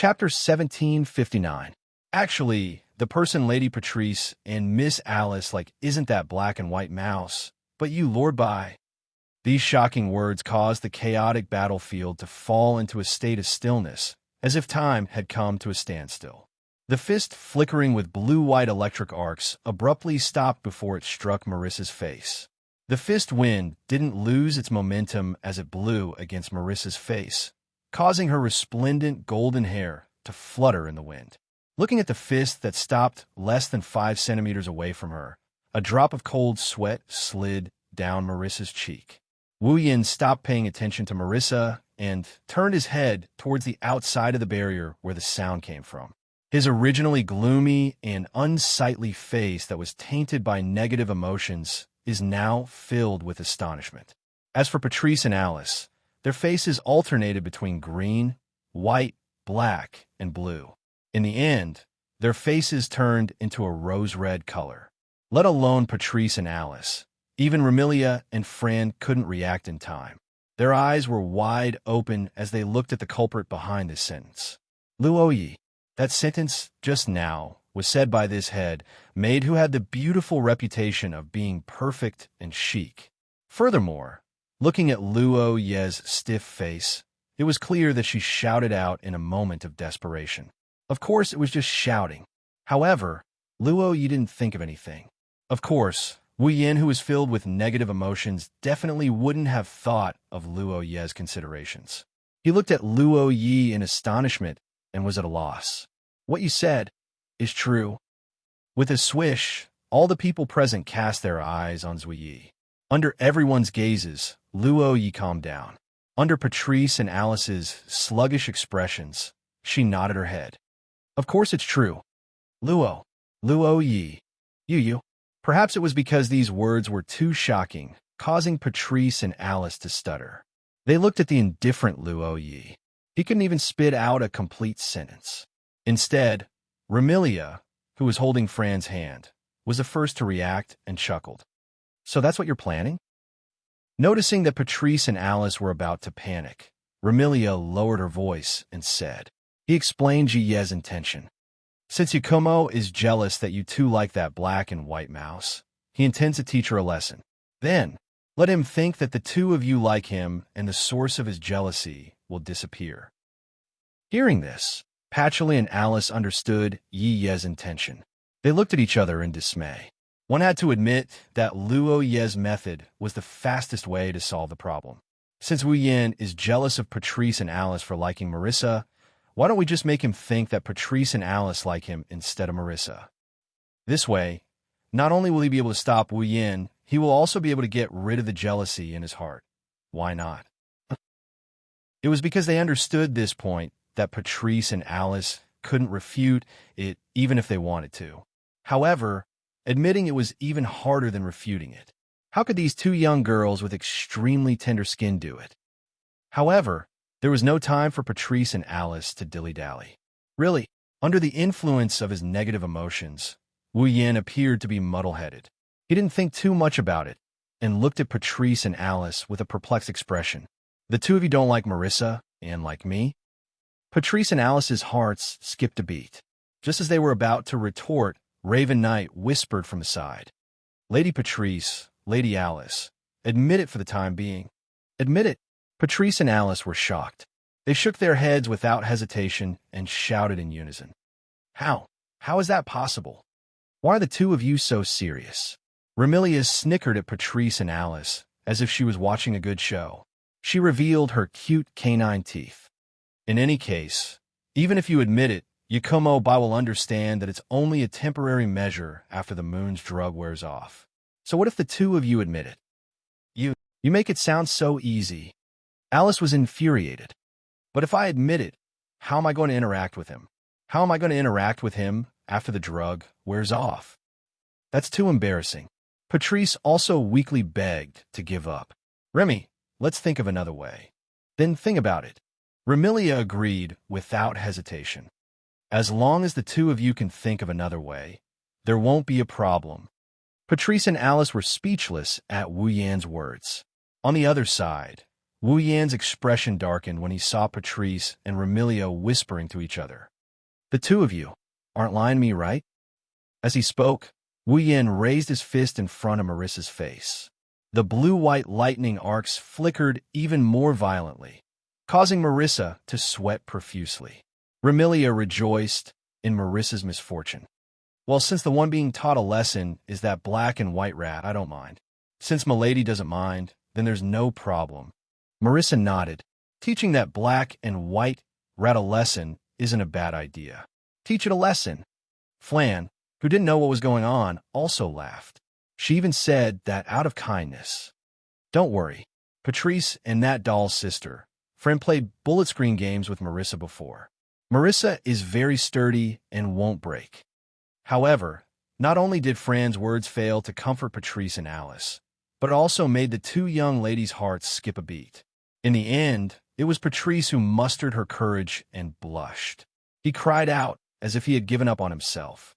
Chapter 1759. Actually, the person Lady Patrice and Miss Alice like isn't that black and white mouse, but you, Lord By. These shocking words caused the chaotic battlefield to fall into a state of stillness, as if time had come to a standstill. The fist, flickering with blue-white electric arcs, abruptly stopped before it struck Marissa's face. The fist wind didn't lose its momentum as it blew against Marissa's face, causing her resplendent golden hair to flutter in the wind. Looking at the fist that stopped less than 5 centimeters away from her, a drop of cold sweat slid down Marissa's cheek. Wu Yin stopped paying attention to Marissa and turned his head towards the outside of the barrier where the sound came from. His originally gloomy and unsightly face that was tainted by negative emotions is now filled with astonishment. As for Patrice and Alice, their faces alternated between green, white, black, and blue. In the end, their faces turned into a rose-red color. Let alone Patrice and Alice. Even Remilia and Fran couldn't react in time. Their eyes were wide open as they looked at the culprit behind this sentence. Luoyi. That sentence, just now, was said by this head, maid who had the beautiful reputation of being perfect and chic. Furthermore, looking at Luo Ye's stiff face, it was clear that she shouted out in a moment of desperation. Of course, it was just shouting. However, Luo Yi didn't think of anything. Of course, Wu Yin, who was filled with negative emotions, definitely wouldn't have thought of Luo Ye's considerations. He looked at Luo Yi in astonishment and was at a loss. What you said is true. With a swish, all the people present cast their eyes on Zui Yi. Under everyone's gazes, Luo Yi calmed down. Under Patrice and Alice's sluggish expressions, she nodded her head. Of course it's true. Luo Yi. You. Perhaps it was because these words were too shocking, causing Patrice and Alice to stutter. They looked at the indifferent Luo Yi. He couldn't even spit out a complete sentence. Instead, Remilia, who was holding Fran's hand, was the first to react and chuckled. So that's what you're planning? Noticing that Patrice and Alice were about to panic, Remilia lowered her voice and said, he explained Jiye's intention. Since Yakumo is jealous that you two like that black and white mouse, he intends to teach her a lesson. Then, let him think that the two of you like him and the source of his jealousy will disappear. Hearing this, Patchouli and Alice understood Ye's intention. They looked at each other in dismay. One had to admit that Luo Ye's method was the fastest way to solve the problem. Since Wu Yin is jealous of Patrice and Alice for liking Marissa, why don't we just make him think that Patrice and Alice like him instead of Marissa? This way, not only will he be able to stop Wu Yin, he will also be able to get rid of the jealousy in his heart. Why not? It was because they understood this point that Patrice and Alice couldn't refute it even if they wanted to. However, admitting it was even harder than refuting it. How could these two young girls with extremely tender skin do it? However, there was no time for Patrice and Alice to dilly-dally. Really, under the influence of his negative emotions, Wu Yin appeared to be muddle-headed. He didn't think too much about it and looked at Patrice and Alice with a perplexed expression. The two of you don't like Marissa and like me? Patrice and Alice's hearts skipped a beat. Just as they were about to retort, Raven Knight whispered from the side. Lady Patrice, Lady Alice, admit it for the time being. Admit it. Patrice and Alice were shocked. They shook their heads without hesitation and shouted in unison. How? How is that possible? Why are the two of you so serious? Remilia snickered at Patrice and Alice as if she was watching a good show. She revealed her cute canine teeth. In any case, even if you admit it, Yakumo Bai will understand that it's only a temporary measure after the moon's drug wears off. So what if the two of you admit it? You make it sound so easy. Alice was infuriated. But if I admit it, how am I going to interact with him? How am I going to interact with him after the drug wears off? That's too embarrassing. Patrice also weakly begged to give up. Remy, let's think of another way. Then think about it. Remilia agreed without hesitation. As long as the two of you can think of another way, there won't be a problem. Patrice and Alice were speechless at Wu Yan's words. On the other side, Wu Yan's expression darkened when he saw Patrice and Remilio whispering to each other. The two of you aren't lying to me, right? As he spoke, Wu Yan raised his fist in front of Marissa's face. The blue-white lightning arcs flickered even more violently, causing Marissa to sweat profusely. Remilio rejoiced in Marissa's misfortune. Well, since the one being taught a lesson is that black and white rat, I don't mind. Since Milady doesn't mind, then there's no problem. Marissa nodded. Teaching that black and white rat a lesson isn't a bad idea. Teach it a lesson. Flan, who didn't know what was going on, also laughed. She even said that out of kindness. Don't worry. Patrice and that doll's sister, Fran, played bullet screen games with Marissa before. Marissa is very sturdy and won't break. However, not only did Fran's words fail to comfort Patrice and Alice, but it also made the two young ladies' hearts skip a beat. In the end, it was Patrice who mustered her courage and blushed. He cried out as if he had given up on himself.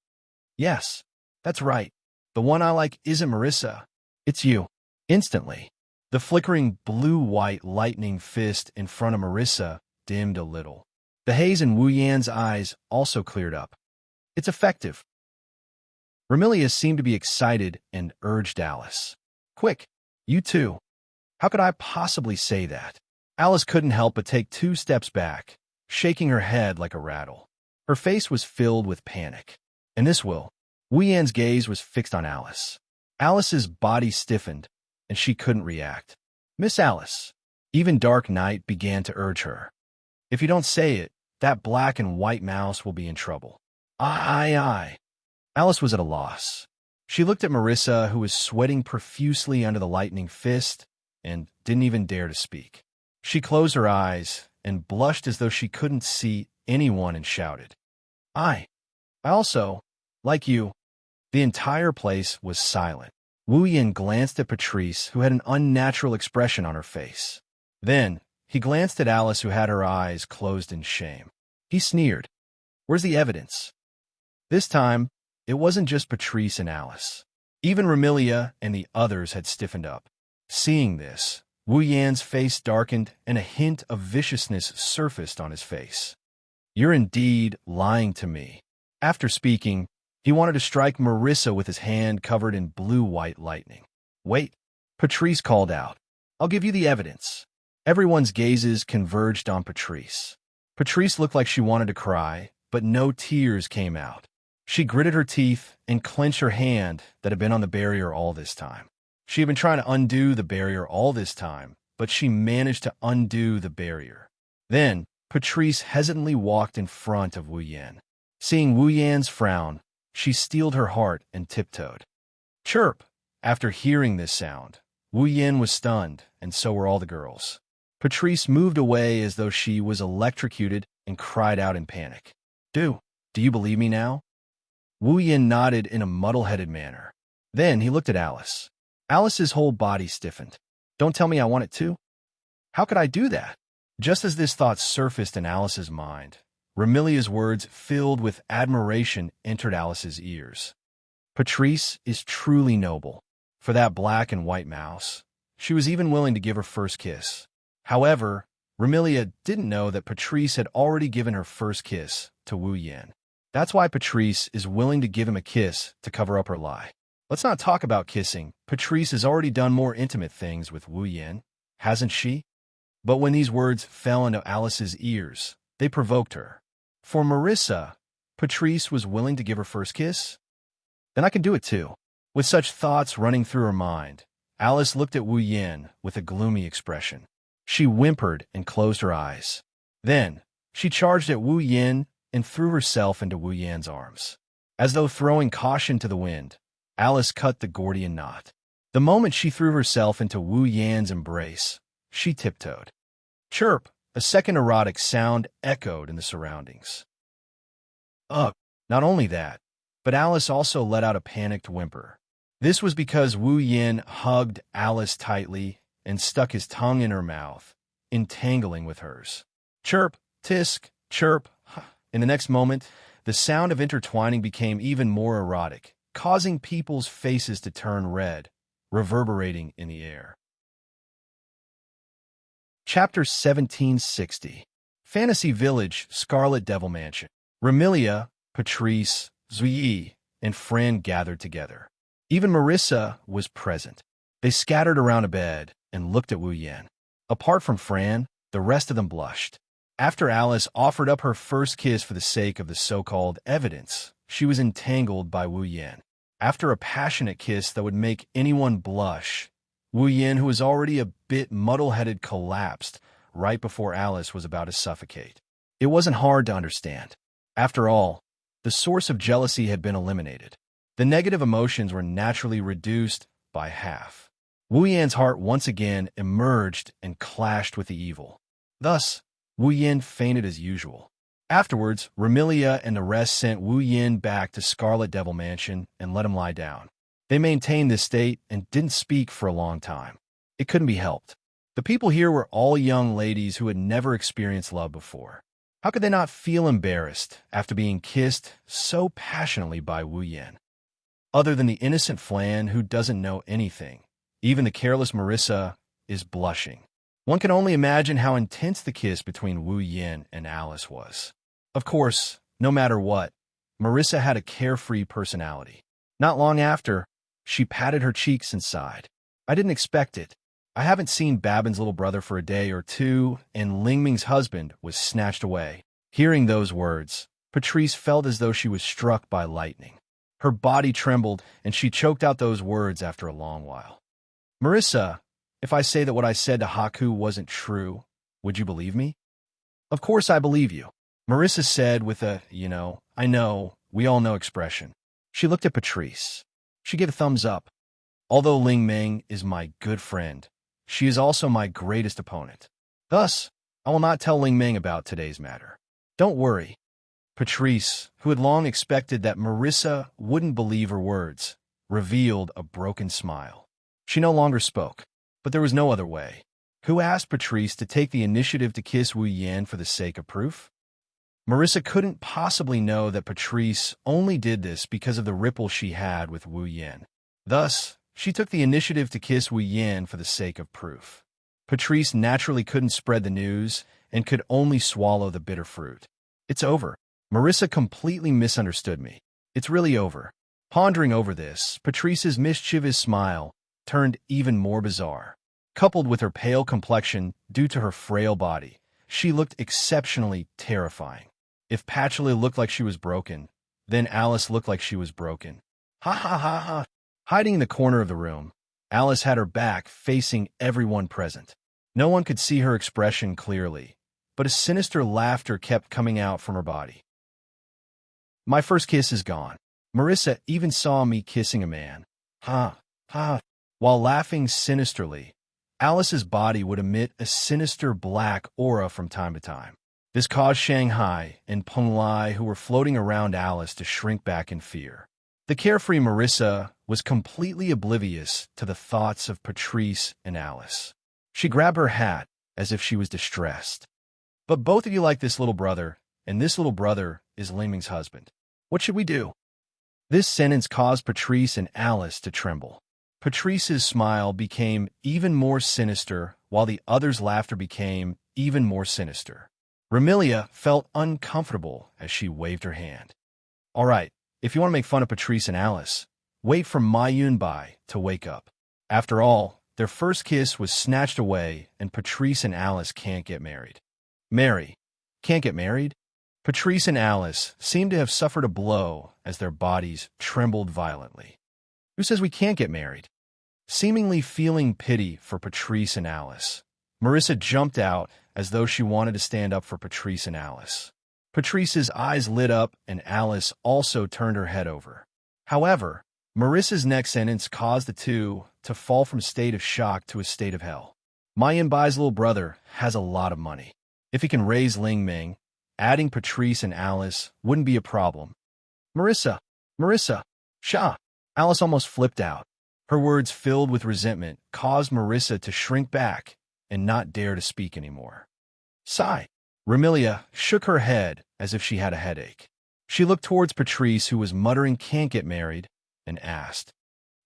Yes, that's right. The one I like isn't Marissa. It's you. Instantly, the flickering blue-white lightning fist in front of Marissa dimmed a little. The haze in Wu Yan's eyes also cleared up. It's effective. Remilio seemed to be excited and urged Alice. Quick, you too. How could I possibly say that? Alice couldn't help but take 2 steps back, shaking her head like a rattle. Her face was filled with panic. And this Wu Yan's gaze was fixed on Alice. Alice's body stiffened, and she couldn't react. Miss Alice. Even Dark Knight began to urge her. If you don't say it, that black and white mouse will be in trouble. Aye. Alice was at a loss. She looked at Marissa, who was sweating profusely under the lightning fist, and didn't even dare to speak. She closed her eyes and blushed as though she couldn't see anyone and shouted, I also, like you. The entire place was silent. Wu Yan glanced at Patrice, who had an unnatural expression on her face. Then, he glanced at Alice, who had her eyes closed in shame. He sneered. Where's the evidence? This time, it wasn't just Patrice and Alice. Even Remilio and the others had stiffened up. Seeing this, Wu Yan's face darkened and a hint of viciousness surfaced on his face. You're indeed lying to me. After speaking, he wanted to strike Marissa with his hand covered in blue-white lightning. Wait, Patrice called out. I'll give you the evidence. Everyone's gazes converged on Patrice. Patrice looked like she wanted to cry, but no tears came out. She gritted her teeth and clenched her hand that had been on the barrier all this time. She had been trying to undo the barrier all this time, but she managed to undo the barrier. Then, Patrice hesitantly walked in front of Wu Yan. Seeing Wu Yan's frown, she steeled her heart and tiptoed. Chirp! After hearing this sound, Wu Yan was stunned, and so were all the girls. Patrice moved away as though she was electrocuted and cried out in panic. Do you believe me now? Wu Yan nodded in a muddle-headed manner. Then he looked at Alice. Alice's whole body stiffened. Don't tell me I want it too? How could I do that? Just as this thought surfaced in Alice's mind, Remilio's words filled with admiration entered Alice's ears. Patrice is truly noble. For that black and white mouse, she was even willing to give her first kiss. However, Remilio didn't know that Patrice had already given her first kiss to Wu Yan. That's why Patrice is willing to give him a kiss to cover up her lie. Let's not talk about kissing. Patrice has already done more intimate things with Wu Yan, hasn't she? But when these words fell into Alice's ears, they provoked her. For Marissa, Patrice was willing to give her first kiss? Then I can do it too. With such thoughts running through her mind, Alice looked at Wu Yan with a gloomy expression. She whimpered and closed her eyes. Then, she charged at Wu Yan and threw herself into Wu Yan's arms. As though throwing caution to the wind, Alice cut the Gordian knot. The moment she threw herself into Wu Yan's embrace, she tiptoed. Chirp! A second erotic sound echoed in the surroundings. Ugh! Not only that, but Alice also let out a panicked whimper. This was because Wu Yan hugged Alice tightly and stuck his tongue in her mouth, entangling with hers. Chirp! Tisk! Chirp! In the next moment, the sound of intertwining became even more erotic, causing people's faces to turn red, reverberating in the air. Chapter 1760. Fantasy Village, Scarlet Devil Mansion. Remilia, Patrice, Zuyi, and Fran gathered together. Even Marissa was present. They scattered around a bed and looked at Wu Yan. Apart from Fran, the rest of them blushed. After Alice offered up her first kiss for the sake of the so-called evidence, she was entangled by Wu Yan. After a passionate kiss that would make anyone blush, Wu Yan, who was already a bit muddle-headed, collapsed right before Alice was about to suffocate. It wasn't hard to understand. After all, the source of jealousy had been eliminated. The negative emotions were naturally reduced by half. Wu Yan's heart once again emerged and clashed with the evil. Thus, Wu Yan fainted as usual. Afterwards, Remilia and the rest sent Wu Yan back to Scarlet Devil Mansion and let him lie down. They maintained this state and didn't speak for a long time. It couldn't be helped. The people here were all young ladies who had never experienced love before. How could they not feel embarrassed after being kissed so passionately by Wu Yan? Other than the innocent Flan who doesn't know anything, even the careless Marissa is blushing. One can only imagine how intense the kiss between Wu Yan and Alice was. Of course, no matter what, Marissa had a carefree personality. Not long after, she patted her cheeks and sighed. I didn't expect it. I haven't seen Babin's little brother for a day or two, and Ling Ming's husband was snatched away. Hearing those words, Patrice felt as though she was struck by lightning. Her body trembled, and she choked out those words after a long while. Marissa, if I say that what I said to Haku wasn't true, would you believe me? Of course I believe you, Marissa said with a, I know, we all know expression. She looked at Patrice. She gave a thumbs up. Although Ling Ming is my good friend, she is also my greatest opponent. Thus, I will not tell Ling Ming about today's matter. Don't worry. Patrice, who had long expected that Marissa wouldn't believe her words, revealed a broken smile. She no longer spoke, but there was no other way. Who asked Patrice to take the initiative to kiss Wu Yan for the sake of proof? Marissa couldn't possibly know that Patrice only did this because of the ripple she had with Wu Yan. Thus, she took the initiative to kiss Wu Yan for the sake of proof. Patrice naturally couldn't spread the news and could only swallow the bitter fruit. It's over. Marissa completely misunderstood me. It's really over. Pondering over this, Patrice's mischievous smile turned even more bizarre. Coupled with her pale complexion due to her frail body, she looked exceptionally terrifying. If Patchouli looked like she was broken, then Alice looked like she was broken. Ha ha ha ha. Hiding in the corner of the room, Alice had her back facing everyone present. No one could see her expression clearly, but a sinister laughter kept coming out from her body. My first kiss is gone. Marissa even saw me kissing a man. Ha, ha. While laughing sinisterly, Alice's body would emit a sinister black aura from time to time. This caused Shanghai and Peng Lai, who were floating around Alice, to shrink back in fear. The carefree Marissa was completely oblivious to the thoughts of Patrice and Alice. She grabbed her hat as if she was distressed. But both of you like this little brother, and this little brother is Ling Ming's husband. What should we do? This sentence caused Patrice and Alice to tremble. Patrice's smile became even more sinister, while the other's laughter became even more sinister. Remilia felt uncomfortable as she waved her hand. All right, if you want to make fun of Patrice and Alice, wait for Ma Yunbai to wake up. After all, their first kiss was snatched away, and Patrice and Alice can't get married. Mary, can't get married? Patrice and Alice seemed to have suffered a blow as their bodies trembled violently. Who says we can't get married? Seemingly feeling pity for Patrice and Alice, Marissa jumped out as though she wanted to stand up for Patrice and Alice. Patrice's eyes lit up and Alice also turned her head over. However, Marissa's next sentence caused the two to fall from a state of shock to a state of hell. Ma Yunbai's little brother has a lot of money. If he can raise Ling Ming, adding Patrice and Alice wouldn't be a problem. Marissa, Sha. Alice almost flipped out. Her words, filled with resentment, caused Marissa to shrink back and not dare to speak anymore. Sigh. Remilia shook her head as if she had a headache. She looked towards Patrice, who was muttering "can't get married," and asked,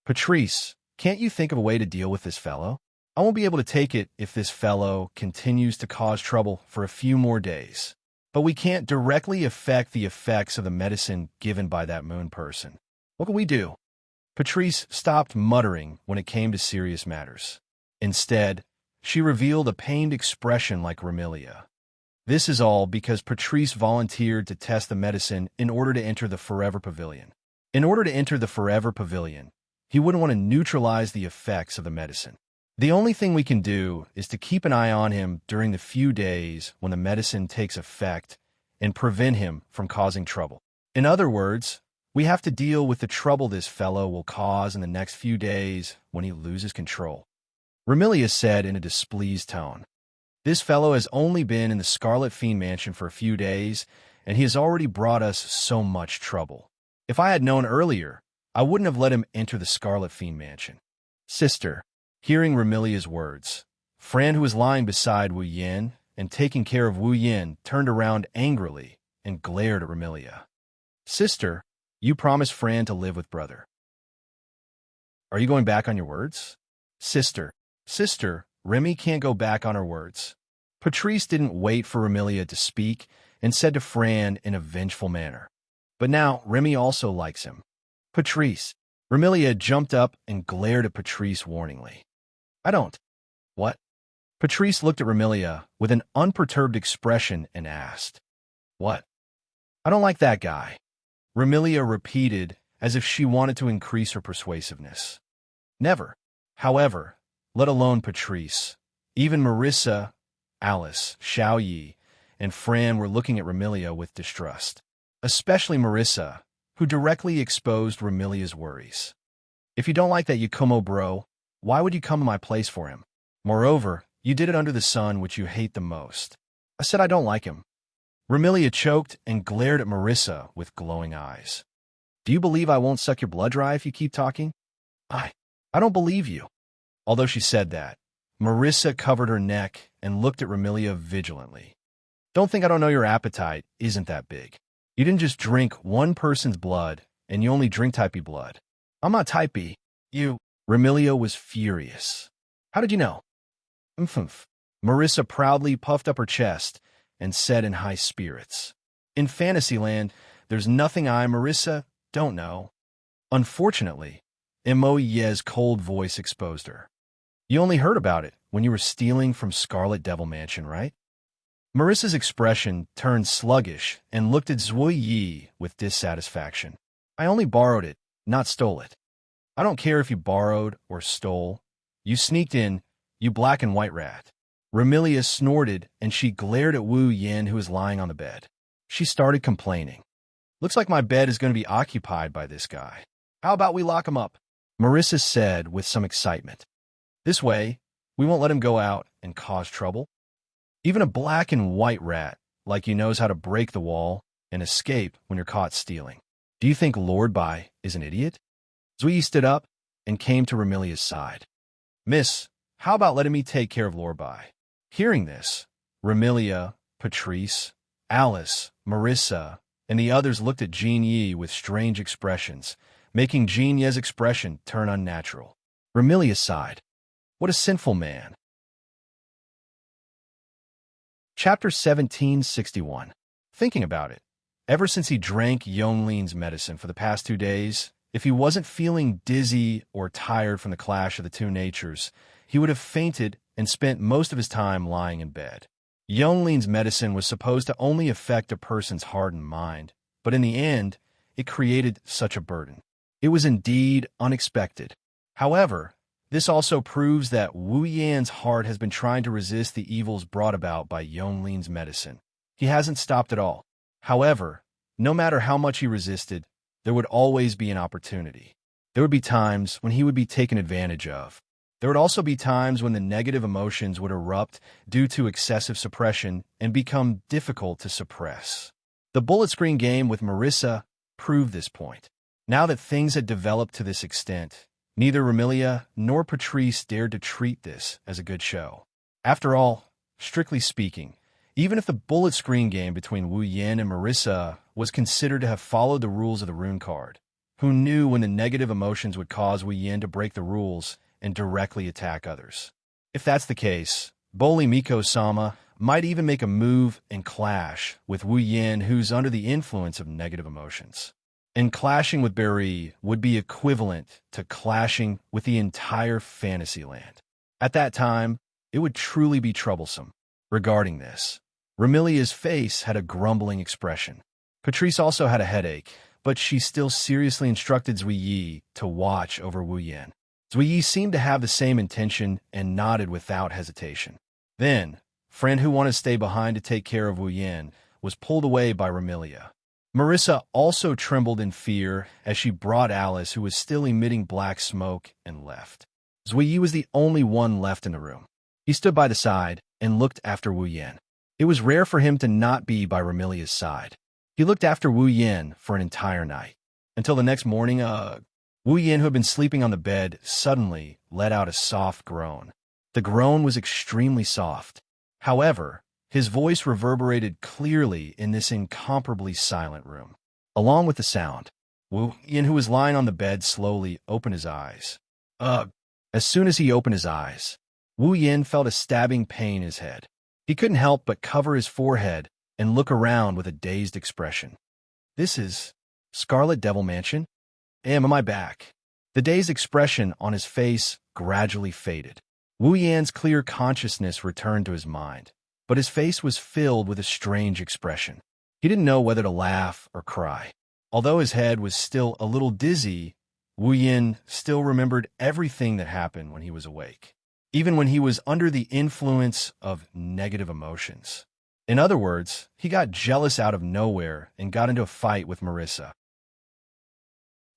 Patrice, can't you think of a way to deal with this fellow? I won't be able to take it if this fellow continues to cause trouble for a few more days. But we can't directly affect the effects of the medicine given by that moon person. What can we do? Patrice stopped muttering when it came to serious matters. Instead, she revealed a pained expression like Remilia. This is all because Patrice volunteered to test the medicine in order to enter the Forever Pavilion. In order to enter the Forever Pavilion, he wouldn't want to neutralize the effects of the medicine. The only thing we can do is to keep an eye on him during the few days when the medicine takes effect and prevent him from causing trouble. In other words, we have to deal with the trouble this fellow will cause in the next few days when he loses control. Remilia said in a displeased tone. This fellow has only been in the Scarlet Fiend Mansion for a few days, and he has already brought us so much trouble. If I had known earlier, I wouldn't have let him enter the Scarlet Fiend Mansion. Sister, hearing Remilia's words, Fran, who was lying beside Wu Yin and taking care of Wu Yin, turned around angrily and glared at Remilia. Sister, you promised Fran to live with brother. Are you going back on your words? Sister, Remy can't go back on her words. Patrice didn't wait for Remilia to speak and said to Fran in a vengeful manner. But now Remy also likes him. Patrice. Remilia jumped up and glared at Patrice warningly. I don't. What? Patrice looked at Remilia with an unperturbed expression and asked. What? I don't like that guy. Remilia repeated as if she wanted to increase her persuasiveness. Never. However, let alone Patrice. Even Marissa, Alice, Xiaoyi, and Fran were looking at Remilia with distrust. Especially Marissa, who directly exposed Remilia's worries. If you don't like that Yakumo bro, why would you come to my place for him? Moreover, you did it under the sun which you hate the most. I said I don't like him. Remilia choked and glared at Marissa with glowing eyes. Do you believe I won't suck your blood dry if you keep talking? I don't believe you. Although she said that, Marissa covered her neck and looked at Remilia vigilantly. Don't think I don't know your appetite isn't that big. You didn't just drink one person's blood, and you only drink type B blood. I'm not type B. You. Remilia was furious. How did you know? Marissa proudly puffed up her chest and said in high spirits. In Fantasyland, there's nothing I, Marissa, don't know. Unfortunately, Imoye's cold voice exposed her. You only heard about it when you were stealing from Scarlet Devil Mansion, right? Marissa's expression turned sluggish and looked at Zui Yi with dissatisfaction. I only borrowed it, not stole it. I don't care if you borrowed or stole. You sneaked in, you black and white rat. Remilia snorted and she glared at Wu Yin, who was lying on the bed. She started complaining. Looks like my bed is going to be occupied by this guy. How about we lock him up? Marissa said with some excitement. This way, we won't let him go out and cause trouble. Even a black and white rat like you knows how to break the wall and escape when you're caught stealing. Do you think Lord Bai is an idiot? Zui stood up and came to Remilia's side. Miss, how about letting me take care of Lord Bai? Hearing this, Remilia, Patrice, Alice, Marissa, and the others looked at Jean Yi with strange expressions, making Jean Ye's expression turn unnatural. Remilia sighed. What a sinful man. Chapter 1761. Thinking about it, ever since he drank Yongling's medicine for the past 2 days, if he wasn't feeling dizzy or tired from the clash of the two natures, he would have fainted and spent most of his time lying in bed. Yongling's medicine was supposed to only affect a person's heart and mind, but in the end, it created such a burden. It was indeed unexpected. However, this also proves that Wu Yan's heart has been trying to resist the evils brought about by Yongling's medicine. He hasn't stopped at all. However, no matter how much he resisted, there would always be an opportunity. There would be times when he would be taken advantage of. There would also be times when the negative emotions would erupt due to excessive suppression and become difficult to suppress. The bullet screen game with Marissa proved this point. Now that things had developed to this extent, neither Remilia nor Patrice dared to treat this as a good show. After all, strictly speaking, even if the bullet screen game between Wu Yin and Marissa was considered to have followed the rules of the rune card, who knew when the negative emotions would cause Wu Yin to break the rules and directly attack others? If that's the case, Boli Miko-sama might even make a move and clash with Wu Yin, who's under the influence of negative emotions. And clashing with Beri would be equivalent to clashing with the entire fantasy land. At that time, it would truly be troublesome. Regarding this, Remilia's face had a grumbling expression. Patrice also had a headache, but she still seriously instructed Zuiyi to watch over Wu Yin. Zuiyi seemed to have the same intention and nodded without hesitation. Then, friend who wanted to stay behind to take care of Wu Yin was pulled away by Remilia. Marissa also trembled in fear as she brought Alice, who was still emitting black smoke, and left. Zuiyi was the only one left in the room. He stood by the side and looked after Wu Yin. It was rare for him to not be by Remilia's side. He looked after Wu Yin for an entire night. Until the next morning, Wu Yin, who had been sleeping on the bed, suddenly let out a soft groan. The groan was extremely soft. However, his voice reverberated clearly in this incomparably silent room. Along with the sound, Wu Yin, who was lying on the bed, slowly opened his eyes. As soon as he opened his eyes, Wu Yin felt a stabbing pain in his head. He couldn't help but cover his forehead and look around with a dazed expression. This is Scarlet Devil Mansion? Am I back? The dazed expression on his face gradually faded. Wu Yan's clear consciousness returned to his mind, but his face was filled with a strange expression. He didn't know whether to laugh or cry. Although his head was still a little dizzy, Wu Yin still remembered everything that happened when he was awake, even when he was under the influence of negative emotions. In other words, he got jealous out of nowhere and got into a fight with Marissa.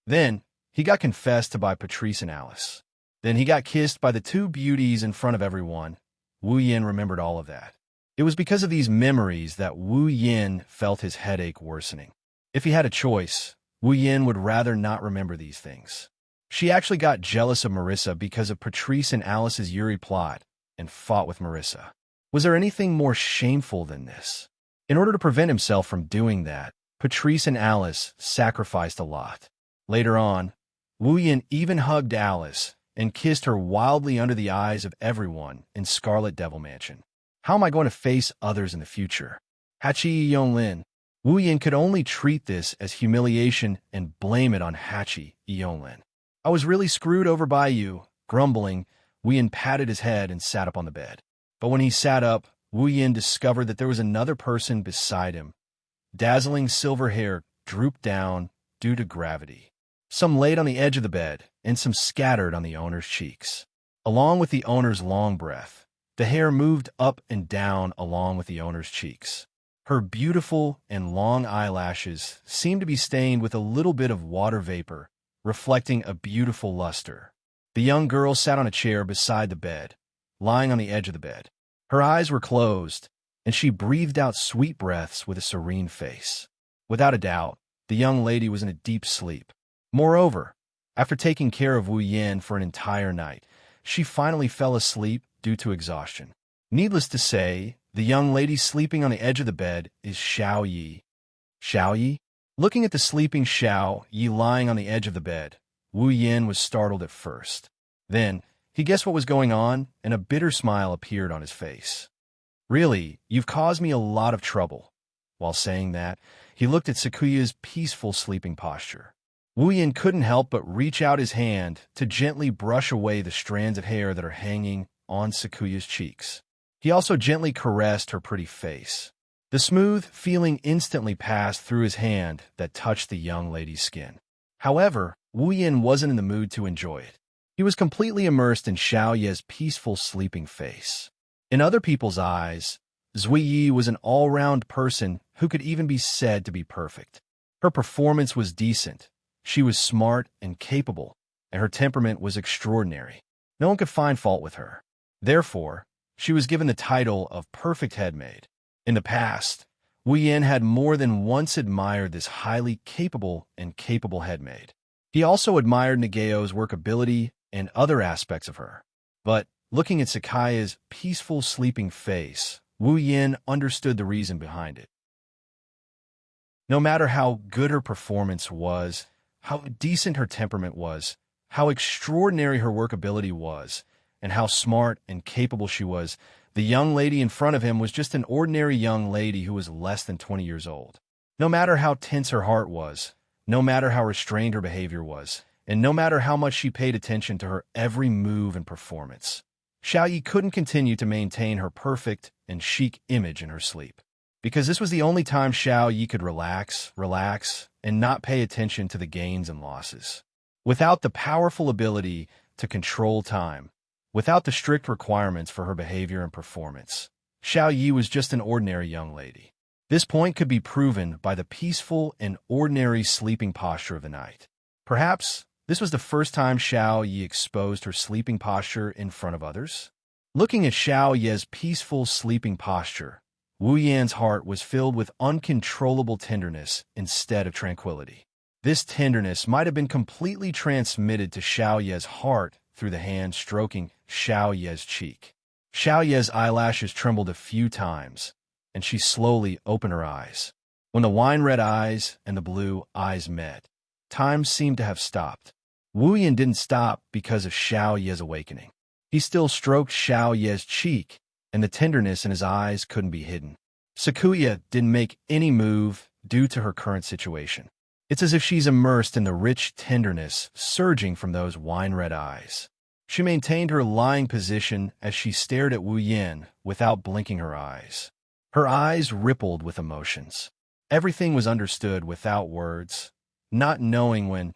Then, he got confessed to by Patrice and Alice. Then he got kissed by the two beauties in front of everyone. Wu Yin remembered all of that. It was because of these memories that Wu Yin felt his headache worsening. If he had a choice, Wu Yin would rather not remember these things. She actually got jealous of Marissa because of Patrice and Alice's Yuri plot and fought with Marissa. Was there anything more shameful than this? In order to prevent himself from doing that, Patrice and Alice sacrificed a lot. Later on, Wu Yin even hugged Alice and kissed her wildly under the eyes of everyone in Scarlet Devil Mansion. How am I going to face others in the future? Hachi Yonglin. Wu Yin could only treat this as humiliation and blame it on Hachi Yonglin. I was really screwed over by you. Grumbling, Wu Yin patted his head and sat up on the bed. But when he sat up, Wu Yin discovered that there was another person beside him. Dazzling silver hair drooped down due to gravity. Some laid on the edge of the bed, and some scattered on the owner's cheeks. Along with the owner's long breath, the hair moved up and down along with the owner's cheeks. Her beautiful and long eyelashes seemed to be stained with a little bit of water vapor, reflecting a beautiful luster. The young girl sat on a chair beside the bed, lying on the edge of the bed. Her eyes were closed, and she breathed out sweet breaths with a serene face. Without a doubt, the young lady was in a deep sleep. Moreover, after taking care of Wu Yin for an entire night, she finally fell asleep due to exhaustion. Needless to say, the young lady sleeping on the edge of the bed is Xiao Yi. Xiao Yi? Looking at the sleeping Xiao Yi lying on the edge of the bed, Wu Yin was startled at first. Then, he guessed what was going on, and a bitter smile appeared on his face. Really, you've caused me a lot of trouble. While saying that, he looked at Sakuya's peaceful sleeping posture. Wu Yin couldn't help but reach out his hand to gently brush away the strands of hair that are hanging on Sakuya's cheeks. He also gently caressed her pretty face. The smooth feeling instantly passed through his hand that touched the young lady's skin. However, Wu Yin wasn't in the mood to enjoy it. He was completely immersed in Xiao Ye's peaceful sleeping face. In other people's eyes, Zuiyi was an all-round person who could even be said to be perfect. Her performance was decent. She was smart and capable, and her temperament was extraordinary. No one could find fault with her. Therefore, she was given the title of Perfect Headmaid. In the past, Wu Yin had more than once admired this highly capable and capable headmaid. He also admired Nageo's workability and other aspects of her. But, looking at Sakaya's peaceful sleeping face, Wu Yin understood the reason behind it. No matter how good her performance was, how decent her temperament was, how extraordinary her workability was, and how smart and capable she was, the young lady in front of him was just an ordinary young lady who was less than 20 years old. No matter how tense her heart was, no matter how restrained her behavior was, and no matter how much she paid attention to her every move and performance, Xiaoyi couldn't continue to maintain her perfect and chic image in her sleep. Because this was the only time Xiaoyi could relax, and not pay attention to the gains and losses. Without the powerful ability to control time, without the strict requirements for her behavior and performance, Xiaoyi was just an ordinary young lady. This point could be proven by the peaceful and ordinary sleeping posture of the night. Perhaps this was the first time Xiaoyi exposed her sleeping posture in front of others. Looking at Xiaoyi's peaceful sleeping posture, Wu Yan's heart was filled with uncontrollable tenderness instead of tranquility. This tenderness might have been completely transmitted to Xiaoyi's heart through the hand stroking Xiaoyi's cheek. Xiaoyi's eyelashes trembled a few times, and she slowly opened her eyes. When the wine-red eyes and the blue eyes met, time seemed to have stopped. Wu Yan didn't stop because of Xiaoyi's awakening. He still stroked Xiaoyi's cheek, and the tenderness in his eyes couldn't be hidden. Sakuya didn't make any move due to her current situation. It's as if she's immersed in the rich tenderness surging from those wine-red eyes. She maintained her lying position as she stared at Wu Yan without blinking her eyes. Her eyes rippled with emotions. Everything was understood without words. Not knowing when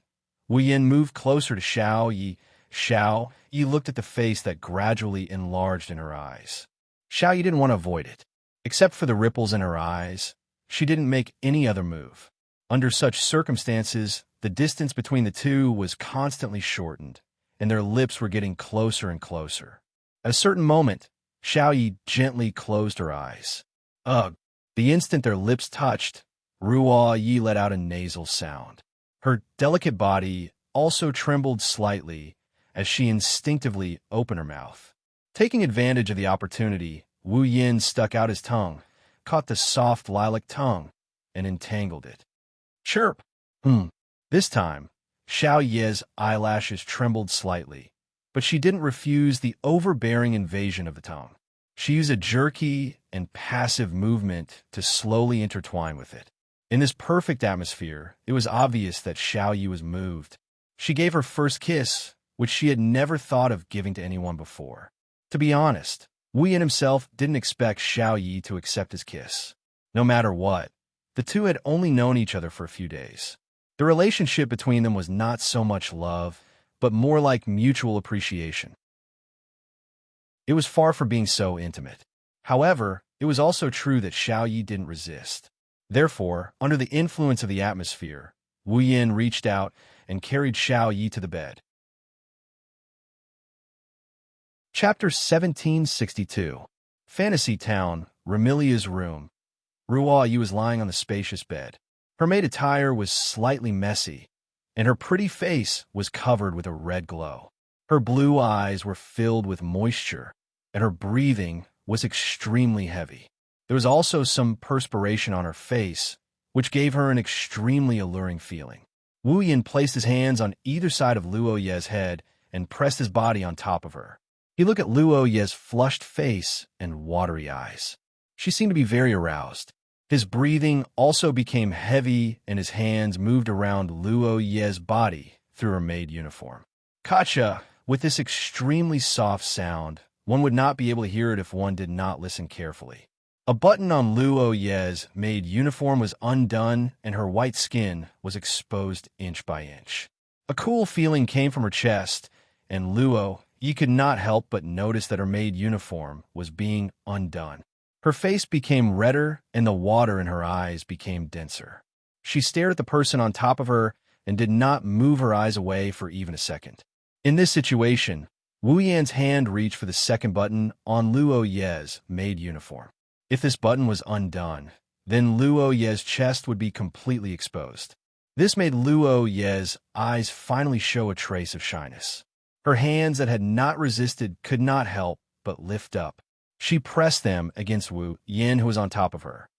Wu Yan moved closer to Xiaoyi, Xiaoyi looked at the face that gradually enlarged in her eyes. Xiaoyi didn't want to avoid it. Except for the ripples in her eyes, she didn't make any other move. Under such circumstances, the distance between the two was constantly shortened, and their lips were getting closer and closer. At a certain moment, Xiaoyi gently closed her eyes. Ugh! The instant their lips touched, Ruoyi let out a nasal sound. Her delicate body also trembled slightly as she instinctively opened her mouth. Taking advantage of the opportunity, Wu Yan stuck out his tongue, caught the soft lilac tongue, and entangled it. Chirp! This time, Xiaoyi's eyelashes trembled slightly, but she didn't refuse the overbearing invasion of the tongue. She used a jerky and passive movement to slowly intertwine with it. In this perfect atmosphere, it was obvious that Xiaoyi was moved. She gave her first kiss, which she had never thought of giving to anyone before. To be honest, Wu Yan himself didn't expect Xiaoyi to accept his kiss. No matter what, the two had only known each other for a few days. The relationship between them was not so much love, but more like mutual appreciation. It was far from being so intimate. However, it was also true that Xiaoyi didn't resist. Therefore, under the influence of the atmosphere, Wu Yan reached out and carried Xiaoyi to the bed. Chapter 1762. Fantasy Town, Ramilia's room. Ruoyi was lying on the spacious bed. Her maid attire was slightly messy, and her pretty face was covered with a red glow. Her blue eyes were filled with moisture, and her breathing was extremely heavy. There was also some perspiration on her face, which gave her an extremely alluring feeling. Wu Yan placed his hands on either side of Luoye's head and pressed his body on top of her. He looked at Luoye's flushed face and watery eyes. She seemed to be very aroused. His breathing also became heavy, and his hands moved around Luoye's body through her maid uniform. Katja, with this extremely soft sound, one would not be able to hear it if one did not listen carefully. A button on Luoye's maid uniform was undone, and her white skin was exposed inch by inch. A cool feeling came from her chest, and Luoye could not help but notice that her maid uniform was being undone. Her face became redder, and the water in her eyes became denser. She stared at the person on top of her and did not move her eyes away for even a second. In this situation, Wu Yan's hand reached for the second button on Luoye's maid uniform. If this button was undone, then Luoye's chest would be completely exposed. This made Luoye's eyes finally show a trace of shyness. Her hands that had not resisted could not help but lift up. She pressed them against Wu Yan, who was on top of her.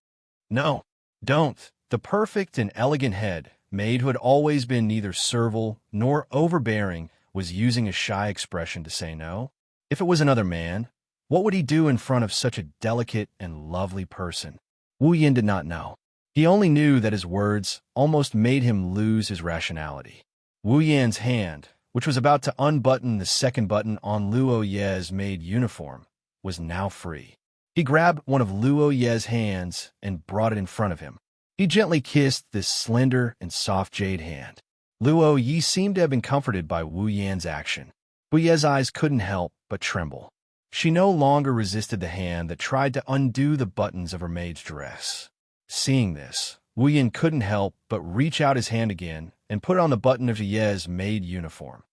No, don't. The perfect and elegant head maid, who had always been neither servile nor overbearing, was using a shy expression to say no. If it was another man, what would he do in front of such a delicate and lovely person? Wu Yin did not know. He only knew that his words almost made him lose his rationality. Wu Yan's hand, which was about to unbutton the second button on Luo Ye's maid uniform, was now free. He grabbed one of Luo Ye's hands and brought it in front of him. He gently kissed this slender and soft jade hand. Luo Yi seemed to have been comforted by Wu Yan's action. Wu Ye's eyes couldn't help but tremble. She no longer resisted the hand that tried to undo the buttons of her maid's dress. Seeing this, Wu Yan couldn't help but reach out his hand again and put it on the button of Ye's maid uniform.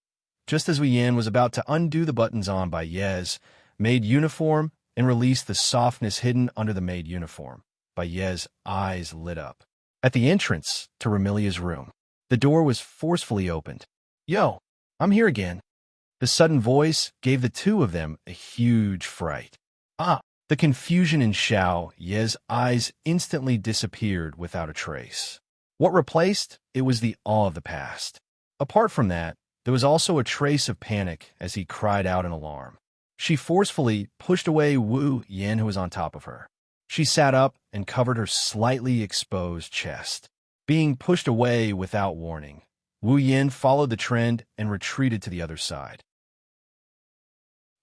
Just as Wu Yan was about to undo the buttons on by Ye's maid uniform and release the softness hidden under the maid uniform, Ye's eyes lit up. At the entrance to Ramilia's room, the door was forcefully opened. "Yo, I'm here again." The sudden voice gave the two of them a huge fright. The confusion in Xiao Ye's eyes instantly disappeared without a trace. What replaced it was the awe of the past. Apart from that, there was also a trace of panic as he cried out in alarm. She forcefully pushed away Wu Yan, who was on top of her. She sat up and covered her slightly exposed chest. Being pushed away without warning, Wu Yan followed the trend and retreated to the other side.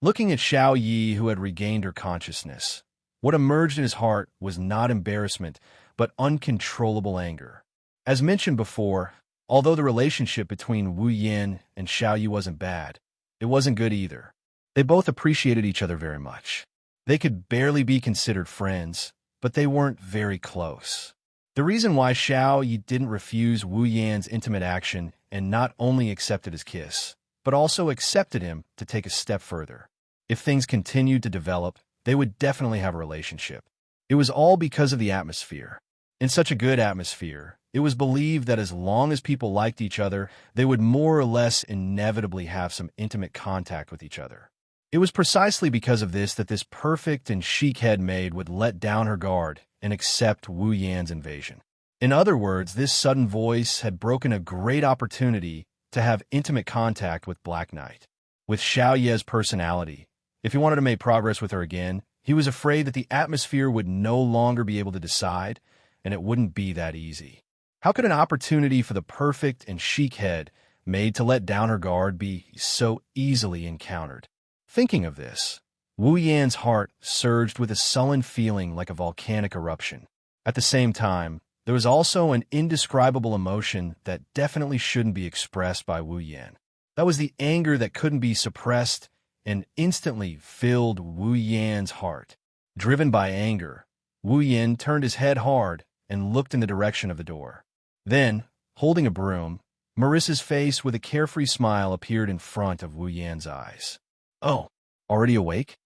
Looking at Xiao Yi, who had regained her consciousness, what emerged in his heart was not embarrassment, but uncontrollable anger. As mentioned before, although the relationship between Wu Yan and Xiao Yi wasn't bad, it wasn't good either. They both appreciated each other very much. They could barely be considered friends, but they weren't very close. The reason why Xiao Yi didn't refuse Wu Yan's intimate action and not only accepted his kiss, but also accepted him to take a step further. If things continued to develop, they would definitely have a relationship. It was all because of the atmosphere. In such a good atmosphere, it was believed that as long as people liked each other, they would more or less inevitably have some intimate contact with each other. It was precisely because of this that this perfect and chic head maid would let down her guard and accept Wu Yan's invasion. In other words, this sudden voice had broken a great opportunity to have intimate contact with Black Knight. With Xiao Ye's personality, if he wanted to make progress with her again, he was afraid that the atmosphere would no longer be able to decide, and it wouldn't be that easy. How could an opportunity for the perfect and chic head made to let down her guard be so easily encountered? Thinking of this, Wu Yan's heart surged with a sullen feeling like a volcanic eruption. At the same time, there was also an indescribable emotion that definitely shouldn't be expressed by Wu Yan. That was the anger that couldn't be suppressed and instantly filled Wu Yan's heart. Driven by anger, Wu Yan turned his head hard and looked in the direction of the door. Then, holding a broom, Marissa's face with a carefree smile appeared in front of Wu Yan's eyes. "Oh, already awake?"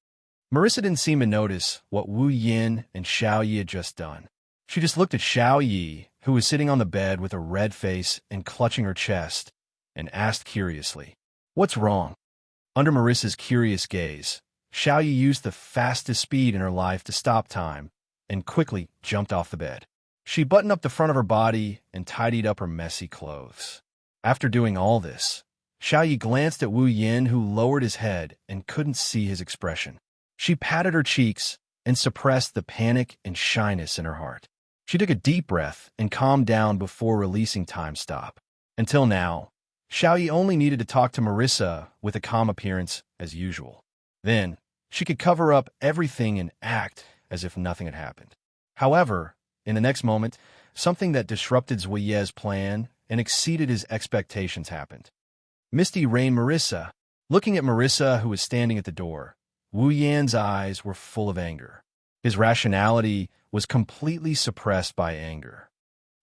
Marissa didn't seem to notice what Wu Yan and Xiao Yi had just done. She just looked at Xiao Yi, who was sitting on the bed with a red face and clutching her chest, and asked curiously, "What's wrong?" Under Marissa's curious gaze, Xiao Yi used the fastest speed in her life to stop time and quickly jumped off the bed. She buttoned up the front of her body and tidied up her messy clothes. After doing all this, Xiao Yi glanced at Wu Yan, who lowered his head and couldn't see his expression. She patted her cheeks and suppressed the panic and shyness in her heart. She took a deep breath and calmed down before releasing Time Stop. Until now, Xiao Yi only needed to talk to Marissa with a calm appearance as usual. Then, she could cover up everything and act as if nothing had happened. However, in the next moment, something that disrupted Zuye's plan and exceeded his expectations happened. Misty Rain Marissa. Looking at Marissa, who was standing at the door, Wu Yan's eyes were full of anger. His rationality was completely suppressed by anger.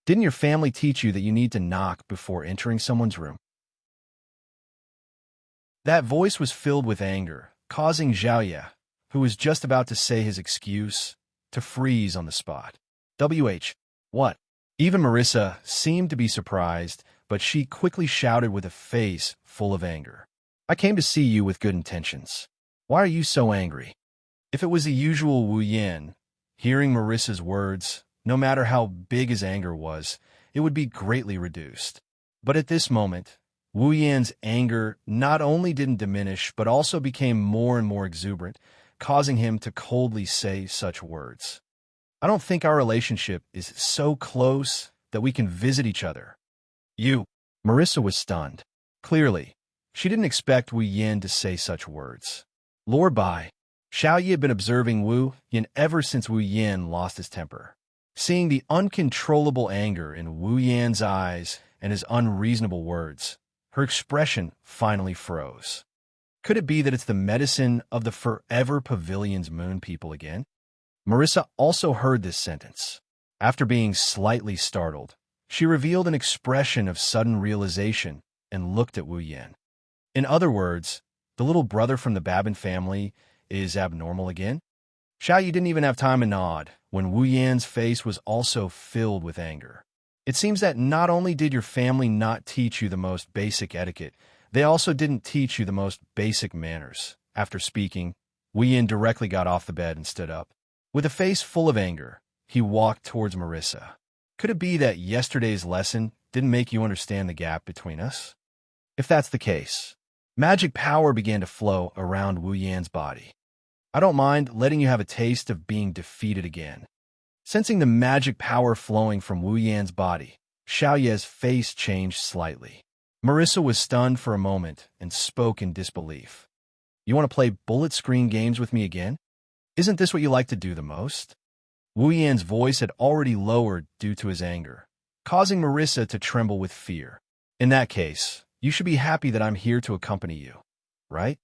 Didn't your family teach you that you need to knock before entering someone's room? That voice was filled with anger, causing Xiaoya, who was just about to say his excuse, to freeze on the spot. What? Even Marissa seemed to be surprised, but she quickly shouted with a face full of anger. "I came to see you with good intentions. Why are you so angry?" If it was the usual Wu Yan, hearing Marissa's words, no matter how big his anger was, it would be greatly reduced. But at this moment, Wu Yan's anger not only didn't diminish, but also became more and more exuberant, causing him to coldly say such words. I don't think our relationship is so close that we can visit each other. You. Marissa was stunned. Clearly, she didn't expect Wu Yan to say such words. Lord Bai. Xiaoyi had been observing Wu Yan ever since Wu Yan lost his temper. Seeing the uncontrollable anger in Wu Yan's eyes and his unreasonable words, her expression finally froze. Could it be that it's the medicine of the Forever Pavilion's moon people again? Marissa also heard this sentence. After being slightly startled, she revealed an expression of sudden realization and looked at Wu Yan. In other words, the little brother from the Babin family is abnormal again? Xiaoyi didn't even have time to nod when Wu Yan's face was also filled with anger. It seems that not only did your family not teach you the most basic etiquette, they also didn't teach you the most basic manners. After speaking, Wu Yan directly got off the bed and stood up. With a face full of anger, he walked towards Marissa. Could it be that yesterday's lesson didn't make you understand the gap between us? If that's the case, magic power began to flow around Wu Yan's body. I don't mind letting you have a taste of being defeated again. Sensing the magic power flowing from Wu Yan's body, Xiaoye's face changed slightly. Marissa was stunned for a moment and spoke in disbelief. You want to play bullet screen games with me again? Isn't this what you like to do the most? Wu Yan's voice had already lowered due to his anger, causing Marissa to tremble with fear. In that case, you should be happy that I'm here to accompany you, right?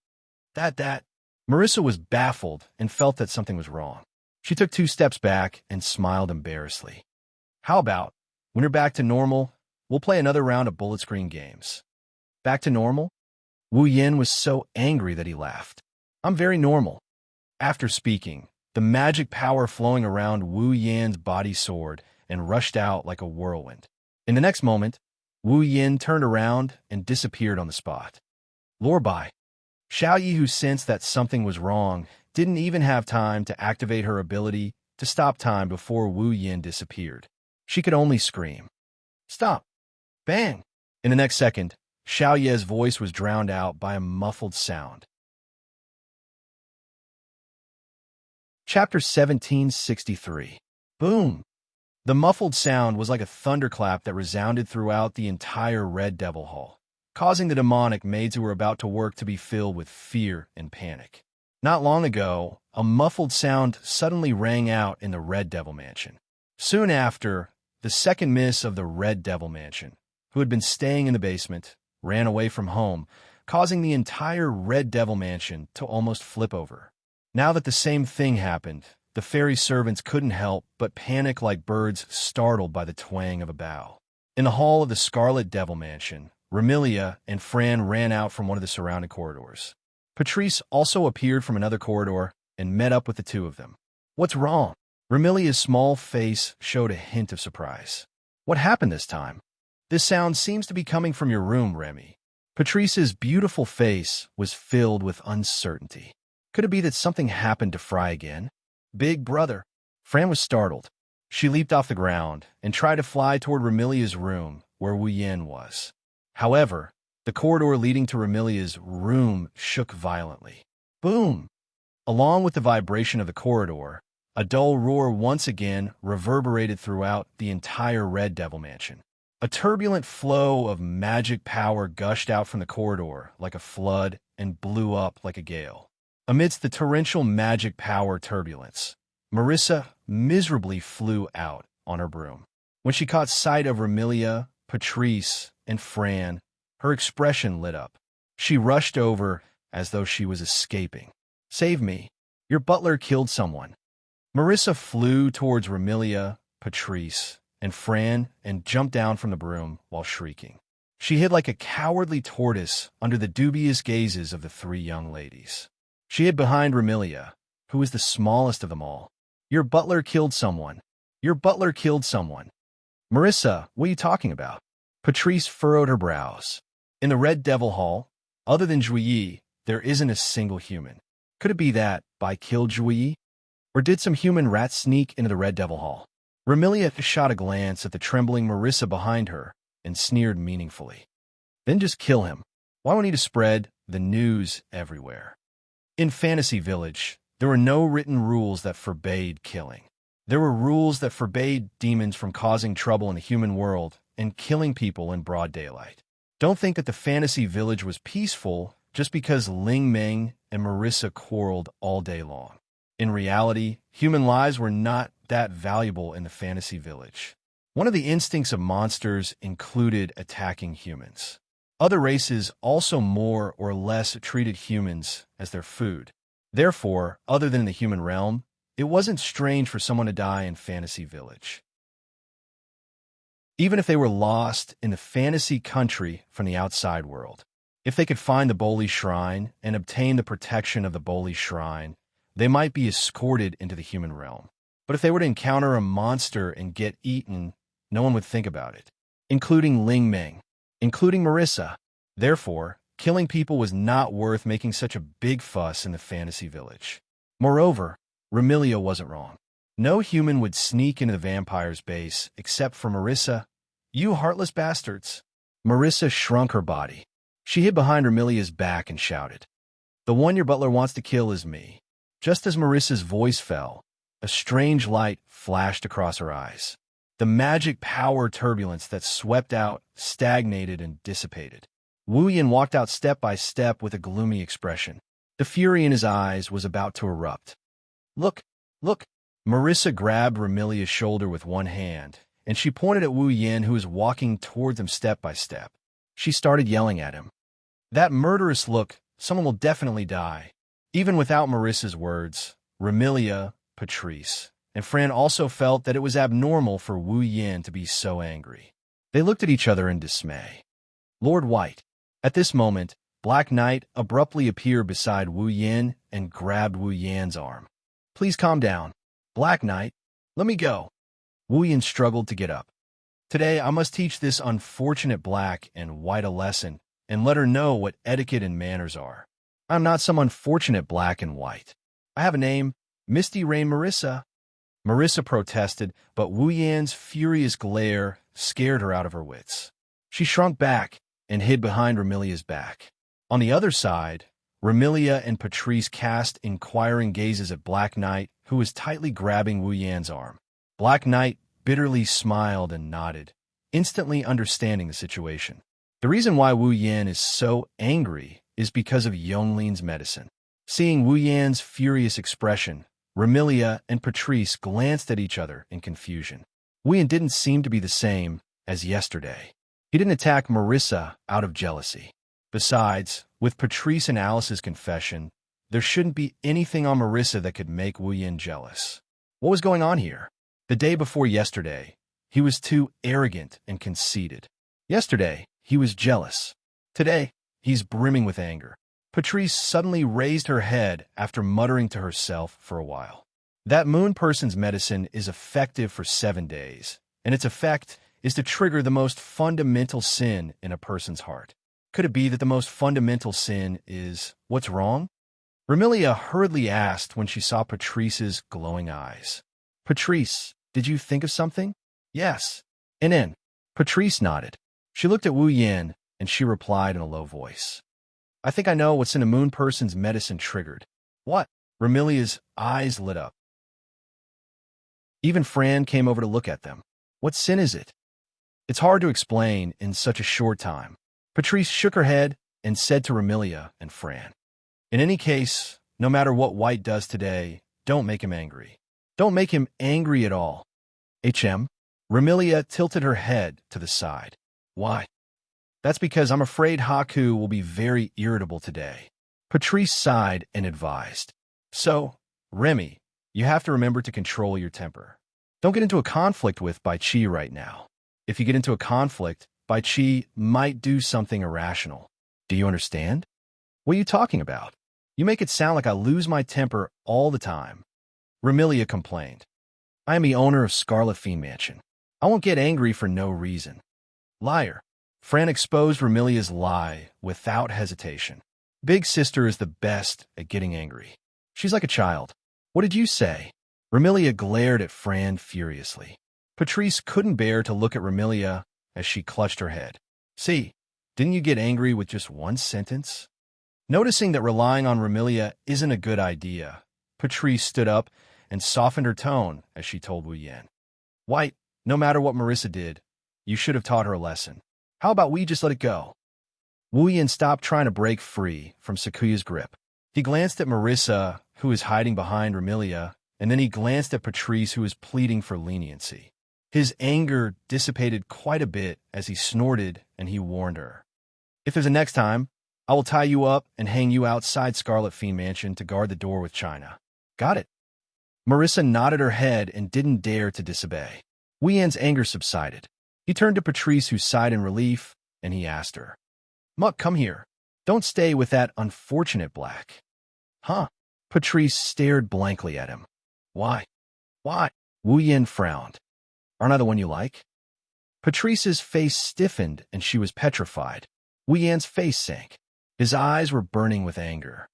That. Marissa was baffled and felt that something was wrong. She took 2 steps back and smiled embarrassedly. How about, when you're back to normal, we'll play another round of bullet screen games. Back to normal? Wu Yan was so angry that he laughed. I'm very normal. After speaking, the magic power flowing around Wu Yan's body soared and rushed out like a whirlwind. In the next moment, Wu Yan turned around and disappeared on the spot. Lord Bai. Xiaoyi, who sensed that something was wrong, didn't even have time to activate her ability to stop time before Wu Yan disappeared. She could only scream. Stop! Bang! In the next second, Xiaoye's voice was drowned out by a muffled sound. Chapter 1763. Boom! The muffled sound was like a thunderclap that resounded throughout the entire Red Devil Hall, causing the demonic maids who were about to work to be filled with fear and panic. Not long ago, a muffled sound suddenly rang out in the Red Devil Mansion. Soon after, the second miss of the Red Devil Mansion, who had been staying in the basement, ran away from home, causing the entire Red Devil Mansion to almost flip over. Now that the same thing happened, the fairy servants couldn't help but panic like birds startled by the twang of a bow. In the hall of the Scarlet Devil Mansion, Remilia and Fran ran out from one of the surrounding corridors. Patrice also appeared from another corridor and met up with the two of them. What's wrong? Remilia's small face showed a hint of surprise. What happened this time? This sound seems to be coming from your room, Remy. Patrice's beautiful face was filled with uncertainty. Could it be that something happened to Fry again? Big brother. Fran was startled. She leaped off the ground and tried to fly toward Remilia's room, where Wu Yan was. However, the corridor leading to Remilia's room shook violently. Boom! Along with the vibration of the corridor, a dull roar once again reverberated throughout the entire Red Devil Mansion. A turbulent flow of magic power gushed out from the corridor like a flood and blew up like a gale. Amidst the torrential magic power turbulence, Marissa miserably flew out on her broom. When she caught sight of Remilia, Patrice, and Fran, her expression lit up. She rushed over as though she was escaping. Save me. Your butler killed someone. Marissa flew towards Remilia, Patrice, and Fran and jumped down from the broom while shrieking. She hid like a cowardly tortoise under the dubious gazes of the 3 young ladies. She hid behind Remilia, who was the smallest of them all. Your butler killed someone. Your butler killed someone. Marissa, what are you talking about? Patrice furrowed her brows. In the Red Devil Hall, other than Juyi, there isn't a single human. Could it be that Bai killed Juyi? Or did some human rat sneak into the Red Devil Hall? Remilia shot a glance at the trembling Marissa behind her and sneered meaningfully. Then just kill him. Why do we need to spread the news everywhere? In Fantasy Village, there were no written rules that forbade killing. There were rules that forbade demons from causing trouble in the human world and killing people in broad daylight. Don't think that the Fantasy Village was peaceful just because Ling Meng and Marissa quarreled all day long. In reality, human lives were not that valuable in the Fantasy Village. One of the instincts of monsters included attacking humans. Other races also more or less treated humans as their food. Therefore, other than the human realm, it wasn't strange for someone to die in Fantasy Village. Even if they were lost in the fantasy country from the outside world. If they could find the Boli Shrine and obtain the protection of the Boli Shrine, they might be escorted into the human realm. But if they were to encounter a monster and get eaten, no one would think about it, including Ling Meng, including Marissa. Therefore, killing people was not worth making such a big fuss in the Fantasy Village. Moreover, Remilia wasn't wrong. No human would sneak into the vampire's base except for Marissa. You heartless bastards. Marissa shrunk her body. She hid behind Remilia's back and shouted, "The one your butler wants to kill is me." Just as Marissa's voice fell, a strange light flashed across her eyes. The magic power turbulence that swept out, stagnated, and dissipated. Wu Yin walked out step by step with a gloomy expression. The fury in his eyes was about to erupt. Look, look! Marissa grabbed Remilia's shoulder with one hand, and she pointed at Wu Yin, who was walking toward them step by step. She started yelling at him. That murderous look, someone will definitely die. Even without Marissa's words, Remilia, Patrice, and Fran also felt that it was abnormal for Wu Yin to be so angry. They looked at each other in dismay. Lord White. At this moment, Black Knight abruptly appeared beside Wu Yin and grabbed Wu Yan's arm. Please calm down. Black Knight, let me go. Wu Yin struggled to get up. Today I must teach this unfortunate Black and White a lesson and let her know what etiquette and manners are. I'm not some unfortunate Black and White. I have a name, Misty Rain Marissa. Marissa protested, but Wu Yan's furious glare scared her out of her wits. She shrunk back and hid behind Remilia's back. On the other side, Remilia and Patrice cast inquiring gazes at Black Knight, who was tightly grabbing Wu Yan's arm. Black Knight bitterly smiled and nodded, instantly understanding the situation. The reason why Wu Yan is so angry is because of Yongling's medicine. Seeing Wu Yan's furious expression, Remilia and Patrice glanced at each other in confusion. Wu Yan didn't seem to be the same as yesterday. He didn't attack Marissa out of jealousy. Besides, with Patrice and Alice's confession, there shouldn't be anything on Marissa that could make Wu Yan jealous. What was going on here? The day before yesterday, he was too arrogant and conceited. Yesterday, he was jealous. Today, he's brimming with anger. Patrice suddenly raised her head after muttering to herself for a while. That moon person's medicine is effective for 7 days, and its effect is to trigger the most fundamental sin in a person's heart. Could it be that the most fundamental sin is what's wrong? Remilia hurriedly asked when she saw Patrice's glowing eyes. Patrice, did you think of something? Yes. And then, Patrice nodded. She looked at Wu Yan, and she replied in a low voice. I think I know what's in a moon person's medicine triggered. What? Remilia's eyes lit up. Even Fran came over to look at them. What sin is it? It's hard to explain in such a short time. Patrice shook her head and said to Remilia and Fran, in any case, no matter what White does today, don't make him angry. Don't make him angry at all. Remilia tilted her head to the side. Why? That's because I'm afraid Haku will be very irritable today. Patrice sighed and advised. So, Remy, you have to remember to control your temper. Don't get into a conflict with Bai Chi right now. If you get into a conflict, Bai Chi might do something irrational. Do you understand? What are you talking about? You make it sound like I lose my temper all the time. Remilia complained. I am the owner of Scarlet Fiend Mansion. I won't get angry for no reason. Liar. Fran exposed Remilia's lie without hesitation. Big sister is the best at getting angry. She's like a child. What did you say? Remilia glared at Fran furiously. Patrice couldn't bear to look at Remilia as she clutched her head. See, Didn't you get angry with just one sentence? Noticing that relying on Remilia isn't a good idea, Patrice stood up and softened her tone as she told Wu Yan. White, no matter what Marissa did, you should have taught her a lesson. How about we just let it go? Wu Yan stopped trying to break free from Sakuya's grip. He glanced at Marissa, who was hiding behind Remilia, and then he glanced at Patrice, who was pleading for leniency. His anger dissipated quite a bit as he snorted and he warned her. If there's a next time, I will tie you up and hang you outside Scarlet Fiend Mansion to guard the door with China. Got it? Marissa nodded her head and didn't dare to disobey. Wu Yan's anger subsided. He turned to Patrice, who sighed in relief, and he asked her, Muck, come here. Don't stay with that unfortunate black. Huh? Patrice stared blankly at him. Why? Why? Wu Yan frowned. Aren't I the one you like? Patrice's face stiffened and she was petrified. Wu Yan's face sank. His eyes were burning with anger.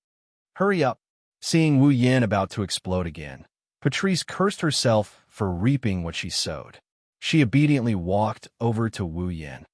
Hurry up. Seeing Wu Yan about to explode again, Patrice cursed herself for reaping what she sowed. She obediently walked over to Wu Yan.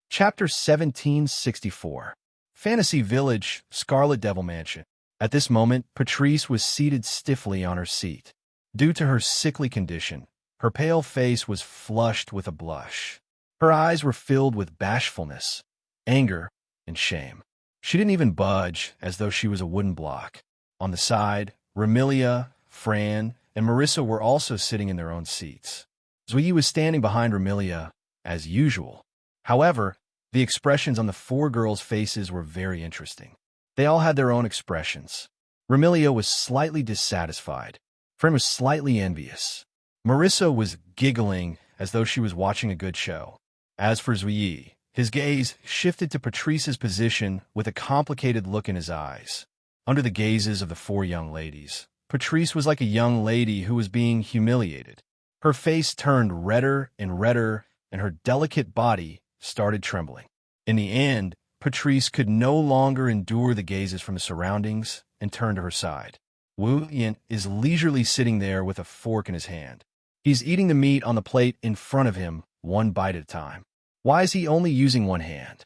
Chapter 1764. Fantasy Village, Scarlet Devil Mansion. At this moment, Patrice was seated stiffly on her seat. Due to her sickly condition, her pale face was flushed with a blush. Her eyes were filled with bashfulness, anger, and shame. She didn't even budge, as though she was a wooden block. On the side, Remilia, Fran, and Marissa were also sitting in their own seats. Zui was standing behind Remilia, as usual. However, the expressions on the four girls' faces were very interesting. They all had their own expressions. Remilia was slightly dissatisfied. Fran was slightly envious. Marissa was giggling as though she was watching a good show. As for Zui, his gaze shifted to Patrice's position with a complicated look in his eyes. Under the gazes of the four young ladies, Patrice was like a young lady who was being humiliated. Her face turned redder and redder, and her delicate body started trembling. In the end, Patrice could no longer endure the gazes from the surroundings and turned to her side. Wu Yan is leisurely sitting there with a fork in his hand. He's eating the meat on the plate in front of him, one bite at a time. Why is he only using one hand?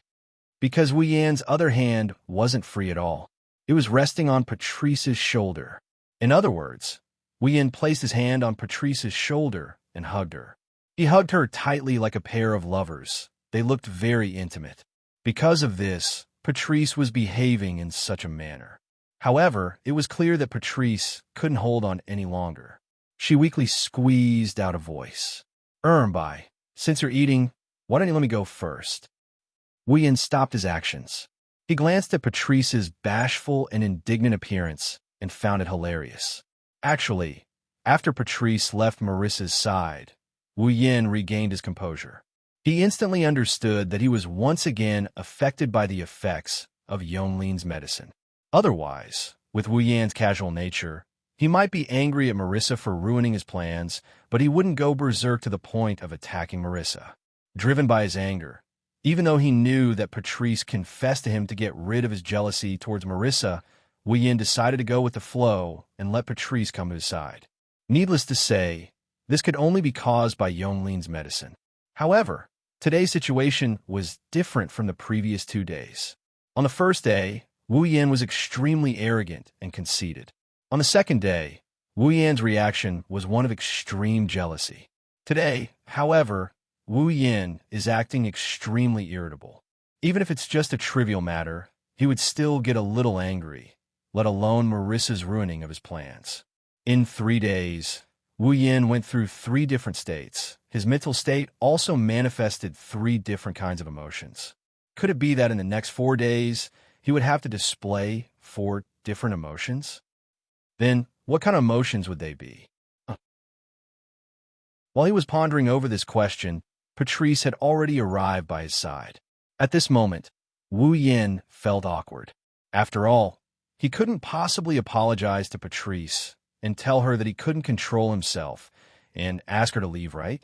Because Wu Yan's other hand wasn't free at all. It was resting on Patrice's shoulder. In other words, Wu Yan placed his hand on Patrice's shoulder and hugged her. He hugged her tightly like a pair of lovers. They looked very intimate. Because of this, Patrice was behaving in such a manner. However, it was clear that Patrice couldn't hold on any longer. She weakly squeezed out a voice. Bai, since you're eating, why don't you let me go first? Wu Yan stopped his actions. He glanced at Patrice's bashful and indignant appearance and found it hilarious. Actually, after Patrice left Marissa's side, Wu Yan regained his composure. He instantly understood that he was once again affected by the effects of Yonlin's medicine. Otherwise, with Wu Yan's casual nature, he might be angry at Marissa for ruining his plans, but he wouldn't go berserk to the point of attacking Marissa. Driven by his anger, even though he knew that Patrice confessed to him to get rid of his jealousy towards Marissa, Wu Yan decided to go with the flow and let Patrice come to his side. Needless to say, this could only be caused by Yonlin's medicine. However, today's situation was different from the previous 2 days. On the first day, Wu Yan was extremely arrogant and conceited. On the second day, Wu Yan's reaction was one of extreme jealousy. Today, however, Wu Yan is acting extremely irritable. Even if it's just a trivial matter, he would still get a little angry, let alone Marissa's ruining of his plans. In 3 days, Wu Yan went through 3 different states. His mental state also manifested 3 different kinds of emotions. Could it be that in the next 4 days, he would have to display 4 different emotions? Then, what kind of emotions would they be? While he was pondering over this question, Patrice had already arrived by his side. At this moment, Wu Yan felt awkward. After all, he couldn't possibly apologize to Patrice and tell her that he couldn't control himself and ask her to leave, right?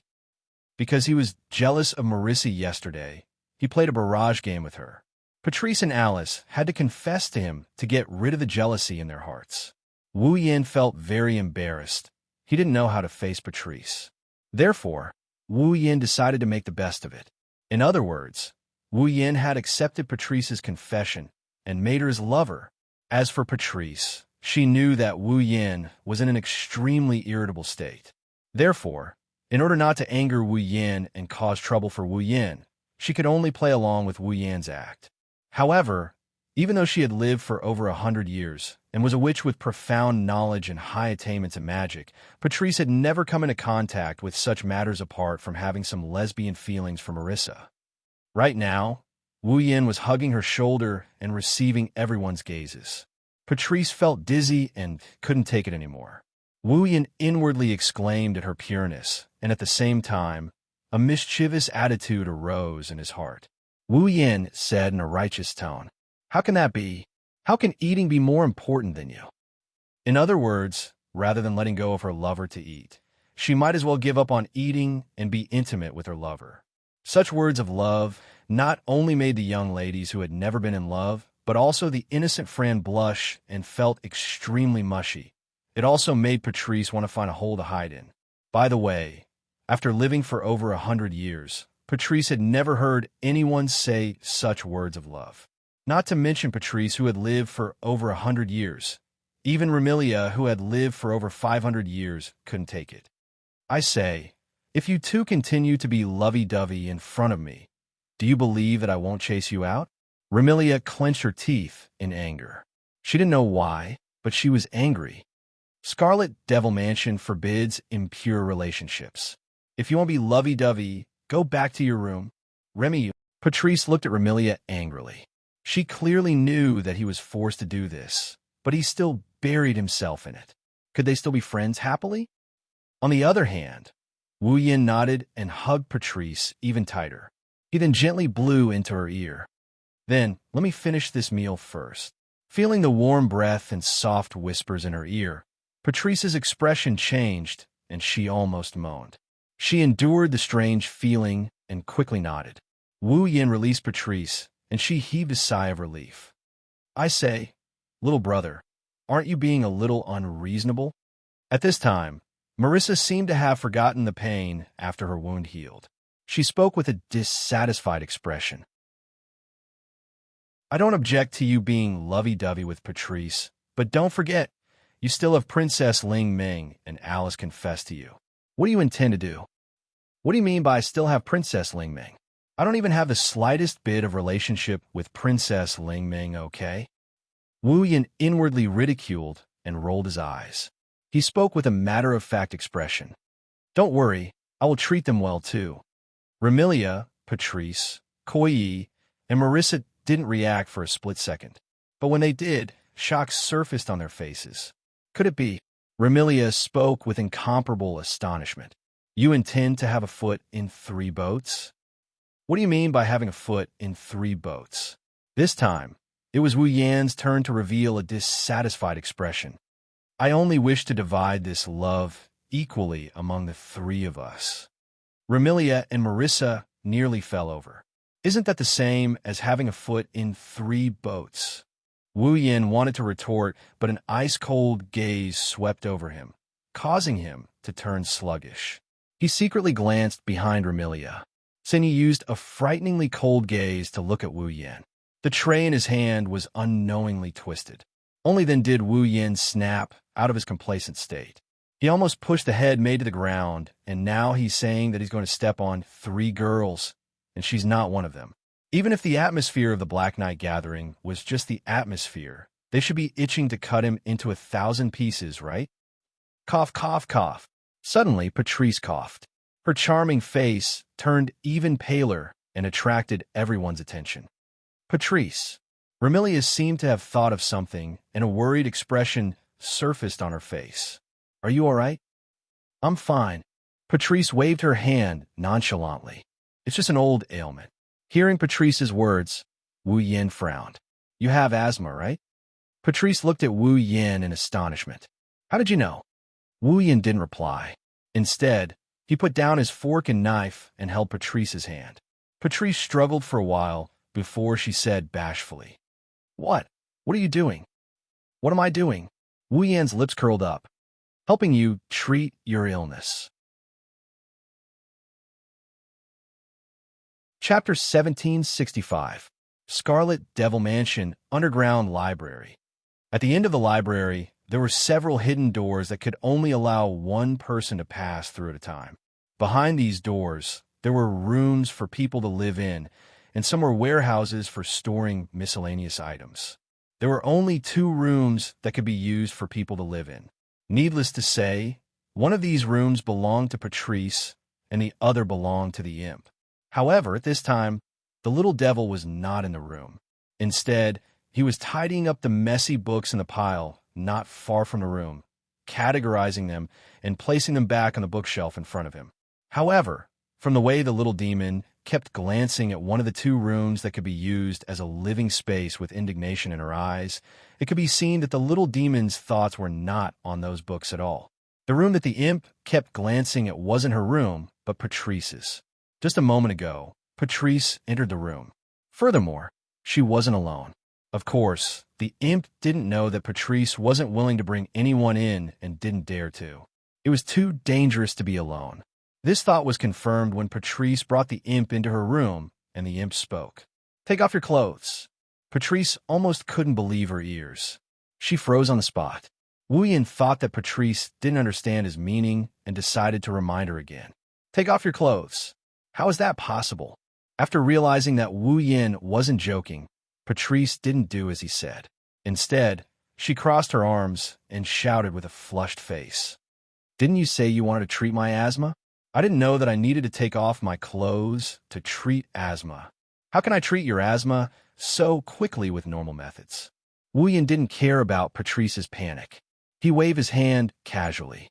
Because he was jealous of Marissa yesterday, he played a barrage game with her. Patrice and Alice had to confess to him to get rid of the jealousy in their hearts. Wu Yan felt very embarrassed. He didn't know how to face Patrice. Therefore, Wu Yin decided to make the best of it. In other words, Wu Yin had accepted Patrice's confession and made her his lover. As for Patrice, she knew that Wu Yin was in an extremely irritable state. Therefore, in order not to anger Wu Yin and cause trouble for Wu Yin, she could only play along with Wu Yan's act. However, even though she had lived for over 100 years and was a witch with profound knowledge and high attainments in magic, Patrice had never come into contact with such matters apart from having some lesbian feelings for Marissa. Right now, Wu Yin was hugging her shoulder and receiving everyone's gazes. Patrice felt dizzy and couldn't take it anymore. Wu Yin inwardly exclaimed at her pureness, and at the same time, a mischievous attitude arose in his heart. Wu Yin said in a righteous tone, "How can that be? How can eating be more important than you?" In other words, rather than letting go of her lover to eat, she might as well give up on eating and be intimate with her lover. Such words of love not only made the young ladies who had never been in love, but also the innocent Fran blush and felt extremely mushy. It also made Patrice want to find a hole to hide in. By the way, after living for over 100 years, Patrice had never heard anyone say such words of love. Not to mention Patrice, who had lived for over 100 years. Even Remilia, who had lived for over 500 years, couldn't take it. "I say, if you two continue to be lovey-dovey in front of me, do you believe that I won't chase you out?" Remilia clenched her teeth in anger. She didn't know why, but she was angry. Scarlet Devil Mansion forbids impure relationships. If you want to be lovey-dovey, go back to your room. Remy. Patrice looked at Remilia angrily. She clearly knew that he was forced to do this, but he still buried himself in it. Could they still be friends happily? On the other hand, Wu Yin nodded and hugged Patrice even tighter. He then gently blew into her ear. "Then, let me finish this meal first." Feeling the warm breath and soft whispers in her ear, Patrice's expression changed, and she almost moaned. She endured the strange feeling and quickly nodded. Wu Yin released Patrice, and she heaved a sigh of relief. "I say, little brother, aren't you being a little unreasonable?" At this time, Marissa seemed to have forgotten the pain after her wound healed. She spoke with a dissatisfied expression. "I don't object to you being lovey-dovey with Patrice, but don't forget, you still have Princess Ling Ming and Alice confessed to you. What do you intend to do?" "What do you mean by I still have Princess Ling Ming? I don't even have the slightest bit of relationship with Princess Ling Ming, okay?" Wu Yin inwardly ridiculed and rolled his eyes. He spoke with a matter-of-fact expression. "Don't worry, I will treat them well too." Remilia, Patrice, Koyi, and Marissa didn't react for a split second. But when they did, shock surfaced on their faces. Could it be? Remilia spoke with incomparable astonishment. "You intend to have a foot in 3 boats? What do you mean by having a foot in 3 boats? This time, it was Wu Yan's turn to reveal a dissatisfied expression. "I only wish to divide this love equally among the 3 of us." Remilia and Marissa nearly fell over. "Isn't that the same as having a foot in 3 boats? Wu Yin wanted to retort, but an ice-cold gaze swept over him, causing him to turn sluggish. He secretly glanced behind Remilia. Then he used a frighteningly cold gaze to look at Wu Yin. The tray in his hand was unknowingly twisted. Only then did Wu Yin snap out of his complacent state. He almost pushed the head made to the ground, and now he's saying that he's going to step on 3 girls, and she's not one of them. Even if the atmosphere of the Black Knight gathering was just the atmosphere, they should be itching to cut him into 1,000 pieces, right? Cough, cough, cough. Suddenly, Patrice coughed. Her charming face turned even paler and attracted everyone's attention. "Patrice." Remilia seemed to have thought of something, and a worried expression surfaced on her face. "Are you all right?" "I'm fine." Patrice waved her hand nonchalantly. "It's just an old ailment." Hearing Patrice's words, Wu Yin frowned. "You have asthma, right?" Patrice looked at Wu Yin in astonishment. "How did you know?" Wu Yin didn't reply. Instead, he put down his fork and knife and held Patrice's hand. Patrice struggled for a while before she said bashfully, "What? What are you doing?" "What am I doing?" Wu Yan's lips curled up. "Helping you treat your illness." Chapter 1765. Scarlet Devil Mansion Underground Library. At the end of the library, there were several hidden doors that could only allow one person to pass through at a time. Behind these doors, there were rooms for people to live in, and some were warehouses for storing miscellaneous items. There were only 2 rooms that could be used for people to live in. Needless to say, one of these rooms belonged to Patrice, and the other belonged to the imp. However, at this time, the little devil was not in the room. Instead, he was tidying up the messy books in the pile not far from the room, categorizing them, and placing them back on the bookshelf in front of him. However, from the way the little demon kept glancing at one of the 2 rooms that could be used as a living space with indignation in her eyes, it could be seen that the little demon's thoughts were not on those books at all. The room that the imp kept glancing at wasn't her room, but Patrice's. Just a moment ago, Patrice entered the room. Furthermore, she wasn't alone. Of course, the imp didn't know that Patrice wasn't willing to bring anyone in and didn't dare to. It was too dangerous to be alone. This thought was confirmed when Patrice brought the imp into her room, and the imp spoke. "Take off your clothes." Patrice almost couldn't believe her ears. She froze on the spot. Wuxian thought that Patrice didn't understand his meaning and decided to remind her again. "Take off your clothes." How is that possible? After realizing that Wuxian wasn't joking, Patrice didn't do as he said. Instead, she crossed her arms and shouted with a flushed face. "Didn't you say you wanted to treat my asthma? I didn't know that I needed to take off my clothes to treat asthma. How can I treat your asthma so quickly with normal methods?" Wuxian didn't care about Patrice's panic. He waved his hand casually.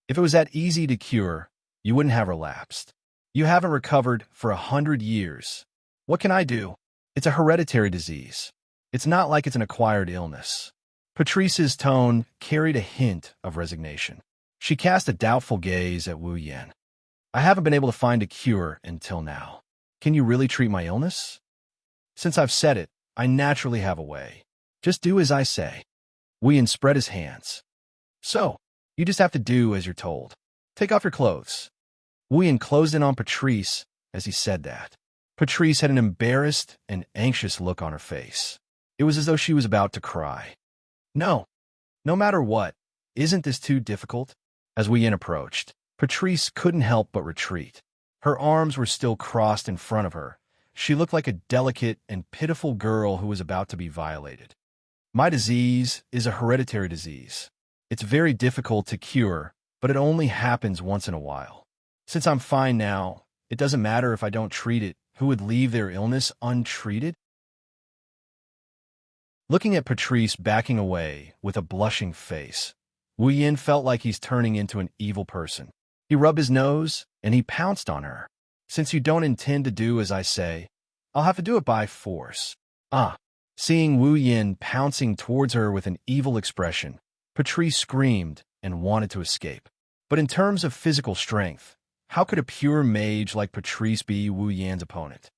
"If it was that easy to cure, you wouldn't have relapsed. You haven't recovered for 100 years. What can I do? It's a hereditary disease. It's not like it's an acquired illness." Patrice's tone carried a hint of resignation. She cast a doubtful gaze at Wuxian. "I haven't been able to find a cure until now. Can you really treat my illness?" "Since I've said it, I naturally have a way. Just do as I say." Wuxian spread his hands. "So, you just have to do as you're told. Take off your clothes." Wuxian closed in on Patrice as he said that. Patrice had an embarrassed and anxious look on her face. It was as though she was about to cry. "No. No matter what. Isn't this too difficult?" As Wuxian approached, Patrice couldn't help but retreat. Her arms were still crossed in front of her. She looked like a delicate and pitiful girl who was about to be violated. "My disease is a hereditary disease. It's very difficult to cure, but it only happens once in a while. Since I'm fine now, it doesn't matter if I don't treat it. Who would leave their illness untreated?" Looking at Patrice backing away with a blushing face, Wuxian felt like he's turning into an evil person. He rubbed his nose, and he pounced on her. "Since you don't intend to do as I say, I'll have to do it by force." "Ah!" Seeing Wuxian pouncing towards her with an evil expression, Patrice screamed and wanted to escape. But in terms of physical strength, how could a pure mage like Patrice be Wuxian's opponent?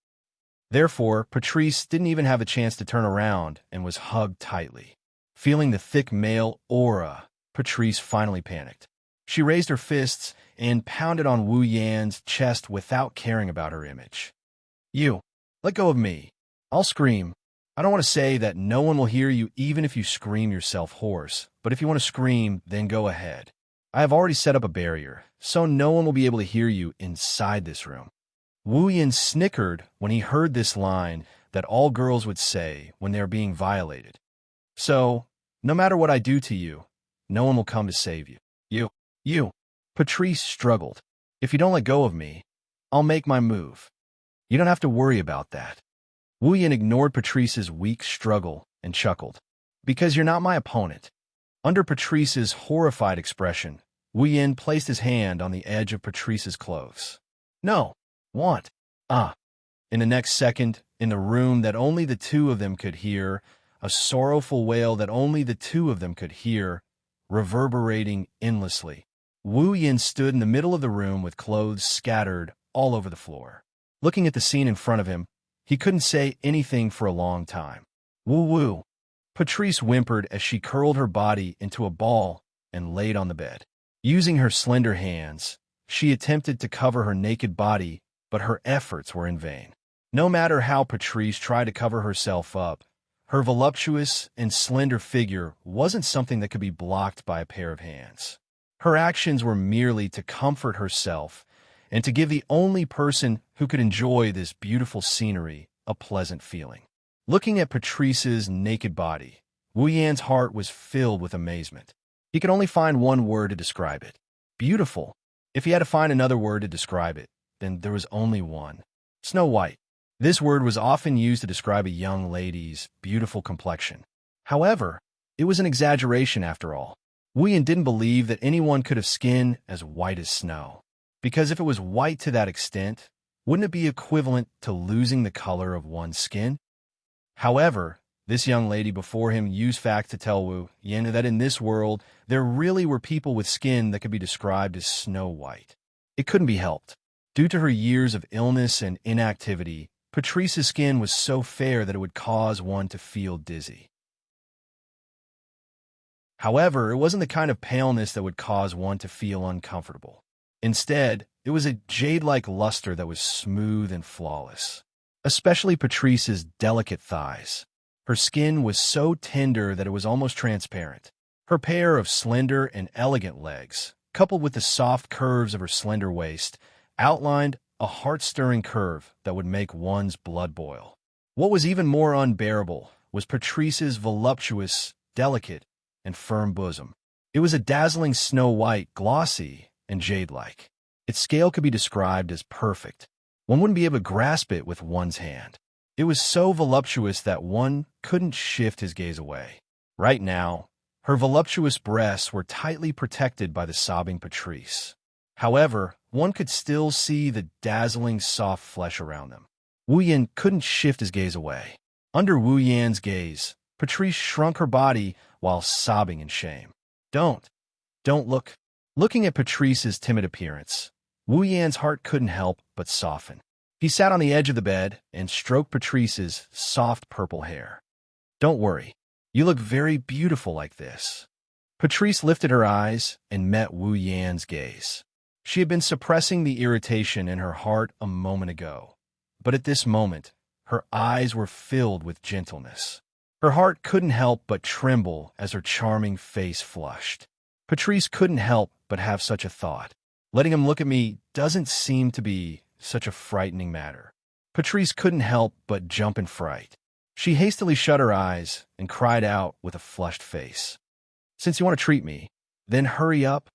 Therefore, Patrice didn't even have a chance to turn around and was hugged tightly. Feeling the thick male aura, Patrice finally panicked. She raised her fists and pounded on Wuxian's chest without caring about her image. "You, let go of me. I'll scream. I don't want to say that no one will hear you even if you scream yourself hoarse, but if you want to scream, then go ahead. I have already set up a barrier, so no one will be able to hear you inside this room." Wuxian snickered when he heard this line that all girls would say when they are being violated. "So, no matter what I do to you, no one will come to save you. You. Patrice struggled. "If you don't let go of me, I'll make my move. You don't have to worry about that." Wuxian ignored Patrice's weak struggle and chuckled. "Because you're not my opponent." Under Patrice's horrified expression, Wuxian placed his hand on the edge of Patrice's clothes. "No. Want." "Ah." In the next second, in the room that only the 2 of them could hear, a sorrowful wail that only the 2 of them could hear, reverberating endlessly. Wuxian stood in the middle of the room with clothes scattered all over the floor. Looking at the scene in front of him, he couldn't say anything for a long time. "Woo-woo." Patrice whimpered as she curled her body into a ball and laid on the bed. Using her slender hands, she attempted to cover her naked body, but her efforts were in vain. No matter how Patrice tried to cover herself up, her voluptuous and slender figure wasn't something that could be blocked by a pair of hands. Her actions were merely to comfort herself and to give the only person who could enjoy this beautiful scenery a pleasant feeling. Looking at Patrice's naked body, Wu Yan's heart was filled with amazement. He could only find one word to describe it: beautiful. If he had to find another word to describe it, then there was only one: Snow White. This word was often used to describe a young lady's beautiful complexion. However, it was an exaggeration after all. Wu Yan didn't believe that anyone could have skin as white as snow. Because if it was white to that extent, wouldn't it be equivalent to losing the color of one's skin? However, this young lady before him used facts to tell Wu Yan that in this world, there really were people with skin that could be described as snow white. It couldn't be helped. Due to her years of illness and inactivity, Patrice's skin was so fair that it would cause one to feel dizzy. However, it wasn't the kind of paleness that would cause one to feel uncomfortable. Instead, it was a jade-like luster that was smooth and flawless. Especially Patrice's delicate thighs. Her skin was so tender that it was almost transparent. Her pair of slender and elegant legs, coupled with the soft curves of her slender waist, outlined a heart-stirring curve that would make one's blood boil. What was even more unbearable was Patrice's voluptuous, delicate, and firm bosom. It was a dazzling snow white, glossy, and jade-like. Its scale could be described as perfect. One wouldn't be able to grasp it with one's hand. It was so voluptuous that one couldn't shift his gaze away. Right now, her voluptuous breasts were tightly protected by the sobbing Patrice. However, one could still see the dazzling soft flesh around them. Wu Yan couldn't shift his gaze away. Under Wu Yan's gaze, Patrice shrunk her body while sobbing in shame. Don't look. Looking at Patrice's timid appearance, Wu Yan's heart couldn't help but soften. He sat on the edge of the bed and stroked Patrice's soft purple hair. Don't worry. You look very beautiful like this. Patrice lifted her eyes and met Wu Yan's gaze. She had been suppressing the irritation in her heart a moment ago, but at this moment, her eyes were filled with gentleness. Her heart couldn't help but tremble as her charming face flushed. Patrice couldn't help but have such a thought. Letting him look at me doesn't seem to be such a frightening matter. Patrice couldn't help but jump in fright. She hastily shut her eyes and cried out with a flushed face. Since you want to treat me, then hurry up.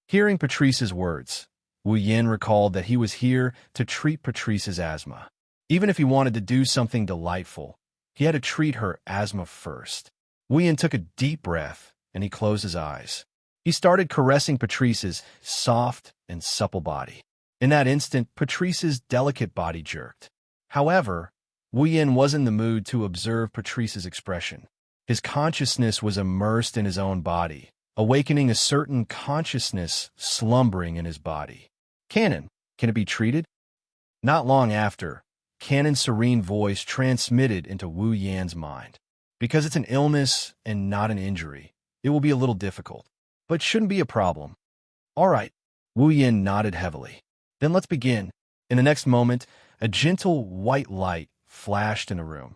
Hearing Patrice's words, Wu Yan recalled that he was here to treat Patrice's asthma. Even if he wanted to do something delightful, he had to treat her asthma first. Wu Yan took a deep breath and he closed his eyes. He started caressing Patrice's soft and supple body. In that instant, Patrice's delicate body jerked. However, Wu Yan was in the mood to observe Patrice's expression. His consciousness was immersed in his own body, awakening a certain consciousness slumbering in his body. Canon, can it be treated? Not long after, Canon's serene voice transmitted into Wu Yan's mind. Because it's an illness and not an injury, it will be a little difficult, but shouldn't be a problem. All right. Wu Yan nodded heavily. Then let's begin. In the next moment, a gentle white light flashed in the room.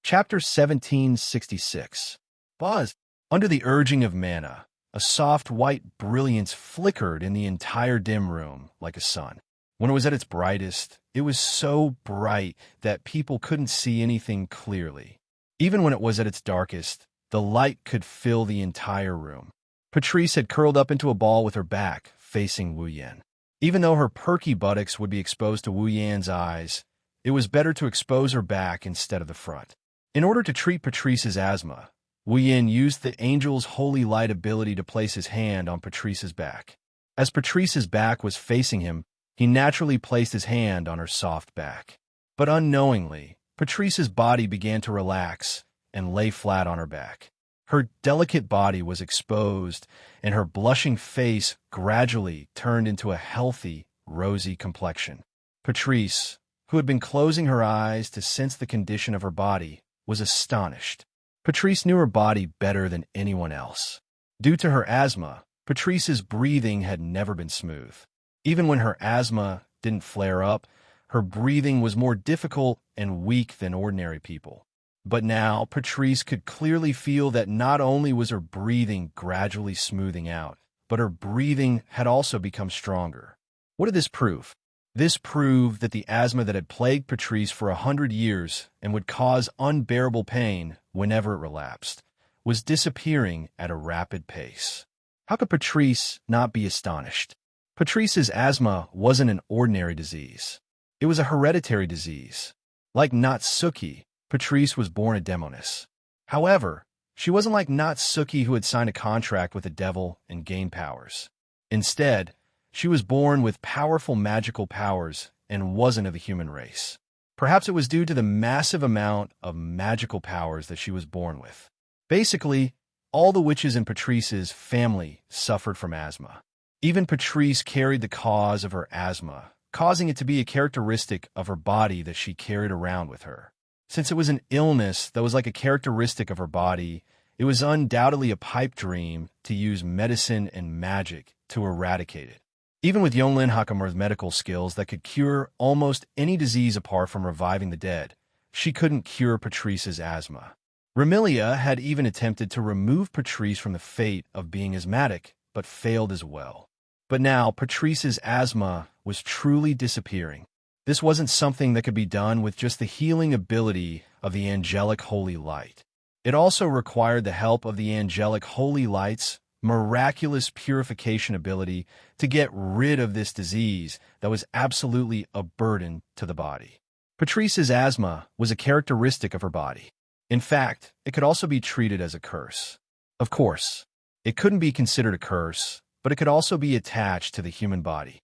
Chapter 1766. Buzz. Under the urging of mana, a soft white brilliance flickered in the entire dim room like a sun. When it was at its brightest, it was so bright that people couldn't see anything clearly. Even when it was at its darkest, the light could fill the entire room. Patrice had curled up into a ball with her back, facing Wu Yan. Even though her perky buttocks would be exposed to Wu Yan's eyes, it was better to expose her back instead of the front. In order to treat Patrice's asthma, Wu Yan used the angel's holy light ability to place his hand on Patrice's back. As Patrice's back was facing him, he naturally placed his hand on her soft back. But unknowingly, Patrice's body began to relax and lay flat on her back. Her delicate body was exposed, and her blushing face gradually turned into a healthy, rosy complexion. Patrice, who had been closing her eyes to sense the condition of her body, was astonished. Patrice knew her body better than anyone else. Due to her asthma, Patrice's breathing had never been smooth. Even when her asthma didn't flare up, her breathing was more difficult and weak than ordinary people. But now, Patrice could clearly feel that not only was her breathing gradually smoothing out, but her breathing had also become stronger. What did this prove? This proved that the asthma that had plagued Patrice for 100 years and would cause unbearable pain whenever it relapsed, was disappearing at a rapid pace. How could Patrice not be astonished? Patrice's asthma wasn't an ordinary disease. It was a hereditary disease. Like Natsuki, Patrice was born a demoness. However, she wasn't like Natsuki, who had signed a contract with the devil and gained powers. Instead, she was born with powerful magical powers and wasn't of the human race. Perhaps it was due to the massive amount of magical powers that she was born with. Basically, all the witches in Patrice's family suffered from asthma. Even Patrice carried the cause of her asthma, causing it to be a characteristic of her body that she carried around with her. Since it was an illness that was like a characteristic of her body, it was undoubtedly a pipe dream to use medicine and magic to eradicate it. Even with Yonglin Hakamura's medical skills that could cure almost any disease apart from reviving the dead, she couldn't cure Patrice's asthma. Remilia had even attempted to remove Patrice from the fate of being asthmatic, but failed as well. But now, Patrice's asthma was truly disappearing. This wasn't something that could be done with just the healing ability of the angelic holy light. It also required the help of the angelic holy light's miraculous purification ability to get rid of this disease that was absolutely a burden to the body. Patrice's asthma was a characteristic of her body. In fact, it could also be treated as a curse. Of course, it couldn't be considered a curse, but it could also be attached to the human body.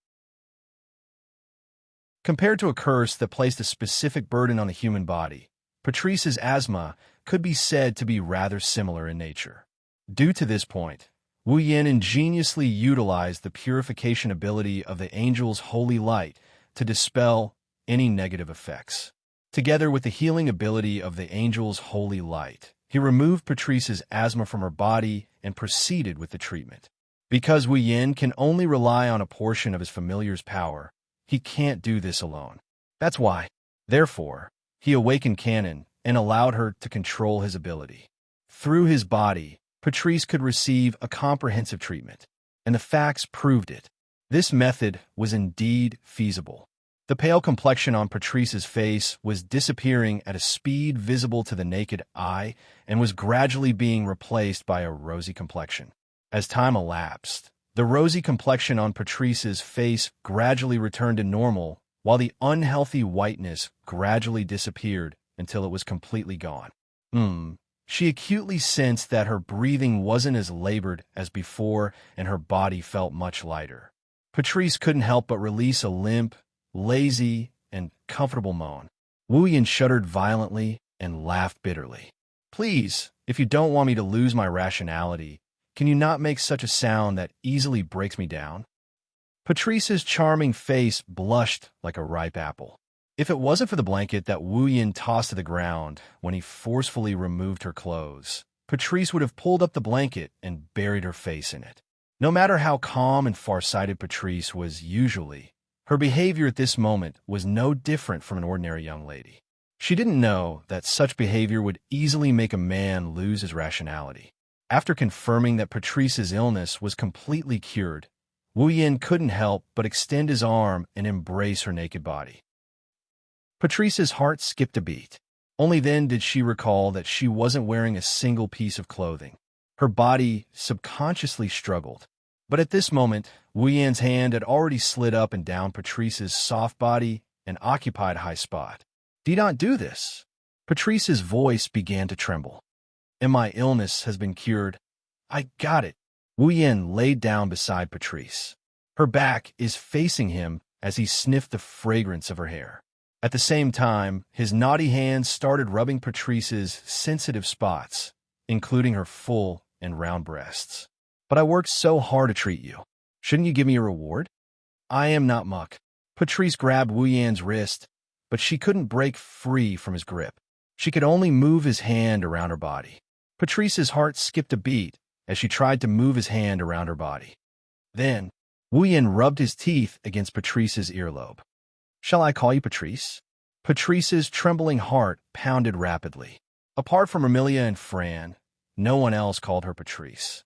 Compared to a curse that placed a specific burden on the human body, Patrice's asthma could be said to be rather similar in nature. Due to this point, Wu Yin ingeniously utilized the purification ability of the angel's holy light to dispel any negative effects. Together with the healing ability of the angel's holy light, he removed Patrice's asthma from her body and proceeded with the treatment. Because Wu Yin can only rely on a portion of his familiar's power, he can't do this alone. That's why, therefore, he awakened Canon and allowed her to control his ability. Through his body, Patrice could receive a comprehensive treatment, and the facts proved it. This method was indeed feasible. The pale complexion on Patrice's face was disappearing at a speed visible to the naked eye and was gradually being replaced by a rosy complexion. As time elapsed, the rosy complexion on Patrice's face gradually returned to normal, while the unhealthy whiteness gradually disappeared until it was completely gone. She acutely sensed that her breathing wasn't as labored as before, and her body felt much lighter. Patrice couldn't help but release a limp, lazy, and comfortable moan. Wu Yin shuddered violently and laughed bitterly. "Please, if you don't want me to lose my rationality, can you not make such a sound that easily breaks me down?" Patrice's charming face blushed like a ripe apple. If it wasn't for the blanket that Wu Yin tossed to the ground when he forcefully removed her clothes, Patrice would have pulled up the blanket and buried her face in it. No matter how calm and far-sighted Patrice was usually, her behavior at this moment was no different from an ordinary young lady. She didn't know that such behavior would easily make a man lose his rationality. After confirming that Patrice's illness was completely cured, Wu Yin couldn't help but extend his arm and embrace her naked body. Patrice's heart skipped a beat. Only then did she recall that she wasn't wearing a single piece of clothing. Her body subconsciously struggled. But at this moment, Wu Yin's hand had already slid up and down Patrice's soft body and occupied a high spot. "Do not do this." Patrice's voice began to tremble. "And my illness has been cured. I got it." Wu Yin laid down beside Patrice. Her back is facing him as he sniffed the fragrance of her hair. At the same time, his naughty hands started rubbing Patrice's sensitive spots, including her full and round breasts. "But I worked so hard to treat you. Shouldn't you give me a reward?" "I am not muck." Patrice grabbed Wu Yan's wrist, but she couldn't break free from his grip. She could only move his hand around her body. Patrice's heart skipped a beat as she tried to move his hand around her body. Then, Wu Yin rubbed his teeth against Patrice's earlobe. "Shall I call you Patrice?" Patrice's trembling heart pounded rapidly. Apart from Amelia and Fran, no one else called her Patrice.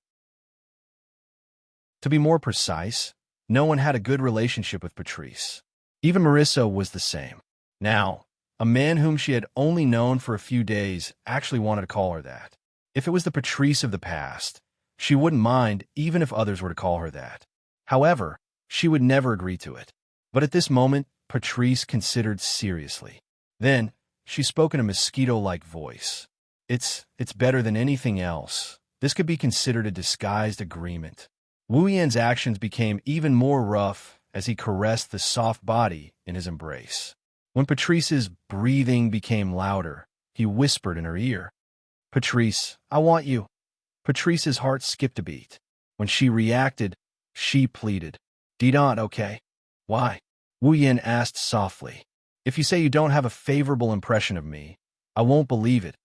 To be more precise, no one had a good relationship with Patrice. Even Marissa was the same. Now, a man whom she had only known for a few days actually wanted to call her that. If it was the Patrice of the past, she wouldn't mind even if others were to call her that. However, she would never agree to it. But at this moment, Patrice considered seriously. Then, she spoke in a mosquito-like voice. It's better than anything else. This could be considered a disguised agreement." Wu Yan's actions became even more rough as he caressed the soft body in his embrace. When Patrice's breathing became louder, he whispered in her ear, "Patrice, I want you." Patrice's heart skipped a beat. When she reacted, she pleaded, "Didant, okay?" "Why?" Wu Yan asked softly. "If you say you don't have a favorable impression of me, I won't believe it."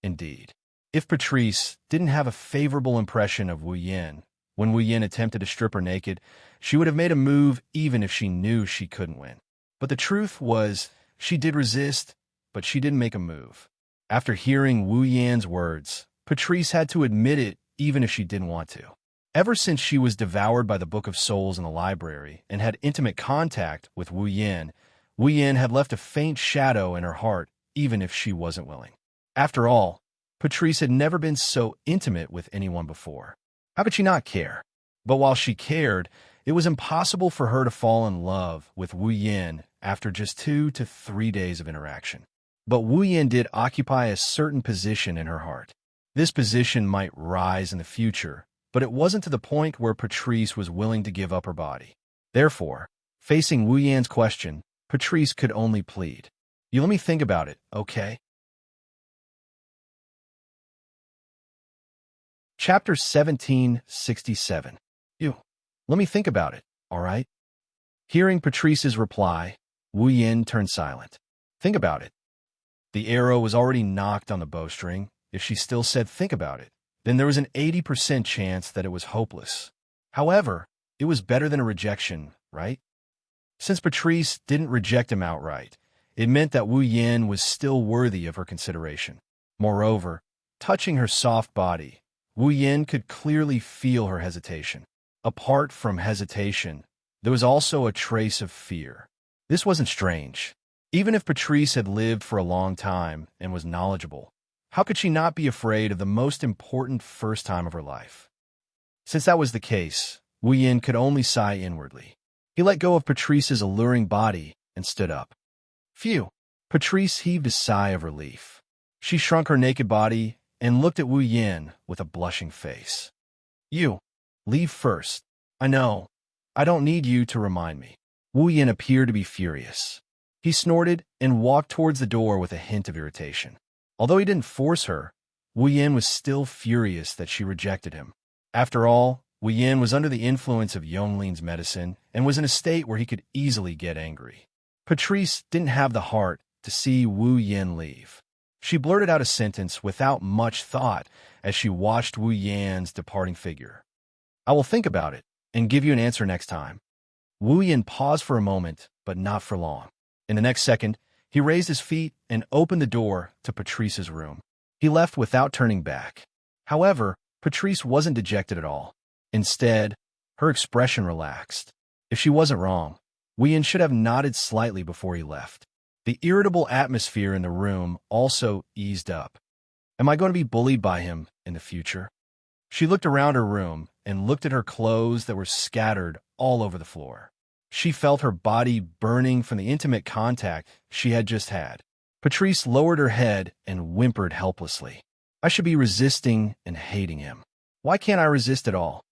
Indeed, if Patrice didn't have a favorable impression of Wu Yan, when Wu Yan attempted to strip her naked, she would have made a move even if she knew she couldn't win. But the truth was, she did resist, but she didn't make a move. After hearing Wu Yan's words, Patrice had to admit it even if she didn't want to. Ever since she was devoured by the Book of Souls in the library and had intimate contact with Wu Yan had left a faint shadow in her heart even if she wasn't willing. After all, Patrice had never been so intimate with anyone before. How could she not care? But while she cared, it was impossible for her to fall in love with Wu Yan after just 2 to 3 days of interaction. But Wu Yan did occupy a certain position in her heart. This position might rise in the future, but it wasn't to the point where Patrice was willing to give up her body. Therefore, facing Wu Yan's question, Patrice could only plead, "You let me think about it, okay?" Chapter 1767. "You, let me think about it, all right?" Hearing Patrice's reply, Wu Yan turned silent. Think about it. The arrow was already knocked on the bowstring. If she still said think about it, then there was an 80% chance that it was hopeless. However, it was better than a rejection, right? Since Patrice didn't reject him outright, it meant that Wu Yan was still worthy of her consideration. Moreover, touching her soft body, Wu Yan could clearly feel her hesitation. Apart from hesitation, there was also a trace of fear. This wasn't strange. Even if Patrice had lived for a long time and was knowledgeable, how could she not be afraid of the most important first time of her life? Since that was the case, Wu Yan could only sigh inwardly. He let go of Patrice's alluring body and stood up. Phew! Patrice heaved a sigh of relief. She shrunk her naked body and looked at Wu Yan with a blushing face. "You, leave first. I know. I don't need you to remind me." Wu Yan appeared to be furious. He snorted and walked towards the door with a hint of irritation. Although he didn't force her, Wu Yan was still furious that she rejected him. After all, Wu Yan was under the influence of Yongling's medicine and was in a state where he could easily get angry. Patrice didn't have the heart to see Wu Yan leave. She blurted out a sentence without much thought as she watched Wu Yan's departing figure. "I will think about it and give you an answer next time." Wu Yan paused for a moment, but not for long. In the next second, he raised his feet and opened the door to Patrice's room. He left without turning back. However, Patrice wasn't dejected at all. Instead, her expression relaxed. If she wasn't wrong, Wu Yan should have nodded slightly before he left. The irritable atmosphere in the room also eased up. Am I going to be bullied by him in the future? She looked around her room and looked at her clothes that were scattered all over the floor. She felt her body burning from the intimate contact she had just had. Patrice lowered her head and whimpered helplessly. I should be resisting and hating him. Why can't I resist at all?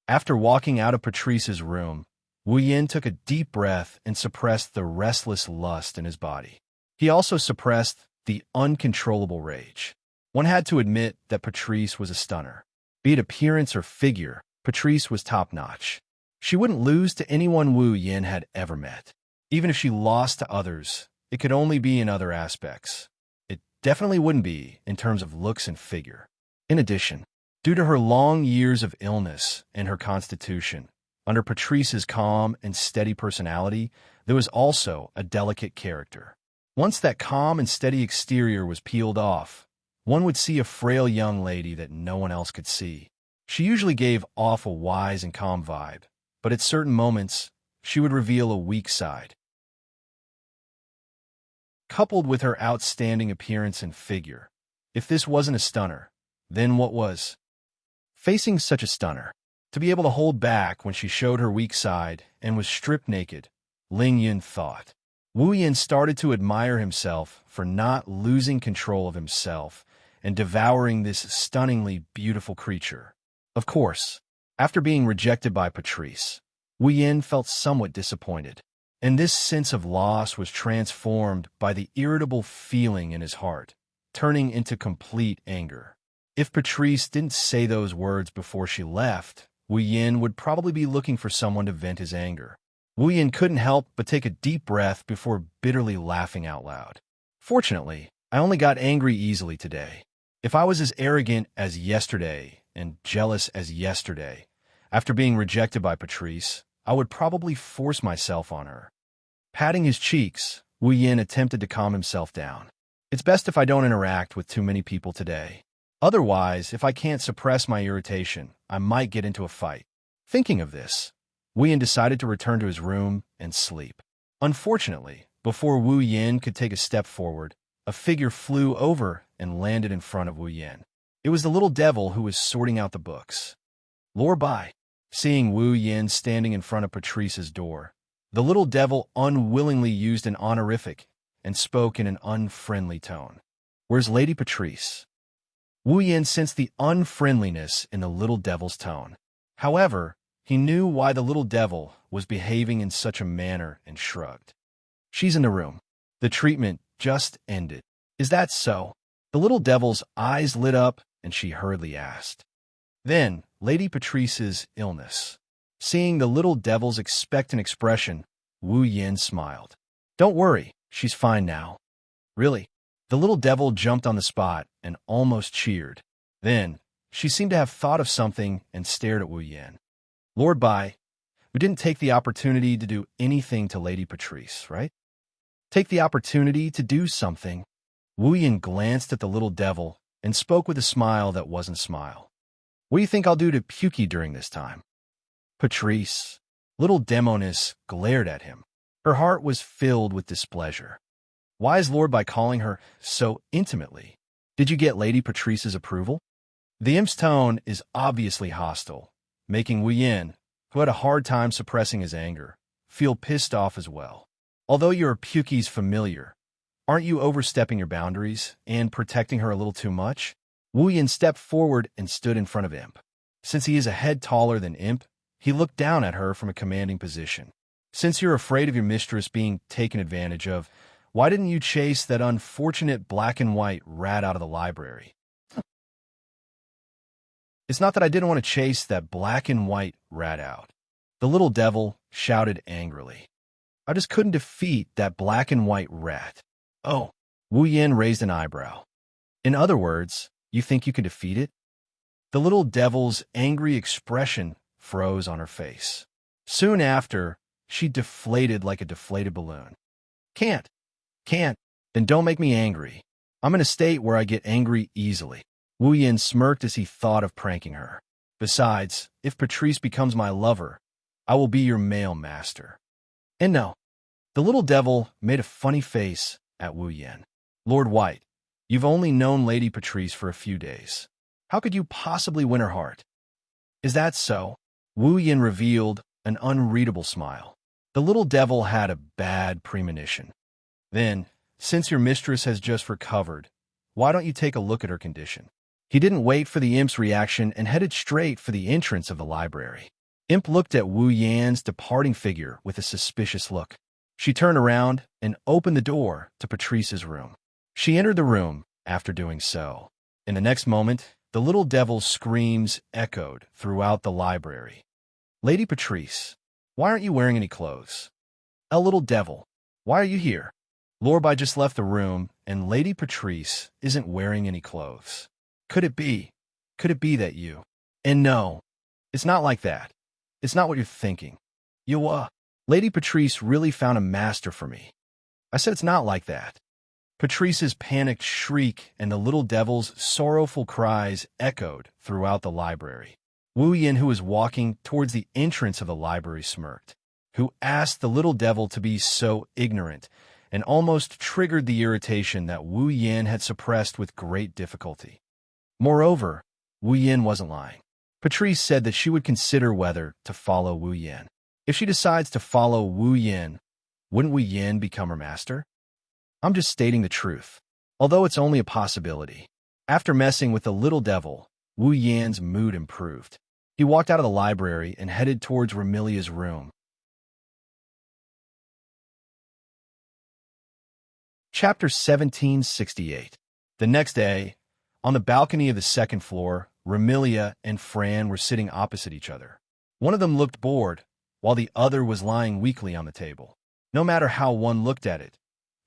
After walking out of Patrice's room, Wu Yan took a deep breath and suppressed the restless lust in his body. He also suppressed the uncontrollable rage. One had to admit that Patrice was a stunner. Be it appearance or figure, Patrice was top-notch. She wouldn't lose to anyone Wu Yan had ever met. Even if she lost to others, it could only be in other aspects. It definitely wouldn't be in terms of looks and figure. In addition, due to her long years of illness and her constitution, Under Patrice's calm and steady personality, there was also a delicate character. Once that calm and steady exterior was peeled off, one would see a frail young lady that no one else could see. She usually gave off a wise and calm vibe, but at certain moments, she would reveal a weak side. Coupled with her outstanding appearance and figure, if this wasn't a stunner, then what was? Facing such a stunner, to be able to hold back when she showed her weak side and was stripped naked, Ling Yin thought. Wu Yin started to admire himself for not losing control of himself and devouring this stunningly beautiful creature. Of course, after being rejected by Patrice, Wu Yin felt somewhat disappointed, and this sense of loss was transformed by the irritable feeling in his heart, turning into complete anger. If Patrice didn't say those words before she left, Wu Yin would probably be looking for someone to vent his anger. Wu Yin couldn't help but take a deep breath before bitterly laughing out loud. Fortunately, I only got angry easily today. If I was as arrogant as yesterday and jealous as yesterday, after being rejected by Patrice, I would probably force myself on her. Patting his cheeks, Wu Yin attempted to calm himself down. It's best if I don't interact with too many people today. Otherwise, if I can't suppress my irritation, I might get into a fight. Thinking of this, Wu Yin decided to return to his room and sleep. Unfortunately, before Wu Yin could take a step forward, a figure flew over and landed in front of Wu Yin. It was the little devil who was sorting out the books. Lore by. Seeing Wu Yin standing in front of Patrice's door, the little devil unwillingly used an honorific and spoke in an unfriendly tone. "Where's Lady Patrice?" Wu Yin sensed the unfriendliness in the little devil's tone. However, he knew why the little devil was behaving in such a manner and shrugged. "She's in the room. The treatment just ended." "Is that so?" The little devil's eyes lit up and she hurriedly asked. Then, Lady Patrice's illness. Seeing the little devil's expectant expression, Wu Yin smiled. "Don't worry, she's fine now." "Really?" The little devil jumped on the spot and almost cheered. Then, she seemed to have thought of something and stared at Wu Yin. "Lord Bai, we didn't take the opportunity to do anything to Lady Patrice, right?" "Take the opportunity to do something." Wu Yin glanced at the little devil and spoke with a smile that wasn't a smile. "What do you think I'll do to Pukey during this time?" Patrice, little Demoness, glared at him. Her heart was filled with displeasure. Why is Lord Bai calling her so intimately? Did you get Lady Patrice's approval? The imp's tone is obviously hostile, making Wu Yin, who had a hard time suppressing his anger, feel pissed off as well. Although you're Pukey's familiar, aren't you overstepping your boundaries and protecting her a little too much? Wu Yin stepped forward and stood in front of Imp. Since he is a head taller than Imp, he looked down at her from a commanding position. "Since you're afraid of your mistress being taken advantage of, why didn't you chase that unfortunate black and white rat out of the library?" "It's not that I didn't want to chase that black and white rat out," the little devil shouted angrily. "I just couldn't defeat that black and white rat." "Oh," Wu Yin raised an eyebrow. "In other words, you think you can defeat it?" The little devil's angry expression froze on her face. Soon after, she deflated like a deflated balloon. Can't. Then don't make me angry. I'm in a state where I get angry easily." Wu Yin smirked as he thought of pranking her. "Besides, if Patrice becomes my lover, I will be your male master." "And no." The little devil made a funny face at Wu Yin. "Lord White, you've only known Lady Patrice for a few days. How could you possibly win her heart?" "Is that so?" Wu Yin revealed an unreadable smile. The little devil had a bad premonition. "Then, since your mistress has just recovered, why don't you take a look at her condition?" He didn't wait for the imp's reaction and headed straight for the entrance of the library. Imp looked at Wu Yan's departing figure with a suspicious look. She turned around and opened the door to Patrice's room. She entered the room after doing so. In the next moment, the little devil's screams echoed throughout the library. "Lady Patrice, why aren't you wearing any clothes?" "A little devil, why are you here?" "Lorbai just left the room, and Lady Patrice isn't wearing any clothes. Could it be that you—" "And no, it's not like that. It's not what you're thinking. Lady Patrice really found a master for me. I said it's not like that. Patrice's panicked shriek and the little devil's sorrowful cries echoed throughout the library. Wu Yin, who was walking towards the entrance of the library, smirked. Who asked the little devil to be so ignorant, and almost triggered the irritation that Wu Yin had suppressed with great difficulty. Moreover, Wu Yin wasn't lying. Patrice said that she would consider whether to follow Wu Yin. If she decides to follow Wu Yin, wouldn't Wu Yin become her master? I'm just stating the truth, although it's only a possibility. After messing with the little devil, Wu Yin's mood improved. He walked out of the library and headed towards Remilia's room. Chapter 1768. The next day, on the balcony of the second floor, Remilia and Fran were sitting opposite each other. One of them looked bored, while the other was lying weakly on the table. No matter how one looked at it,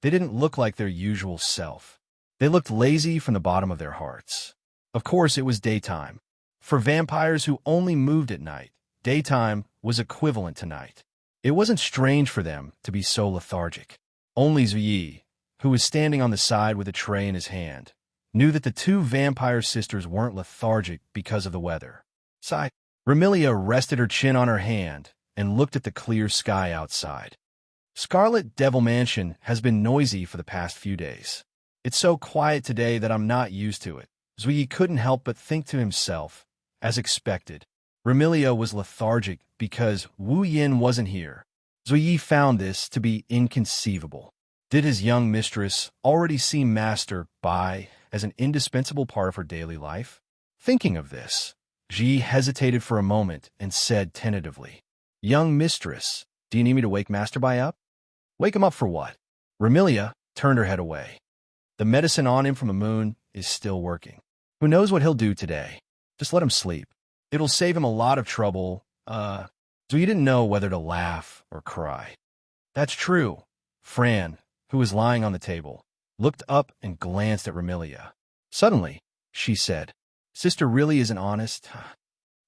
they didn't look like their usual self. They looked lazy from the bottom of their hearts. Of course, it was daytime. For vampires who only moved at night, daytime was equivalent to night. It wasn't strange for them to be so lethargic. Only Ziyi, who was standing on the side with a tray in his hand, knew that the two vampire sisters weren't lethargic because of the weather. Sigh. Remilia rested her chin on her hand and looked at the clear sky outside. Scarlet Devil Mansion has been noisy for the past few days. It's so quiet today that I'm not used to it. Zui couldn't help but think to himself, as expected. Remilia was lethargic because Wu Yin wasn't here. Zui found this to be inconceivable. Did his young mistress already see Master Bai as an indispensable part of her daily life? Thinking of this, Ji hesitated for a moment and said tentatively, "Young mistress, do you need me to wake Master Bai up?" "Wake him up for what?" Remilia turned her head away. "The medicine on him from the moon is still working. Who knows what he'll do today? Just let him sleep. It'll save him a lot of trouble." So you didn't know whether to laugh or cry. "That's true." Fran, who was lying on the table, looked up and glanced at Remilia. Suddenly, she said, "Sister really isn't honest?"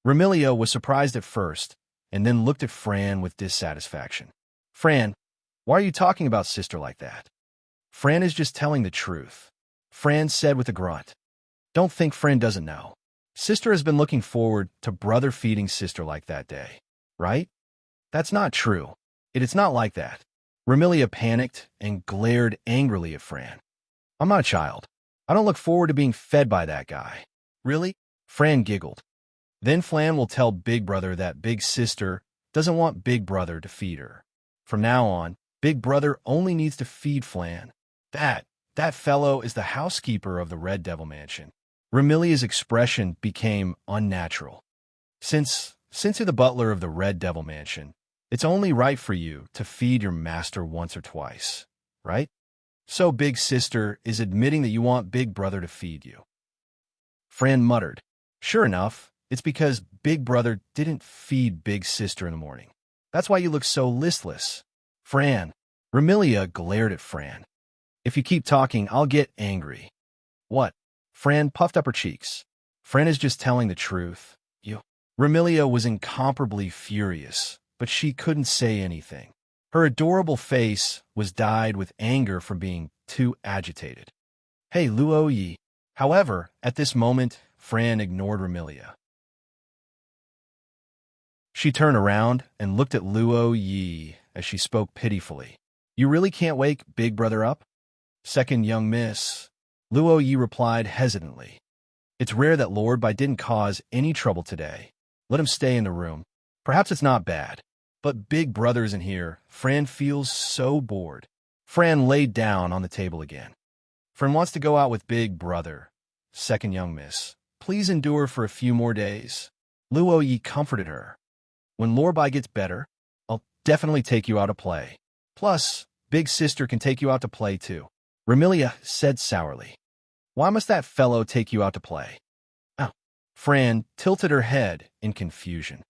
Remilia was surprised at first, and then looked at Fran with dissatisfaction. "Fran, why are you talking about sister like that?" "Fran is just telling the truth," Fran said with a grunt. "Don't think Fran doesn't know. Sister has been looking forward to brother feeding sister like that day, right?" "That's not true. It's not like that." Remilia panicked and glared angrily at Fran. "I'm not a child. I don't look forward to being fed by that guy." "Really?" Fran giggled. "Then Flan will tell Big Brother that Big Sister doesn't want Big Brother to feed her. From now on, Big Brother only needs to feed Flan. That fellow is the housekeeper of the Red Devil Mansion." Remilia's expression became unnatural. Since you're the butler of the Red Devil Mansion, it's only right for you to feed your master once or twice, right? So Big Sister is admitting that you want Big Brother to feed you." Fran muttered, "Sure enough, it's because Big Brother didn't feed Big Sister in the morning. That's why you look so listless." "Fran." Remilia glared at Fran. "If you keep talking, I'll get angry." "What?" Fran puffed up her cheeks. "Fran is just telling the truth. You." Remilia was incomparably furious, but she couldn't say anything. Her adorable face was dyed with anger from being too agitated. "Hey, Luo Yi." However, at this moment, Fran ignored Remilia. She turned around and looked at Luo Yi as she spoke pitifully. "You really can't wake Big Brother up?" "Second young miss," Luo Yi replied hesitantly. "It's rare that Lord Bai didn't cause any trouble today. Let him stay in the room. Perhaps it's not bad. But Big Brother isn't here. Fran feels so bored." Fran laid down on the table again. "Fran wants to go out with Big Brother. Second young miss. Please endure for a few more days." Luo Yi comforted her. "When Lord Bai gets better, I'll definitely take you out to play. Plus, Big Sister can take you out to play too." Remilia said sourly. "Why must that fellow take you out to play?" "Oh." Fran tilted her head in confusion.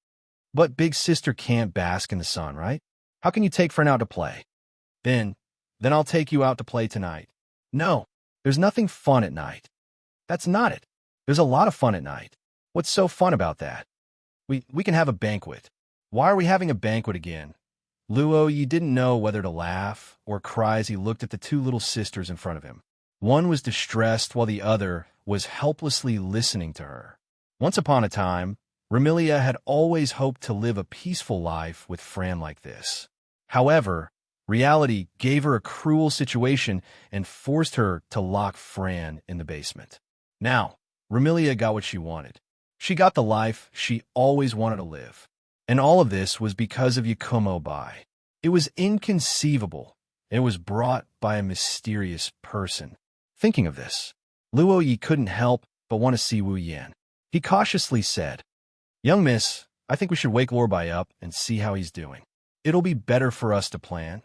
"But Big Sister can't bask in the sun, right? How can you take Fran out to play?" Then I'll take you out to play tonight." "No, there's nothing fun at night." "That's not it. There's a lot of fun at night." "What's so fun about that?" We can have a banquet." Why are we having a banquet again? Luo Yi didn't know whether to laugh or cry as he looked at the two little sisters in front of him. One was distressed while the other was helplessly listening to her. Once upon a time, Remilia had always hoped to live a peaceful life with Fran like this. However, reality gave her a cruel situation and forced her to lock Fran in the basement. Now, Remilia got what she wanted. She got the life she always wanted to live. And all of this was because of Yakumo Bai. It was inconceivable. It was brought by a mysterious person. Thinking of this, Luo Yi couldn't help but want to see Wu Yan. He cautiously said, "Young miss, I think we should wake Lord Bai up and see how he's doing. It'll be better for us to plan."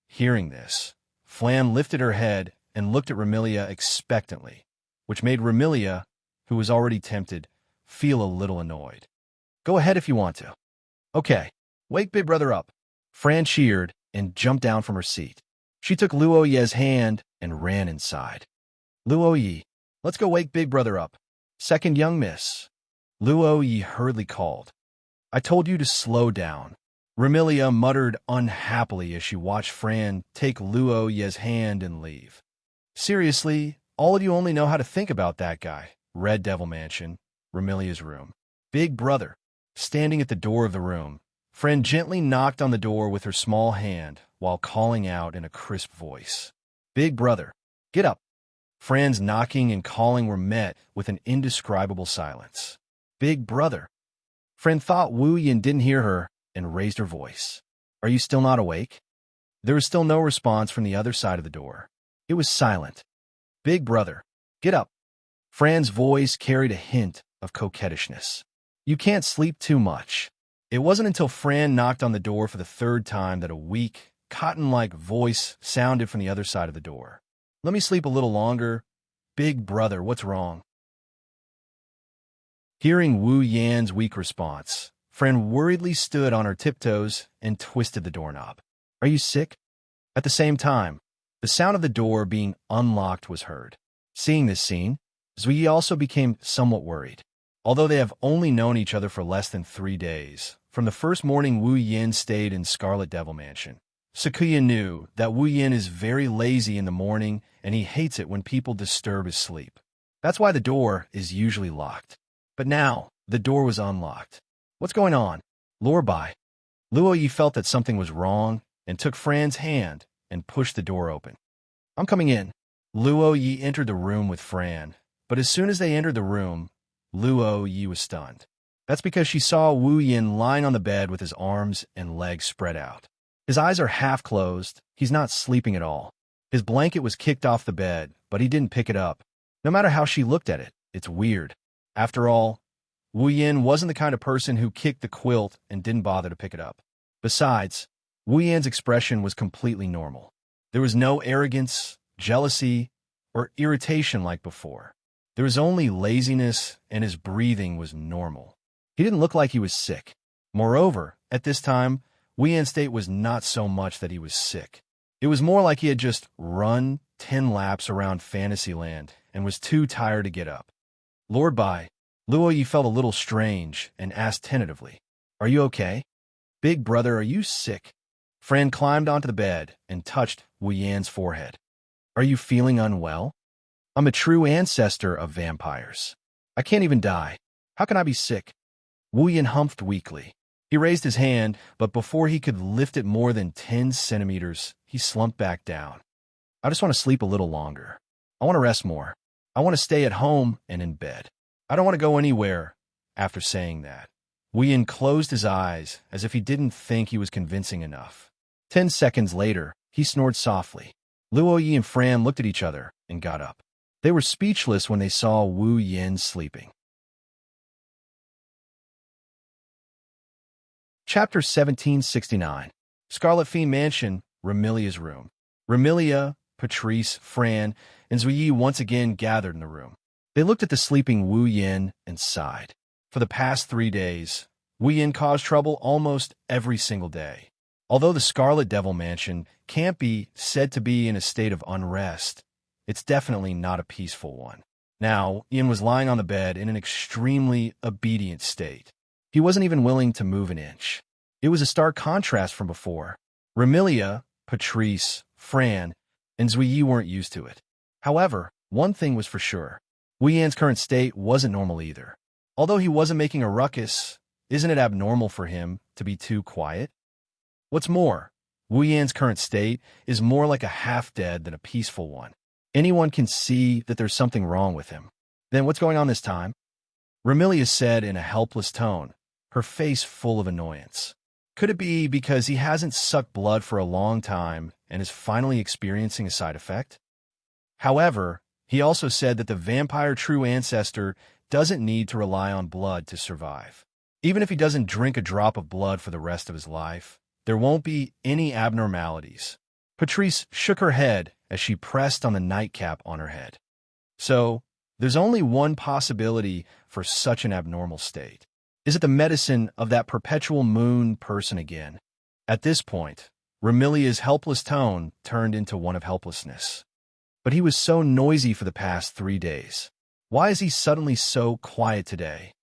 Hearing this, Flan lifted her head and looked at Remilia expectantly, which made Remilia, who was already tempted, feel a little annoyed. "Go ahead if you want to." "Okay, wake big brother up." Fran cheered and jumped down from her seat. She took Luo Ye's hand and ran inside. "Luo Yi, let's go wake big brother up. Second young miss." Luo Yi hurriedly called. "I told you to slow down." Remilia muttered unhappily as she watched Fran take Luo Ye's hand and leave. "Seriously, all of you only know how to think about that guy." Red Devil Mansion, Remilia's room. Big brother. Standing at the door of the room, Fran gently knocked on the door with her small hand while calling out in a crisp voice, "Big brother, get up." Fran's knocking and calling were met with an indescribable silence. "Big brother." Fran thought Wu Yin didn't hear her and raised her voice. "Are you still not awake?" There was still no response from the other side of the door. It was silent. "Big brother, get up." Fran's voice carried a hint of coquettishness. "You can't sleep too much." It wasn't until Fran knocked on the door for the third time that a weak, cotton-like voice sounded from the other side of the door. "Let me sleep a little longer. Big brother, what's wrong?" Hearing Wu Yan's weak response, Fran worriedly stood on her tiptoes and twisted the doorknob. "Are you sick?" At the same time, the sound of the door being unlocked was heard. Seeing this scene, Zui also became somewhat worried. Although they have only known each other for less than 3 days, from the first morning Wu Yin stayed in Scarlet Devil Mansion, Sakuya knew that Wu Yin is very lazy in the morning and he hates it when people disturb his sleep. That's why the door is usually locked. But now, the door was unlocked. "What's going on?" Lord Bai. Luo Yi felt that something was wrong and took Fran's hand and pushed the door open. "I'm coming in." Luo Yi entered the room with Fran, but as soon as they entered the room, Luo Yi was stunned. That's because she saw Wu Yin lying on the bed with his arms and legs spread out. His eyes are half closed. He's not sleeping at all. His blanket was kicked off the bed, but he didn't pick it up. No matter how she looked at it, it's weird. After all, Wu Yin wasn't the kind of person who kicked the quilt and didn't bother to pick it up. Besides, Wu Yin's expression was completely normal. There was no arrogance, jealousy, or irritation like before. There was only laziness, and his breathing was normal. He didn't look like he was sick. Moreover, at this time, Wu Yin's state was not so much that he was sick. It was more like he had just run 10 laps around Fantasyland and was too tired to get up. Lord Bai, Luo Yi felt a little strange and asked tentatively, "Are you okay?" "Big brother, are you sick?" Fran climbed onto the bed and touched Wu Yan's forehead. "Are you feeling unwell?" "I'm a true ancestor of vampires. I can't even die. How can I be sick?" Wu Yan humphed weakly. He raised his hand, but before he could lift it more than 10 centimeters, he slumped back down. "I just want to sleep a little longer. I want to rest more. I want to stay at home and in bed. I don't want to go anywhere." After saying that, Wu Yan closed his eyes as if he didn't think he was convincing enough. 10 seconds later, he snored softly. Luo Yi and Fran looked at each other and got up. They were speechless when they saw Wu Yin sleeping. Chapter 1769. Scarlet Fiend Mansion, Remilia's room. Remilia, Patrice, Fran, and Zui once again gathered in the room. They looked at the sleeping Wu Yin and sighed. For the past 3 days, Wu Yin caused trouble almost every single day. Although the Scarlet Devil Mansion can't be said to be in a state of unrest, it's definitely not a peaceful one. Now, Yin was lying on the bed in an extremely obedient state. He wasn't even willing to move an inch. It was a stark contrast from before. Remilia, Patrice, Fran, and Zui weren't used to it. However, one thing was for sure. Wu Yan's current state wasn't normal either. Although he wasn't making a ruckus, isn't it abnormal for him to be too quiet? What's more, Wu Yan's current state is more like a half-dead than a peaceful one. Anyone can see that there's something wrong with him. Then what's going on this time? Remilia said in a helpless tone, her face full of annoyance. Could it be because he hasn't sucked blood for a long time and is finally experiencing a side effect? However, he also said that the vampire true ancestor doesn't need to rely on blood to survive. Even if he doesn't drink a drop of blood for the rest of his life, there won't be any abnormalities. Patrice shook her head as she pressed on the nightcap on her head. So, there's only one possibility for such an abnormal state. Is it the medicine of that perpetual moon person again? At this point, Remilia's helpless tone turned into one of helplessness. But he was so noisy for the past 3 days. Why is he suddenly so quiet today?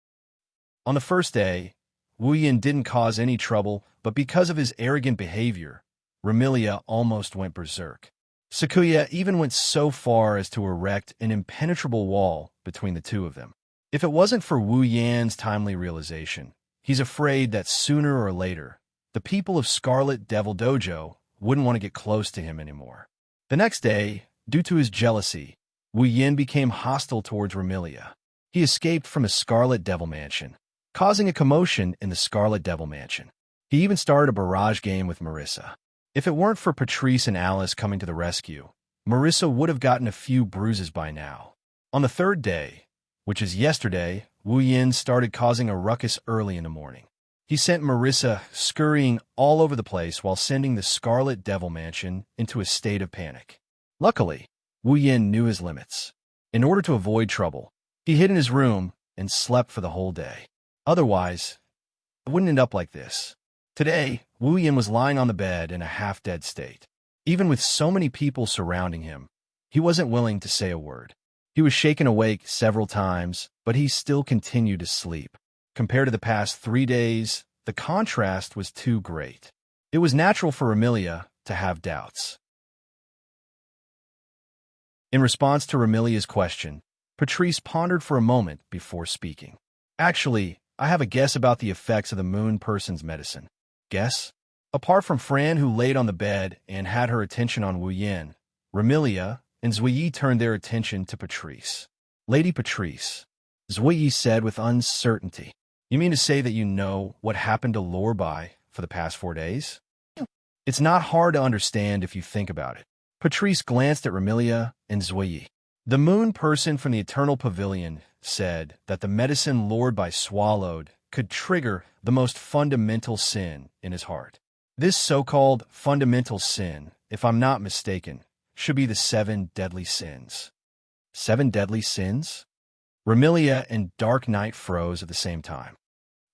On the first day, Wu Yan didn't cause any trouble, but because of his arrogant behavior, Remilia almost went berserk. Sakuya even went so far as to erect an impenetrable wall between the two of them. If it wasn't for Wu Yan's timely realization, he's afraid that sooner or later, the people of Scarlet Devil Dojo wouldn't want to get close to him anymore. The next day, due to his jealousy, Wu Yan became hostile towards Remilia. He escaped from his Scarlet Devil Mansion, causing a commotion in the Scarlet Devil Mansion. He even started a barrage game with Marissa. If it weren't for Patrice and Alice coming to the rescue, Marissa would have gotten a few bruises by now. On the third day, which is yesterday, Wu Yan started causing a ruckus early in the morning. He sent Marissa scurrying all over the place while sending the Scarlet Devil Mansion into a state of panic. Luckily, Wu Yan knew his limits. In order to avoid trouble, he hid in his room and slept for the whole day. Otherwise, it wouldn't end up like this. Today, Wu Yan was lying on the bed in a half-dead state. Even with so many people surrounding him, he wasn't willing to say a word. He was shaken awake several times, but he still continued to sleep. Compared to the past 3 days, the contrast was too great. It was natural for Remilia to have doubts. In response to Remilia's question, Patrice pondered for a moment before speaking. Actually, I have a guess about the effects of the moon person's medicine. Guess? Apart from Fran, who laid on the bed and had her attention on Wu Yan, Remilia and Zui turned their attention to Patrice. Lady Patrice, Zui said with uncertainty. You mean to say that you know what happened to Lorbai for the past 4 days? It's not hard to understand if you think about it. Patrice glanced at Remilia and Zui. The moon person from the Eternal Pavilion said that the medicine Lorbai swallowed could trigger the most fundamental sin in his heart. This so-called fundamental sin, if I'm not mistaken, should be the 7 deadly sins. 7 deadly sins? Remilia and Dark Knight froze at the same time.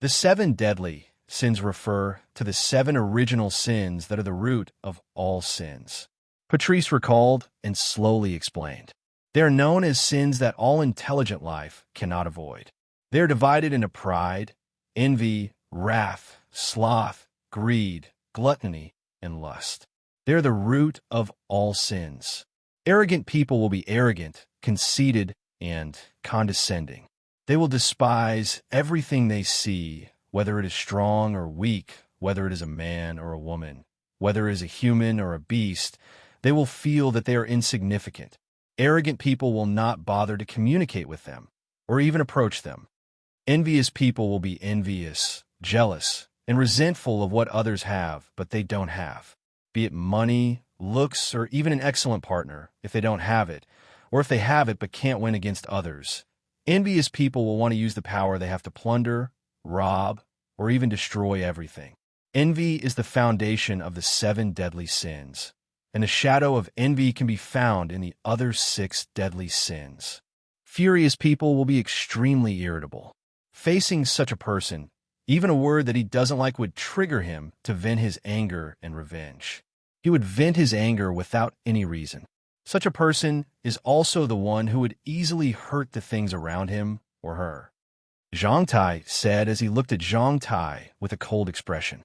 The 7 deadly sins refer to the 7 original sins that are the root of all sins. Patrice recalled and slowly explained. They are known as sins that all intelligent life cannot avoid. They are divided into pride, envy, wrath, sloth, greed, gluttony, and lust. They are the root of all sins. Arrogant people will be arrogant, conceited, and condescending. They will despise everything they see, whether it is strong or weak, whether it is a man or a woman, whether it is a human or a beast. They will feel that they are insignificant. Arrogant people will not bother to communicate with them, or even approach them. Envious people will be envious, jealous, and resentful of what others have, but they don't have. Be it money, looks, or even an excellent partner, if they don't have it, or if they have it but can't win against others. Envious people will want to use the power they have to plunder, rob, or even destroy everything. Envy is the foundation of the 7 deadly sins, and the shadow of envy can be found in the other 6 deadly sins. Furious people will be extremely irritable. Facing such a person, even a word that he doesn't like would trigger him to vent his anger and revenge. He would vent his anger without any reason. Such a person is also the one who would easily hurt the things around him or her. Xianxia said as he looked at Zhang Tai with a cold expression.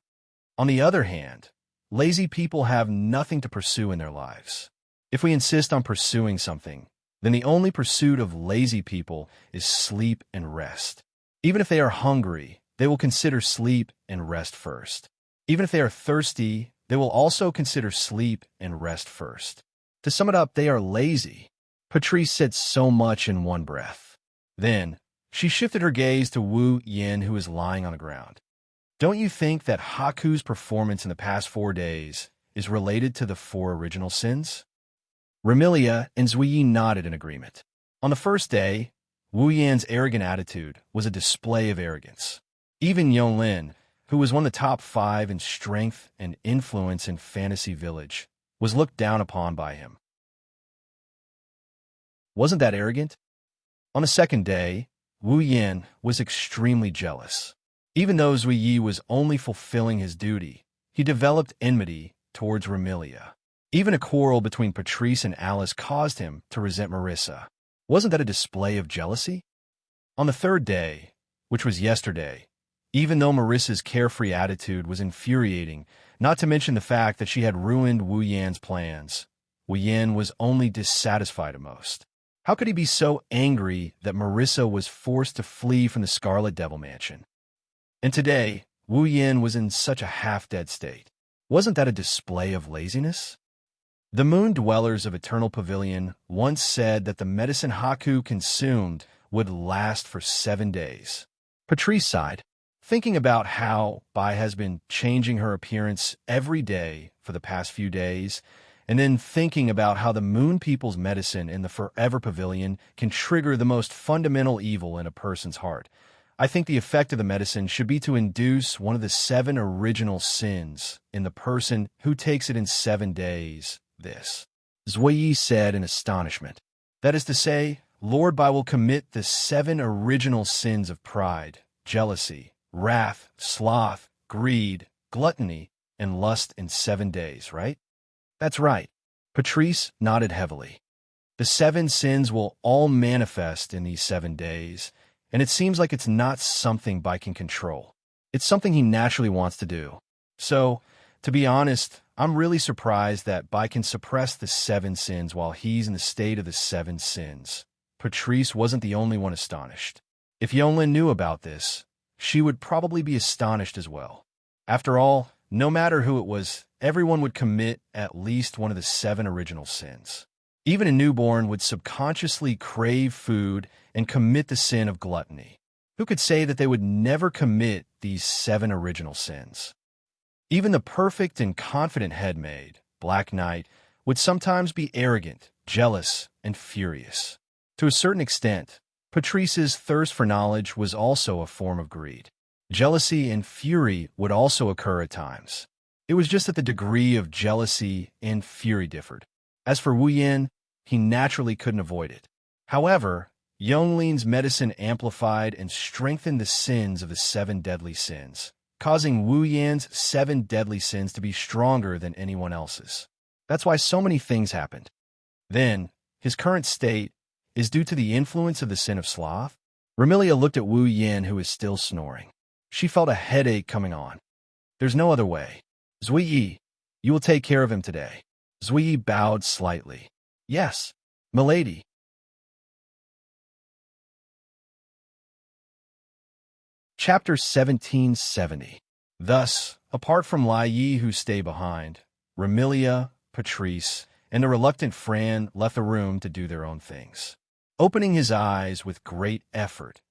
On the other hand, lazy people have nothing to pursue in their lives. If we insist on pursuing something, then the only pursuit of lazy people is sleep and rest. Even if they are hungry, they will consider sleep and rest first. Even if they are thirsty, they will also consider sleep and rest first. To sum it up, they are lazy. Patrice said so much in one breath. Then, she shifted her gaze to Wu Yin, who was lying on the ground. Don't you think that Haku's performance in the past 4 days is related to the 4 original sins? Remilia and Zuyi nodded in agreement. On the first day, Wu Yan's arrogant attitude was a display of arrogance. Even Yonglin, who was one of the top 5 in strength and influence in Fantasy Village, was looked down upon by him. Wasn't that arrogant? On the second day, Wu Yan was extremely jealous. Even though Zuyi was only fulfilling his duty, he developed enmity towards Remilia. Even a quarrel between Patrice and Alice caused him to resent Marissa. Wasn't that a display of jealousy? On the third day, which was yesterday, even though Marissa's carefree attitude was infuriating, not to mention the fact that she had ruined Wu Yan's plans, Wu Yan was only dissatisfied at most. How could he be so angry that Marissa was forced to flee from the Scarlet Devil Mansion? And today, Wu Yan was in such a half-dead state. Wasn't that a display of laziness? The moon dwellers of Eternal Pavilion once said that the medicine Haku consumed would last for 7 days. Patrice sighed, thinking about how Bai has been changing her appearance every day for the past few days, and then thinking about how the moon people's medicine in the Forever Pavilion can trigger the most fundamental evil in a person's heart. I think the effect of the medicine should be to induce one of the 7 original sins in the person who takes it in 7 days. This, Zuyi said in astonishment. That is to say, Lord Bai will commit the 7 original sins of pride, jealousy, wrath, sloth, greed, gluttony, and lust in 7 days, right? That's right. Patrice nodded heavily. The 7 sins will all manifest in these 7 days, and it seems like it's not something Bai can control. It's something he naturally wants to do. So, to be honest, I'm really surprised that Bai can suppress the 7 sins while he's in the state of the 7 sins. Patrice wasn't the only one astonished. If Yonglin knew about this, she would probably be astonished as well. After all, no matter who it was, everyone would commit at least one of the 7 original sins. Even a newborn would subconsciously crave food and commit the sin of gluttony. Who could say that they would never commit these 7 original sins? Even the perfect and confident headmaid, Black Knight, would sometimes be arrogant, jealous, and furious. To a certain extent, Patrice's thirst for knowledge was also a form of greed. Jealousy and fury would also occur at times. It was just that the degree of jealousy and fury differed. As for Wu Yan, he naturally couldn't avoid it. However, Yonglin's medicine amplified and strengthened the sins of the 7 deadly sins, causing Wu Yan's 7 deadly sins to be stronger than anyone else's. That's why so many things happened. Then, his current state is due to the influence of the sin of sloth. Remilia looked at Wu Yan, who is still snoring. She felt a headache coming on. There's no other way. Zuyi, you will take care of him today. Zuyi bowed slightly. Yes, milady. Chapter 1770. Thus, apart from Lai Yi who stay behind, Remilia, Patrice, and the reluctant Fran left the room to do their own things. Opening his eyes with great effort,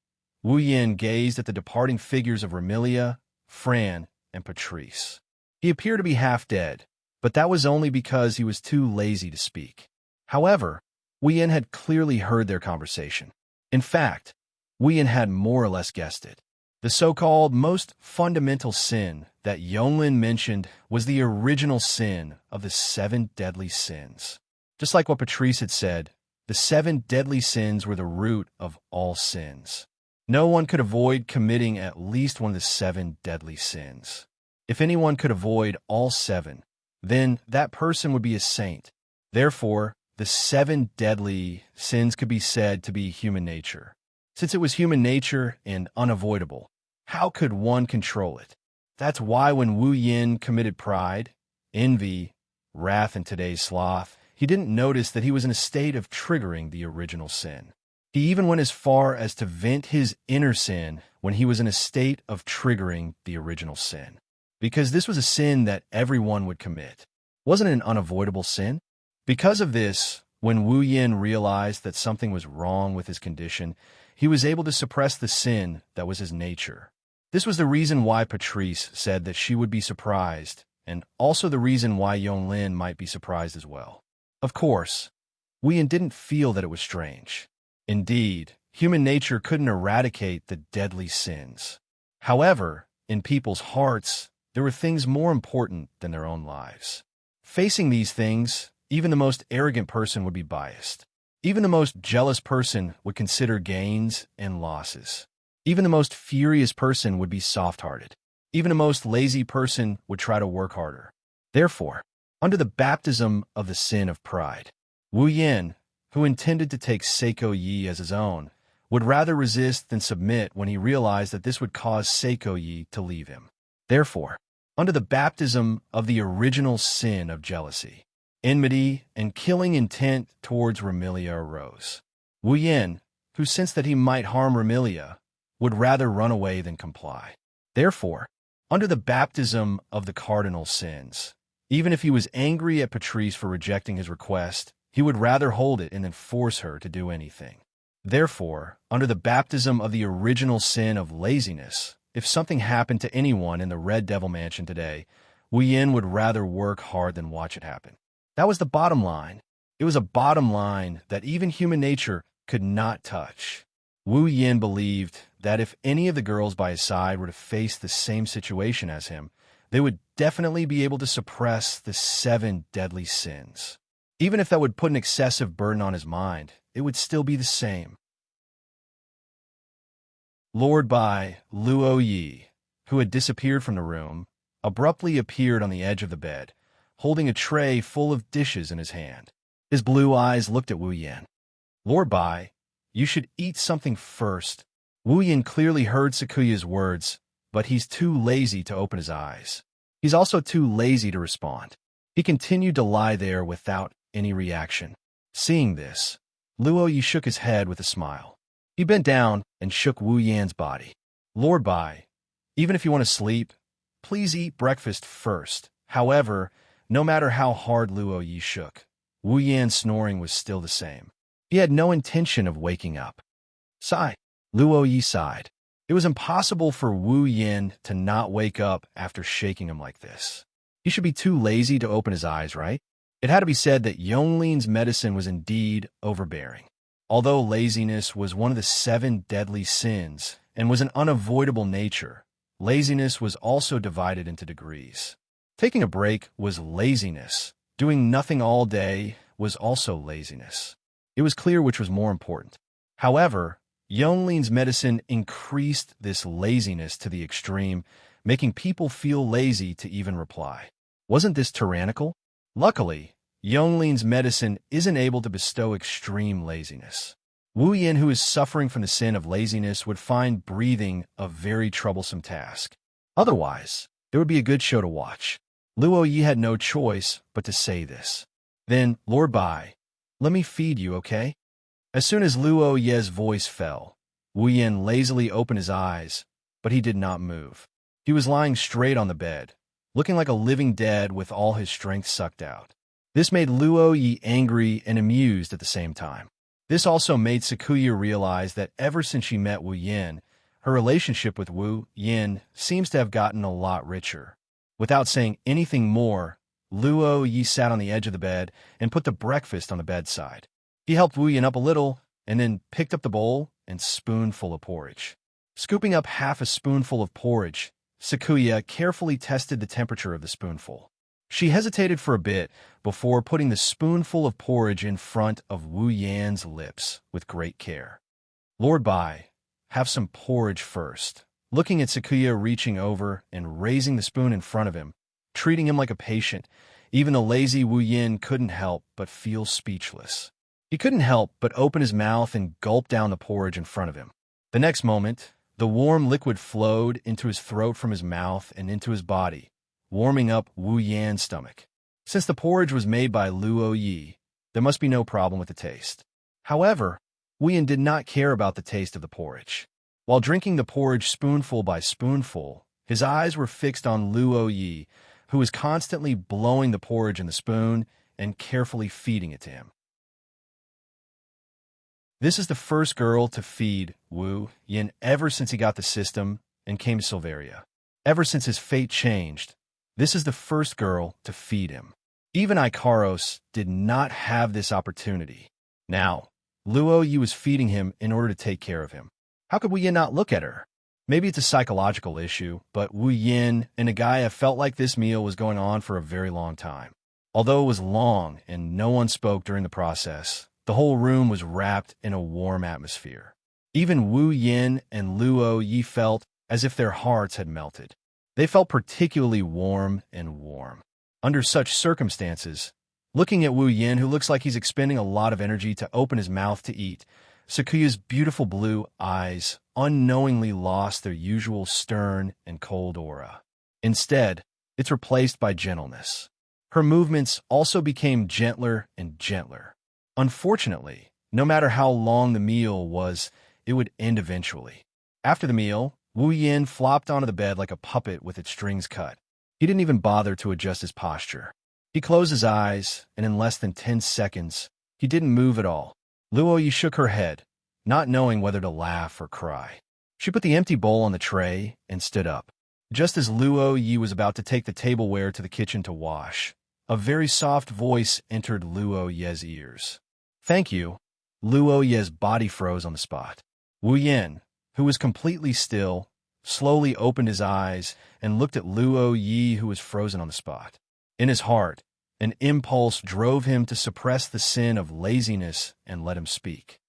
Wu Yan gazed at the departing figures of Remilia, Fran, and Patrice. He appeared to be half dead, but that was only because he was too lazy to speak. However, Wu Yan had clearly heard their conversation. In fact, Wu Yan had more or less guessed it. The so-called most fundamental sin that Yonglin mentioned was the original sin of the 7 deadly sins. Just like what Patrice had said, the 7 deadly sins were the root of all sins. No one could avoid committing at least one of the 7 deadly sins. If anyone could avoid all 7, then that person would be a saint. Therefore, the 7 deadly sins could be said to be human nature. Since it was human nature and unavoidable, how could one control it? That's why when Wu Yin committed pride, envy, wrath, and today's sloth, he didn't notice that he was in a state of triggering the original sin. He even went as far as to vent his inner sin when he was in a state of triggering the original sin. Because this was a sin that everyone would commit. Wasn't it an unavoidable sin? Because of this, when Wu Yin realized that something was wrong with his condition, he was able to suppress the sin that was his nature. This was the reason why Patrice said that she would be surprised, and also the reason why Yonglin might be surprised as well. Of course, Wu Yin didn't feel that it was strange. Indeed, human nature couldn't eradicate the deadly sins. However, in people's hearts, there were things more important than their own lives. Facing these things, even the most arrogant person would be biased. Even the most jealous person would consider gains and losses. Even the most furious person would be soft-hearted. Even the most lazy person would try to work harder. Therefore, under the baptism of the sin of pride, Wu Yin, who intended to take Seiko Yi as his own, would rather resist than submit when he realized that this would cause Seiko Yi to leave him. Therefore, under the baptism of the original sin of jealousy, enmity and killing intent towards Remilia arose. Wu Yin, who sensed that he might harm Remilia, would rather run away than comply. Therefore, under the baptism of the cardinal sins, even if he was angry at Patrice for rejecting his request, he would rather hold it and then force her to do anything. Therefore, under the baptism of the original sin of laziness, if something happened to anyone in the Red Devil Mansion today, Wu Yin would rather work hard than watch it happen. That was the bottom line. It was a bottom line that even human nature could not touch. Wu Yin believed that if any of the girls by his side were to face the same situation as him, they would definitely be able to suppress the 7 deadly sins. Even if that would put an excessive burden on his mind, it would still be the same. Lord Bai, Luo Yi, who had disappeared from the room, abruptly appeared on the edge of the bed, holding a tray full of dishes in his hand. His blue eyes looked at Wu Yin. Lord Bai, you should eat something first. Wu Yin clearly heard Sakuya's words, but he's too lazy to open his eyes. He's also too lazy to respond. He continued to lie there without any reaction. Seeing this, Luo Yi shook his head with a smile. He bent down and shook Wu Yan's body. Lord Bai, even if you want to sleep, please eat breakfast first. However, no matter how hard Luo Yi shook, Wu Yan's snoring was still the same. He had no intention of waking up. Sigh. Luo Yi sighed. It was impossible for Wu Yin to not wake up after shaking him like this. He should be too lazy to open his eyes, right? It had to be said that Yongling's medicine was indeed overbearing. Although laziness was one of the 7 deadly sins and was an unavoidable nature, laziness was also divided into degrees. Taking a break was laziness. Doing nothing all day was also laziness. It was clear which was more important. However, Yongling's medicine increased this laziness to the extreme, making people feel lazy to even reply. Wasn't this tyrannical? Luckily, Yongling's medicine isn't able to bestow extreme laziness. Wu Yin, who is suffering from the sin of laziness, would find breathing a very troublesome task. Otherwise, there would be a good show to watch. Luo Yi had no choice but to say this. Then, Lord Bai, let me feed you, okay? As soon as Luo Yi's voice fell, Wu Yin lazily opened his eyes, but he did not move. He was lying straight on the bed, looking like a living dead with all his strength sucked out. This made Luo Yi angry and amused at the same time. This also made Sakuya realize that ever since she met Wu Yin, her relationship with Wu Yin seems to have gotten a lot richer. Without saying anything more, Luo Yi sat on the edge of the bed and put the breakfast on the bedside. He helped Wu Yin up a little and then picked up the bowl and spoonful of porridge. Scooping up half a spoonful of porridge, Sakuya carefully tested the temperature of the spoonful. She hesitated for a bit before putting the spoonful of porridge in front of Wu Yan's lips with great care. Lord Bai, have some porridge first. Looking at Sakuya reaching over and raising the spoon in front of him, treating him like a patient, even the lazy Wu Yin couldn't help but feel speechless. He couldn't help but open his mouth and gulp down the porridge in front of him. The next moment, The warm liquid flowed into his throat from his mouth and into his body, warming up Wu Yan's stomach. Since the porridge was made by Luo Yi, there must be no problem with the taste. However, Wu Yan did not care about the taste of the porridge. While drinking the porridge spoonful by spoonful, his eyes were fixed on Luo Yi, who was constantly blowing the porridge in the spoon and carefully feeding it to him. This is the first girl to feed Wu Yan ever since he got the system and came to Silveria. Ever since his fate changed, this is the first girl to feed him. Even Ikaros did not have this opportunity. Now, Luo Yi was feeding him in order to take care of him. How could Wu Yan not look at her? Maybe it's a psychological issue, but Wu Yan and Nagaya felt like this meal was going on for a very long time. Although it was long and no one spoke during the process, the whole room was wrapped in a warm atmosphere. Even Wu Yan and Luo Yi felt as if their hearts had melted. They felt particularly warm and warm. Under such circumstances, looking at Wu Yan, who looks like he's expending a lot of energy to open his mouth to eat, Sakuya's beautiful blue eyes unknowingly lost their usual stern and cold aura. Instead, it's replaced by gentleness. Her movements also became gentler and gentler. Unfortunately, no matter how long the meal was, it would end eventually. After the meal, Wu Yan flopped onto the bed like a puppet with its strings cut. He didn't even bother to adjust his posture. He closed his eyes, and in less than 10 seconds, he didn't move at all. Luo Yi shook her head, not knowing whether to laugh or cry. She put the empty bowl on the tray and stood up. Just as Luo Yi was about to take the tableware to the kitchen to wash, a very soft voice entered Luo Ye's ears. "Thank you." Luo Ye's body froze on the spot. Wu Yan, who was completely still, slowly opened his eyes and looked at Luo Yi, who was frozen on the spot. In his heart, an impulse drove him to suppress the sin of laziness and let him speak.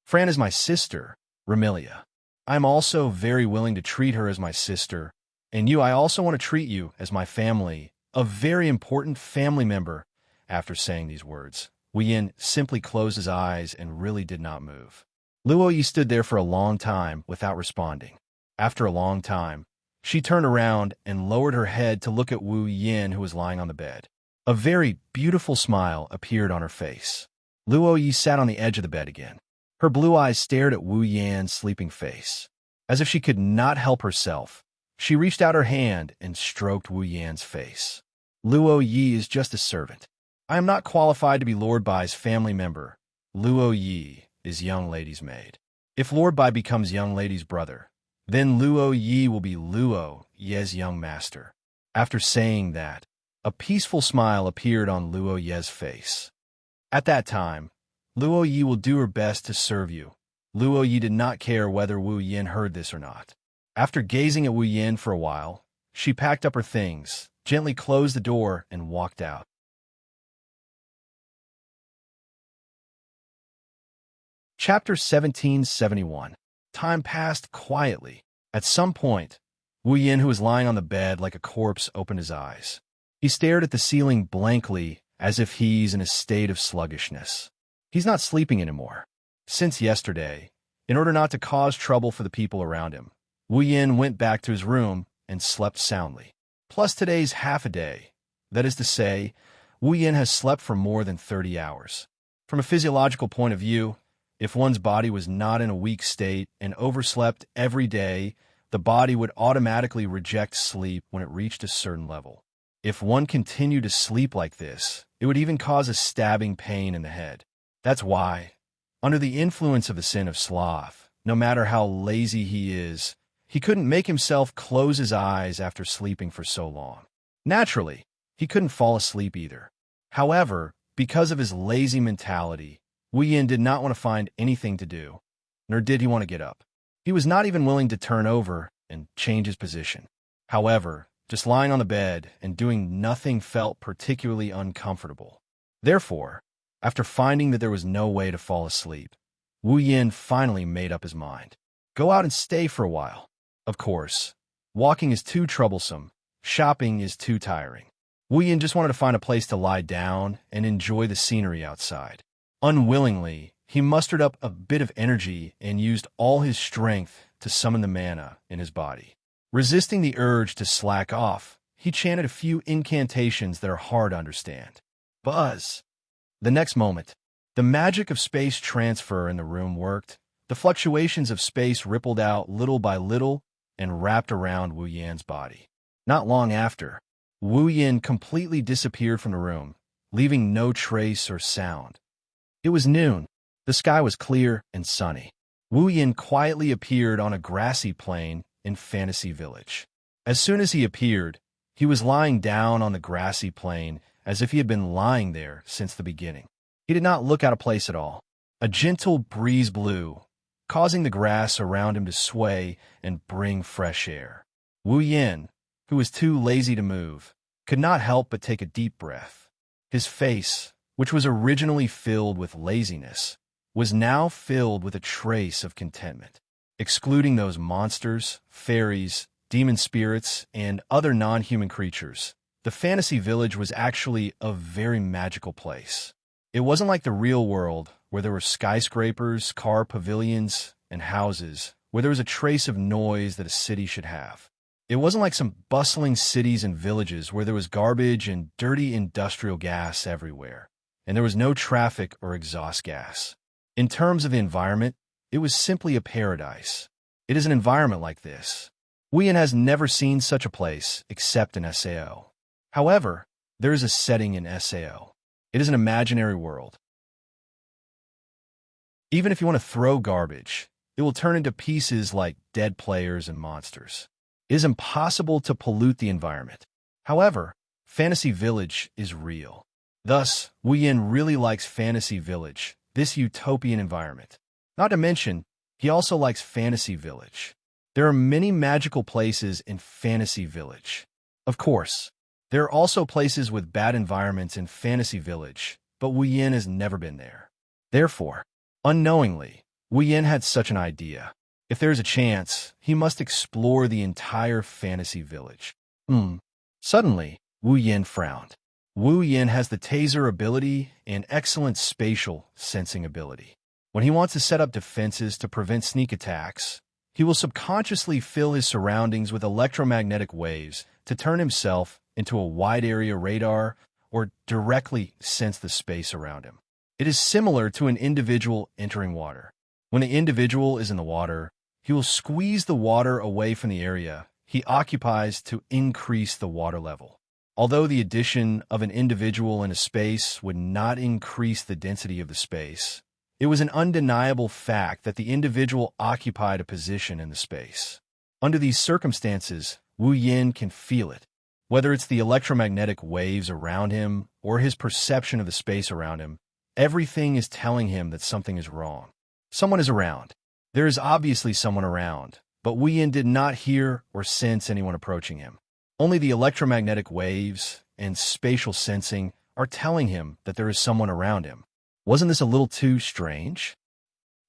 "Fran is my sister, Ramilia. I'm also very willing to treat her as my sister, and I also want to treat you as my family, a very important family member." After saying these words, Wu Yan simply closed his eyes and really did not move. Luo Yi stood there for a long time without responding. After a long time, she turned around and lowered her head to look at Wu Yan, who was lying on the bed. A very beautiful smile appeared on her face. Luo Yi sat on the edge of the bed again. Her blue eyes stared at Wu Yan's sleeping face. As if she could not help herself, she reached out her hand and stroked Wu Yan's face. "Luo Yi is just a servant. I am not qualified to be Lord Bai's family member. Luo Yi is young lady's maid. If Lord Bai becomes young lady's brother, then Luo Yi will be Luo Ye's young master." After saying that, a peaceful smile appeared on Luo Ye's face. At that time, "Luo Yi will do her best to serve you." Luo Yi did not care whether Wu Yan heard this or not. After gazing at Wu Yan for a while, she packed up her things, gently closed the door, and walked out. Chapter 1771. Time passed quietly. At some point, Wu Yan, who was lying on the bed like a corpse, opened his eyes. He stared at the ceiling blankly, as if he's in a state of sluggishness. He's not sleeping anymore. Since yesterday, in order not to cause trouble for the people around him, Wu Yan went back to his room and slept soundly. Plus today's half a day. That is to say, Wu Yan has slept for more than 30 hours. From a physiological point of view, if one's body was not in a weak state and overslept every day, the body would automatically reject sleep when it reached a certain level. If one continued to sleep like this, it would even cause a stabbing pain in the head. That's why, under the influence of the sin of sloth, no matter how lazy he is, he couldn't make himself close his eyes after sleeping for so long. Naturally, he couldn't fall asleep either. However, because of his lazy mentality, Wu Yan did not want to find anything to do, nor did he want to get up. He was not even willing to turn over and change his position. However, just lying on the bed and doing nothing felt particularly uncomfortable. Therefore, after finding that there was no way to fall asleep, Wu Yan finally made up his mind. Go out and stay for a while. Of course, walking is too troublesome, shopping is too tiring. Wu Yan just wanted to find a place to lie down and enjoy the scenery outside. Unwillingly, he mustered up a bit of energy and used all his strength to summon the mana in his body. Resisting the urge to slack off, he chanted a few incantations that are hard to understand. Buzz! The next moment, the magic of space transfer in the room worked. The fluctuations of space rippled out little by little and wrapped around Wu Yan's body. Not long after, Wu Yan completely disappeared from the room, leaving no trace or sound. It was noon. The sky was clear and sunny. Wu Yan quietly appeared on a grassy plain in Fantasy Village. As soon as he appeared, he was lying down on the grassy plain as if he had been lying there since the beginning. He did not look out of place at all. A gentle breeze blew, causing the grass around him to sway and bring fresh air. Wu Yan, who was too lazy to move, could not help but take a deep breath. His face, which was originally filled with laziness, was now filled with a trace of contentment. Excluding those monsters, fairies, demon spirits, and other non-human creatures, the fantasy village was actually a very magical place. It wasn't like the real world, where there were skyscrapers, car pavilions, and houses, where there was a trace of noise that a city should have. It wasn't like some bustling cities and villages where there was garbage and dirty industrial gas everywhere, and there was no traffic or exhaust gas. In terms of the environment, it was simply a paradise. It is an environment like this. Wu Yan has never seen such a place except in SAO. However, there is a setting in SAO. It is an imaginary world. Even if you want to throw garbage, it will turn into pieces like dead players and monsters. It is impossible to pollute the environment. However, Fantasy Village is real. Thus, Wu Yan really likes Fantasy Village, this utopian environment. Not to mention, he also likes Fantasy Village. There are many magical places in Fantasy Village. Of course, there are also places with bad environments in Fantasy Village, but Wu Yan has never been there. Therefore, unknowingly, Wu Yan had such an idea. If there is a chance, he must explore the entire Fantasy Village. Suddenly, Wu Yan frowned. Wu Yan has the taser ability and excellent spatial sensing ability. When he wants to set up defenses to prevent sneak attacks, he will subconsciously fill his surroundings with electromagnetic waves to turn himself into a wide-area radar or directly sense the space around him. It is similar to an individual entering water. When the individual is in the water, he will squeeze the water away from the area he occupies to increase the water level. Although the addition of an individual in a space would not increase the density of the space, it was an undeniable fact that the individual occupied a position in the space. Under these circumstances, Wu Yan can feel it. Whether it's the electromagnetic waves around him or his perception of the space around him, everything is telling him that something is wrong. Someone is around. There is obviously someone around, but Wu Yan did not hear or sense anyone approaching him. Only the electromagnetic waves and spatial sensing are telling him that there is someone around him. Wasn't this a little too strange?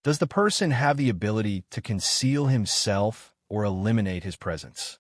Does the person have the ability to conceal himself or eliminate his presence?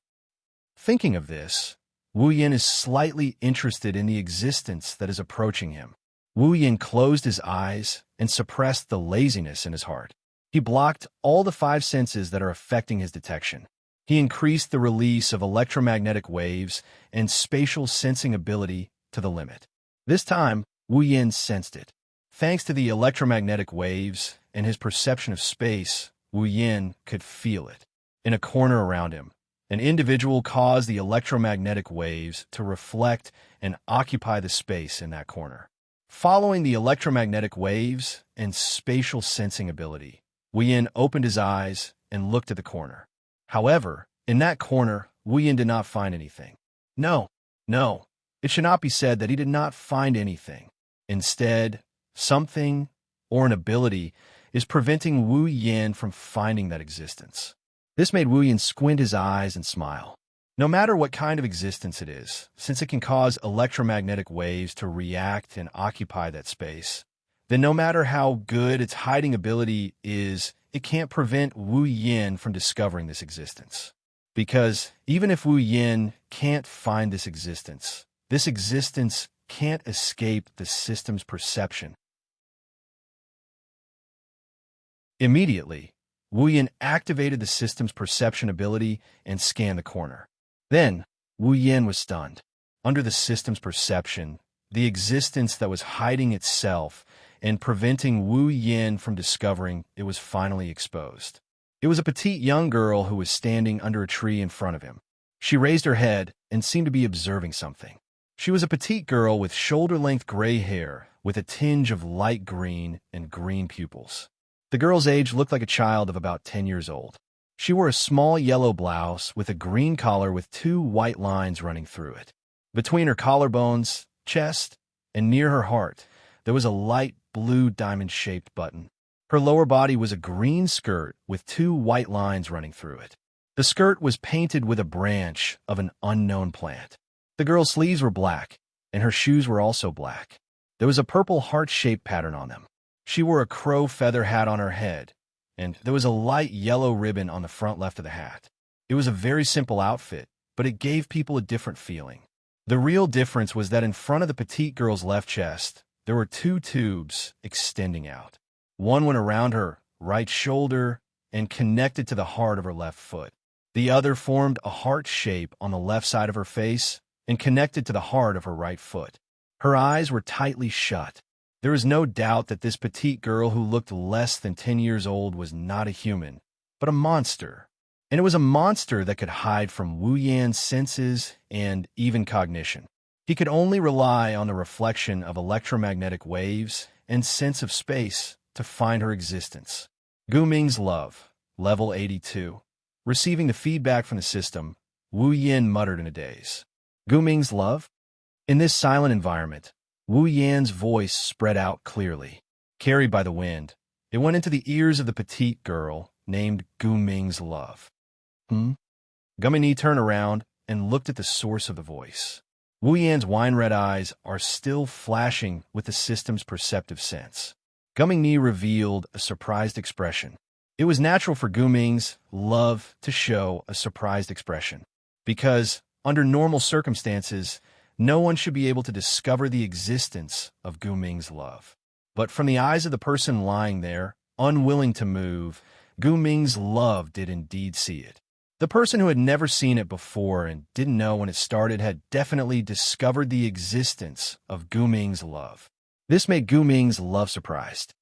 Thinking of this, Wu Yan is slightly interested in the existence that is approaching him. Wu Yan closed his eyes and suppressed the laziness in his heart. He blocked all the 5 senses that are affecting his detection. He increased the release of electromagnetic waves and spatial sensing ability to the limit. This time, Wu Yan sensed it. Thanks to the electromagnetic waves and his perception of space, Wu Yan could feel it. In a corner around him, an individual caused the electromagnetic waves to reflect and occupy the space in that corner. Following the electromagnetic waves and spatial sensing ability, Wu Yan opened his eyes and looked at the corner. However, in that corner, Wu Yan did not find anything. No, it should not be said that he did not find anything. Instead, something or an ability is preventing Wu Yan from finding that existence. This made Wu Yan squint his eyes and smile. No matter what kind of existence it is, since it can cause electromagnetic waves to react and occupy that space, then no matter how good its hiding ability is, it can't prevent Wu Yan from discovering this existence. Because even if Wu Yan can't find this existence can't escape the system's perception. Immediately, Wu Yin activated the system's perception ability and scanned the corner. Then, Wu Yin was stunned. Under the system's perception, the existence that was hiding itself and preventing Wu Yin from discovering it was finally exposed. It was a petite young girl who was standing under a tree in front of him. She raised her head and seemed to be observing something. She was a petite girl with shoulder-length gray hair with a tinge of light green and green pupils. The girl's age looked like a child of about 10 years old. She wore a small yellow blouse with a green collar with 2 white lines running through it. Between her collarbones, chest, and near her heart, there was a light blue diamond-shaped button. Her lower body was a green skirt with 2 white lines running through it. The skirt was painted with a branch of an unknown plant. The girl's sleeves were black, and her shoes were also black. There was a purple heart-shaped pattern on them. She wore a crow feather hat on her head, and there was a light yellow ribbon on the front left of the hat. It was a very simple outfit, but it gave people a different feeling. The real difference was that in front of the petite girl's left chest, there were 2 tubes extending out. One went around her right shoulder and connected to the heart of her left foot. The other formed a heart shape on the left side of her face and connected to the heart of her right foot. Her eyes were tightly shut. There was no doubt that this petite girl who looked less than 10 years old was not a human, but a monster. And it was a monster that could hide from Wu Yan's senses and even cognition. He could only rely on the reflection of electromagnetic waves and sense of space to find her existence. Gu Ming's love, level 82. Receiving the feedback from the system, Wu Yin muttered in a daze. Gu Ming's love? In this silent environment, Wu Yan's voice spread out clearly. Carried by the wind, it went into the ears of the petite girl named Gu Ming's love. Gumini turned around and looked at the source of the voice. Wu Yan's wine-red eyes are still flashing with the system's perceptive sense. Gumini revealed a surprised expression. It was natural for Gu Ming's love to show a surprised expression, because, under normal circumstances, no one should be able to discover the existence of Gu Ming's love. But from the eyes of the person lying there, unwilling to move, Gu Ming's love did indeed see it. The person who had never seen it before and didn't know when it started had definitely discovered the existence of Gu Ming's love. This made Gu Ming's love surprised.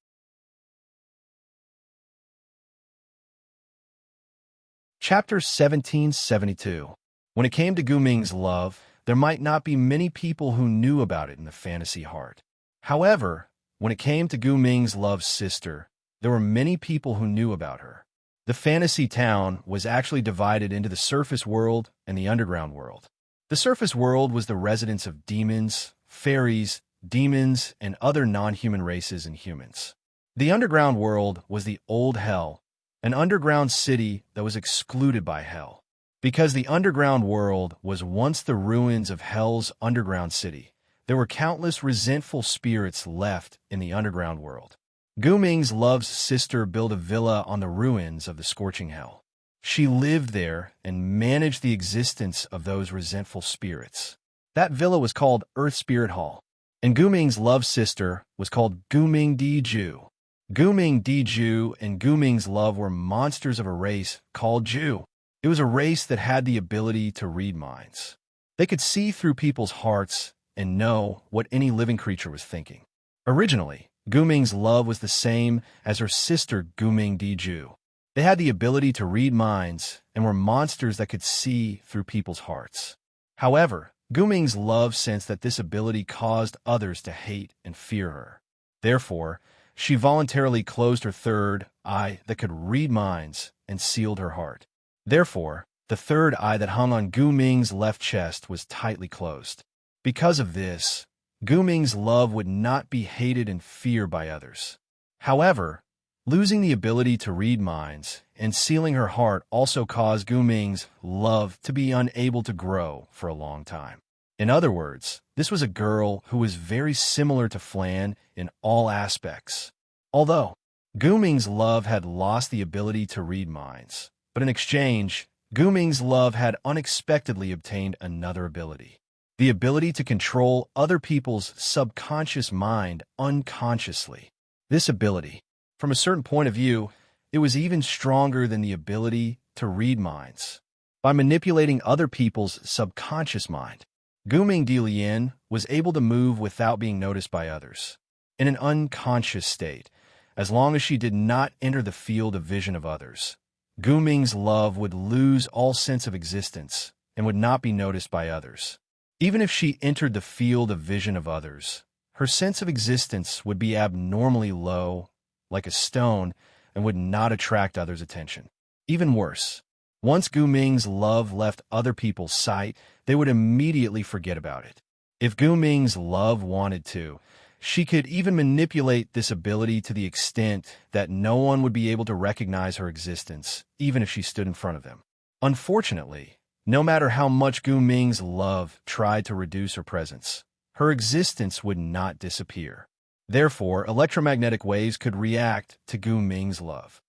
Chapter 1772. When it came to Gu Ming's love, there might not be many people who knew about it in the fantasy heart. However, when it came to Gu Ming's love's sister, there were many people who knew about her. The fantasy town was actually divided into the surface world and the underground world. The surface world was the residence of demons, fairies, demons, and other non-human races and humans. The underground world was the old hell, an underground city that was excluded by hell. Because the underground world was once the ruins of hell's underground city, there were countless resentful spirits left in the underground world. Gu Ming's love's sister built a villa on the ruins of the scorching hell. She lived there and managed the existence of those resentful spirits. That villa was called Earth Spirit Hall, and Gu Ming's love sister was called Gu Ming Di-Ju. Gu Ming Di-Ju and Gu Ming's love were monsters of a race called Ju. It was a race that had the ability to read minds. They could see through people's hearts and know what any living creature was thinking. Originally, Gu Ming's love was the same as her sister Gu Ming Di-Ju. They had the ability to read minds and were monsters that could see through people's hearts. However, Gu Ming's love sensed that this ability caused others to hate and fear her. Therefore, she voluntarily closed her third eye that could read minds and sealed her heart. Therefore, the third eye that hung on Gu Ming's left chest was tightly closed. Because of this, Gu Ming's love would not be hated and feared by others. However, losing the ability to read minds and sealing her heart also caused Gu Ming's love to be unable to grow for a long time. In other words, this was a girl who was very similar to Flan in all aspects. Although Gu Ming's love had lost the ability to read minds, but in exchange, Gu Ming's love had unexpectedly obtained another ability. The ability to control other people's subconscious mind unconsciously. This ability, from a certain point of view, It was even stronger than the ability to read minds. By manipulating other people's subconscious mind, Guming Dilian was able to move without being noticed by others, in an unconscious state, as long as she did not enter the field of vision of others. Guming's love would lose all sense of existence and would not be noticed by others. Even if she entered the field of vision of others, her sense of existence would be abnormally low, like a stone, and would not attract others' attention. Even worse, once Guming's love left other people's sight, they would immediately forget about it. If Guming's love wanted to, she could even manipulate this ability to the extent that no one would be able to recognize her existence, even if she stood in front of them. Unfortunately, no matter how much Guming's love tried to reduce her presence, her existence would not disappear. Therefore, electromagnetic waves could react to Guming's love.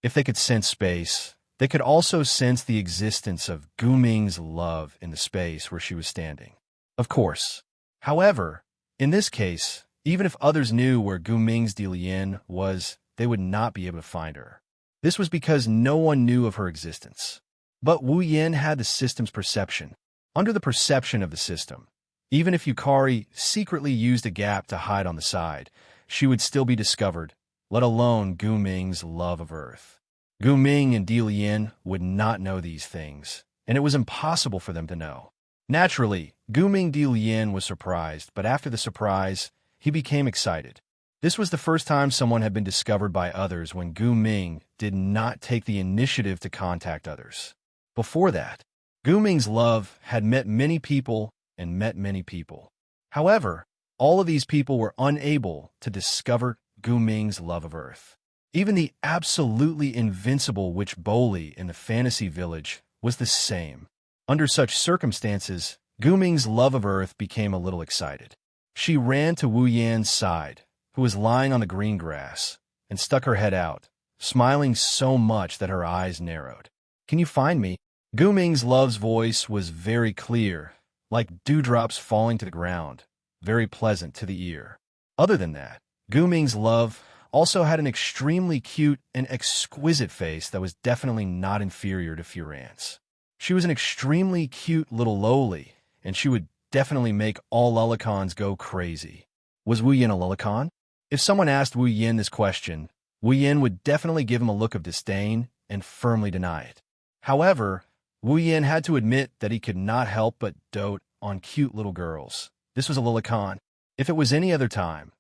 If they could sense space, they could also sense the existence of Guming's love in the space where she was standing. Of course. However, in this case, even if others knew where Guming's Dilian was, they would not be able to find her. This was because no one knew of her existence. But Wu Yin had the system's perception. Under the perception of the system, even if Yukari secretly used a gap to hide on the side, she would still be discovered, let alone Guming's love of Earth. Guming and Dilian would not know these things, and it was impossible for them to know. Naturally, Guming Dilian was surprised, but after the surprise, he became excited. This was the first time someone had been discovered by others when Guming did not take the initiative to contact others. Before that, Guming's love had met many people and met many people. However, all of these people were unable to discover Guming's love of Earth. Even the absolutely invincible witch Boli in the fantasy village was the same. Under such circumstances, Guming's love of Earth became a little excited. She ran to Wu Yan's side, who was lying on the green grass, and stuck her head out, smiling so much that her eyes narrowed. "Can you find me?" Guming's love's voice was very clear, like dewdrops falling to the ground, very pleasant to the ear. Other than that, Guming's love also had an extremely cute and exquisite face that was definitely not inferior to Furan's. She was an extremely cute little loli, and she would definitely make all Lulicons go crazy. Was Wu Yin a Lulicon? If someone asked Wu Yin this question, Wu Yin would definitely give him a look of disdain and firmly deny it. However, Wu Yin had to admit that he could not help but dote on cute little girls. This was a Lulicon. If it was any other time,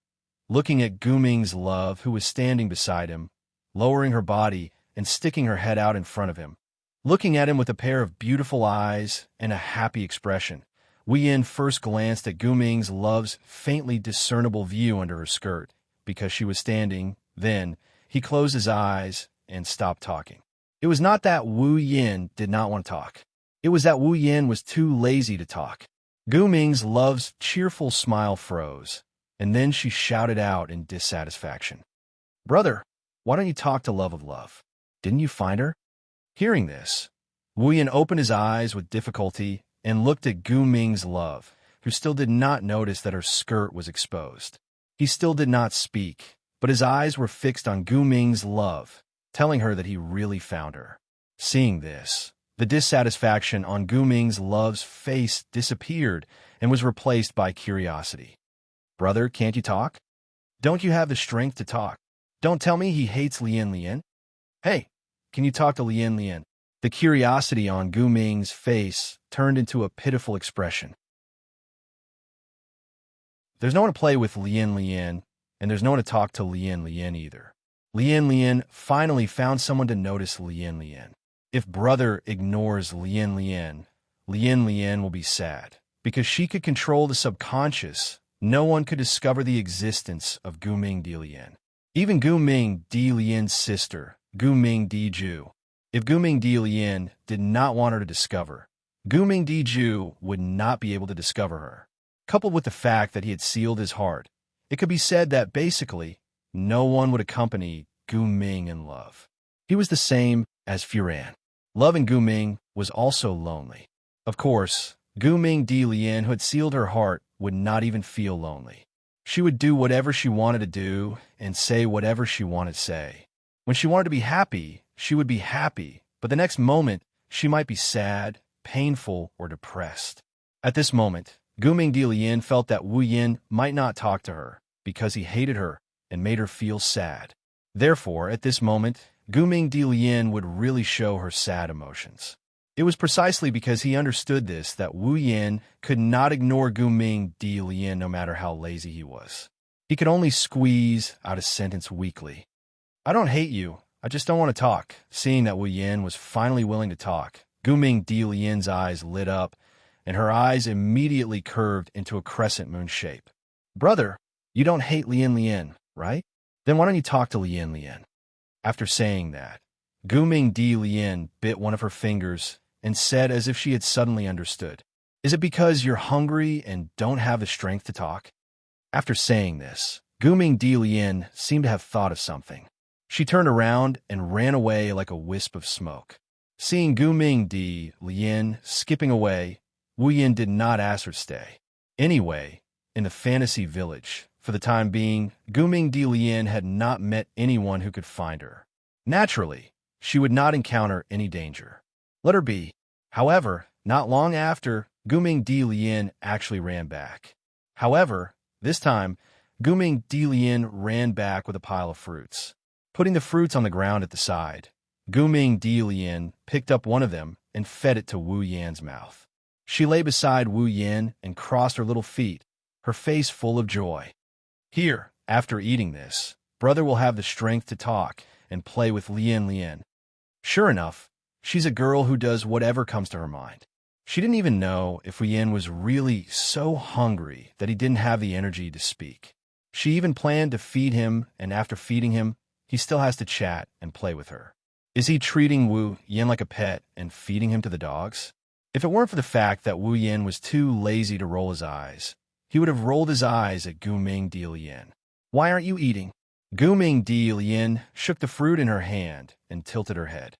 looking at Guming's love, who was standing beside him, lowering her body and sticking her head out in front of him, looking at him with a pair of beautiful eyes and a happy expression, Wu Yin first glanced at Guming's love's faintly discernible view under her skirt, because she was standing. Then, he closed his eyes and stopped talking. It was not that Wu Yin did not want to talk. It was that Wu Yin was too lazy to talk. Guming's love's cheerful smile froze, and then she shouted out in dissatisfaction, "Brother, why don't you talk to Love of Love? Didn't you find her?" Hearing this, Wu Yin opened his eyes with difficulty and looked at Guming's love, who still did not notice that her skirt was exposed. He still did not speak, but his eyes were fixed on Guming's love, telling her that he really found her. Seeing this, the dissatisfaction on Guming's love's face disappeared and was replaced by curiosity. "Brother, can't you talk? Don't you have the strength to talk? Don't tell me he hates Lian Lian. Hey, can you talk to Lian Lian?" The curiosity on Guming's face turned into a pitiful expression. There's no one to play with Lian Lian, and there's no one to talk to Lian Lian either. Lian Lian finally found someone to notice Lian Lian. If brother ignores Lian Lian, Lian Lian will be sad. Because she could control the subconscious, no one could discover the existence of Guming Dilian. Even Guming Dilian's sister, Guming Diju. If Guming Dilian did not want her to discover, Guming Diju would not be able to discover her. Coupled with the fact that he had sealed his heart, it could be said that basically, no one would accompany Guming in love. He was the same as Furan. Loving Guming was also lonely. Of course, Guming Dilian, who had sealed her heart, would not even feel lonely. She would do whatever she wanted to do and say whatever she wanted to say. When she wanted to be happy, she would be happy, but the next moment, she might be sad, painful, or depressed. At this moment, Guming Lien felt that Wu Yin might not talk to her because he hated her and made her feel sad. Therefore, at this moment, Guming Lien would really show her sad emotions. It was precisely because he understood this that Wu Yin could not ignore Guming Lien no matter how lazy he was. He could only squeeze out a sentence weakly. I don't hate you, I just don't want to talk. Seeing that Wu Yin was finally willing to talk, Guming Lien's eyes lit up, and her eyes immediately curved into a crescent moon shape. Brother, you don't hate Lien, right? Then why don't you talk to Lien? After saying that, Guming Lien bit one of her fingers and said as if she had suddenly understood, Is it because you're hungry and don't have the strength to talk? After saying this, Guming Lien seemed to have thought of something. She turned around and ran away like a wisp of smoke. Seeing Guming Lien skipping away, Wu Yin did not ask her to stay. Anyway, in the fantasy village, for the time being, Guming Lien had not met anyone who could find her. Naturally, she would not encounter any danger. Let her be. However, not long after, Guming Lien actually ran back. However, this time, Guming Lien ran back with a pile of fruits. Putting the fruits on the ground at the side, Guming Lien picked up one of them and fed it to Wu Yan's mouth. She lay beside Wu Yan and crossed her little feet, her face full of joy. Here, after eating this, brother will have the strength to talk and play with Lien. Sure enough, she's a girl who does whatever comes to her mind. She didn't even know if Wu Yan was really so hungry that he didn't have the energy to speak. She even planned to feed him, and after feeding him, he still has to chat and play with her. Is he treating Wu Yan like a pet and feeding him to the dogs? If it weren't for the fact that Wu Yan was too lazy to roll his eyes, he would have rolled his eyes at Guming Lien. Why aren't you eating? Guming Lien shook the fruit in her hand and tilted her head.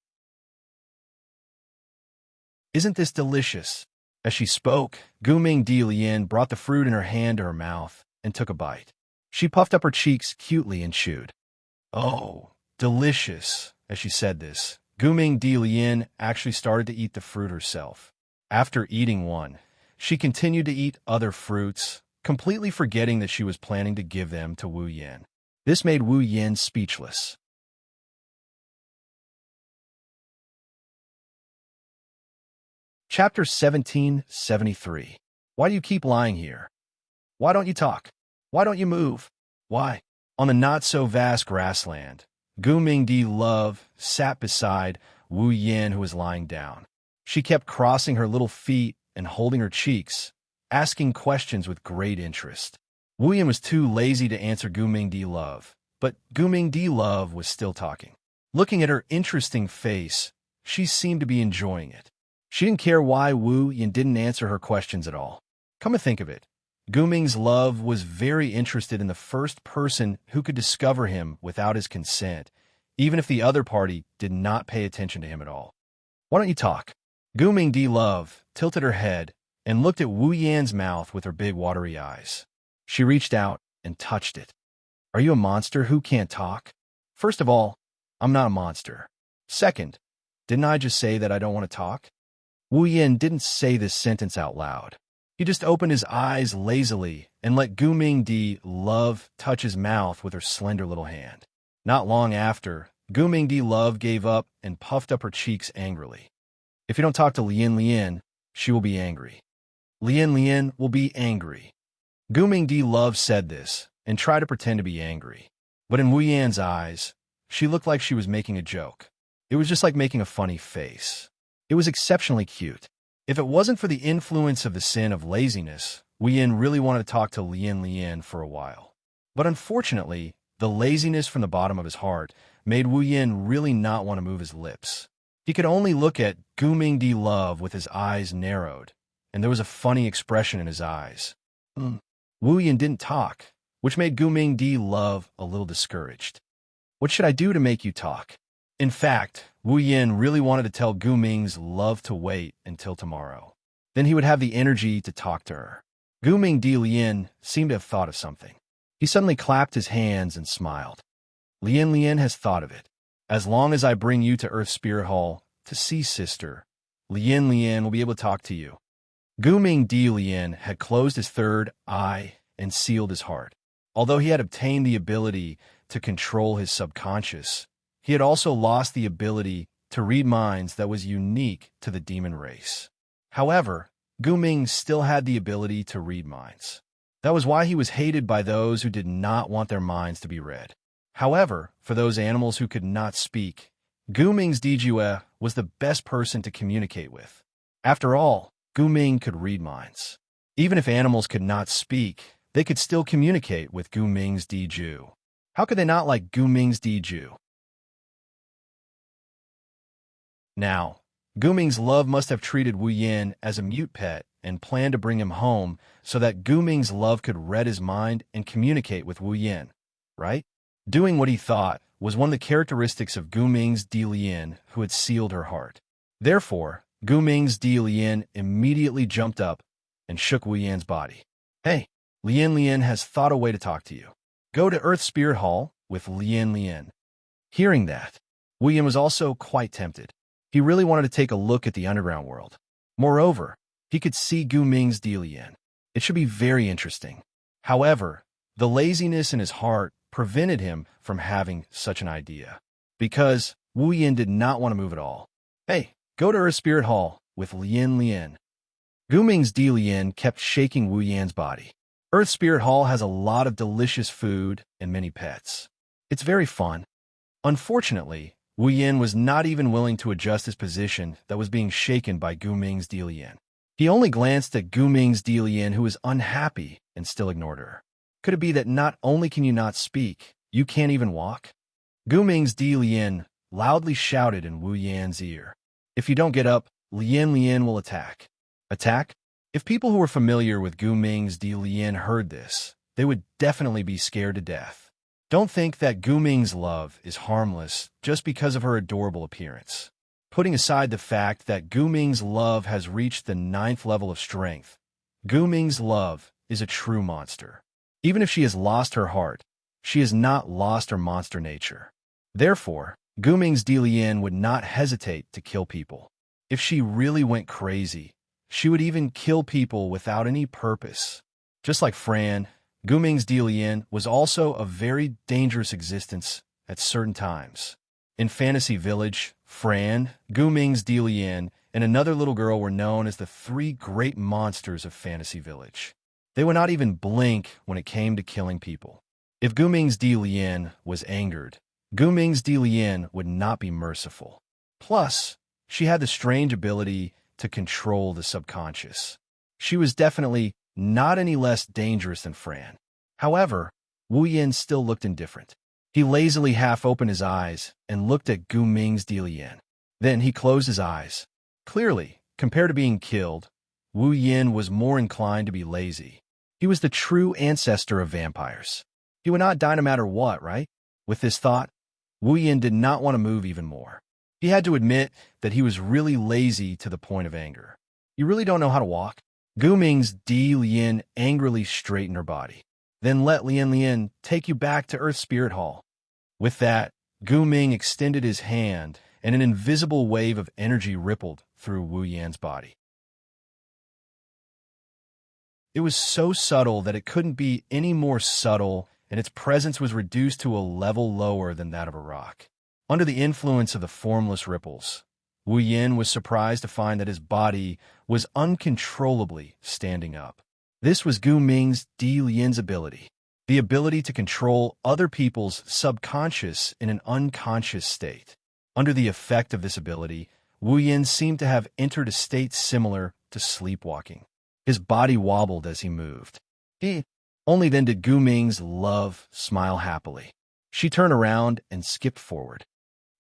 Isn't this delicious? As she spoke, Guming Lien brought the fruit in her hand to her mouth and took a bite. She puffed up her cheeks cutely and chewed. Oh, delicious. As she said this, Guming Lien actually started to eat the fruit herself. After eating one, she continued to eat other fruits, completely forgetting that she was planning to give them to Wu Yan. This made Wu Yan speechless. Chapter 1773. Why do you keep lying here? Why don't you talk? Why don't you move? Why? On the not-so-vast grassland, Guming Love sat beside Wu Yan, who was lying down. She kept crossing her little feet and holding her cheeks, asking questions with great interest. Wu Yan was too lazy to answer Guming Love, but Guming Love was still talking. Looking at her interesting face, she seemed to be enjoying it. She didn't care why Wu Yan didn't answer her questions at all. Come to think of it, Guming's love was very interested in the first person who could discover him without his consent, even if the other party did not pay attention to him at all. Why don't you talk? Guming Love tilted her head and looked at Wu Yan's mouth with her big watery eyes. She reached out and touched it. Are you a monster who can't talk? First of all, I'm not a monster. Second, didn't I just say that I don't want to talk? Wu Yan didn't say this sentence out loud. He just opened his eyes lazily and let Guming Love touch his mouth with her slender little hand. Not long after, Guming Love gave up and puffed up her cheeks angrily. If you don't talk to Lien, she will be angry. Lien will be angry. Guming Love said this and tried to pretend to be angry. But in Wu Yan's eyes, she looked like she was making a joke. It was just like making a funny face. It was exceptionally cute. If it wasn't for the influence of the sin of laziness, Wu Yan really wanted to talk to Lien for a while. But unfortunately, the laziness from the bottom of his heart made Wu Yan really not want to move his lips. He could only look at Guming Love with his eyes narrowed, and there was a funny expression in his eyes. Wu Yan didn't talk, which made Guming Love a little discouraged. What should I do to make you talk? In fact, Wu Yan really wanted to tell Guming Love to wait until tomorrow. Then he would have the energy to talk to her. Guming Lien seemed to have thought of something. He suddenly clapped his hands and smiled. Lian Lian has thought of it. As long as I bring you to Earth Spirit Hall to see Sister, Lian Lian will be able to talk to you. Guming Di Lian had closed his third eye and sealed his heart. Although he had obtained the ability to control his subconscious, he had also lost the ability to read minds that was unique to the demon race. However, Guming still had the ability to read minds. That was why he was hated by those who did not want their minds to be read. However, for those animals who could not speak, Guming's Dijue was the best person to communicate with. After all, Guming could read minds. Even if animals could not speak, they could still communicate with Guming's Diju. How could they not like Guming's Diju? Now, Guming's love must have treated Wu Yin as a mute pet and planned to bring him home so that Guming's love could read his mind and communicate with Wu Yin, right? Doing what he thought was one of the characteristics of Guming's Di Lian, who had sealed her heart. Therefore, Guming's Di Lian immediately jumped up and shook Wu Yan's body. Hey, Lian Lian has thought a way to talk to you. Go to Earth Spirit Hall with Lian Lian. Hearing that, Wu Yan was also quite tempted. He really wanted to take a look at the underground world. Moreover, he could see Guming's Di Lian. It should be very interesting. However, the laziness in his heart prevented him from having such an idea, because Wu Yan did not want to move at all. Hey, go to Earth Spirit Hall with Lian Lian. Guming's Di Lian kept shaking Wu Yan's body. Earth Spirit Hall has a lot of delicious food and many pets. It's very fun. Unfortunately, Wu Yan was not even willing to adjust his position that was being shaken by Guming's Di Lian. He only glanced at Guming's Di Lian, who was unhappy, and still ignored her. Could it be that not only can you not speak, you can't even walk? Guming's Di Lian loudly shouted in Wu Yan's ear. If you don't get up, Lian Lian will attack. Attack? If people who were familiar with Guming's Di Lian heard this, they would definitely be scared to death. Don't think that Guming's love is harmless just because of her adorable appearance. Putting aside the fact that Guming's love has reached the 9th level of strength, Guming's love is a true monster. Even if she has lost her heart, she has not lost her monster nature. Therefore, Guming's Di Lian would not hesitate to kill people. If she really went crazy, she would even kill people without any purpose. Just like Fran, Guming's Di Lian was also a very dangerous existence at certain times. In Fantasy Village, Fran, Guming's Di Lian, and another little girl were known as the 3 great monsters of Fantasy Village. They would not even blink when it came to killing people. If Guming's Di Lian was angered, Guming's Di Lian would not be merciful. Plus, she had the strange ability to control the subconscious. She was definitely not any less dangerous than Fran. However, Wu Yan still looked indifferent. He lazily half-opened his eyes and looked at Guming's Di Lian. Then he closed his eyes. Clearly, compared to being killed, Wu Yan was more inclined to be lazy. He was the true ancestor of vampires. He would not die no matter what, right? With this thought, Wu Yan did not want to move even more. He had to admit that he was really lazy to the point of anger. You really don't know how to walk? Guming's Di Lian angrily straightened her body. Then let Lian Lian take you back to Earth Spirit Hall. With that, Guming extended his hand, and an invisible wave of energy rippled through Wu Yan's body. It was so subtle that it couldn't be any more subtle, and its presence was reduced to a level lower than that of a rock. Under the influence of the formless ripples, Wu Yan was surprised to find that his body was uncontrollably standing up. This was Guming's Di Lian's ability, the ability to control other people's subconscious in an unconscious state. Under the effect of this ability, Wu Yan seemed to have entered a state similar to sleepwalking. His body wobbled as he moved. Only then did Guming's love smile happily. She turned around and skipped forward.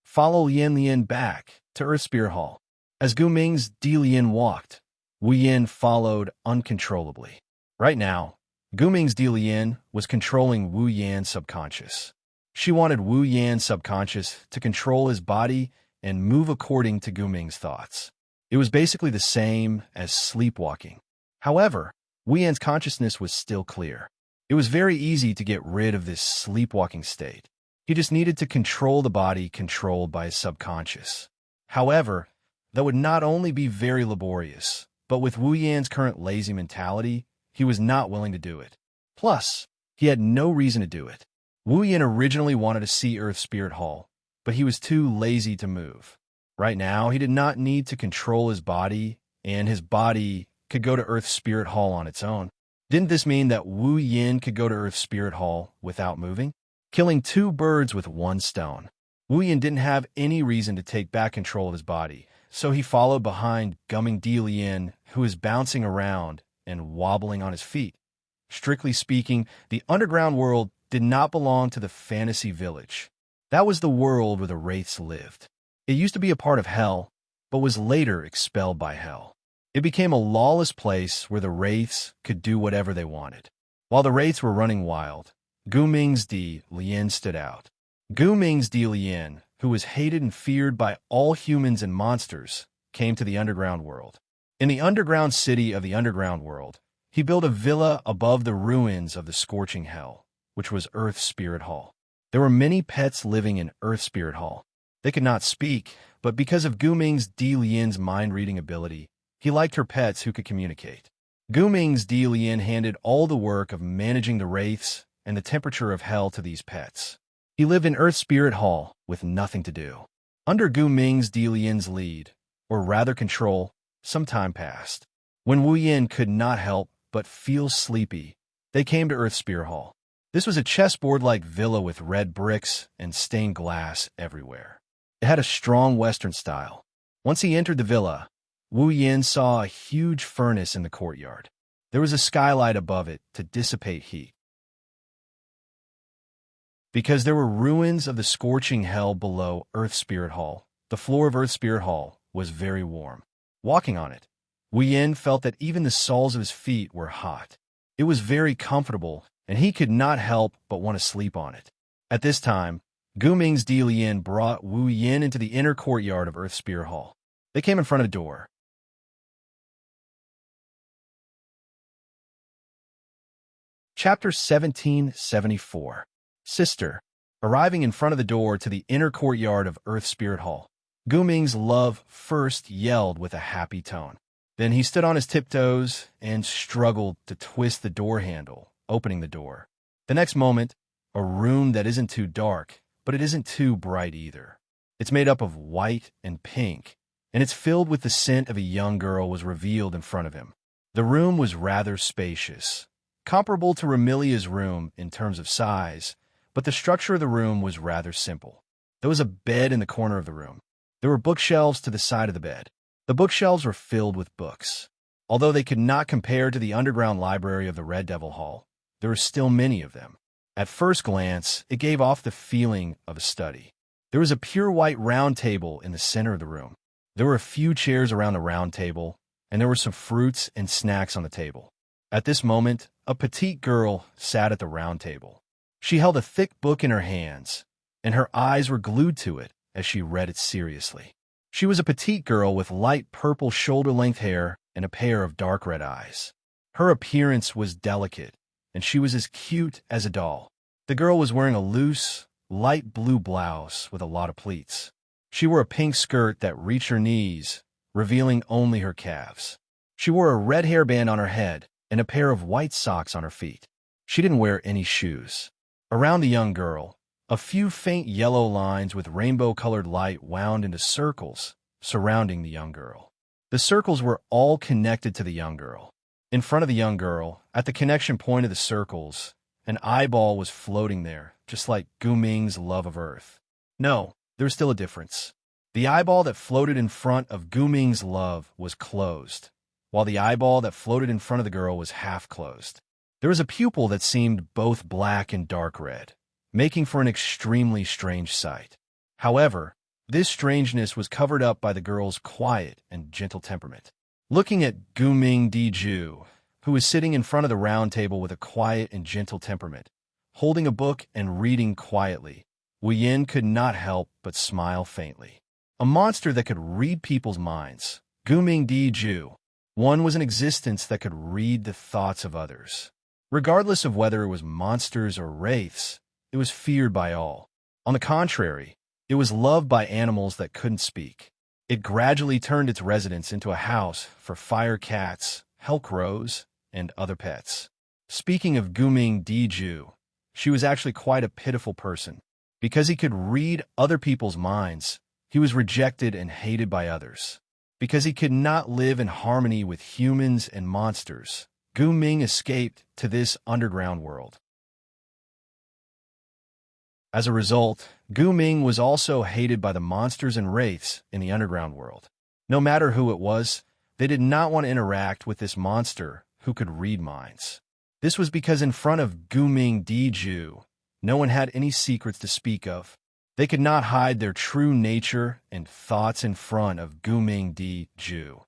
Follow Lian Lian back to Earth Spirit Hall. As Guming's Di Lian walked, Wu Yan followed uncontrollably. Right now, Guming's Di Lian was controlling Wu Yan's subconscious. She wanted Wu Yan's subconscious to control his body and move according to Guming's thoughts. It was basically the same as sleepwalking. However, Wu Yan's consciousness was still clear. It was very easy to get rid of this sleepwalking state. He just needed to control the body controlled by his subconscious. However, that would not only be very laborious, but with Wu Yan's current lazy mentality, he was not willing to do it. Plus, he had no reason to do it. Wu Yan originally wanted to see Earth Spirit Hall, but he was too lazy to move. Right now, he did not need to control his body, and his body could go to Earth Spirit Hall on its own. Didn't this mean that Wu Yan could go to Earth Spirit Hall without moving? Killing two birds with one stone. Wu Yan didn't have any reason to take back control of his body, so he followed behind Gumming Di Lian, who was bouncing around and wobbling on his feet. Strictly speaking, the underground world did not belong to the fantasy village. That was the world where the wraiths lived. It used to be a part of hell, but was later expelled by hell. It became a lawless place where the wraiths could do whatever they wanted. While the wraiths were running wild, Gumming Di Lian stood out. Gumming Di Lian, who was hated and feared by all humans and monsters, came to the underground world. In the underground city of the underground world, he built a villa above the ruins of the scorching hell, which was Earth Spirit Hall. There were many pets living in Earth Spirit Hall. They could not speak, but because of Gumming Di Lian's mind-reading ability, he liked her pets who could communicate. Gumming Di Lian handed all the work of managing the wraiths and the temperature of hell to these pets. He lived in Earth Spirit Hall with nothing to do. Under Gumming Di Lian's lead, or rather control, some time passed. When Wu Yan could not help but feel sleepy, they came to Earth Spirit Hall. This was a chessboard-like villa with red bricks and stained glass everywhere. It had a strong Western style. Once he entered the villa, Wu Yan saw a huge furnace in the courtyard. There was a skylight above it to dissipate heat. Because there were ruins of the scorching hell below Earth Spirit Hall, the floor of Earth Spirit Hall was very warm. Walking on it, Wu Yan felt that even the soles of his feet were hot. It was very comfortable, and he could not help but want to sleep on it. At this time, Gumming Di Lian brought Wu Yan into the inner courtyard of Earth Spirit Hall. They came in front of a door. Chapter 1774. Sister. Arriving in front of the door to the inner courtyard of Earth Spirit Hall, Gumming's love first yelled with a happy tone. Then he stood on his tiptoes and struggled to twist the door handle, opening the door. The next moment, a room that isn't too dark, but it isn't too bright either. It's made up of white and pink, and it's filled with the scent of a young girl was revealed in front of him. The room was rather spacious, comparable to Remilia's room in terms of size, but the structure of the room was rather simple. There was a bed in the corner of the room. There were bookshelves to the side of the bed. The bookshelves were filled with books. Although they could not compare to the underground library of the Red Devil Hall, there were still many of them. At first glance, it gave off the feeling of a study. There was a pure white round table in the center of the room. There were a few chairs around the round table, and there were some fruits and snacks on the table. At this moment, a petite girl sat at the round table. She held a thick book in her hands, and her eyes were glued to it as she read it seriously. She was a petite girl with light purple shoulder-length hair and a pair of dark red eyes. Her appearance was delicate, and she was as cute as a doll. The girl was wearing a loose, light blue blouse with a lot of pleats. She wore a pink skirt that reached her knees, revealing only her calves. She wore a red hairband on her head and a pair of white socks on her feet. She didn't wear any shoes. Around the young girl, a few faint yellow lines with rainbow-colored light wound into circles surrounding the young girl. The circles were all connected to the young girl. In front of the young girl, at the connection point of the circles, an eyeball was floating there, just like Gumming's love of Earth. No, there was still a difference. The eyeball that floated in front of Gumming's love was closed, while the eyeball that floated in front of the girl was half closed. There was a pupil that seemed both black and dark red, making for an extremely strange sight. However, this strangeness was covered up by the girl's quiet and gentle temperament. Looking at Gumming Di Ju, who was sitting in front of the round table with a quiet and gentle temperament, holding a book and reading quietly, Wu Yan could not help but smile faintly. A monster that could read people's minds. Gumming Di Ju. One was an existence that could read the thoughts of others. Regardless of whether it was monsters or wraiths, it was feared by all. On the contrary, it was loved by animals that couldn't speak. It gradually turned its residence into a house for fire cats, hell crows, and other pets. Speaking of Guming Diju, she was actually quite a pitiful person. Because he could read other people's minds, he was rejected and hated by others. Because he could not live in harmony with humans and monsters, Guming escaped to this underground world. As a result, Guming was also hated by the monsters and wraiths in the underground world. No matter who it was, they did not want to interact with this monster who could read minds. This was because in front of Guming Diju, no one had any secrets to speak of. They could not hide their true nature and thoughts in front of Guming Diju,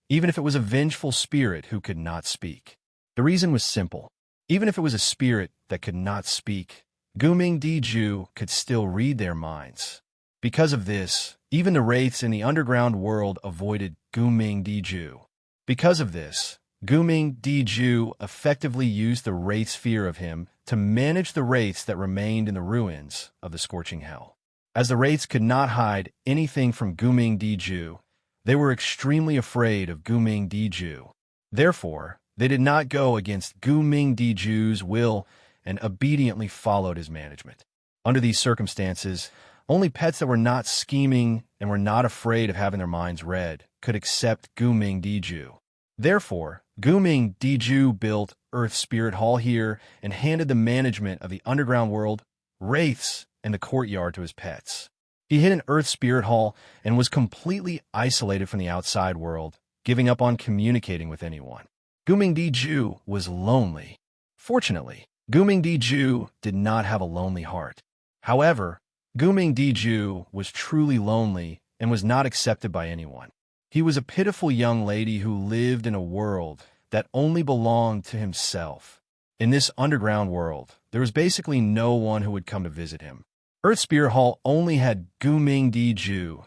even if it was a vengeful spirit who could not speak. The reason was simple. Even if it was a spirit that could not speak, Guming Diju could still read their minds. Because of this, even the wraiths in the underground world avoided Guming Diju. Because of this, Guming Diju effectively used the wraith's fear of him to manage the wraiths that remained in the ruins of the Scorching Hell. As the wraiths could not hide anything from Guming Diju, they were extremely afraid of Guming Diju. Therefore, they did not go against Guming Diju's will and obediently followed his management. Under these circumstances, only pets that were not scheming and were not afraid of having their minds read could accept Guming Diju. Therefore, Guming Diju built Earth Spirit Hall here and handed the management of the underground world, wraiths, and the courtyard to his pets. He hid in Earth Spirit Hall and was completely isolated from the outside world, giving up on communicating with anyone. Guming Diju was lonely. Fortunately, Guming Diju did not have a lonely heart. However, Guming Diju was truly lonely and was not accepted by anyone. He was a pitiful young lady who lived in a world that only belonged to himself. In this underground world, there was basically no one who would come to visit him. Earth Spirit Hall only had Guming Diju,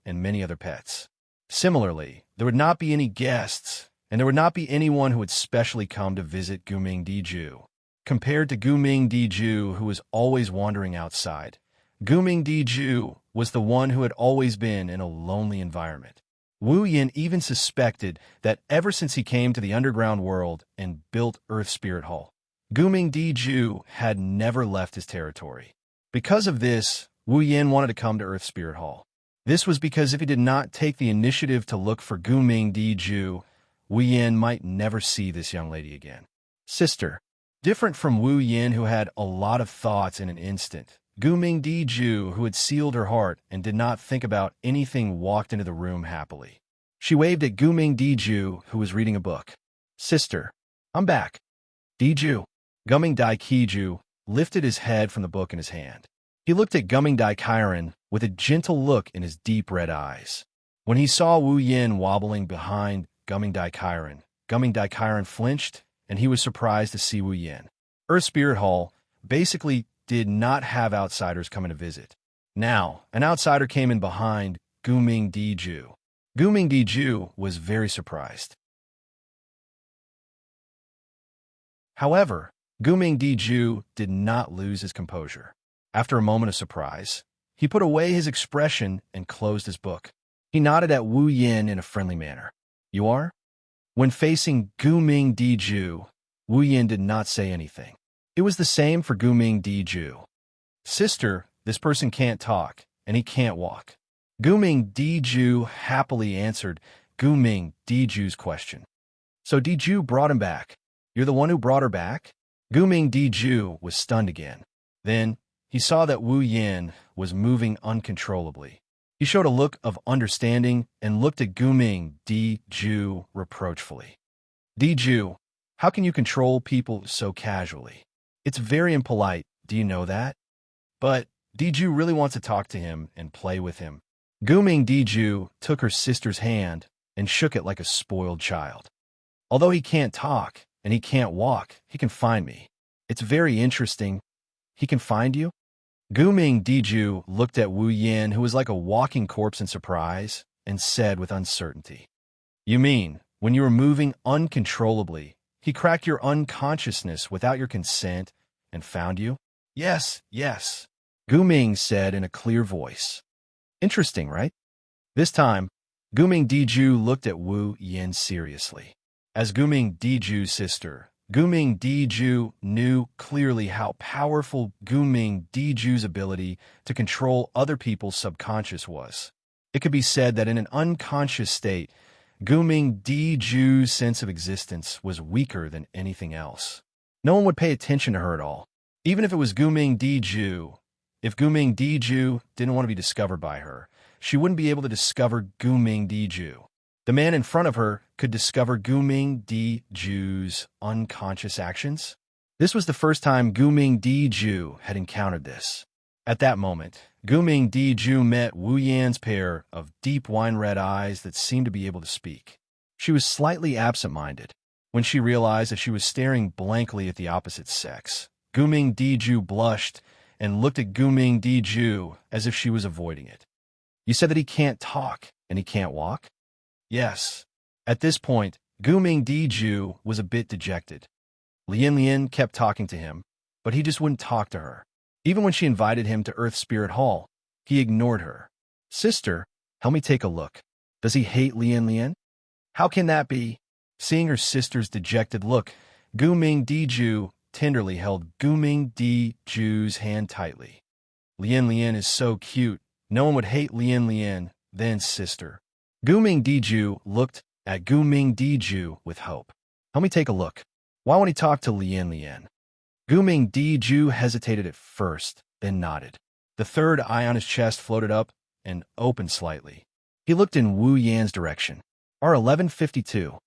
and many other pets. Similarly, there would not be any guests, and there would not be anyone who would specially come to visit Guming Diju. Compared to Guming Diju, who was always wandering outside, Guming Diju was the one who had always been in a lonely environment. Wu Yin even suspected that ever since he came to the underground world and built Earth Spirit Hall, Guming Diju had never left his territory. Because of this, Wu Yin wanted to come to Earth Spirit Hall. This was because if he did not take the initiative to look for Guming Diju, Wu Yin might never see this young lady again. Sister. Different from Wu Yin, who had a lot of thoughts in an instant, Guming Diju, who had sealed her heart and did not think about anything, walked into the room happily. She waved at Guming Diju, who was reading a book. Sister, I'm back. Diju. Guming Daikiju lifted his head from the book in his hand. He looked at Guming Daikairen with a gentle look in his deep red eyes. When he saw Wu Yin wobbling behind Guming Daikairen flinched, and he was surprised to see Wu Yin. Earth Spirit Hall basically did not have outsiders coming to visit. Now, an outsider came in behind Guming Diju. Guming Diju was very surprised. However, Guming Diju did not lose his composure. After a moment of surprise, he put away his expression and closed his book. He nodded at Wu Yin in a friendly manner. You are? When facing Guming Diju, Wu Yin did not say anything. It was the same for Guming Diju. Sister, this person can't talk, and he can't walk. Guming Diju happily answered Guming Diju's question. So Diju brought him back. You're the one who brought her back? Guming Diju was stunned again. Then, he saw that Wu Yin was moving uncontrollably. He showed a look of understanding and looked at Guming Diju reproachfully. Diju, how can you control people so casually? It's very impolite, do you know that? But Diju really wants to talk to him and play with him. Guming Diju took her sister's hand and shook it like a spoiled child. Although he can't talk and he can't walk, he can find me. It's very interesting. He can find you? Guming Diju looked at Wu Yin, who was like a walking corpse in surprise, and said with uncertainty, You mean, when you were moving uncontrollably, He cracked your unconsciousness without your consent and found you? Yes, yes, Guming said in a clear voice. Interesting, right? This time, Guming Diju looked at Wu Yin seriously. As Guming Diju's sister, Guming Diju knew clearly how powerful Guming Diju's ability to control other people's subconscious was. It could be said that in an unconscious state, Guming Diju's sense of existence was weaker than anything else. No one would pay attention to her at all, even if it was Guming Diju. If Guming Diju didn't want to be discovered by her, she wouldn't be able to discover Guming Diju. The man in front of her could discover Guming Diju's unconscious actions. This was the first time Guming Diju had encountered this. At that moment, Guming Diju met Wu Yan's pair of deep wine-red eyes that seemed to be able to speak. She was slightly absent-minded. When she realized that she was staring blankly at the opposite sex, Guming Diju blushed and looked at Guming Diju as if she was avoiding it. You said that he can't talk and he can't walk? Yes. At this point, Guming Diju was a bit dejected. Lian kept talking to him, but he just wouldn't talk to her. Even when she invited him to Earth Spirit Hall, he ignored her. Sister, help me take a look. Does he hate Lian? How can that be? Seeing her sister's dejected look, Guming Diju tenderly held Guming Diju's hand tightly. Lian is so cute. No one would hate Lian, then sister. Guming Diju looked at Guming Diju with hope. Help me take a look. Why won't he talk to Lian? Guming Diju hesitated at first, then nodded. The third eye on his chest floated up and opened slightly. He looked in Wu Yan's direction. R1152.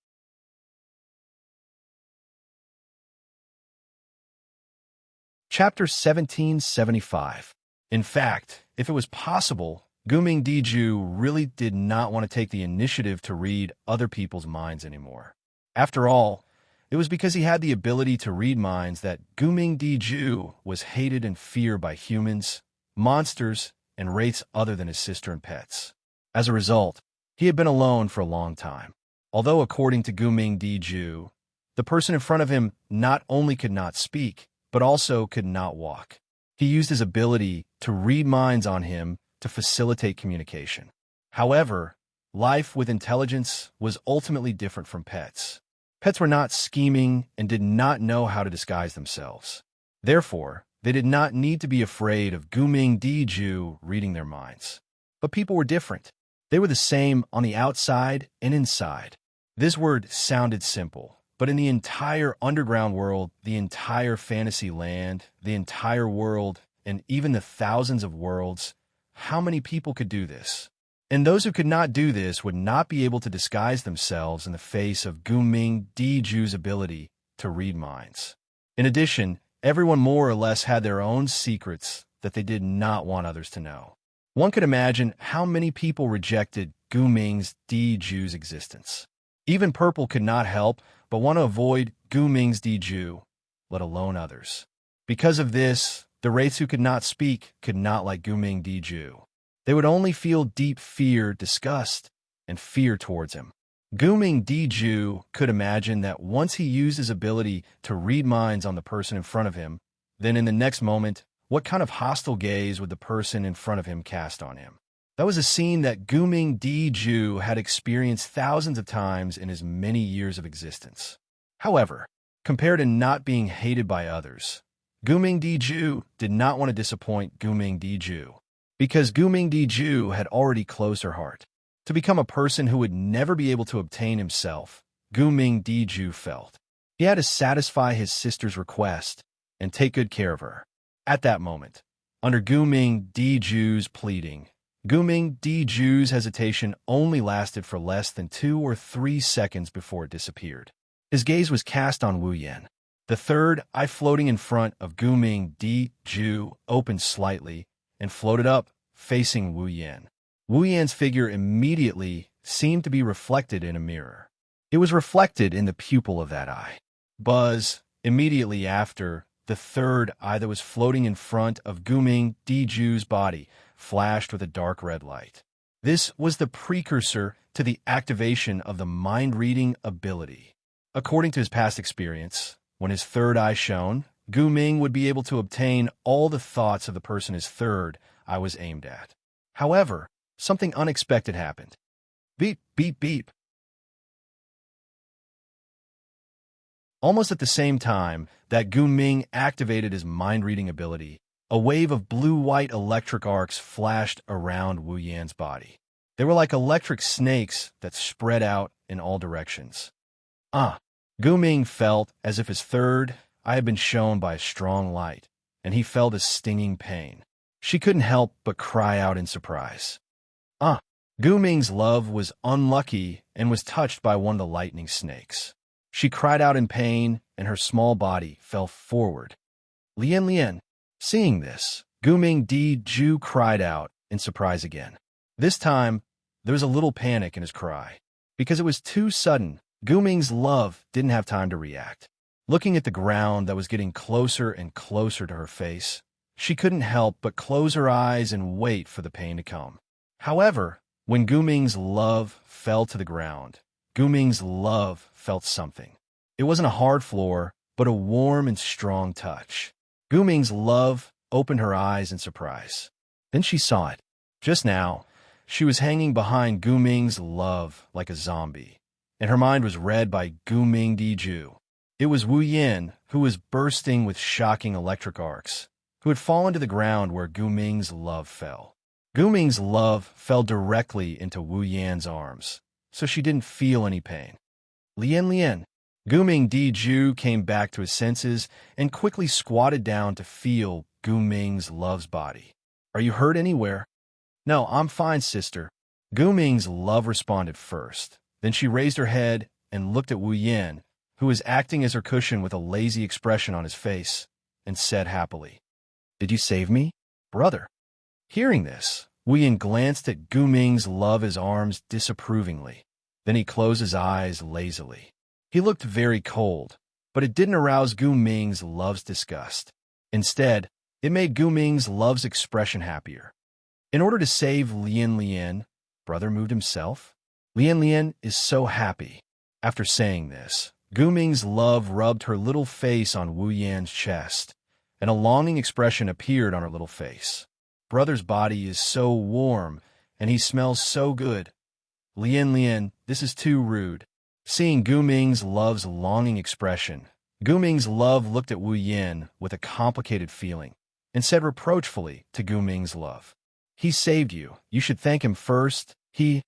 Chapter 1775. In fact, if it was possible, Guming Diju really did not want to take the initiative to read other people's minds anymore. After all, it was because he had the ability to read minds that Guming Diju was hated and feared by humans, monsters, and races other than his sister and pets. As a result, he had been alone for a long time. Although, according to Guming Diju, the person in front of him not only could not speak, but also could not walk. He used his ability to read minds on him to facilitate communication. However, life with intelligence was ultimately different from pets. Pets were not scheming and did not know how to disguise themselves. Therefore, they did not need to be afraid of Guming Diju reading their minds. But people were different. They were the same on the outside and inside. This word sounded simple, but in the entire underground world, the entire fantasy land, the entire world, and even the thousands of worlds, how many people could do this? And those who could not do this would not be able to disguise themselves in the face of Guming Diju's ability to read minds. In addition, everyone more or less had their own secrets that they did not want others to know. One could imagine how many people rejected Guming Diju's existence. Even Purple could not help but want to avoid Guming Diju, let alone others. Because of this, the wraiths who could not speak could not like Guming Diju. They would only feel deep fear, disgust, and fear towards him. Guming Diju could imagine that once he used his ability to read minds on the person in front of him, then in the next moment, what kind of hostile gaze would the person in front of him cast on him? That was a scene that Guming Diju had experienced thousands of times in his many years of existence. However, compared to not being hated by others, Guming Diju did not want to disappoint Guming Diju, because Guming Diju had already closed her heart. To become a person who would never be able to obtain himself, Guming Diju felt. He had to satisfy his sister's request and take good care of her. At that moment, under Guming Diju's pleading, Guming Diju's hesitation only lasted for less than 2 or 3 seconds before it disappeared. His gaze was cast on Wu Yan. The third eye floating in front of Guming Diju opened slightly and floated up, facing Wu Yan. Wu Yan's figure immediately seemed to be reflected in a mirror. It was reflected in the pupil of that eye. Buzz, immediately after, the third eye that was floating in front of Guming Diju's body flashed with a dark red light. This was the precursor to the activation of the mind-reading ability. According to his past experience, when his third eye shone, Gu Ming would be able to obtain all the thoughts of the person his third eye was aimed at. However, something unexpected happened. Beep, beep, beep. Almost at the same time that Gu Ming activated his mind-reading ability, a wave of blue-white electric arcs flashed around Wu Yan's body. They were like electric snakes that spread out in all directions. Gu Ming felt as if his third eye had been shown by a strong light, and he felt a stinging pain. She couldn't help but cry out in surprise. Gu Ming's love was unlucky and was touched by one of the lightning snakes. She cried out in pain, and her small body fell forward. Lian. Seeing this, Gu Ming Ju cried out in surprise again. This time, there was a little panic in his cry. Because it was too sudden, Gu Ming's love didn't have time to react. Looking at the ground that was getting closer and closer to her face, she couldn't help but close her eyes and wait for the pain to come. However, when Gu Ming's love fell to the ground, Gu Ming's love felt something. It wasn't a hard floor, but a warm and strong touch. Gu Ming's love opened her eyes in surprise. Then she saw it. Just now, she was hanging behind Gu Ming's love like a zombie, and her mind was read by Gu Ming Ju. It was Wu Yan, who was bursting with shocking electric arcs, who had fallen to the ground where Gu Ming's love fell. Gu Ming's love fell directly into Wu Yan's arms, so she didn't feel any pain. Lian. Gu Ming Ju came back to his senses and quickly squatted down to feel Gu Ming's love's body. Are you hurt anywhere? No, I'm fine, sister. Gu Ming's love responded first. Then she raised her head and looked at Wu Yan, who was acting as her cushion with a lazy expression on his face, and said happily, "Did you save me, brother?" Hearing this, Wu Yan glanced at Gu Ming's love's arms disapprovingly. Then he closed his eyes lazily. He looked very cold, but it didn't arouse Gu Ming's love's disgust. Instead, it made Gu Ming's love's expression happier. In order to save Lian, brother moved himself. Lian is so happy. After saying this, Gu Ming's love rubbed her little face on Wu Yan's chest, and a longing expression appeared on her little face. Brother's body is so warm, and he smells so good. Lian, this is too rude. Seeing Gu Ming's love's longing expression, Gu Ming's love looked at Wu Yan with a complicated feeling and said reproachfully to Gu Ming's love, "He saved you. You should thank him first." Gu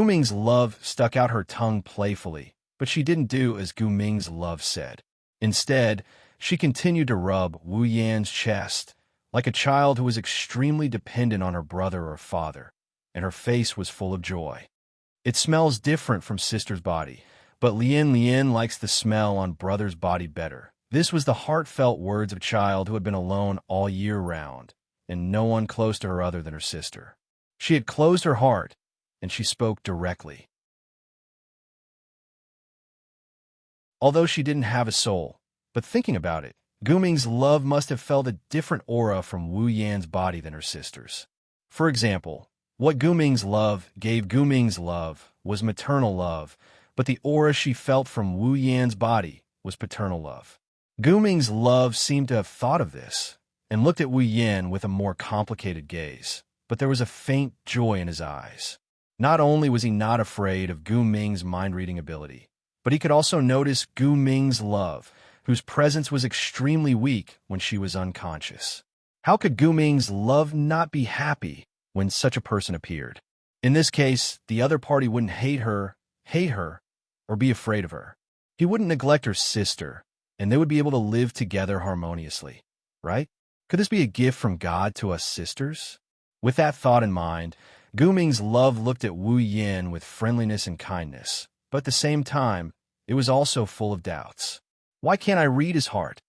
Ming's love stuck out her tongue playfully, but she didn't do as Gu Ming's love said. Instead, she continued to rub Wu Yan's chest like a child who was extremely dependent on her brother or father, and her face was full of joy. It smells different from sister's body, but Lian likes the smell on brother's body better. This was the heartfelt words of a child who had been alone all year round, and no one close to her other than her sister. She had closed her heart, and she spoke directly. Although she didn't have a soul, but thinking about it, Gu Ming's love must have felt a different aura from Wu Yan's body than her sister's. For example, what Gu Ming's love gave Gu Ming's love was maternal love, but the aura she felt from Wu Yan's body was paternal love. Gu Ming's love seemed to have thought of this, and looked at Wu Yan with a more complicated gaze, but there was a faint joy in his eyes. Not only was he not afraid of Gu Ming's mind-reading ability, but he could also notice Gu Ming's love, whose presence was extremely weak when she was unconscious. How could Gu Ming's love not be happy when such a person appeared? In this case, the other party wouldn't hate her, or be afraid of her. He wouldn't neglect her sister, and they would be able to live together harmoniously, right? Could this be a gift from God to us sisters? With that thought in mind, Gu Ming's love looked at Wu Yan with friendliness and kindness, but at the same time, it was also full of doubts. Why can't I read his heart?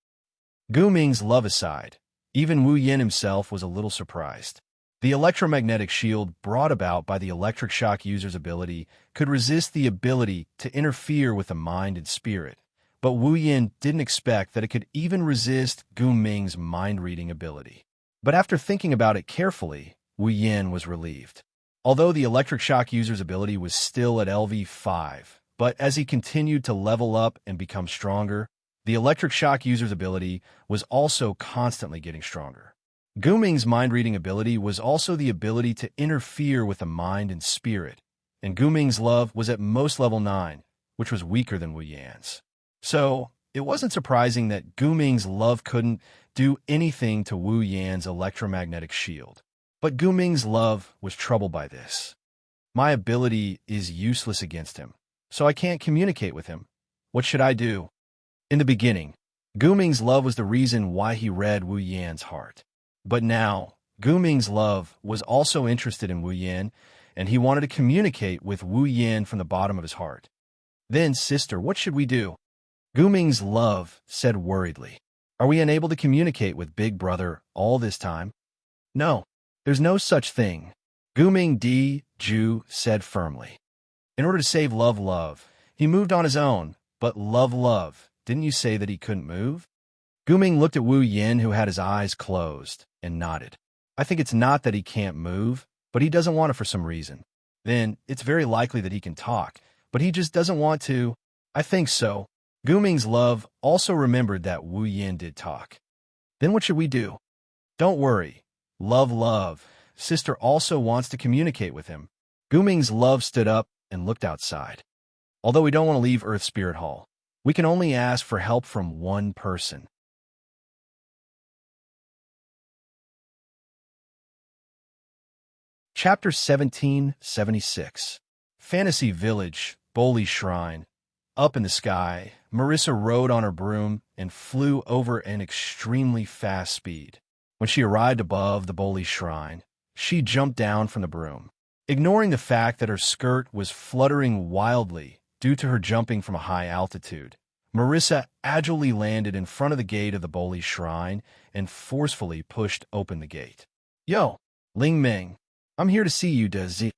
Gu Ming's love aside, even Wu Yan himself was a little surprised. The electromagnetic shield brought about by the electric shock user's ability could resist the ability to interfere with the mind and spirit, but Wu Yan didn't expect that it could even resist Gu Ming's mind-reading ability. But after thinking about it carefully, Wu Yan was relieved. Although the electric shock user's ability was still at LV5, But as he continued to level up and become stronger, the electric shock user's ability was also constantly getting stronger. Guming's mind-reading ability was also the ability to interfere with the mind and spirit, and Guming's love was at most level 9, which was weaker than Wu Yan's. So, it wasn't surprising that Guming's love couldn't do anything to Wu Yan's electromagnetic shield. But Guming's love was troubled by this. My ability is useless against him, so I can't communicate with him. What should I do? In the beginning, Guming's love was the reason why he read Wu Yan's heart. But now, Guming's love was also interested in Wu Yan, and he wanted to communicate with Wu Yan from the bottom of his heart. Then, sister, what should we do? Guming's love said worriedly. Are we unable to communicate with Big Brother all this time? No, there's no such thing, Guming Ju said firmly. In order to save Love, he moved on his own, but Love, didn't you say that he couldn't move? Guming looked at Wu Yan, who had his eyes closed, and nodded. I think it's not that he can't move, but he doesn't want it for some reason. Then, it's very likely that he can talk, but he just doesn't want to. I think so. Guming's love also remembered that Wu Yan did talk. Then what should we do? Don't worry. Love, sister also wants to communicate with him. Guming's love stood up and looked outside. Although we don't want to leave Earth Spirit Hall, we can only ask for help from one person. Chapter 1776. Fantasy Village, Boli Shrine. Up in the sky, Marissa rode on her broom and flew over an extremely fast speed. When she arrived above the Boli Shrine, she jumped down from the broom. Ignoring the fact that her skirt was fluttering wildly due to her jumping from a high altitude, Marissa agilely landed in front of the gate of the Boli Shrine and forcefully pushed open the gate. Yo, Ling Ming, I'm here to see you, Dezi.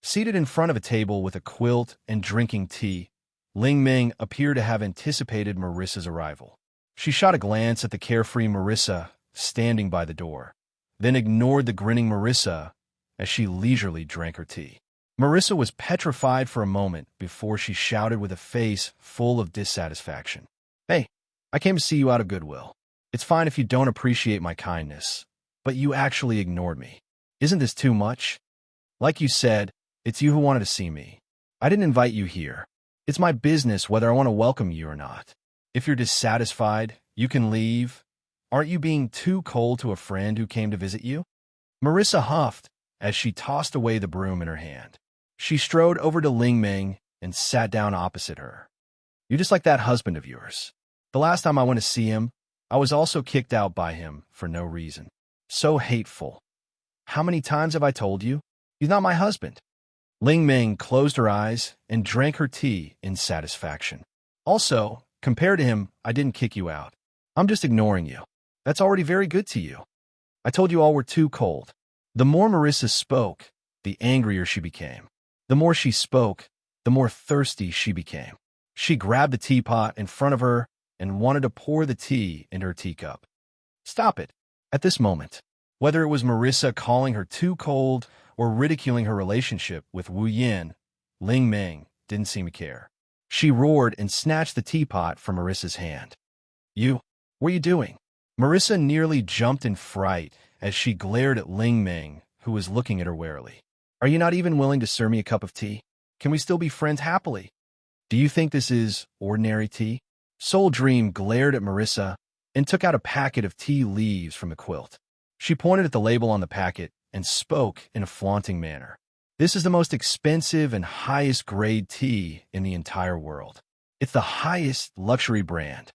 Seated in front of a table with a quilt and drinking tea, Ling Ming appeared to have anticipated Marissa's arrival. She shot a glance at the carefree Marissa standing by the door, then ignored the grinning Marissa as she leisurely drank her tea. Marissa was petrified for a moment before she shouted with a face full of dissatisfaction. Hey, I came to see you out of goodwill. It's fine if you don't appreciate my kindness, but you actually ignored me. Isn't this too much? Like you said, it's you who wanted to see me. I didn't invite you here. It's my business whether I want to welcome you or not. If you're dissatisfied, you can leave. Aren't you being too cold to a friend who came to visit you? Marissa huffed as she tossed away the broom in her hand. She strode over to Ling Ming and sat down opposite her. You're just like that husband of yours. The last time I went to see him, I was also kicked out by him for no reason. So hateful. How many times have I told you? He's not my husband. Ling Ming closed her eyes and drank her tea in satisfaction. Also, compared to him, I didn't kick you out. I'm just ignoring you. That's already very good to you. I told you all were too cold. The more Marissa spoke, the angrier she became. The more she spoke, the more thirsty she became. She grabbed the teapot in front of her and wanted to pour the tea into her teacup. Stop it. At this moment, whether it was Marissa calling her too cold or ridiculing her relationship with Wu Yan, Ling Ming didn't seem to care. She roared and snatched the teapot from Marissa's hand. You, what are you doing? Marissa nearly jumped in fright as she glared at Ling Ming, who was looking at her warily. Are you not even willing to serve me a cup of tea? Can we still be friends happily? Do you think this is ordinary tea? Soul Dream glared at Marissa and took out a packet of tea leaves from the quilt. She pointed at the label on the packet and spoke in a flaunting manner. This is the most expensive and highest grade tea in the entire world. It's the highest luxury brand.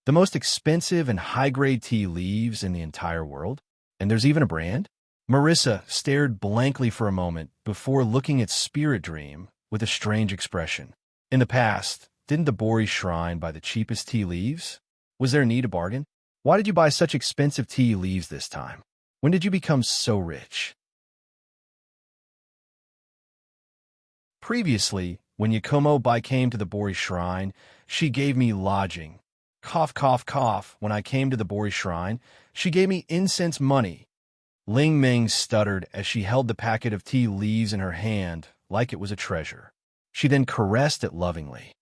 The most expensive and high-grade tea leaves in the entire world? And there's even a brand? Marissa stared blankly for a moment before looking at Spirit Dream with a strange expression. In the past, didn't the Bori Shrine buy the cheapest tea leaves? Was there a need to bargain? Why did you buy such expensive tea leaves this time? When did you become so rich? Previously, when Yakumo Bai came to the Bori Shrine, she gave me lodging. Cough, cough, cough. When I came to the Bori Shrine, she gave me incense money. Ling Ming stuttered as she held the packet of tea leaves in her hand like it was a treasure. She then caressed it lovingly.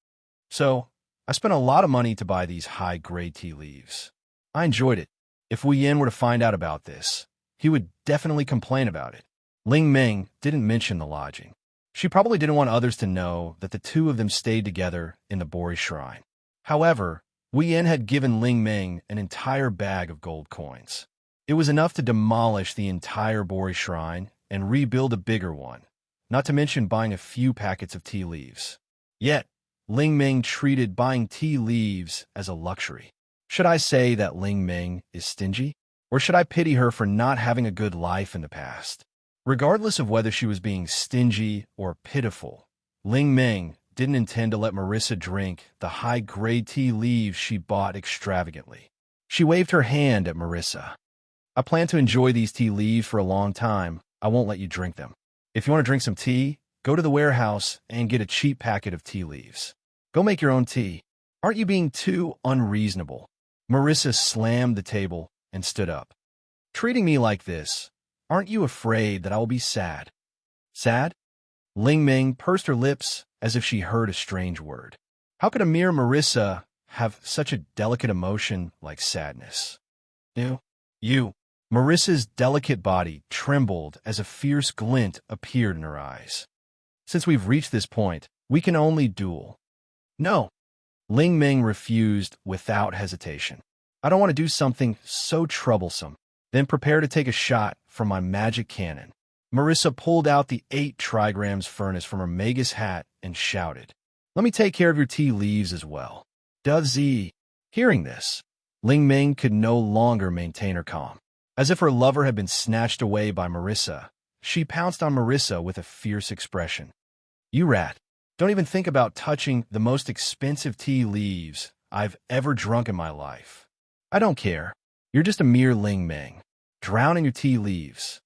So, I spent a lot of money to buy these high-grade tea leaves. I enjoyed it. If Wu Yan were to find out about this, he would definitely complain about it. Ling Ming didn't mention the lodging. She probably didn't want others to know that the two of them stayed together in the Bori Shrine. However, Wu Yan had given Ling Ming an entire bag of gold coins. It was enough to demolish the entire Bori Shrine and rebuild a bigger one, not to mention buying a few packets of tea leaves. Yet, Ling Ming treated buying tea leaves as a luxury. Should I say that Ling Ming is stingy? Or should I pity her for not having a good life in the past? Regardless of whether she was being stingy or pitiful, Ling Ming didn't intend to let Marissa drink the high-grade tea leaves she bought extravagantly. She waved her hand at Marissa. I plan to enjoy these tea leaves for a long time. I won't let you drink them. If you want to drink some tea, go to the warehouse and get a cheap packet of tea leaves. Go make your own tea. Aren't you being too unreasonable? Marissa slammed the table and stood up. Treating me like this, aren't you afraid that I will be sad? Sad? Ling Ming pursed her lips as if she heard a strange word. How could a mere Marissa have such a delicate emotion like sadness? You. Marissa's delicate body trembled as a fierce glint appeared in her eyes. Since we've reached this point, we can only duel. No. Ling Ming refused without hesitation. I don't want to do something so troublesome. Then prepare to take a shot from my magic cannon. Marissa pulled out the 8 trigrams furnace from her magus hat and shouted, Let me take care of your tea leaves as well. Does Z. Hearing this, Ling Ming could no longer maintain her calm. As if her lover had been snatched away by Marissa, she pounced on Marissa with a fierce expression. You rat. Don't even think about touching the most expensive tea leaves I've ever drunk in my life. I don't care. You're just a mere Ling Ming. Drown in your tea leaves.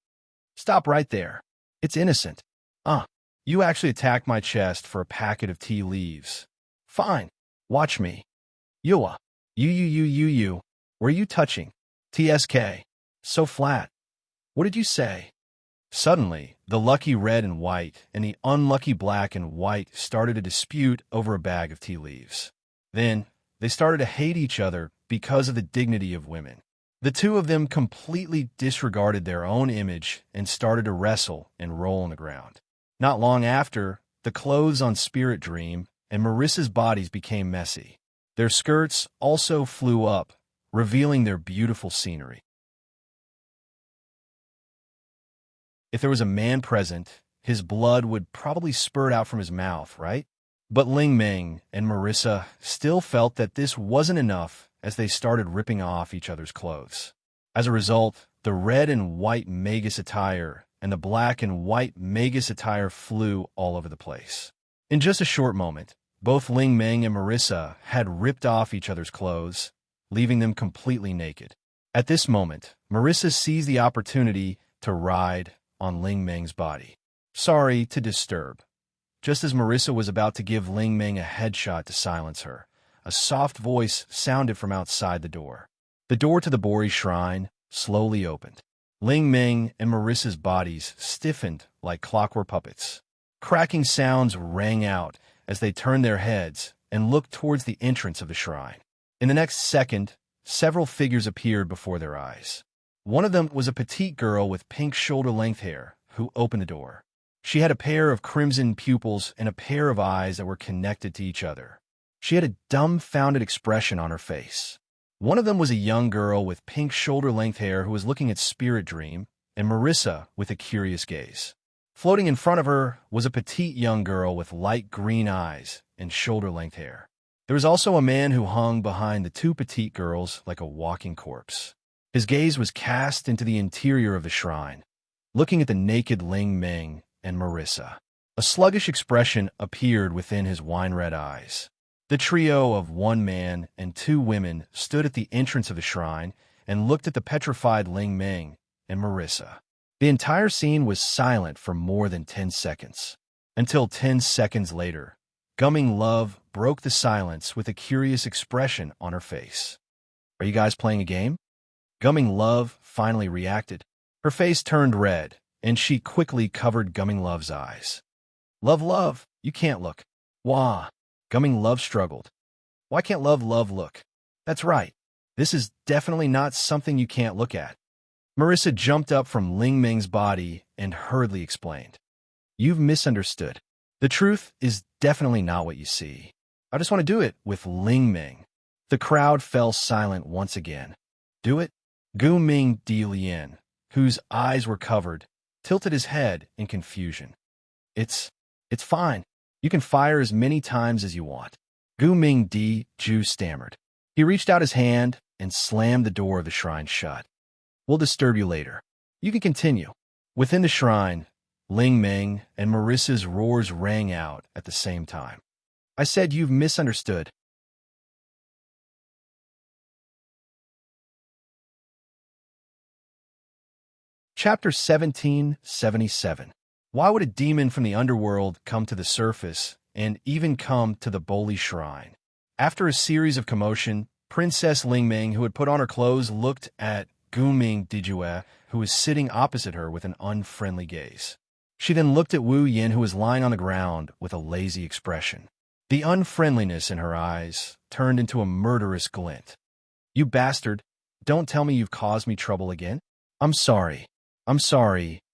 Stop right there. It's innocent. You actually attacked my chest for a packet of tea leaves. Fine. Watch me. Yua. You. Where are you touching? TSK. So flat. What did you say? Suddenly, the lucky red and white and the unlucky black and white started a dispute over a bag of tea leaves. Then, they started to hate each other because of the dignity of women. The two of them completely disregarded their own image and started to wrestle and roll on the ground. Not long after, the clothes on Spirit Dream and Marissa's bodies became messy. Their skirts also flew up, revealing their beautiful scenery. If there was a man present, his blood would probably spurt out from his mouth, right? But Ling Ming and Marissa still felt that this wasn't enough as they started ripping off each other's clothes. As a result, the red and white magus attire and the black and white magus attire flew all over the place. In just a short moment, both Ling Ming and Marissa had ripped off each other's clothes, leaving them completely naked. At this moment, Marissa seized the opportunity to ride on Ling Ming's body. Sorry to disturb. Just as Marissa was about to give Ling Ming a headshot to silence her, a soft voice sounded from outside the door. The door to the Bori Shrine slowly opened. Ling Ming and Marissa's bodies stiffened like clockwork puppets. Cracking sounds rang out as they turned their heads and looked towards the entrance of the shrine. In the next second, several figures appeared before their eyes. One of them was a petite girl with pink shoulder-length hair who opened the door. She had a pair of crimson pupils and a pair of eyes that were connected to each other. She had a dumbfounded expression on her face. One of them was a young girl with pink shoulder-length hair who was looking at Spirit Dream, and Marissa with a curious gaze. Floating in front of her was a petite young girl with light green eyes and shoulder-length hair. There was also a man who hung behind the two petite girls like a walking corpse. His gaze was cast into the interior of the shrine, looking at the naked Ling Ming and Marissa. A sluggish expression appeared within his wine-red eyes. The trio of one man and two women stood at the entrance of the shrine and looked at the petrified Ling Ming and Marissa. The entire scene was silent for more than 10 seconds. Until 10 seconds later, Gumming Love broke the silence with a curious expression on her face. Are you guys playing a game? Gumming Love finally reacted. Her face turned red, and she quickly covered Gumming Love's eyes. Love, You can't look. Wah. Gumming Love struggled. Why can't love look? That's right. This is definitely not something you can't look at. Marissa jumped up from Ling Ming's body and hurriedly explained. You've misunderstood. The truth is definitely not what you see. I just want to do it with Ling Ming. The crowd fell silent once again. Do it? Gu Ming Di Lian, whose eyes were covered, tilted his head in confusion. It's fine. You can fire as many times as you want. Gu Ming Di Ju stammered. He reached out his hand and slammed the door of the shrine shut. We'll disturb you later. You can continue. Within the shrine, Ling Ming and Marissa's roars rang out at the same time. I said you've misunderstood. Chapter 1777. Why would a demon from the underworld come to the surface and even come to the Boli Shrine? After a series of commotion, Princess Ling Ming, who had put on her clothes, looked at Gu Ming Dijue, who was sitting opposite her with an unfriendly gaze. She then looked at Wu Yin, who was lying on the ground with a lazy expression. The unfriendliness in her eyes turned into a murderous glint. You bastard, don't tell me you've caused me trouble again? I'm sorry.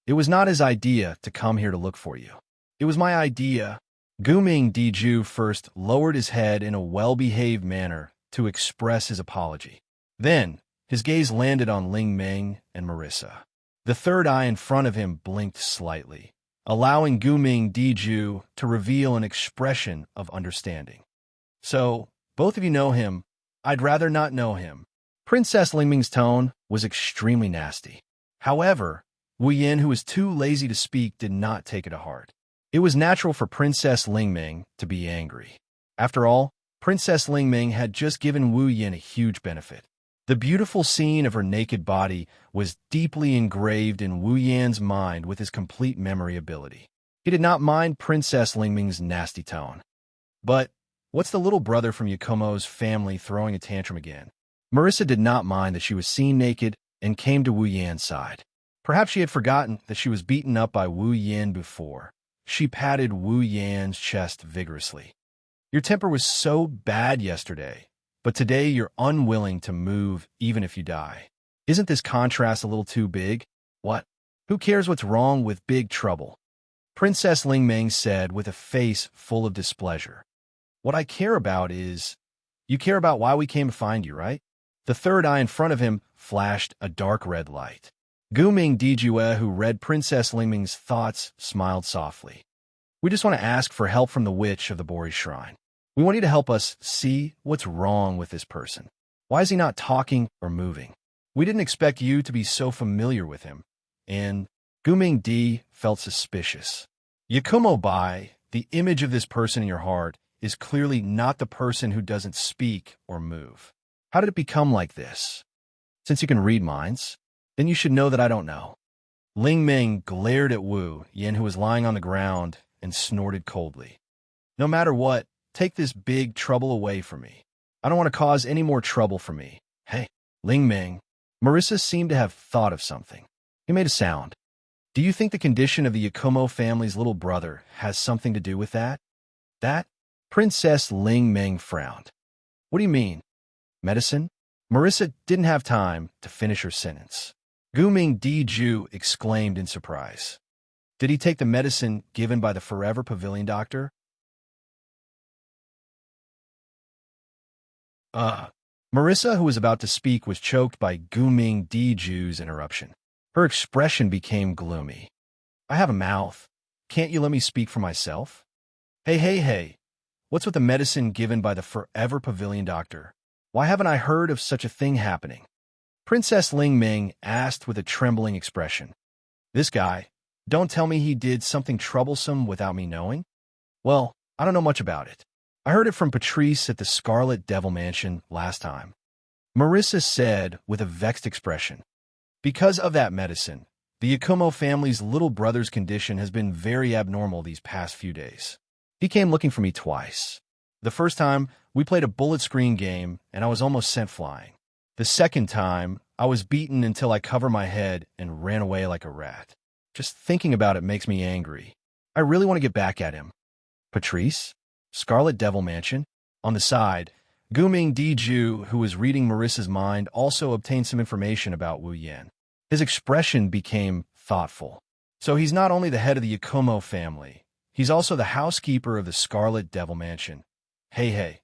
It was not his idea to come here to look for you. It was my idea. Gu Ming Diju first lowered his head in a well-behaved manner to express his apology. Then, his gaze landed on Ling Ming and Marissa. The third eye in front of him blinked slightly, allowing Gu Ming Diju to reveal an expression of understanding. So, both of you know him. I'd rather not know him. Princess Ling Ming's tone was extremely nasty. However, Wu Yin, who was too lazy to speak, did not take it to heart. It was natural for Princess Ling Ming to be angry. After all, Princess Ling Ming had just given Wu Yin a huge benefit. The beautiful scene of her naked body was deeply engraved in Wu Yan's mind with his complete memory ability. He did not mind Princess Ling Ming's nasty tone. But what's the little brother from Yakumo's family throwing a tantrum again? Marissa did not mind that she was seen naked and came to Wu Yan's side. Perhaps she had forgotten that she was beaten up by Wu Yan before. She patted Wu Yan's chest vigorously. Your temper was so bad yesterday, but today you're unwilling to move even if you die. Isn't this contrast a little too big? What? Who cares what's wrong with Big Trouble? Princess Ling Ming said with a face full of displeasure. What I care about is... You care about why we came to find you, right? The third eye in front of him flashed a dark red light. Gu Ming Dijue, who read Princess Ling Ming's thoughts, smiled softly. We just want to ask for help from the witch of the Bori Shrine. We want you to help us see what's wrong with this person. Why is he not talking or moving? We didn't expect you to be so familiar with him. And Gu Ming Di felt suspicious. Yakumo Bai, the image of this person in your heart, is clearly not the person who doesn't speak or move. How did it become like this? Since you can read minds, then you should know that I don't know. Ling Ming glared at Wu Yin, who was lying on the ground, and snorted coldly. No matter what, take this big trouble away from me. I don't want to cause any more trouble for me. Hey, Ling Ming. Marissa seemed to have thought of something. He made a sound. Do you think the condition of the Yakumo family's little brother has something to do with that? That? Princess Ling Ming frowned. What do you mean? Medicine? Marissa didn't have time to finish her sentence. Gu Ming Diju exclaimed in surprise. Did he take the medicine given by the Forever Pavilion doctor? Marissa, who was about to speak, was choked by Gu Ming Diju's interruption. Her expression became gloomy. I have a mouth. Can't you let me speak for myself? Hey. What's with the medicine given by the Forever Pavilion doctor? Why haven't I heard of such a thing happening? Princess Ling Ming asked with a trembling expression. This guy, don't tell me he did something troublesome without me knowing? Well, I don't know much about it. I heard it from Patrice at the Scarlet Devil Mansion last time. Marissa said with a vexed expression. Because of that medicine, the Yakumo family's little brother's condition has been very abnormal these past few days. He came looking for me twice. The first time, we played a bullet screen game, and I was almost sent flying. The second time, I was beaten until I covered my head and ran away like a rat. Just thinking about it makes me angry. I really want to get back at him. Patrice? Scarlet Devil Mansion? On the side, Guming Diju, who was reading Marissa's mind, also obtained some information about Wu Yan. His expression became thoughtful. So he's not only the head of the Yakumo family, he's also the housekeeper of the Scarlet Devil Mansion. Hey,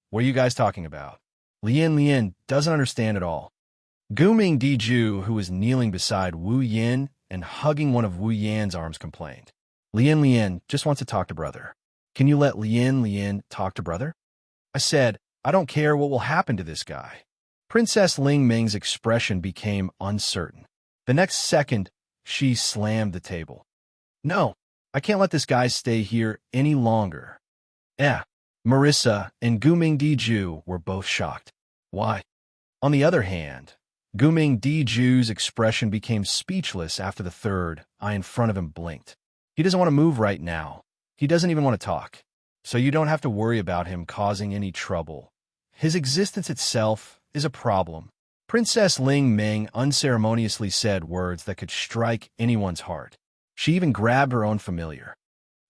what are you guys talking about? Lian doesn't understand at all. Guming Diju, who was kneeling beside Wu Yin and hugging one of Wu Yan's arms, complained. Lian just wants to talk to brother. Can you let Lian talk to brother? I said, I don't care what will happen to this guy. Princess Ling Ming's expression became uncertain. The next second, she slammed the table. No, I can't let this guy stay here any longer. Marissa and Guming Diju were both shocked. Why? On the other hand, Guming Diju's expression became speechless after the third eye in front of him blinked. He doesn't want to move right now. He doesn't even want to talk. So you don't have to worry about him causing any trouble. His existence itself is a problem. Princess Ling Ming unceremoniously said words that could strike anyone's heart. She even grabbed her own familiar.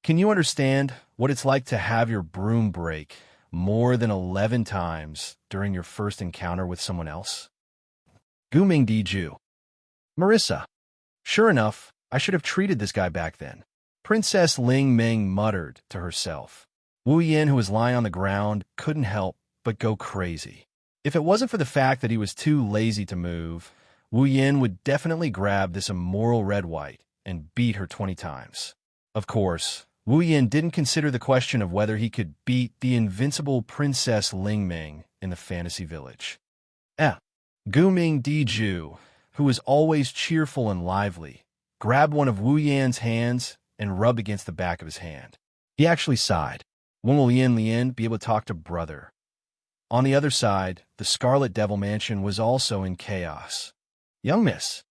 Can you understand what it's like to have your broom break more than 11 times during your first encounter with someone else? Guming Diju. Marissa. Sure enough, I should have treated this guy back then. Princess Ling Ming muttered to herself. Wu Yin, who was lying on the ground, couldn't help but go crazy. If it wasn't for the fact that he was too lazy to move, Wu Yin would definitely grab this immoral red-white and beat her 20 times. Of course, Wu Yin didn't consider the question of whether he could beat the invincible Princess Ling Ming in the fantasy village. Guming Diju, who was always cheerful and lively, grabbed one of Wu Yan's hands and rubbed against the back of his hand. He actually sighed. When will Lian be able to talk to brother? On the other side, the Scarlet Devil Mansion was also in chaos. Young miss.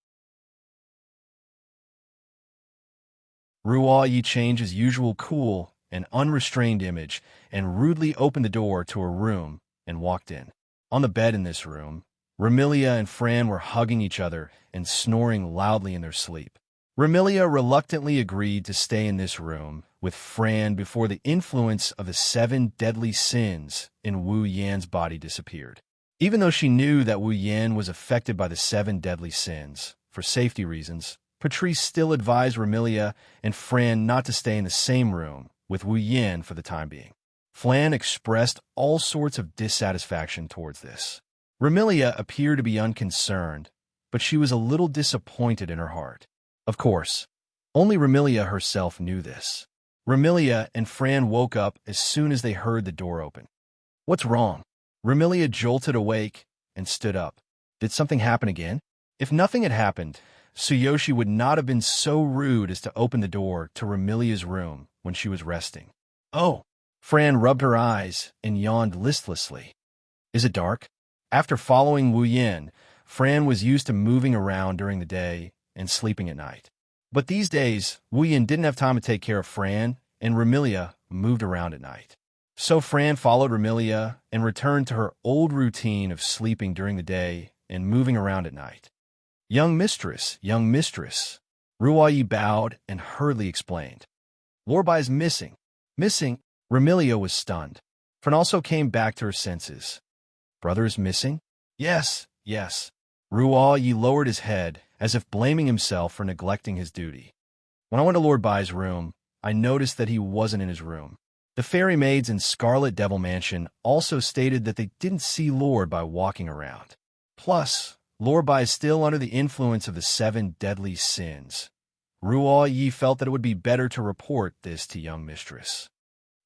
Ruo Yi changed his usual cool and unrestrained image and rudely opened the door to a room and walked in. On the bed in this room, Remilia and Fran were hugging each other and snoring loudly in their sleep. Remilia reluctantly agreed to stay in this room with Fran before the influence of the 7 deadly sins in Wu Yan's body disappeared. Even though she knew that Wu Yan was affected by the 7 deadly sins, for safety reasons, Patrice still advised Remilia and Fran not to stay in the same room with Wu Yan for the time being. Fran expressed all sorts of dissatisfaction towards this. Remilia appeared to be unconcerned, but she was a little disappointed in her heart. Of course, only Remilia herself knew this. Remilia and Fran woke up as soon as they heard the door open. What's wrong? Remilia jolted awake and stood up. Did something happen again? If nothing had happened, Tsuyoshi would not have been so rude as to open the door to Remilia's room when she was resting. Oh! Fran rubbed her eyes and yawned listlessly. Is it dark? After following Wu Yin, Fran was used to moving around during the day and sleeping at night. But these days, Wu Yin didn't have time to take care of Fran, and Remilia moved around at night. So Fran followed Remilia and returned to her old routine of sleeping during the day and moving around at night. Young mistress. Ruo Yi bowed and hurriedly explained. Lorbai is missing. Missing? Remilia was stunned. Fran also came back to her senses. Brother is missing? Yes. Ruo Yi lowered his head, as if blaming himself for neglecting his duty. When I went to Lord Bai's room, I noticed that he wasn't in his room. The fairy maids in Scarlet Devil Mansion also stated that they didn't see Lord Bai walking around. Plus, Lord Bai is still under the influence of the 7 deadly sins. Ruo Yi felt that it would be better to report this to young mistress.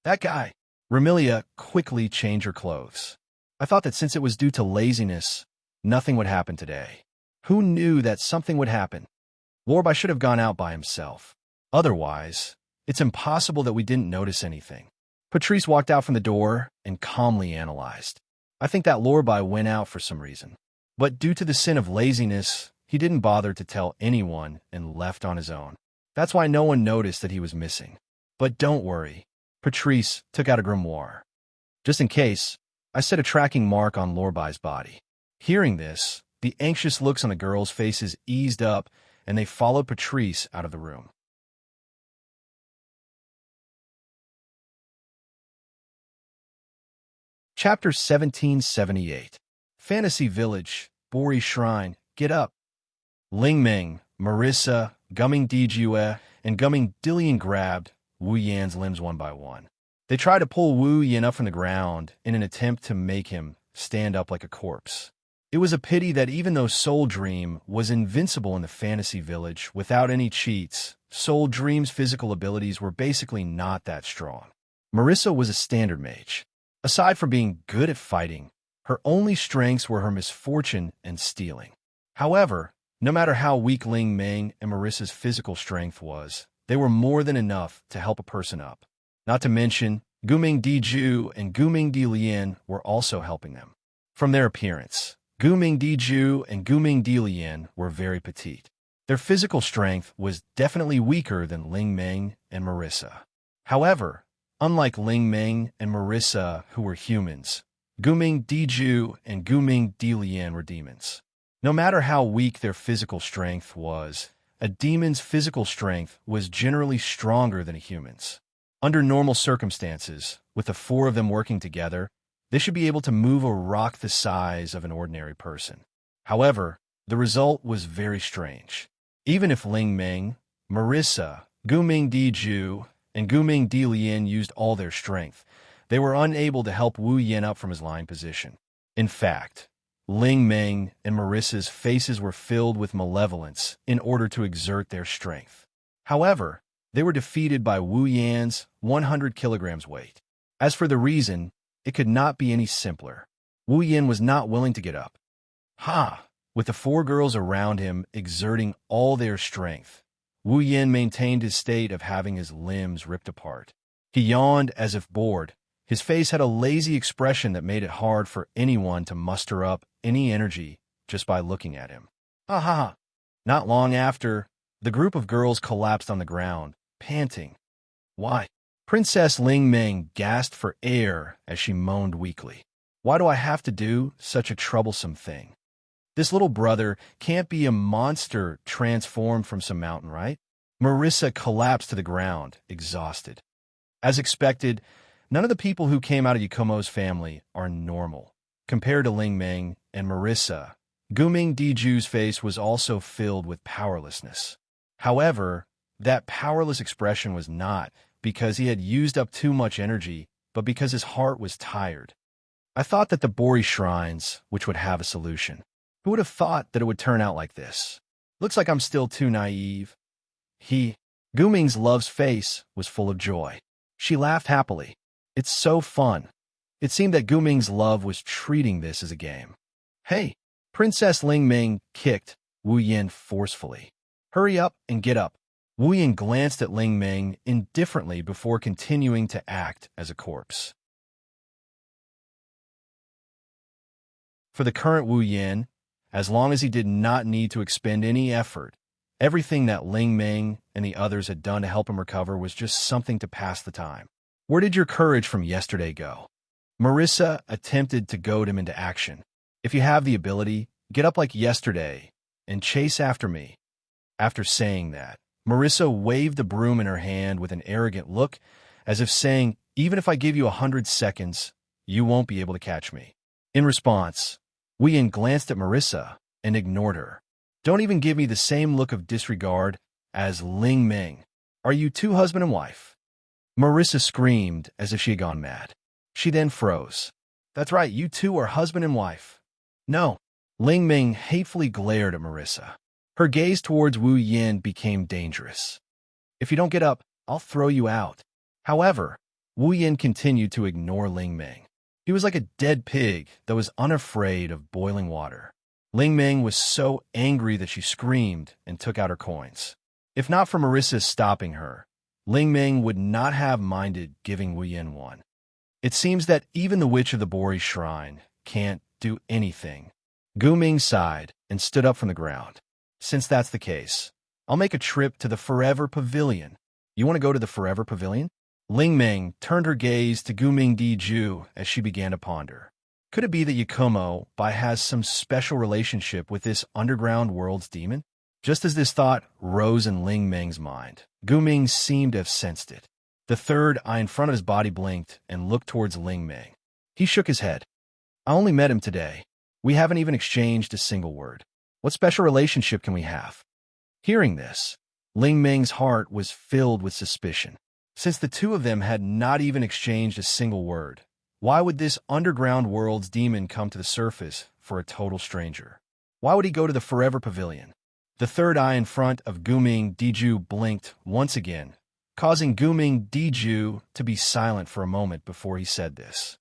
That guy. Remilia quickly changed her clothes. I thought that since it was due to laziness, nothing would happen today. Who knew that something would happen? Lord Bai should have gone out by himself. Otherwise, it's impossible that we didn't notice anything. Patrice walked out from the door and calmly analyzed. I think that Lord Bai went out for some reason. But due to the sin of laziness, he didn't bother to tell anyone and left on his own. That's why no one noticed that he was missing. But don't worry. Patrice took out a grimoire. Just in case, I set a tracking mark on Lord Bai's body. Hearing this, the anxious looks on the girls' faces eased up, and they followed Patrice out of the room. Chapter 1778. Fantasy Village, Bori Shrine, Get Up. Ling Ming, Marissa, Gumming Dijue, and Gumming Dillian grabbed Wu Yan's limbs one by one. They tried to pull Wu Yan up from the ground in an attempt to make him stand up like a corpse. It was a pity that even though Soul Dream was invincible in the fantasy village without any cheats, Soul Dream's physical abilities were basically not that strong. Marissa was a standard mage. Aside from being good at fighting, her only strengths were her misfortune and stealing. However, no matter how weak Ling Ming and Marissa's physical strength was, they were more than enough to help a person up. Not to mention, Guming Diju and Guming Dilian were also helping them. From their appearance, Guming Diju and Guming Dilian were very petite. Their physical strength was definitely weaker than Ling Ming and Marissa. However, unlike Ling Ming and Marissa, who were humans, Guming Diju and Guming Dilian were demons. No matter how weak their physical strength was, a demon's physical strength was generally stronger than a human's. Under normal circumstances, with the four of them working together, they should be able to move a rock the size of an ordinary person. However, the result was very strange. Even if Ling Ming, Marissa, Guming Diju, and Guming Dilian used all their strength, they were unable to help Wu Yan up from his lying position. In fact, Ling Ming and Marissa's faces were filled with malevolence in order to exert their strength. However, they were defeated by Wu Yan's 100 kilograms weight. As for the reason, it could not be any simpler. Wu Yan was not willing to get up. With the four girls around him exerting all their strength, Wu Yan maintained his state of having his limbs ripped apart. He yawned as if bored. His face had a lazy expression that made it hard for anyone to muster up any energy just by looking at him. Not long after, the group of girls collapsed on the ground, panting. Why? Princess Ling Ming gasped for air as she moaned weakly. Why do I have to do such a troublesome thing? This little brother can't be a monster transformed from some mountain, right? Marissa collapsed to the ground, exhausted. As expected, none of the people who came out of Yakumo's family are normal. Compared to Ling Ming and Marissa, Guming Diju's face was also filled with powerlessness. However, that powerless expression was not because he had used up too much energy, but because his heart was tired. I thought that the Bori shrines, which would have a solution. Who would have thought that it would turn out like this? Looks like I'm still too naive. Guming's love's face was full of joy. She laughed happily. It's so fun. It seemed that Guming's love was treating this as a game. Hey! Princess Ling Ming kicked Wu Yan forcefully. Hurry up and get up. Wu Yan glanced at Ling Ming indifferently before continuing to act as a corpse. For the current Wu Yan, as long as he did not need to expend any effort, everything that Ling Ming and the others had done to help him recover was just something to pass the time. Where did your courage from yesterday go? Marissa attempted to goad him into action. If you have the ability, get up like yesterday and chase after me. After saying that, Marissa waved the broom in her hand with an arrogant look, as if saying, even if I give you 100 seconds, you won't be able to catch me. In response, Wu Yan glanced at Marissa and ignored her. Don't even give me the same look of disregard as Ling Ming. Are you two husband and wife? Marissa screamed as if she had gone mad. She then froze. That's right, you two are husband and wife. No. Ling Ming hatefully glared at Marissa. Her gaze towards Wu Yan became dangerous. If you don't get up, I'll throw you out. However, Wu Yan continued to ignore Ling Ming. He was like a dead pig that was unafraid of boiling water. Ling Ming was so angry that she screamed and took out her coins. If not for Marissa stopping her, Ling Ming would not have minded giving Wu Yan one. It seems that even the witch of the Bori shrine can't do anything. Gu Ming sighed and stood up from the ground. Since that's the case, I'll make a trip to the Forever Pavilion. You want to go to the Forever Pavilion? Ling Ming turned her gaze to Guming Diju as she began to ponder. Could it be that Yakumo has some special relationship with this underground world's demon? Just as this thought rose in Ling Ming's mind, Guming seemed to have sensed it. The third eye in front of his body blinked and looked towards Ling Ming. He shook his head. I only met him today. We haven't even exchanged a single word. What special relationship can we have? Hearing this, Ling Ming's heart was filled with suspicion. Since the two of them had not even exchanged a single word, why would this underground world's demon come to the surface for a total stranger? Why would he go to the Forever Pavilion? The third eye in front of Guming Diju blinked once again, causing Guming Diju to be silent for a moment before he said this.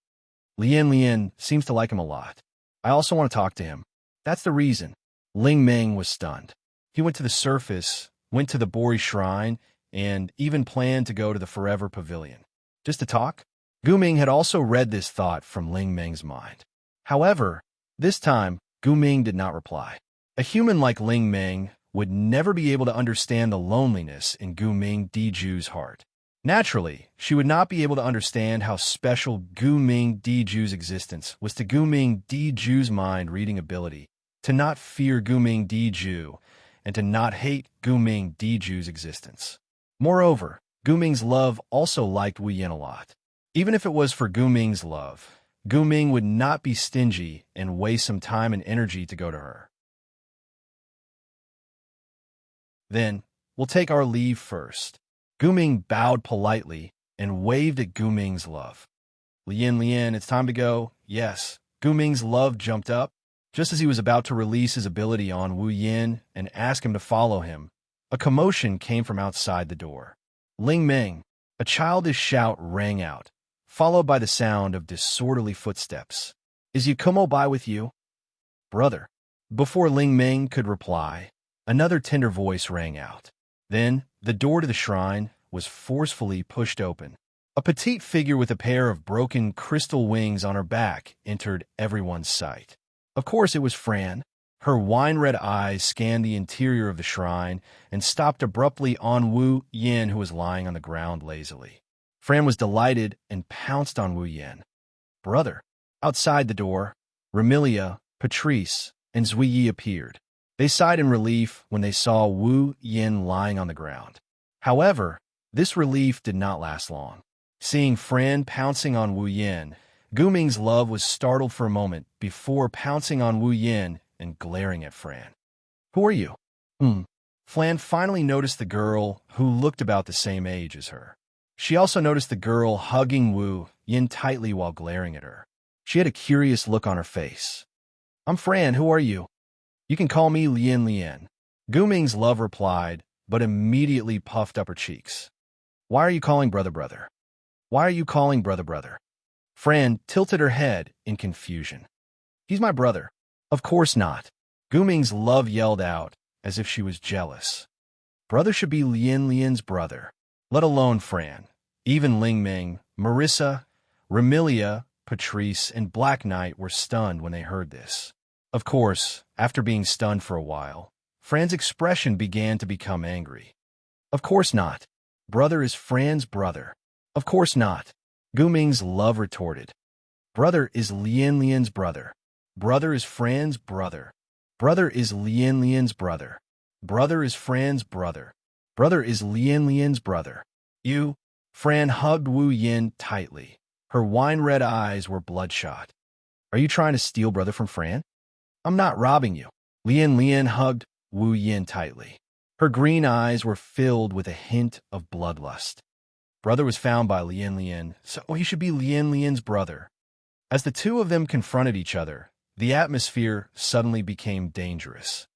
Lian seems to like him a lot. I also want to talk to him. That's the reason. Ling Ming was stunned. He went to the surface, went to the Bori Shrine, and even planned to go to the Forever Pavilion. Just to talk? Guming had also read this thought from Ling Ming's mind. However, this time, Guming did not reply. A human like Ling Ming would never be able to understand the loneliness in Guming Diju's heart. Naturally, she would not be able to understand how special Guming Diju's existence was to Guming Diju's mind-reading ability, to not fear Guming Diju, and to not hate Guming Diju's existence. Moreover, Guming's love also liked Wu Yin a lot. Even if it was for Guming's love, Guming would not be stingy and waste some time and energy to go to her. Then, we'll take our leave first. Guming bowed politely and waved at Guming's love. Lian, it's time to go. Yes. Guming's love jumped up. Just as he was about to release his ability on Wu Yin and ask him to follow him, a commotion came from outside the door. Ling Ming, a childish shout rang out, followed by the sound of disorderly footsteps. Is Yakumo by with you? Brother. Before Ling Ming could reply, another tender voice rang out. Then, the door to the shrine was forcefully pushed open. A petite figure with a pair of broken crystal wings on her back entered everyone's sight. Of course, it was Fran. Her wine-red eyes scanned the interior of the shrine and stopped abruptly on Wu Yin, who was lying on the ground lazily. Fran was delighted and pounced on Wu Yin. Brother. Outside the door, Ramilia, Patrice, and Zui appeared. They sighed in relief when they saw Wu Yin lying on the ground. However, this relief did not last long. Seeing Fran pouncing on Wu Yin, Guming's love was startled for a moment before pouncing on Wu Yin and glaring at Fran. Who are you? Fran finally noticed the girl who looked about the same age as her. She also noticed the girl hugging Wu Yin tightly while glaring at her. She had a curious look on her face. I'm Fran, who are you? You can call me Lian. Guming's love replied, but immediately puffed up her cheeks. Why are you calling brother? Why are you calling brother? Fran tilted her head in confusion. He's my brother. Of course not. Guming's love yelled out, as if she was jealous. Brother should be Lian's brother, let alone Fran. Even Ling Ming, Marissa, Ramilia, Patrice, and Black Knight were stunned when they heard this. Of course, after being stunned for a while, Fran's expression began to become angry. Of course not. Brother is Fran's brother. Of course not. Guming's love retorted. Brother is Lian's brother. Brother is Fran's brother. Brother is Lian's brother. Brother is Fran's brother. Brother is Lian's brother. You? Fran hugged Wu Yin tightly. Her wine-red eyes were bloodshot. Are you trying to steal brother from Fran? I'm not robbing you. Lian hugged Wu Yin tightly. Her green eyes were filled with a hint of bloodlust. Brother was found by Lian, so he should be Lian's brother. As the two of them confronted each other, the atmosphere suddenly became dangerous.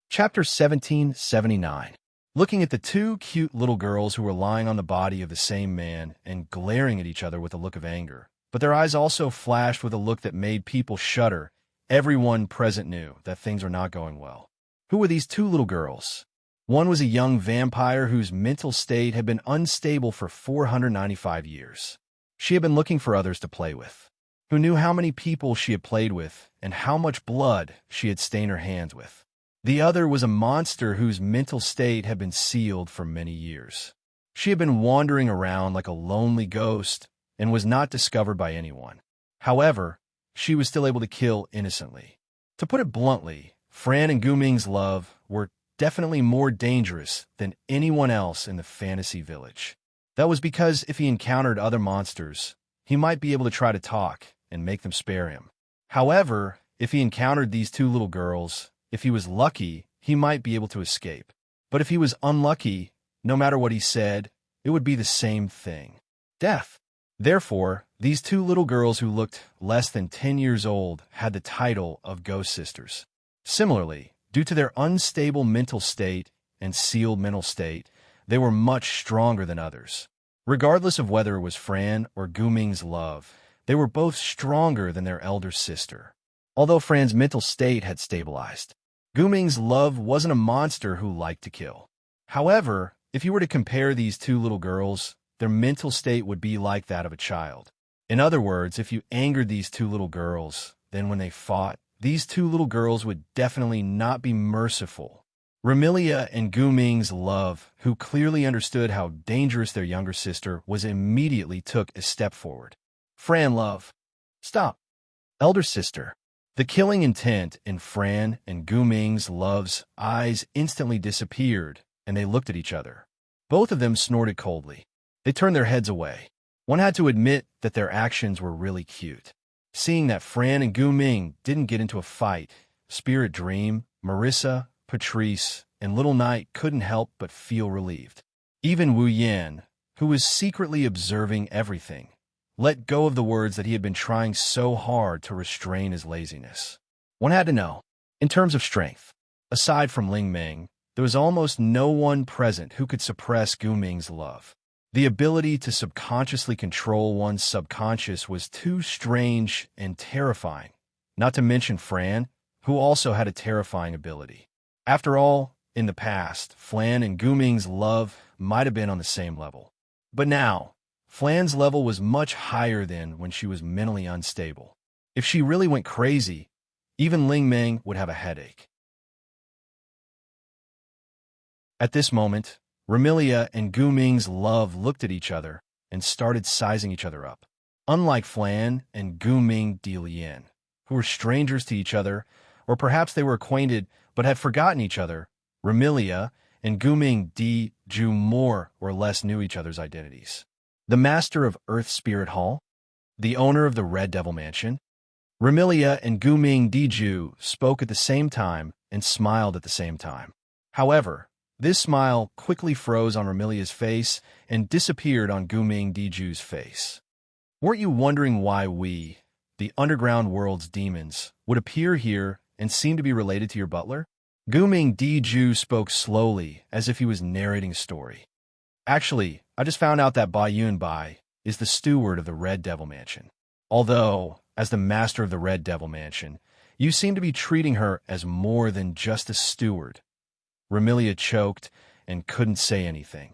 Chapter 1779. Looking at the two cute little girls who were lying on the body of the same man and glaring at each other with a look of anger, but their eyes also flashed with a look that made people shudder, everyone present knew that things were not going well. Who were these two little girls? One was a young vampire whose mental state had been unstable for 495 years. She had been looking for others to play with, who knew how many people she had played with and how much blood she had stained her hands with. The other was a monster whose mental state had been sealed for many years. She had been wandering around like a lonely ghost and was not discovered by anyone. However, she was still able to kill innocently. To put it bluntly, Fran and Guming's love were definitely more dangerous than anyone else in the fantasy village. That was because if he encountered other monsters, he might be able to try to talk and make them spare him. However, if he encountered these two little girls, if he was lucky, he might be able to escape. But if he was unlucky, no matter what he said, it would be the same thing: death. Therefore, these two little girls who looked less than 10 years old had the title of Ghost Sisters. Similarly, due to their unstable mental state and sealed mental state, they were much stronger than others. Regardless of whether it was Fran or Guming's love, they were both stronger than their elder sister. Although Fran's mental state had stabilized, Guming's love wasn't a monster who liked to kill. However, if you were to compare these two little girls, their mental state would be like that of a child. In other words, if you angered these two little girls, then when they fought, these two little girls would definitely not be merciful. Remilia and Guming's love, who clearly understood how dangerous their younger sister was, immediately took a step forward. Fran, love. Stop. Elder sister. The killing intent in Fran and Guming's love's eyes instantly disappeared, and they looked at each other. Both of them snorted coldly. They turned their heads away. One had to admit that their actions were really cute. Seeing that Fran and Guming didn't get into a fight, Spirit Dream, Marissa, Patrice, and Little Knight couldn't help but feel relieved. Even Wu Yan, who was secretly observing everything, let go of the words that he had been trying so hard to restrain his laziness. One had to know, in terms of strength, aside from Ling Ming, there was almost no one present who could suppress Guming's love. The ability to subconsciously control one's subconscious was too strange and terrifying, not to mention Fran, who also had a terrifying ability. After all, in the past, Flan and Guming's love might have been on the same level. But now, Flan's level was much higher than when she was mentally unstable. If she really went crazy, even Ling Ming would have a headache. At this moment, Remilia and Guming's love looked at each other and started sizing each other up. Unlike Flan and Guming Di Lian, who were strangers to each other, or perhaps they were acquainted but had forgotten each other, Remilia and Guming Di Ju more or less knew each other's identities. The master of Earth Spirit Hall, the owner of the Red Devil Mansion. Remilia and Guming Di Ju spoke at the same time and smiled at the same time. However, this smile quickly froze on Remilia's face and disappeared on Guming Di Ju's face. Weren't you wondering why we, the underground world's demons, would appear here and seem to be related to your butler? Guming Di Ju spoke slowly, as if he was narrating a story. Actually, I just found out that Bai Yunbai is the steward of the Red Devil Mansion. Although, as the master of the Red Devil Mansion, you seem to be treating her as more than just a steward. Remilia choked and couldn't say anything.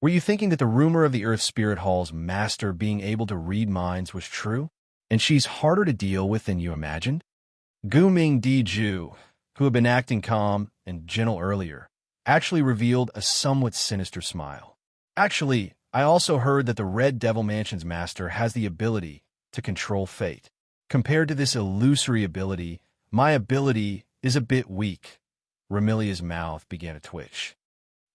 Were you thinking that the rumor of the Earth Spirit Hall's master being able to read minds was true, and she's harder to deal with than you imagined? Guming Di Ju, who had been acting calm and gentle earlier, actually revealed a somewhat sinister smile. Actually, I also heard that the Red Devil Mansion's master has the ability to control fate. Compared to this illusory ability, my ability is a bit weak. Remilia's mouth began to twitch.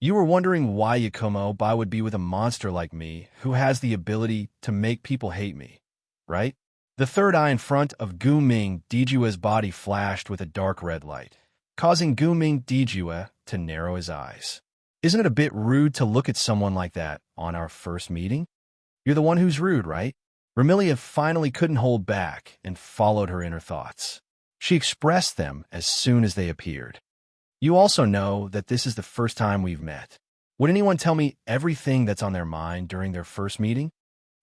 You were wondering why Yakumo Bai would be with a monster like me who has the ability to make people hate me, right? The third eye in front of Guming Dijue's body flashed with a dark red light, causing Guming Dijue to narrow his eyes. Isn't it a bit rude to look at someone like that on our first meeting? You're the one who's rude, right? Remilia finally couldn't hold back and followed her inner thoughts. She expressed them as soon as they appeared. You also know that this is the first time we've met. Would anyone tell me everything that's on their mind during their first meeting?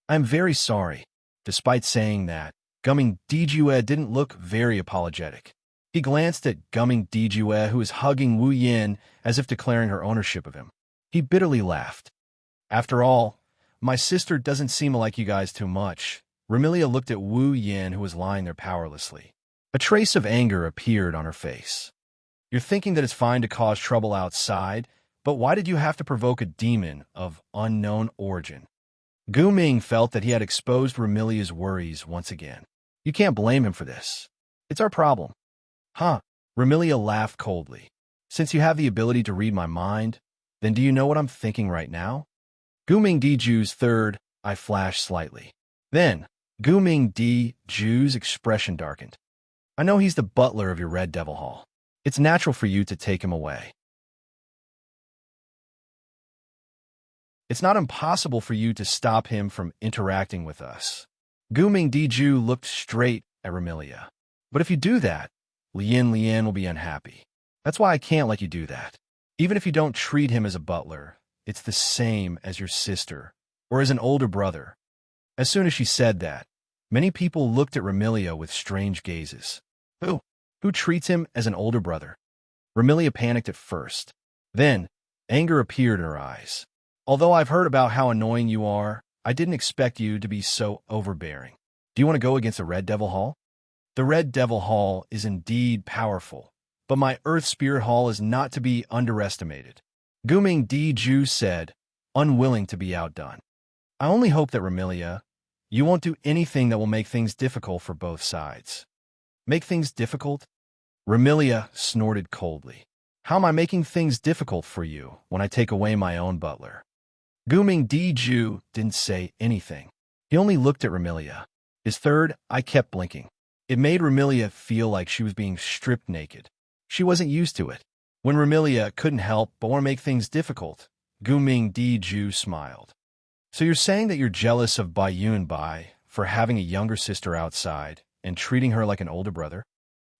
I'm very sorry. Despite saying that, Guming Dijue didn't look very apologetic. He glanced at Guming Dijue, who was hugging Wu Yin as if declaring her ownership of him. He bitterly laughed. After all, my sister doesn't seem like you guys too much. Remilia looked at Wu Yin, who was lying there powerlessly. A trace of anger appeared on her face. You're thinking that it's fine to cause trouble outside, but why did you have to provoke a demon of unknown origin? Guming felt that he had exposed Remilia's worries once again. You can't blame him for this. It's our problem. Huh? Remilia laughed coldly. Since you have the ability to read my mind, then do you know what I'm thinking right now? Guming Diju's third eye flashed slightly. Then, Guming Diju's expression darkened. I know he's the butler of your Red Devil Hall. It's natural for you to take him away. It's not impossible for you to stop him from interacting with us. Guming Diju looked straight at Ramilia. But if you do that, Lian will be unhappy. That's why I can't let you do that. Even if you don't treat him as a butler, it's the same as your sister, or as an older brother. As soon as she said that, many people looked at Ramilia with strange gazes. Who? Who treats him as an older brother? Ramilia panicked at first. Then, anger appeared in her eyes. Although I've heard about how annoying you are, I didn't expect you to be so overbearing. Do you want to go against the Red Devil Hall? The Red Devil Hall is indeed powerful, but my Earth Spirit Hall is not to be underestimated. Guming Diju said, unwilling to be outdone. I only hope that Ramilia, you won't do anything that will make things difficult for both sides. Make things difficult? Ramilia snorted coldly. How am I making things difficult for you when I take away my own butler? Guming Diju didn't say anything. He only looked at Ramilia. His third eye kept blinking. It made Ramilia feel like she was being stripped naked. She wasn't used to it. When Ramilia couldn't help but want to make things difficult, Guming Diju smiled. So you're saying that you're jealous of Bai Yunbai for having a younger sister outside and treating her like an older brother?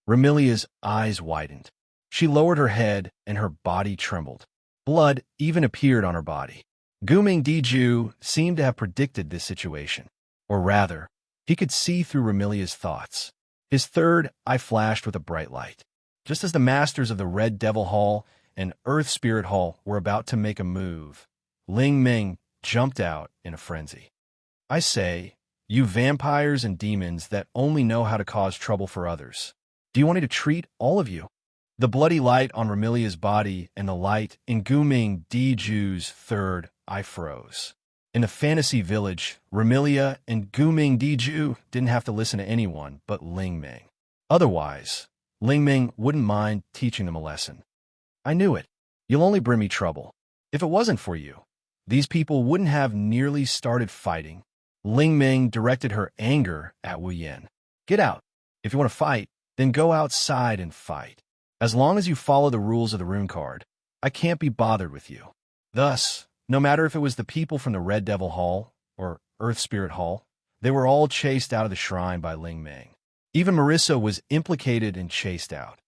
Ramilia's eyes widened. She lowered her head and her body trembled. Blood even appeared on her body. Guming Diju seemed to have predicted this situation. Or rather, he could see through Ramilia's thoughts. His third eye flashed with a bright light. Just as the masters of the Red Devil Hall and Earth Spirit Hall were about to make a move, Ling Ming jumped out in a frenzy. I say, you vampires and demons that only know how to cause trouble for others. Do you want me to treat all of you? The bloody light on Ramilia's body and the light in Guming Diju's third eye froze. In the fantasy village, Ramilia and Guming Diju didn't have to listen to anyone but Ling Ming. Otherwise, Ling Ming wouldn't mind teaching them a lesson. I knew it. You'll only bring me trouble. If it wasn't for you, these people wouldn't have nearly started fighting. Ling Ming directed her anger at Wu Yin. Get out. If you want to fight, then go outside and fight. As long as you follow the rules of the rune card, I can't be bothered with you. Thus, no matter if it was the people from the Red Devil Hall or Earth Spirit Hall, they were all chased out of the shrine by Ling Ming. Even Marissa was implicated and chased out.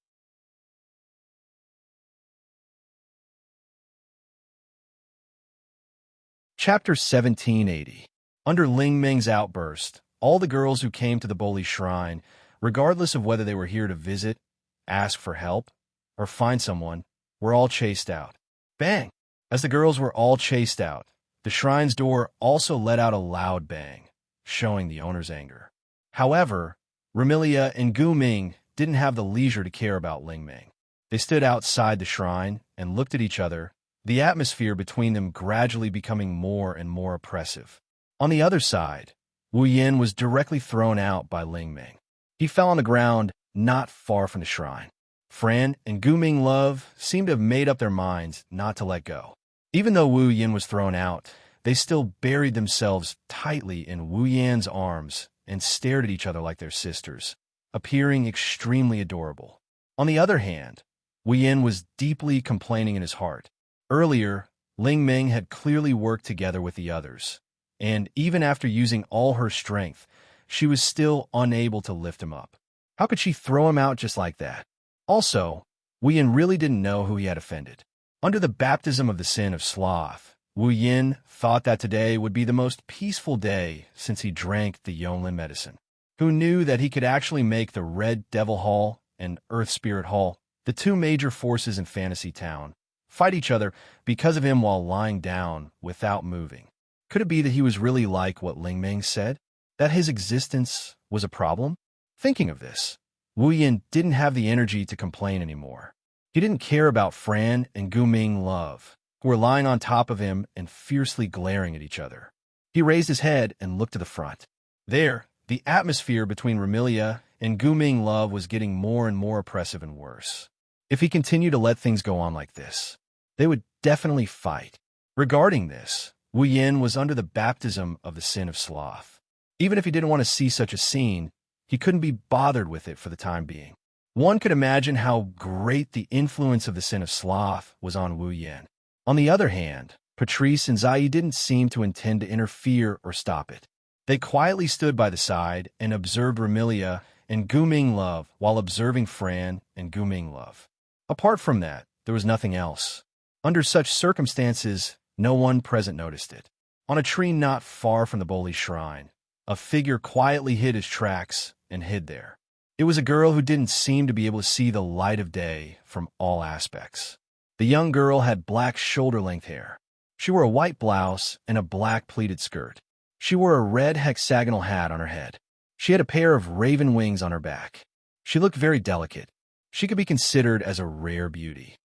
Chapter 1780. Under Ling Ming's outburst, all the girls who came to the Boli Shrine, regardless of whether they were here to visit, ask for help, or find someone, were all chased out. Bang! As the girls were all chased out, the shrine's door also let out a loud bang, showing the owner's anger. However, Ramilia and Gu Ming didn't have the leisure to care about Ling Ming. They stood outside the shrine and looked at each other, the atmosphere between them gradually becoming more and more oppressive. On the other side, Wu Yin was directly thrown out by Ling Ming. He fell on the ground not far from the shrine. Fran and Gu Ming Love seemed to have made up their minds not to let go. Even though Wu Yin was thrown out, they still buried themselves tightly in Wu Yan's arms and stared at each other like their sisters, appearing extremely adorable. On the other hand, Wu Yin was deeply complaining in his heart. Earlier, Ling Ming had clearly worked together with the others, and even after using all her strength, she was still unable to lift him up. How could she throw him out just like that? Also, Wu Yin really didn't know who he had offended. Under the baptism of the sin of sloth, Wu Yin thought that today would be the most peaceful day since he drank the Yonlin medicine. Who knew that he could actually make the Red Devil Hall and Earth Spirit Hall, the two major forces in Fantasy Town, fight each other because of him while lying down without moving? Could it be that he was really like what Ling Ming said? That his existence was a problem? Thinking of this, Wu Yin didn't have the energy to complain anymore. He didn't care about Fran and Gu Ming Love, who were lying on top of him and fiercely glaring at each other. He raised his head and looked to the front. There, the atmosphere between Ramilia and Gu Ming Love was getting more and more oppressive and worse. If he continued to let things go on like this, they would definitely fight. Regarding this, Wu Yin was under the baptism of the sin of sloth. Even if he didn't want to see such a scene, he couldn't be bothered with it for the time being. One could imagine how great the influence of the sin of sloth was on Wu Yin. On the other hand, Patrice and Zai didn't seem to intend to interfere or stop it. They quietly stood by the side and observed Remilia and Gu Minglove while observing Fran and Gu Minglove. Apart from that, there was nothing else. Under such circumstances, no one present noticed it. On a tree not far from the Boli shrine, a figure quietly hid his tracks and hid there. It was a girl who didn't seem to be able to see the light of day from all aspects. The young girl had black shoulder-length hair. She wore a white blouse and a black pleated skirt. She wore a red hexagonal hat on her head. She had a pair of raven wings on her back. She looked very delicate. She could be considered as a rare beauty.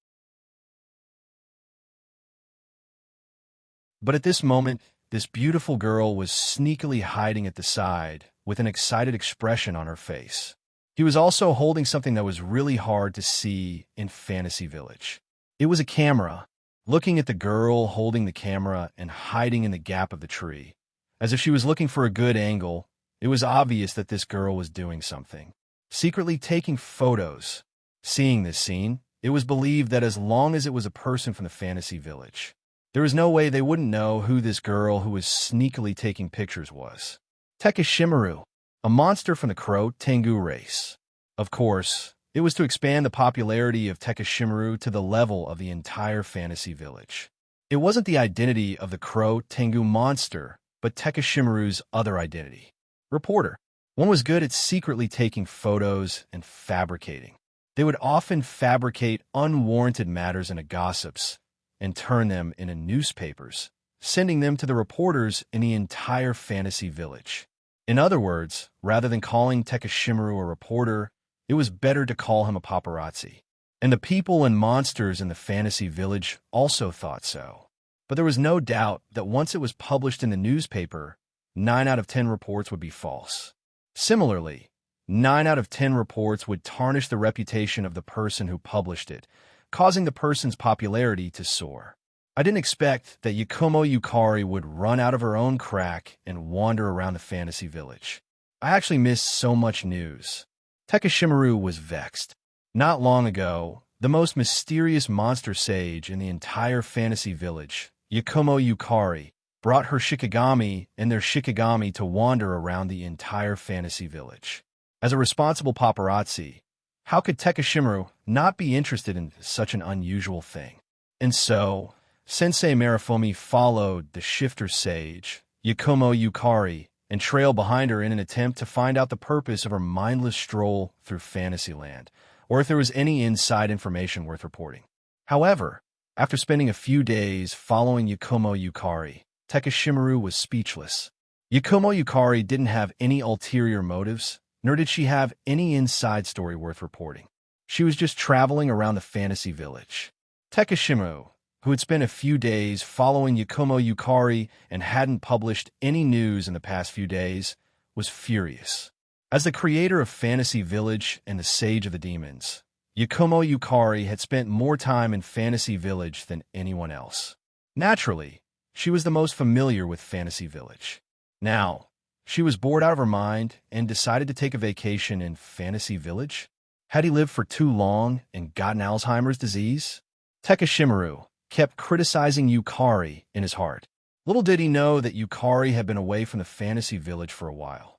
But at this moment, this beautiful girl was sneakily hiding at the side with an excited expression on her face. He was also holding something that was really hard to see in Fantasy Village. It was a camera. Looking at the girl holding the camera and hiding in the gap of the tree, as if she was looking for a good angle, it was obvious that this girl was doing something. Secretly taking photos. Seeing this scene, it was believed that as long as it was a person from the Fantasy Village, there was no way they wouldn't know who this girl who was sneakily taking pictures was. Tekashimaru, a monster from the Crow Tengu race. Of course, it was to expand the popularity of Tekashimaru to the level of the entire Fantasy Village. It wasn't the identity of the Crow Tengu monster, but Tekashimaru's other identity. Reporter. One was good at secretly taking photos and fabricating. They would often fabricate unwarranted matters into gossips and turn them into newspapers, sending them to the reporters in the entire Fantasy Village. In other words, rather than calling Tekashimaru a reporter, it was better to call him a paparazzi. And the people and monsters in the Fantasy Village also thought so. But there was no doubt that once it was published in the newspaper, 9 out of 10 reports would be false. Similarly, 9 out of 10 reports would tarnish the reputation of the person who published it, causing the person's popularity to soar. I didn't expect that Yakumo Yukari would run out of her own crack and wander around the Fantasy Village. I actually missed so much news. Tekashimaru was vexed. Not long ago, the most mysterious monster sage in the entire Fantasy Village, Yakumo Yukari, brought her Shikigami and their Shikigami to wander around the entire Fantasy Village. As a responsible paparazzi, how could Tekashimaru not be interested in such an unusual thing? And so, Sensei Marifumi followed the shifter sage, Yakumo Yukari, and trailed behind her in an attempt to find out the purpose of her mindless stroll through Fantasyland, or if there was any inside information worth reporting. However, after spending a few days following Yakumo Yukari, Tekashimaru was speechless. Yakumo Yukari didn't have any ulterior motives, nor did she have any inside story worth reporting. She was just traveling around the Fantasy Village. Tekashimaru, who had spent a few days following Yakumo Yukari and hadn't published any news in the past few days, was furious. As the creator of Fantasy Village and the Sage of the Demons, Yakumo Yukari had spent more time in Fantasy Village than anyone else. Naturally, she was the most familiar with Fantasy Village. Now, she was bored out of her mind and decided to take a vacation in Fantasy Village. Had he lived for too long and gotten Alzheimer's disease? Tekashimaru kept criticizing Yukari in his heart. Little did he know that Yukari had been away from the Fantasy Village for a while.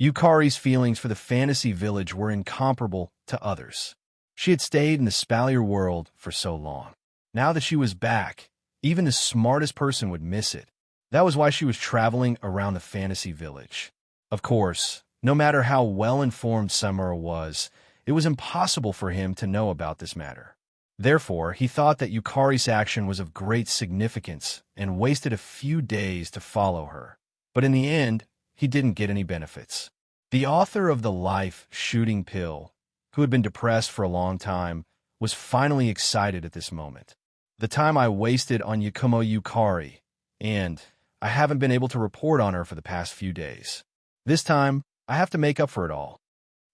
Yukari's feelings for the Fantasy Village were incomparable to others. She had stayed in the Spalier world for so long. Now that she was back, even the smartest person would miss it. That was why she was traveling around the Fantasy Village. Of course, no matter how well-informed Samura was, it was impossible for him to know about this matter. Therefore, he thought that Yukari's action was of great significance and wasted a few days to follow her. But in the end, he didn't get any benefits. The author of the Life Shooting Pill, who had been depressed for a long time, was finally excited at this moment. The time I wasted on Yakumo Yukari, and I haven't been able to report on her for the past few days. This time, I have to make up for it all.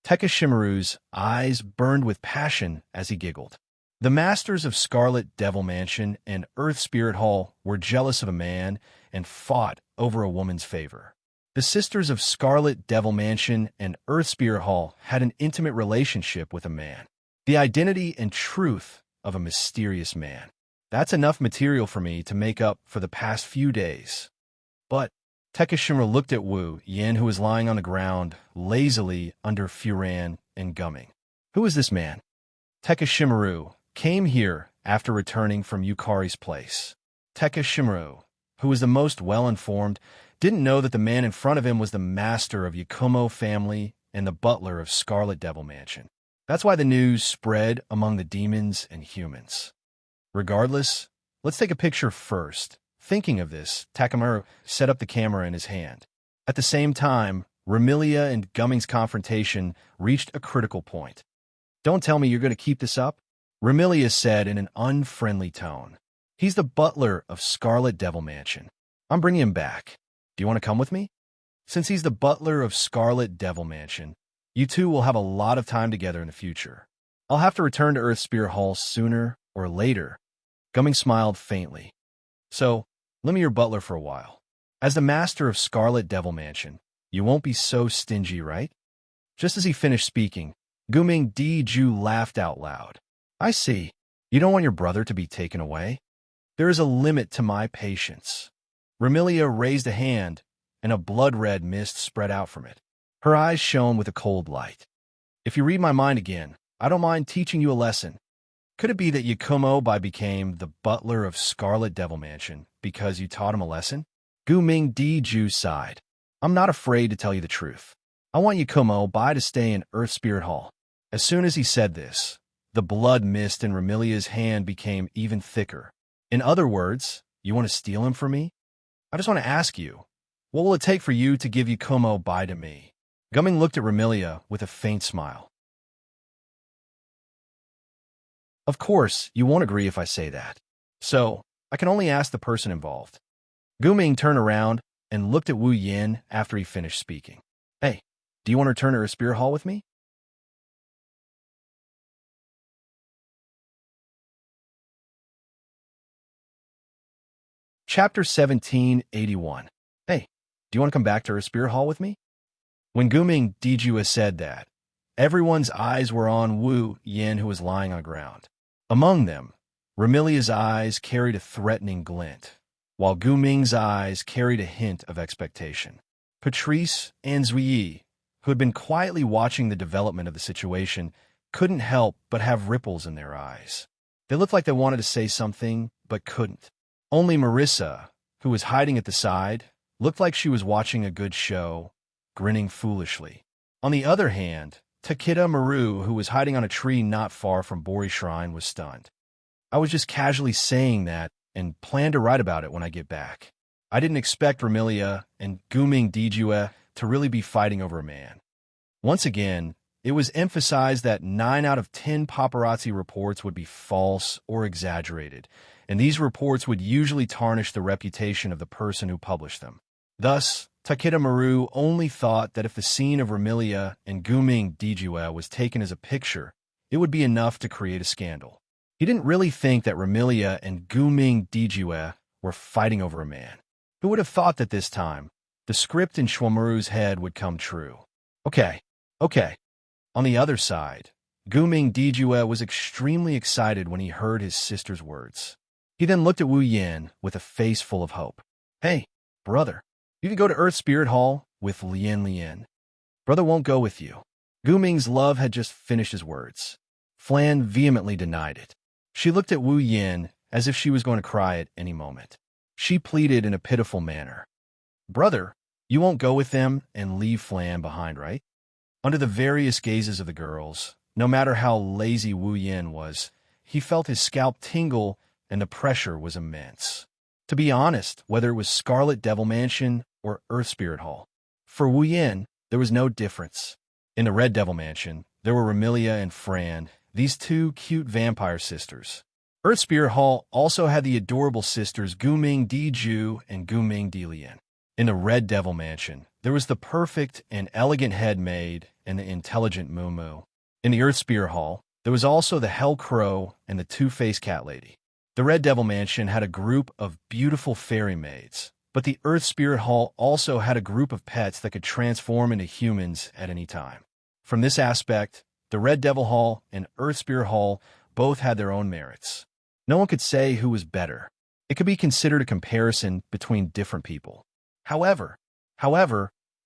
Tekashimaru's eyes burned with passion as he giggled. The masters of Scarlet Devil Mansion and Earth Spirit Hall were jealous of a man and fought over a woman's favor. The sisters of Scarlet Devil Mansion and Earth Spirit Hall had an intimate relationship with a man. The identity and truth of a mysterious man. That's enough material for me to make up for the past few days. But Tekashimura looked at Wu Yin, who was lying on the ground lazily under Furan and gumming. Who is this man? Tekashimaru came here after returning from Yukari's place. Tekashimaru, who was the most well-informed, didn't know that the man in front of him was the master of Yakumo family and the butler of Scarlet Devil Mansion. That's why the news spread among the demons and humans. Regardless, let's take a picture first. Thinking of this, Takamaru set up the camera in his hand. At the same time, Remilia and Gumming's confrontation reached a critical point. Don't tell me you're going to keep this up, Remilia said in an unfriendly tone. He's the butler of Scarlet Devil Mansion. I'm bringing him back. Do you want to come with me? Since he's the butler of Scarlet Devil Mansion, you two will have a lot of time together in the future. I'll have to return to Earth Spirit Hall sooner or later. Gumming smiled faintly. So, let me your butler for a while. As the master of Scarlet Devil Mansion, you won't be so stingy, right? Just as he finished speaking, Guming Di-ju laughed out loud. I see. You don't want your brother to be taken away? There is a limit to my patience. Remilia raised a hand, and a blood-red mist spread out from it. Her eyes shone with a cold light. If you read my mind again, I don't mind teaching you a lesson. Could it be that Yakumo became the butler of Scarlet Devil Mansion because you taught him a lesson? Guming Di-ju sighed. I'm not afraid to tell you the truth. I want Yakumo to stay in Earth Spirit Hall. As soon as he said this, the blood mist in Remilia's hand became even thicker. In other words, you want to steal him from me? I just want to ask you, what will it take for you to give Yakumo to me? Gumming looked at Remilia with a faint smile. Of course, you won't agree if I say that. So, I can only ask the person involved. Guming turned around and looked at Wu Yin after he finished speaking. Hey, do you want to return to Earth Spirit Hall with me? Chapter 1781. Hey, do you want to come back to Earth Spirit Hall with me? When Guming Di-ju said that, everyone's eyes were on Wu Yin, who was lying on the ground. Among them, Remilia's eyes carried a threatening glint, while Guming's eyes carried a hint of expectation. Patrice and Zui, who had been quietly watching the development of the situation, couldn't help but have ripples in their eyes. They looked like they wanted to say something, but couldn't. Only Marissa, who was hiding at the side, looked like she was watching a good show, grinning foolishly. On the other hand, Takeda Maru, who was hiding on a tree not far from Bori Shrine, was stunned. I was just casually saying that and plan to write about it when I get back. I didn't expect Remilia and Guming Di-ju to really be fighting over a man. Once again, it was emphasized that 9 out of 10 paparazzi reports would be false or exaggerated, and these reports would usually tarnish the reputation of the person who published them. Thus, Takeda Maru only thought that if the scene of Remilia and Guming Di-ju was taken as a picture, it would be enough to create a scandal. He didn't really think that Remilia and Guming Di-ju were fighting over a man. Who would have thought that this time, the script in Shwamaru's head would come true? Okay. On the other side, Guming Di-ju was extremely excited when he heard his sister's words. He then looked at Wu Yin with a face full of hope. Hey, brother, you can go to Earth Spirit Hall with Lian. Brother won't go with you. Guming's love had just finished his words. Flan vehemently denied it. She looked at Wu Yin as if she was going to cry at any moment. She pleaded in a pitiful manner. Brother, you won't go with them and leave Flan behind, right? Under the various gazes of the girls, no matter how lazy Wu Yin was, he felt his scalp tingle and the pressure was immense. To be honest, whether it was Scarlet Devil Mansion or Earth Spirit Hall, for Wu Yin, there was no difference. In the Red Devil Mansion, there were Remilia and Fran, these two cute vampire sisters. Earth Spirit Hall also had the adorable sisters Guming Di-ju and Guming Di-lian. In the Red Devil Mansion, there was the perfect and elegant head maid and the intelligent Moo. In the Earth Spirit Hall, there was also the Hell Crow and the Two-Faced Cat Lady. The Red Devil Mansion had a group of beautiful fairy maids, but the Earth Spirit Hall also had a group of pets that could transform into humans at any time. From this aspect, the Red Devil Hall and Earth Spirit Hall both had their own merits. No one could say who was better. It could be considered a comparison between different people. However,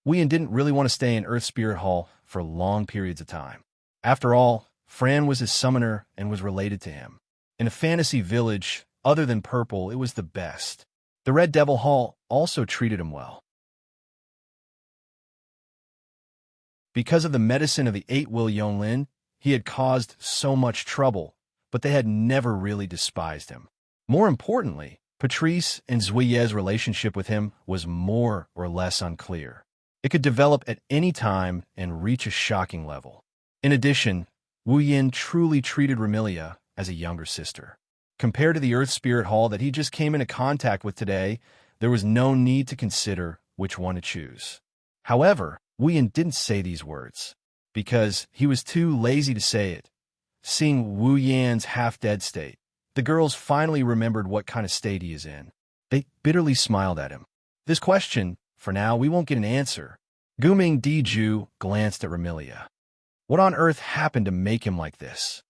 Wuyan didn't really want to stay in Earth Spirit Hall for long periods of time. After all, Fran was his summoner and was related to him. In a fantasy village, other than purple, it was the best. The Red Devil Hall also treated him well. Because of the medicine of the 8 Will Yonlin, he had caused so much trouble, but they had never really despised him. More importantly, Patrice and Zuiye's relationship with him was more or less unclear. It could develop at any time and reach a shocking level. In addition, Wuyan truly treated Remilia as a younger sister. Compared to the Earth Spirit Hall that he just came into contact with today, there was no need to consider which one to choose. However, Wuyan didn't say these words, because he was too lazy to say it. Seeing Wu Yan's half-dead state, the girls finally remembered what kind of state he is in. They bitterly smiled at him. This question, for now, we won't get an answer. Guming Diju glanced at Remilia. What on earth happened to make him like this?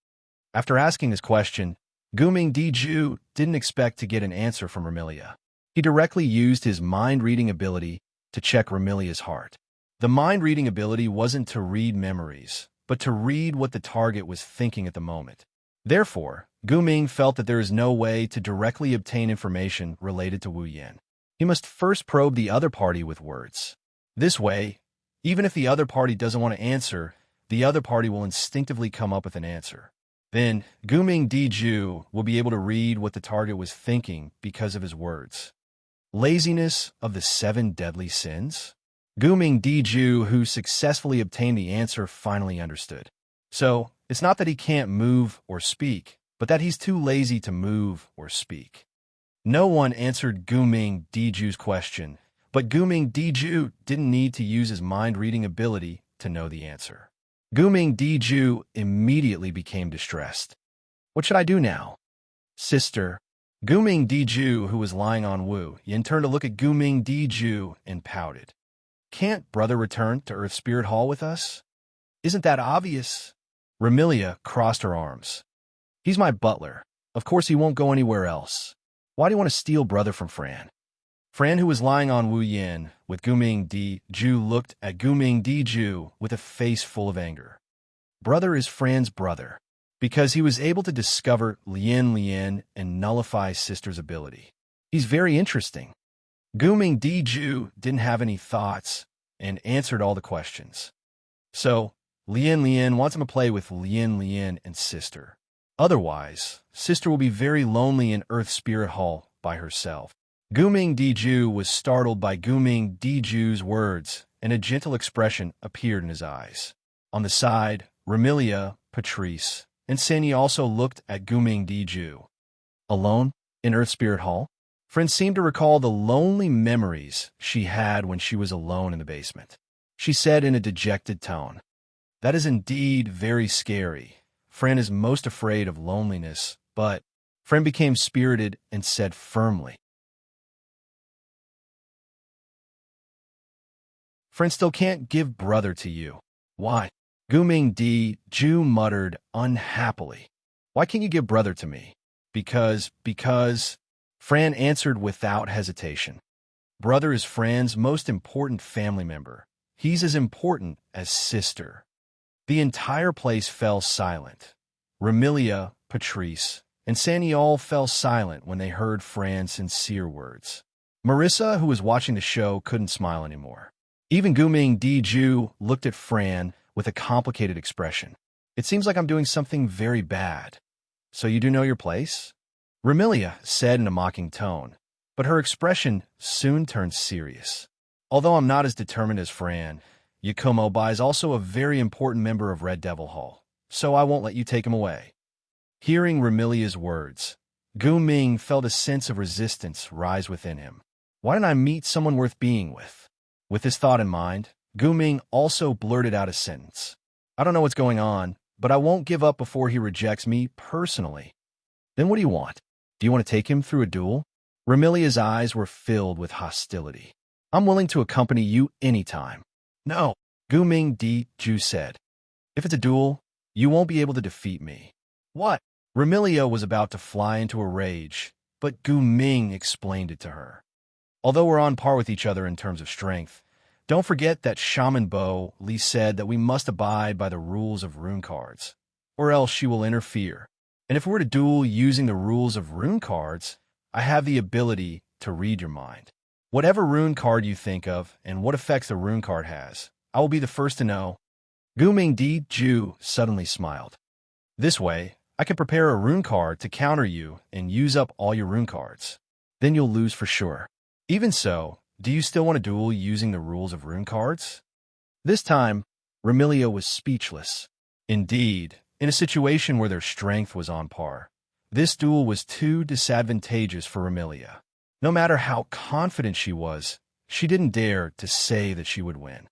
After asking this question, Guming Diju didn't expect to get an answer from Remilia. He directly used his mind-reading ability to check Remilia's heart. The mind-reading ability wasn't to read memories, but to read what the target was thinking at the moment. Therefore, Guming felt that there is no way to directly obtain information related to Wu Yan. He must first probe the other party with words. This way, even if the other party doesn't want to answer, the other party will instinctively come up with an answer. Then, Guming Diju will be able to read what the target was thinking because of his words. Laziness of the 7 deadly sins? Guming Diju, who successfully obtained the answer, finally understood. So, it's not that he can't move or speak, but that he's too lazy to move or speak. No one answered Guming Diju's question, but Guming Diju didn't need to use his mind-reading ability to know the answer. Guming Diju immediately became distressed. What should I do now? Sister. Guming Diju, who was lying on Wu Yan, turned to look at Guming Diju and pouted. Can't brother return to Earth Spirit Hall with us? Isn't that obvious? Remilia crossed her arms. He's my butler. Of course he won't go anywhere else. Why do you want to steal brother from Fran? Fran, who was lying on Wu Yan with Guming Diju, looked at Guming Diju with a face full of anger. Brother is Fran's brother, because he was able to discover Lian and nullify sister's ability. He's very interesting. Guming Diju didn't have any thoughts and answered all the questions. So, Lian wants him to play with Lian and sister. Otherwise, sister will be very lonely in Earth Spirit Hall by herself. Guming Diju was startled by Guming Diju's words, and a gentle expression appeared in his eyes. On the side, Remilia, Patrice, and Xianxia also looked at Guming Diju. Alone in Earth Spirit Hall? Fran seemed to recall the lonely memories she had when she was alone in the basement. She said in a dejected tone, "That is indeed very scary. Fran is most afraid of loneliness, but..." Fran became spirited and said firmly, "Fran still can't give brother to you." Why? Guming Diju muttered unhappily. Why can't you give brother to me? Because... Fran answered without hesitation. Brother is Fran's most important family member. He's as important as sister. The entire place fell silent. Remilia, Patrice, and Xianxia all fell silent when they heard Fran's sincere words. Marissa, who was watching the show, couldn't smile anymore. Even Guming Diju looked at Fran with a complicated expression. It seems like I'm doing something very bad. So you do know your place? Remilia said in a mocking tone, but her expression soon turned serious. Although I'm not as determined as Fran, Yakumo Bai is also a very important member of Red Devil Hall, so I won't let you take him away. Hearing Remilia's words, Guming felt a sense of resistance rise within him. Why didn't I meet someone worth being with? With this thought in mind, Ming also blurted out a sentence. I don't know what's going on, but I won't give up before he rejects me personally. Then what do you want? Do you want to take him through a duel? Remilia's eyes were filled with hostility. I'm willing to accompany you anytime. No, Ming Ju said. If it's a duel, you won't be able to defeat me. What? Remilia was about to fly into a rage, but Ming explained it to her. Although we're on par with each other in terms of strength, don't forget that Shaman Bo Li said that we must abide by the rules of rune cards, or else she will interfere. And if we were to duel using the rules of rune cards, I have the ability to read your mind. Whatever rune card you think of and what effects the rune card has, I will be the first to know. Ming Ju suddenly smiled. This way, I can prepare a rune card to counter you and use up all your rune cards. Then you'll lose for sure. Even so, do you still want to duel using the rules of rune cards? This time, Remilia was speechless. Indeed, in a situation where their strength was on par, this duel was too disadvantageous for Remilia. No matter how confident she was, she didn't dare to say that she would win.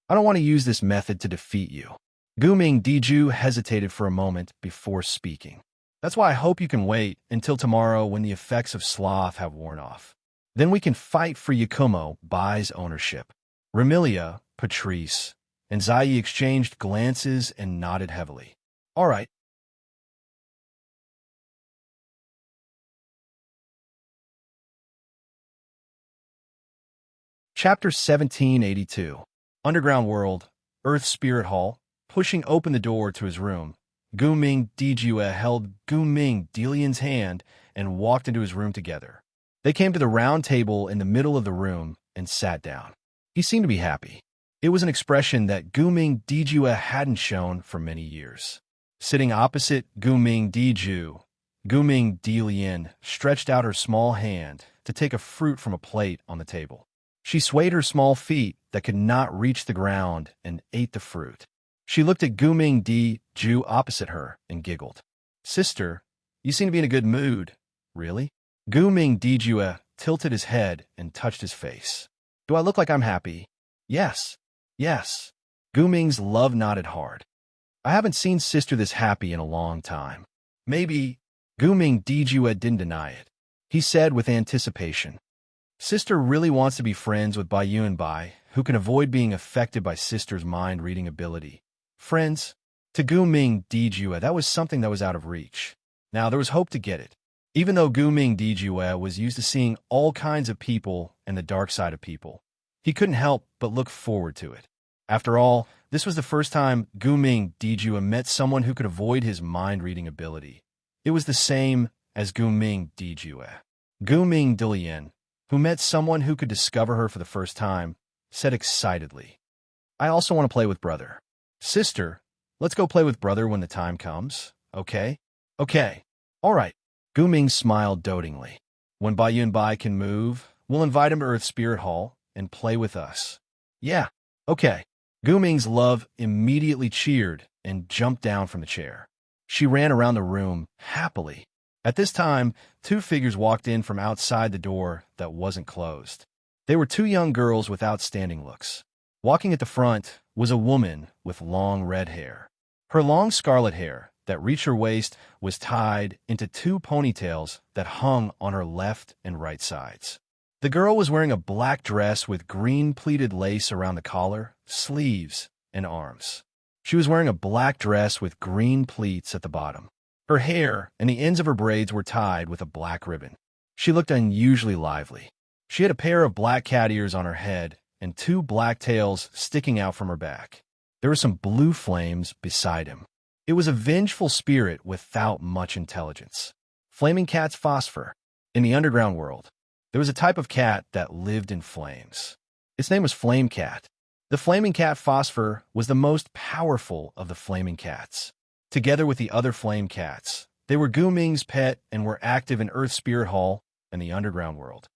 I don't want to use this method to defeat you. Ming Ju hesitated for a moment before speaking. That's why I hope you can wait until tomorrow when the effects of sloth have worn off. Then we can fight for Yakumo Bai's ownership. Remilia, Patrice, and Zai exchanged glances and nodded heavily. All right. Chapter 1782. Underground World, Earth Spirit Hall. Pushing open the door to his room, Ming Ju held Ming Delian's hand and walked into his room together. They came to the round table in the middle of the room and sat down. He seemed to be happy. It was an expression that Ming Ju hadn't shown for many years. Sitting opposite Ming Ju, Ming Delian stretched out her small hand to take a fruit from a plate on the table. She swayed her small feet that could not reach the ground and ate the fruit. She looked at Ming Ju opposite her and giggled. Sister, you seem to be in a good mood. Really? Ming Ju tilted his head and touched his face. Do I look like I'm happy? Yes. Yes. Ming's love nodded hard. I haven't seen sister this happy in a long time. Maybe. Ming Ju didn't deny it. He said with anticipation. Sister really wants to be friends with Bai Yun Bai, who can avoid being affected by sister's mind-reading ability. Friends? To Ming Ju, that was something that was out of reach. Now, there was hope to get it. Even though Ming Ju was used to seeing all kinds of people and the dark side of people, he couldn't help but look forward to it. After all, this was the first time Ming Ju met someone who could avoid his mind-reading ability. It was the same as Ming Ju. Ming Delian, who met someone who could discover her for the first time, said excitedly, I also want to play with brother. Sister, let's go play with brother when the time comes, okay? Okay. All right. Ming smiled dotingly. When Bai Yun Bai can move, we'll invite him to Earth Spirit Hall and play with us. Yeah. Okay. Ming's love immediately cheered and jumped down from the chair. She ran around the room happily. At this time, two figures walked in from outside the door that wasn't closed. They were two young girls with outstanding looks. Walking at the front was a woman with long red hair. Her long scarlet hair that reached her waist was tied into two ponytails that hung on her left and right sides. The girl was wearing a black dress with green pleated lace around the collar, sleeves, and arms. She was wearing a black dress with green pleats at the bottom. Her hair and the ends of her braids were tied with a black ribbon. She looked unusually lively. She had a pair of black cat ears on her head and two black tails sticking out from her back. There were some blue flames beside him. It was a vengeful spirit without much intelligence. Flaming cat's phosphor. In the underground world, there was a type of cat that lived in flames. Its name was Flame Cat. The flaming cat phosphor was the most powerful of the flaming cats. Together with the other flame cats, they were Ming's pet and were active in Earth Spirit Hall and the underground world.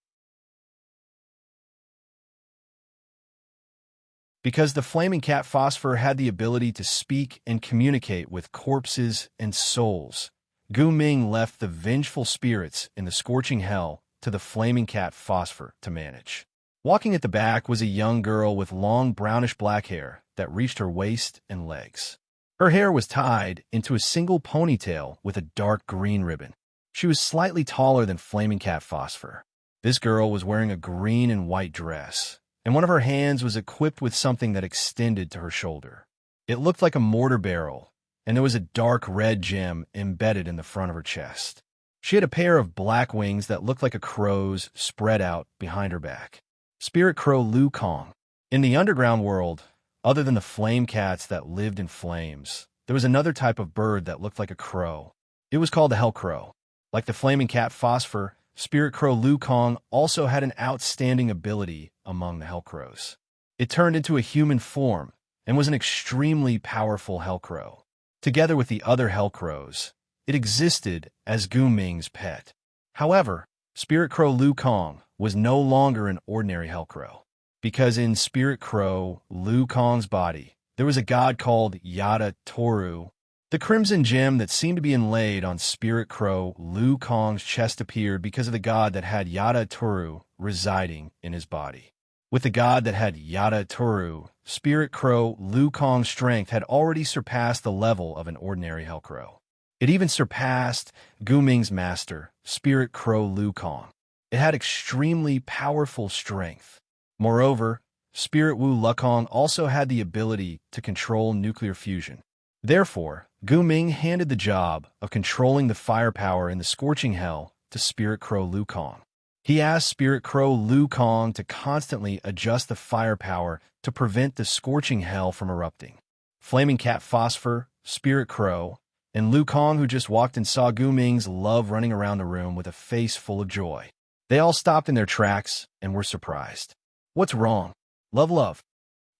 Because the flaming cat phosphor had the ability to speak and communicate with corpses and souls, Ming left the vengeful spirits in the scorching hell to the flaming cat phosphor to manage. Walking at the back was a young girl with long brownish-black hair that reached her waist and legs. Her hair was tied into a single ponytail with a dark green ribbon. She was slightly taller than Flaming Cat Phosphor. This girl was wearing a green and white dress, and one of her hands was equipped with something that extended to her shoulder. It looked like a mortar barrel, and there was a dark red gem embedded in the front of her chest. She had a pair of black wings that looked like a crow's spread out behind her back. Spirit Crow Lu Kong. In the underground world, other than the flame cats that lived in flames, there was another type of bird that looked like a crow. It was called the Hell Crow. Like the Flaming Cat Phosphor, Spirit Crow Lu Kong also had an outstanding ability among the Hell Crows. It turned into a human form and was an extremely powerful Hell Crow. Together with the other Hell Crows, it existed as Gu Ming's pet. However, Spirit Crow Lu Kong was no longer an ordinary Hell Crow, because in Spirit Crow Lu Kong's body, there was a god called Yada Toru. The crimson gem that seemed to be inlaid on Spirit Crow Lu Kong's chest appeared because of the god that had Yada Toru residing in his body. With the god that had Yada Toru, Spirit Crow Lu Kong's strength had already surpassed the level of an ordinary Hell Crow. It even surpassed Gu Ming's master, Spirit Crow Lu Kong. It had extremely powerful strength. Moreover, Spirit Wu Lukong also had the ability to control nuclear fusion. Therefore, Gu Ming handed the job of controlling the firepower in the scorching hell to Spirit Crow Lu Kong. He asked Spirit Crow Lu Kong to constantly adjust the firepower to prevent the scorching hell from erupting. Flaming Cat Phosphor, Spirit Crow, and Lu Kong, who just walked and saw Gu Ming's love running around the room with a face full of joy. They all stopped in their tracks and were surprised. What's wrong? Love.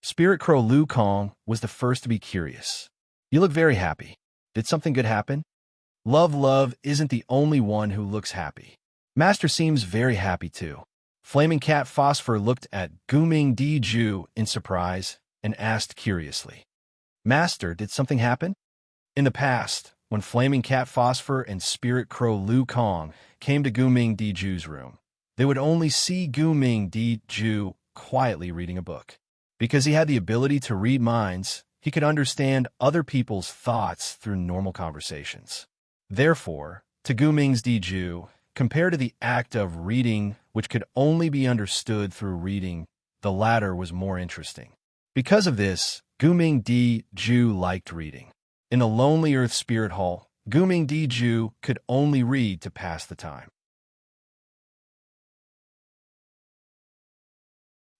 Spirit Crow Lu Kong was the first to be curious. You look very happy. Did something good happen? Love isn't the only one who looks happy. Master seems very happy too. Flaming Cat Phosphor looked at Gu Ming Di Ju in surprise and asked curiously, Master, did something happen? In the past, when Flaming Cat Phosphor and Spirit Crow Lu Kong came to Gu Ming Di Ju's room, they would only see Gu Ming Di Ju quietly reading a book. Because he had the ability to read minds, he could understand other people's thoughts through normal conversations. Therefore, to Gu Ming's Di Ju, compared to the act of reading, which could only be understood through reading, the latter was more interesting. Because of this, Gu Ming Di Ju liked reading. In the Lonely Earth Spirit Hall, Gu Ming Di Ju could only read to pass the time.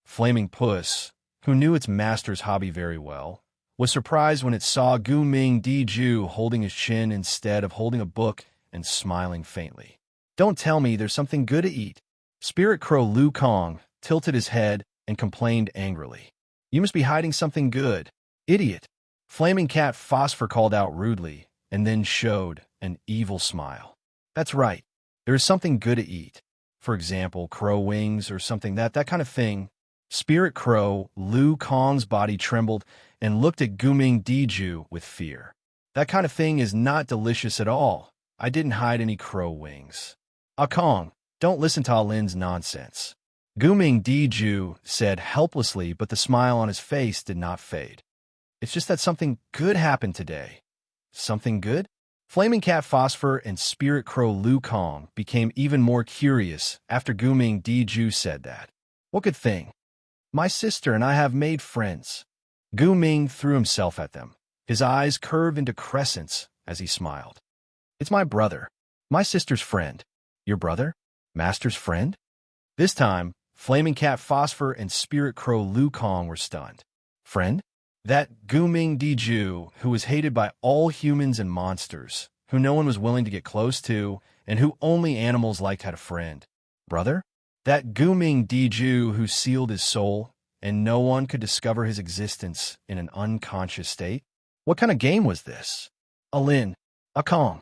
Flaming Puss, who knew its master's hobby very well, was surprised when it saw Gu Ming Di Ju holding his chin instead of holding a book and smiling faintly. Don't tell me there's something good to eat. Spirit Crow Lu Kong tilted his head and complained angrily. You must be hiding something good. Idiot. Flaming Cat Phosphor called out rudely and then showed an evil smile. That's right. There is something good to eat. For example, crow wings or something that kind of thing. Spirit Crow Lu Kong's body trembled and looked at Gu Ming Di Ju with fear. That kind of thing is not delicious at all. I didn't hide any crow wings. Ah Kong, don't listen to Ah Lin's nonsense. Gu Ming Di Ju said helplessly, but the smile on his face did not fade. It's just that something good happened today. Something good? Flaming Cat Phosphor and Spirit Crow Lu Kong became even more curious after Gu Ming Di Ju said that. What good thing? My sister and I have made friends. Gu Ming threw himself at them. His eyes curved into crescents as he smiled. It's my brother, my sister's friend. Your brother? Master's friend? This time, Flaming Cat Phosphor and Spirit Crow Lu Kong were stunned. Friend? That Gu Ming Di Ju, who was hated by all humans and monsters, who no one was willing to get close to, and who only animals liked had a friend. Brother? That Gu Ming Di Ju who sealed his soul, and no one could discover his existence in an unconscious state? What kind of game was this? Alin, Ah Kong.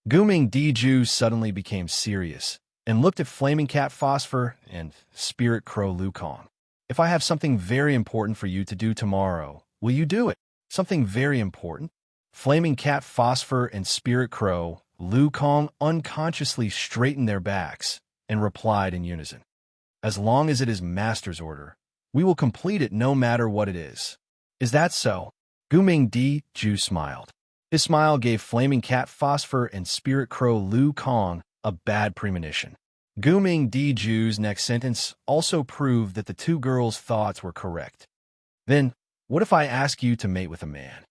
Gu Ming Di Ju suddenly became serious and looked at Flaming Cat Phosphor and Spirit Crow Lu Kong. If I have something very important for you to do tomorrow, will you do it? Something very important? Flaming Cat Phosphor and Spirit Crow Lu Kong unconsciously straightened their backs and replied in unison. As long as it is Master's order, we will complete it no matter what it is. Is that so? Guming Di Ju smiled. His smile gave Flaming Cat Phosphor and Spirit Crow Lu Kong a bad premonition. Guming Di Ju's next sentence also proved that the two girls' thoughts were correct. Then, what if I ask you to mate with a man?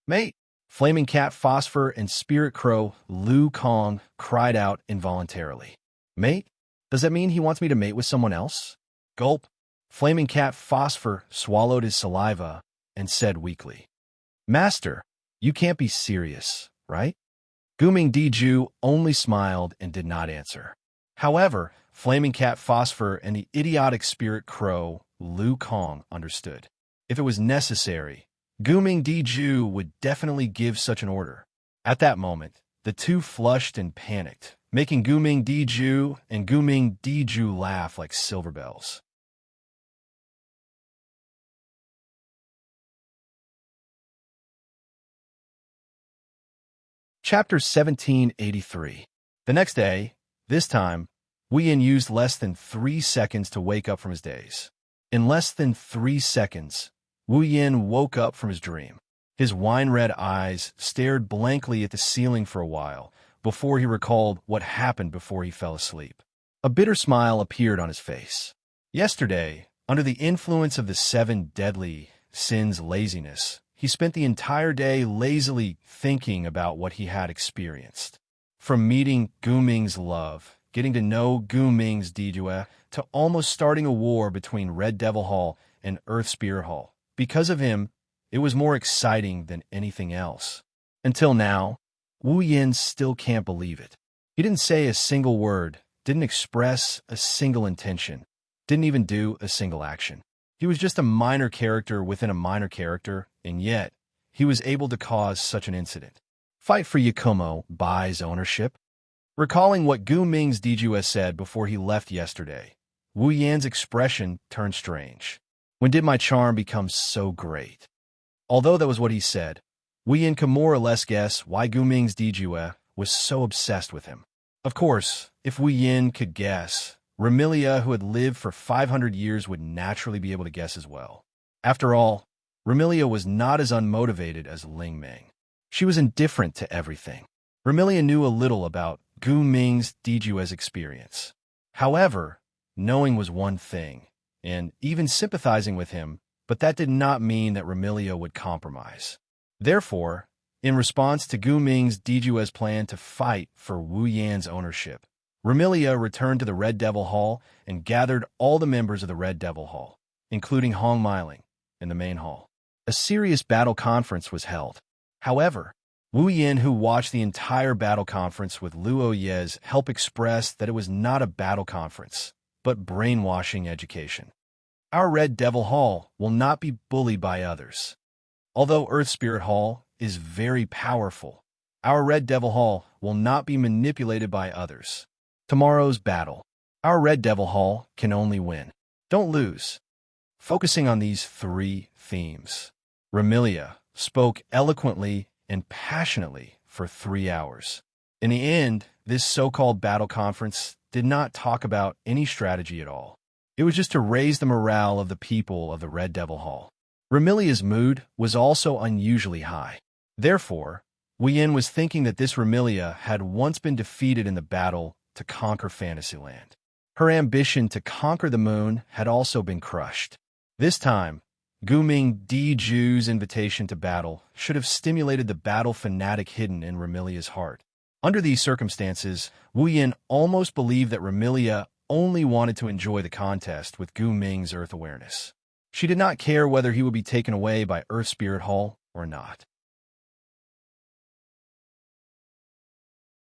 Mate! Flaming Cat Phosphor and Spirit Crow Lu Kong cried out involuntarily. Mate? Does that mean he wants me to mate with someone else? Gulp! Flaming Cat Phosphor swallowed his saliva and said weakly, Master, you can't be serious, right? Guming Di Ju only smiled and did not answer. However, Flaming Cat Phosphor and the idiotic Spirit Crow Lu Kong understood. If it was necessary, Guming Di Ju would definitely give such an order. At that moment, the two flushed and panicked, making Guming Di Ju and Guming Di Ju laugh like silver bells. Chapter 1783. The next day, this time, Wu Yin used less than 3 seconds to wake up from his daze. In less than 3 seconds, Wu Yin woke up from his dream. His wine-red eyes stared blankly at the ceiling for a while before he recalled what happened before he fell asleep. A bitter smile appeared on his face. Yesterday, under the influence of the 7 deadly sins laziness, he spent the entire day lazily thinking about what he had experienced. From meeting Guming's love, getting to know Guming's Dijue, to almost starting a war between Red Devil Hall and Earth Spear Hall. Because of him, it was more exciting than anything else. Until now, Wu Yin still can't believe it. He didn't say a single word, didn't express a single intention, didn't even do a single action. He was just a minor character within a minor character, and yet, he was able to cause such an incident. Fight for Yakumo buys ownership. Recalling what Gu Ming's Dijue said before he left yesterday, Wu Yan's expression turned strange. When did my charm become so great? Although that was what he said, Wu Yan could more or less guess why Gu Ming's Dijue was so obsessed with him. Of course, if Wu Yan could guess, Remilia, who had lived for 500 years, would naturally be able to guess as well. After all, Remilia was not as unmotivated as Ling Ming. She was indifferent to everything. Remilia knew a little about Gu Ming's Dijue's experience. However, knowing was one thing, and even sympathizing with him, but that did not mean that Remilia would compromise. Therefore, in response to Gu Ming's Dijue's plan to fight for Wu Yan's ownership, Remilia returned to the Red Devil Hall and gathered all the members of the Red Devil Hall, including Hong Miling, in the main hall. A serious battle conference was held. However, Wu Yin, who watched the entire battle conference with Luo Yez, helped express that it was not a battle conference, but brainwashing education. Our Red Devil Hall will not be bullied by others. Although Earth Spirit Hall is very powerful, our Red Devil Hall will not be manipulated by others. Tomorrow's battle. Our Red Devil Hall can only win. Don't lose. Focusing on these 3 themes, Remilia spoke eloquently and passionately for 3 hours. In the end, this so-called battle conference did not talk about any strategy at all. It was just to raise the morale of the people of the Red Devil Hall. Remilia's mood was also unusually high. Therefore, Wu Yin was thinking that this Remilia had once been defeated in the battle to conquer Fantasyland. Her ambition to conquer the moon had also been crushed. This time, Gu Ming Di Ju's invitation to battle should have stimulated the battle fanatic hidden in Remilia's heart. Under these circumstances, Wu Yin almost believed that Remilia only wanted to enjoy the contest with Gu Ming's Earth awareness. She did not care whether he would be taken away by Earth Spirit Hall or not.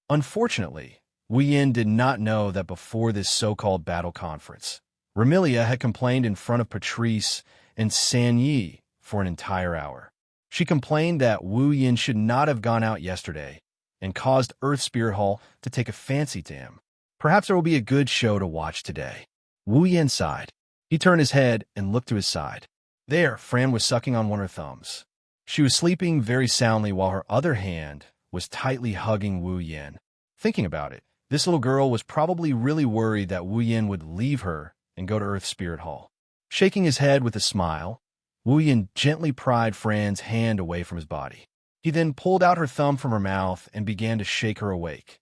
Unfortunately, Wu Yin did not know that before this so-called battle conference, Remilia had complained in front of Patrice and San Yi for an entire hour. She complained that Wu Yin should not have gone out yesterday and caused Earth Spirit Hall to take a fancy to him. Perhaps there will be a good show to watch today. Wu Yin sighed. He turned his head and looked to his side. There, Fran was sucking on one of her thumbs. She was sleeping very soundly while her other hand was tightly hugging Wu Yin. Thinking about it, this little girl was probably really worried that Wu Yin would leave her and go to Earth Spirit Hall. Shaking his head with a smile, Wu Yin gently pried Fran's hand away from his body. He then pulled out her thumb from her mouth and began to shake her awake.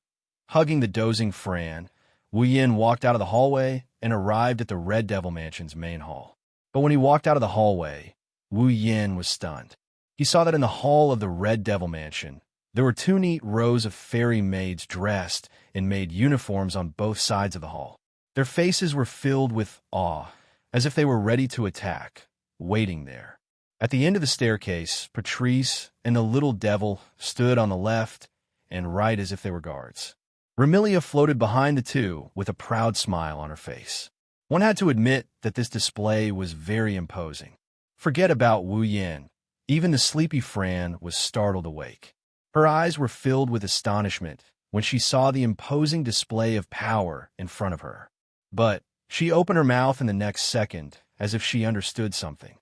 Hugging the dozing Fran, Wu Yin walked out of the hallway and arrived at the Red Devil Mansion's main hall. But when he walked out of the hallway, Wu Yin was stunned. He saw that in the hall of the Red Devil Mansion, there were 2 neat rows of fairy maids dressed in maid uniforms on both sides of the hall. Their faces were filled with awe, as if they were ready to attack, waiting there. At the end of the staircase, Patrice and the little devil stood on the left and right as if they were guards. Remilia floated behind the two with a proud smile on her face. One had to admit that this display was very imposing. Forget about Wu Yin. Even the sleepy Fran was startled awake. Her eyes were filled with astonishment when she saw the imposing display of power in front of her. But she opened her mouth in the next second, as if she understood something.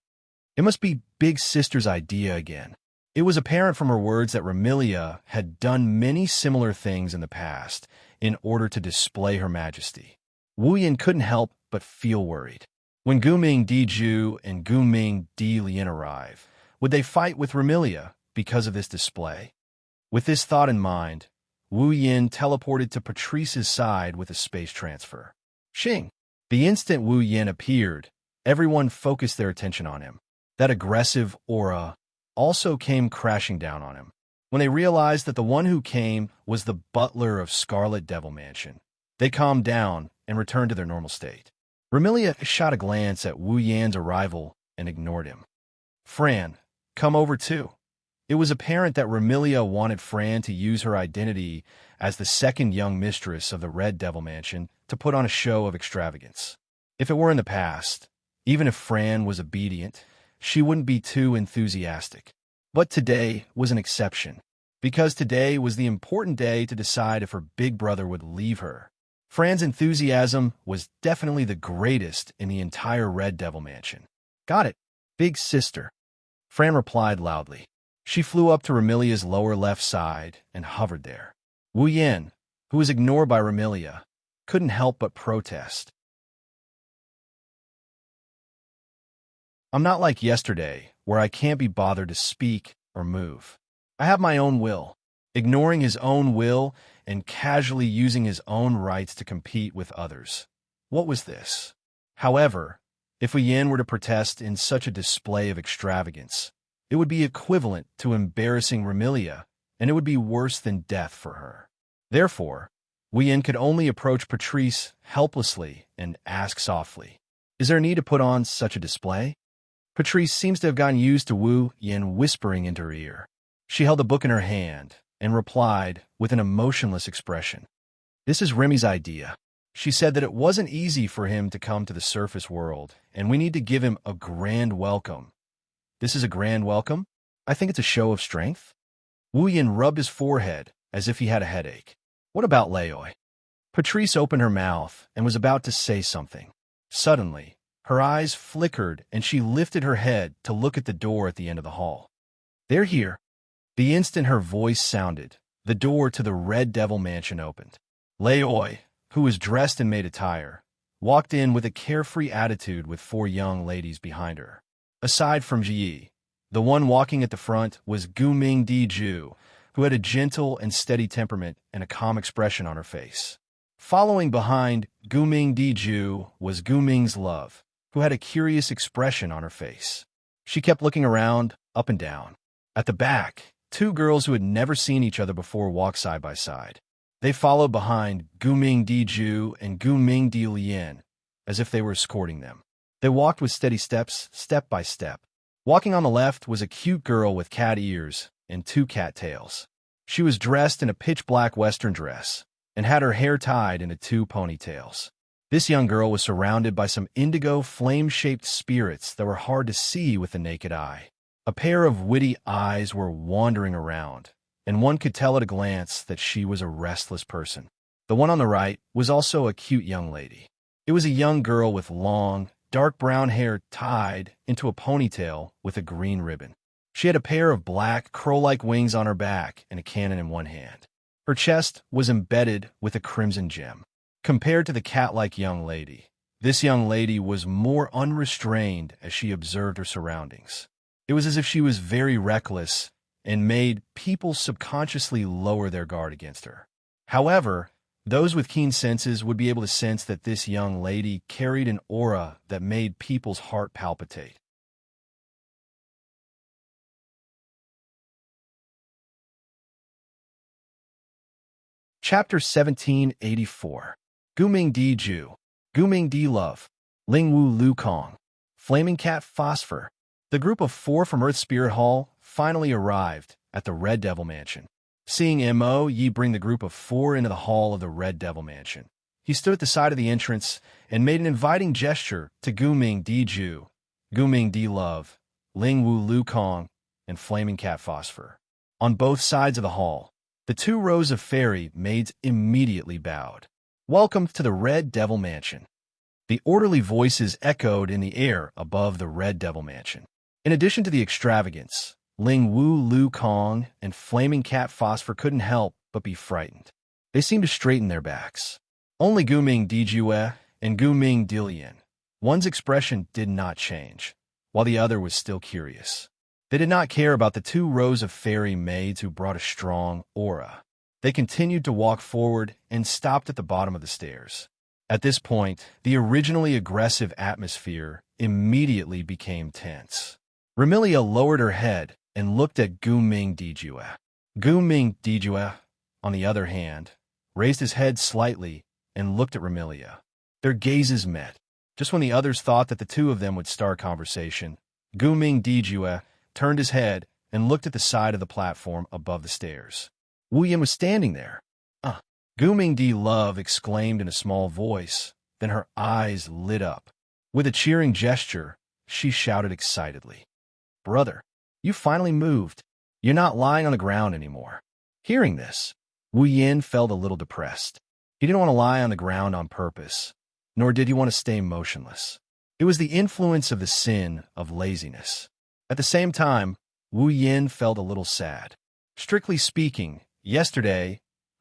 It must be Big Sister's idea again. It was apparent from her words that Remilia had done many similar things in the past in order to display her majesty. Wu Yin couldn't help but feel worried. When Guming Diju and Guming Di Lian arrive, would they fight with Remilia because of this display? With this thought in mind, Wu Yin teleported to Patrice's side with a space transfer. Xing! The instant Wu Yin appeared, everyone focused their attention on him. That aggressive aura also came crashing down on him. When they realized that the one who came was the butler of Scarlet Devil Mansion, they calmed down and returned to their normal state. Remilia shot a glance at Wu Yan's arrival and ignored him. Fran, come over too. It was apparent that Remilia wanted Fran to use her identity as the second young mistress of the Red Devil Mansion to put on a show of extravagance. If it were in the past, even if Fran was obedient, she wouldn't be too enthusiastic. But today was an exception, because today was the important day to decide if her big brother would leave her. Fran's enthusiasm was definitely the greatest in the entire Red Devil Mansion. Got it, big sister. Fran replied loudly. She flew up to Remilia's lower left side and hovered there. Wu Yin, who was ignored by Remilia, couldn't help but protest. I'm not like yesterday, where I can't be bothered to speak or move. I have my own will. Ignoring his own will and casually using his own rights to compete with others. What was this? However, if Wu Yin were to protest in such a display of extravagance, it would be equivalent to embarrassing Remilia, and it would be worse than death for her. Therefore, Wu Yin could only approach Patrice helplessly and ask softly, "Is there a need to put on such a display?" Patrice seems to have gotten used to Wu Yin whispering into her ear. She held a book in her hand and replied with an emotionless expression. "This is Remy's idea. She said that it wasn't easy for him to come to the surface world, and we need to give him a grand welcome." This is a grand welcome? I think it's a show of strength. Wu Yin rubbed his forehead as if he had a headache. What about Laoi? Patrice opened her mouth and was about to say something. Suddenly, her eyes flickered and she lifted her head to look at the door at the end of the hall. "They're here." The instant her voice sounded, the door to the Red Devil Mansion opened. Laoi, who was dressed in maid attire, walked in with a carefree attitude with 4 young ladies behind her. Aside from Ji, the one walking at the front was Guming Diju, who had a gentle and steady temperament and a calm expression on her face. Following behind Guming Diju was Guming's love, who had a curious expression on her face. She kept looking around, up and down. At the back, 2 girls who had never seen each other before walked side by side. They followed behind Guming Diju and Guming Di Lian, as if they were escorting them. They walked with steady steps, step by step. Walking on the left was a cute girl with cat ears and 2 cat tails. She was dressed in a pitch-black Western dress and had her hair tied into 2 ponytails. This young girl was surrounded by some indigo flame-shaped spirits that were hard to see with the naked eye. A pair of witty eyes were wandering around, and one could tell at a glance that she was a restless person. The one on the right was also a cute young lady. It was a young girl with long, dark brown hair tied into a ponytail with a green ribbon. She had a pair of black, crow-like wings on her back and a cannon in one hand. Her chest was embedded with a crimson gem. Compared to the cat-like young lady, This young lady was more unrestrained as she observed her surroundings. It was as if she was very reckless and made people subconsciously lower their guard against her. However, those with keen senses would be able to sense that this young lady carried an aura that made people's heart palpitate. Chapter 1784. Guming Di Ju, Guming Di Love, Ling Wu Lu Kong, Flaming Cat Phosphor. The group of 4 from Earth Spirit Hall finally arrived at the Red Devil Mansion. Seeing Mo Yi bring the group of 4 into the hall of the Red Devil Mansion, he stood at the side of the entrance and made an inviting gesture to Guming Di Ju, Guming Di Love, Ling Wu Lu Kong, and Flaming Cat Phosphor. On both sides of the hall, the 2 rows of fairy maids immediately bowed. Welcome to the Red Devil Mansion. The orderly voices echoed in the air above the Red Devil Mansion. In addition to the extravagance, Ling Wu Lu Kong and Flaming Cat Phosphor couldn't help but be frightened. They seemed to straighten their backs. Only Guming Dijue and Guming Dilian. One's expression did not change, while the other was still curious. They did not care about the 2 rows of fairy maids who brought a strong aura. They continued to walk forward and stopped at the bottom of the stairs. At this point, the originally aggressive atmosphere immediately became tense. Remilia lowered her head and looked at Guming Dijue. Guming Dijue, on the other hand, raised his head slightly and looked at Remilia. Their gazes met. Just when the others thought that the 2 of them would start conversation, Guming Dijue turned his head and looked at the side of the platform above the stairs. Wu Yin was standing there. Guming Di Love exclaimed in a small voice, then her eyes lit up. With a cheering gesture, she shouted excitedly, "Brother, you finally moved. You're not lying on the ground anymore." Hearing this, Wu Yin felt a little depressed. He didn't want to lie on the ground on purpose, nor did he want to stay motionless. It was the influence of the sin of laziness. At the same time, Wu Yin felt a little sad. Strictly speaking, yesterday,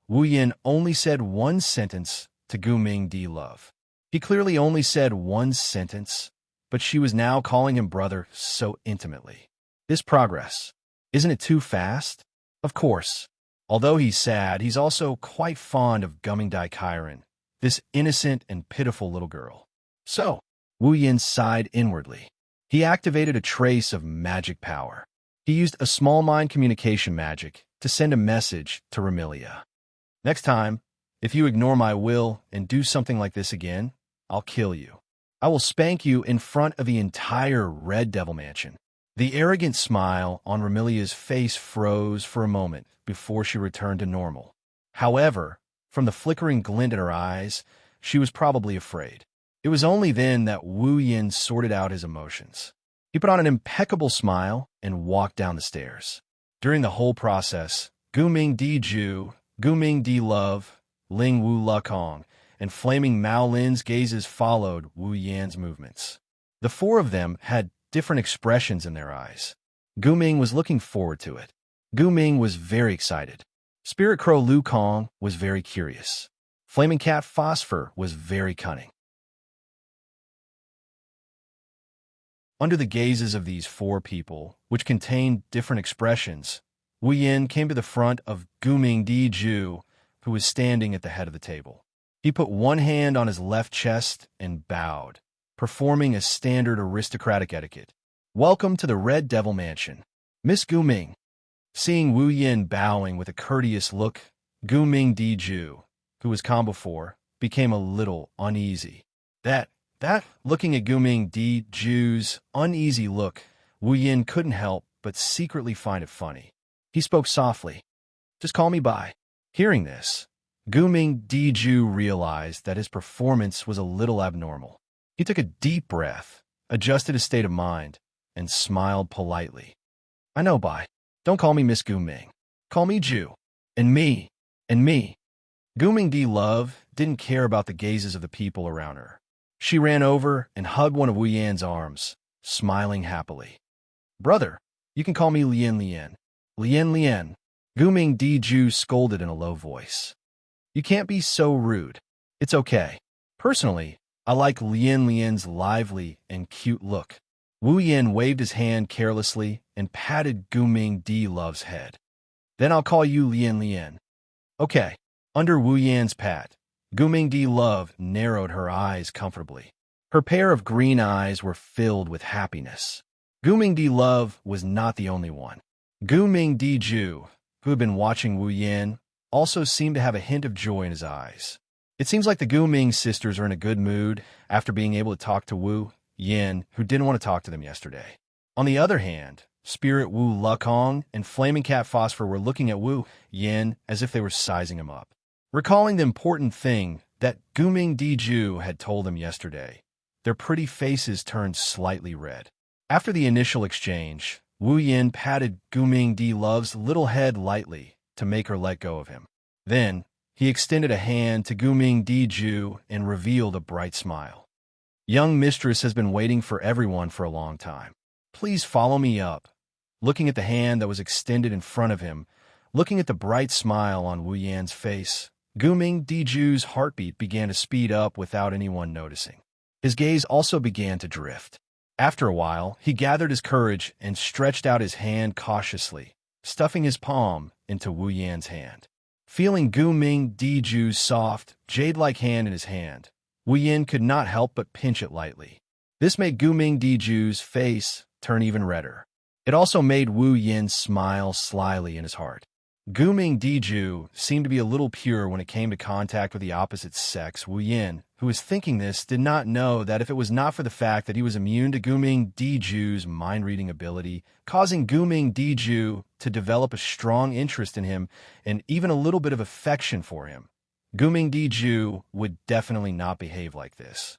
Wu Yin only said one sentence to Guming Di Love. He clearly only said one sentence, but she was now calling him brother so intimately. This progress, isn't it too fast? Of course. Although he's sad, he's also quite fond of Guming Dai Chiron, this innocent and pitiful little girl. So, Wu Yin sighed inwardly. He activated a trace of magic power. He used a small mind communication magic to send a message to Remilia. Next time, if you ignore my will and do something like this again, I'll kill you. I will spank you in front of the entire Red Devil Mansion. The arrogant smile on Remilia's face froze for a moment before she returned to normal. However, from the flickering glint in her eyes, she was probably afraid. It was only then that Wu Yin sorted out his emotions. He put on an impeccable smile and walked down the stairs. During the whole process, Guming Di Ju, Guming Di Love, Ling Wu La Kong, and Flaming Mao Lin's gazes followed Wu Yan's movements. The 4 of them had different expressions in their eyes. Guming was looking forward to it. Guming was very excited. Spirit Crow Lu Kong was very curious. Flaming Cat Phosphor was very cunning. Under the gazes of these 4 people, which contained different expressions, Wu Yin came to the front of Guming Di Ju, who was standing at the head of the table. He put one hand on his left chest and bowed, performing a standard aristocratic etiquette. "Welcome to the Red Devil Mansion, Miss Guming." Seeing Wu Yin bowing with a courteous look, Guming Di Ju, who was calm before, became a little uneasy. Looking at Guming Di Ju's uneasy look, Wu Yin couldn't help but secretly find it funny. He spoke softly. "Just call me Bai." Hearing this, Guming Di Ju realized that his performance was a little abnormal. He took a deep breath, adjusted his state of mind, and smiled politely. "I know, Bai. Don't call me Miss Guming. Call me Ju. And me. And me." Guming Di Love didn't care about the gazes of the people around her. She ran over and hugged one of Wu Yan's arms, smiling happily. "Brother, you can call me Lian Lian." "Lian Lian," Guming Di Ju scolded in a low voice. "You can't be so rude. It's okay. Personally, I like Lian's lively and cute look. Wu Yin waved his hand carelessly and patted Guming Di Love's head. Then I'll call you Lian. Okay. Under Wu Yan's pat, Guming Di Love narrowed her eyes comfortably. Her pair of green eyes were filled with happiness. Guming Di Love was not the only one. Guming Di Ju, who had been watching Wu Yan, also seemed to have a hint of joy in his eyes. It seems like the Guming sisters are in a good mood after being able to talk to Wu Yan, who didn't want to talk to them yesterday. On the other hand, Spirit Wu Lekong and Flaming Cat Phosphor were looking at Wu Yan as if they were sizing him up, recalling the important thing that Guming Di Ju had told them yesterday. Their pretty faces turned slightly red. After the initial exchange, Wu Yan patted Guming Di Love's little head lightly to make her let go of him. Then, he extended a hand to Guming Di Ju and revealed a bright smile. Young mistress has been waiting for everyone for a long time. Please follow me up. Looking at the hand that was extended in front of him, looking at the bright smile on Wu Yan's face, Guming Di Ju's heartbeat began to speed up without anyone noticing. His gaze also began to drift. After a while, he gathered his courage and stretched out his hand cautiously, stuffing his palm into Wu Yan's hand. Feeling Guming Di Ju's soft, jade-like hand in his hand, Wu Yan could not help but pinch it lightly. This made Guming Di Ju's face turn even redder. It also made Wu Yan smile slyly in his heart. Guming Di Ju seemed to be a little pure when it came to contact with the opposite sex. Wu Yan, who was thinking this, did not know that if it was not for the fact that he was immune to Guming Di Ju's mind-reading ability, causing Guming Di Ju to develop a strong interest in him and even a little bit of affection for him, Guming Di Ju would definitely not behave like this.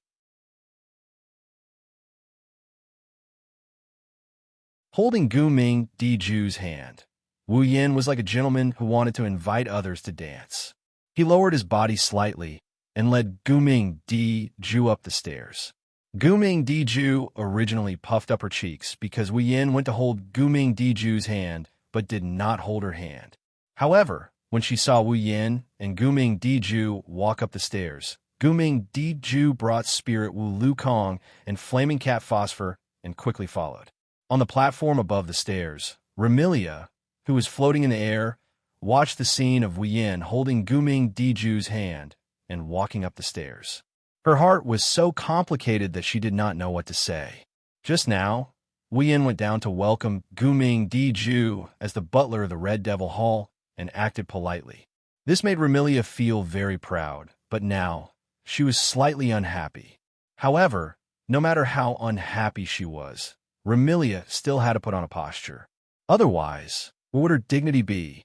Holding Guming Di Ju's hand, Wu Yan was like a gentleman who wanted to invite others to dance. He lowered his body slightly and led Guming Di Ju up the stairs. Guming Di Ju originally puffed up her cheeks because Wu Yan went to hold Guming Di Ju's hand but did not hold her hand. However, when she saw Wu Yan and Guming Di Ju walk up the stairs, Guming Di Ju brought Spirit Wu Lekong and Flaming Cat Phosphor and quickly followed. On the platform above the stairs, Remilia, who was floating in the air, watched the scene of Wu Yan holding Guming Di Ju's hand and walking up the stairs. Her heart was so complicated that she did not know what to say. Just now, Wu Yan went down to welcome Guming Di Ju as the butler of the Red Devil Hall and acted politely. This made Remilia feel very proud, but now she was slightly unhappy. However, no matter how unhappy she was, Remilia still had to put on a posture. Otherwise, what would her dignity be?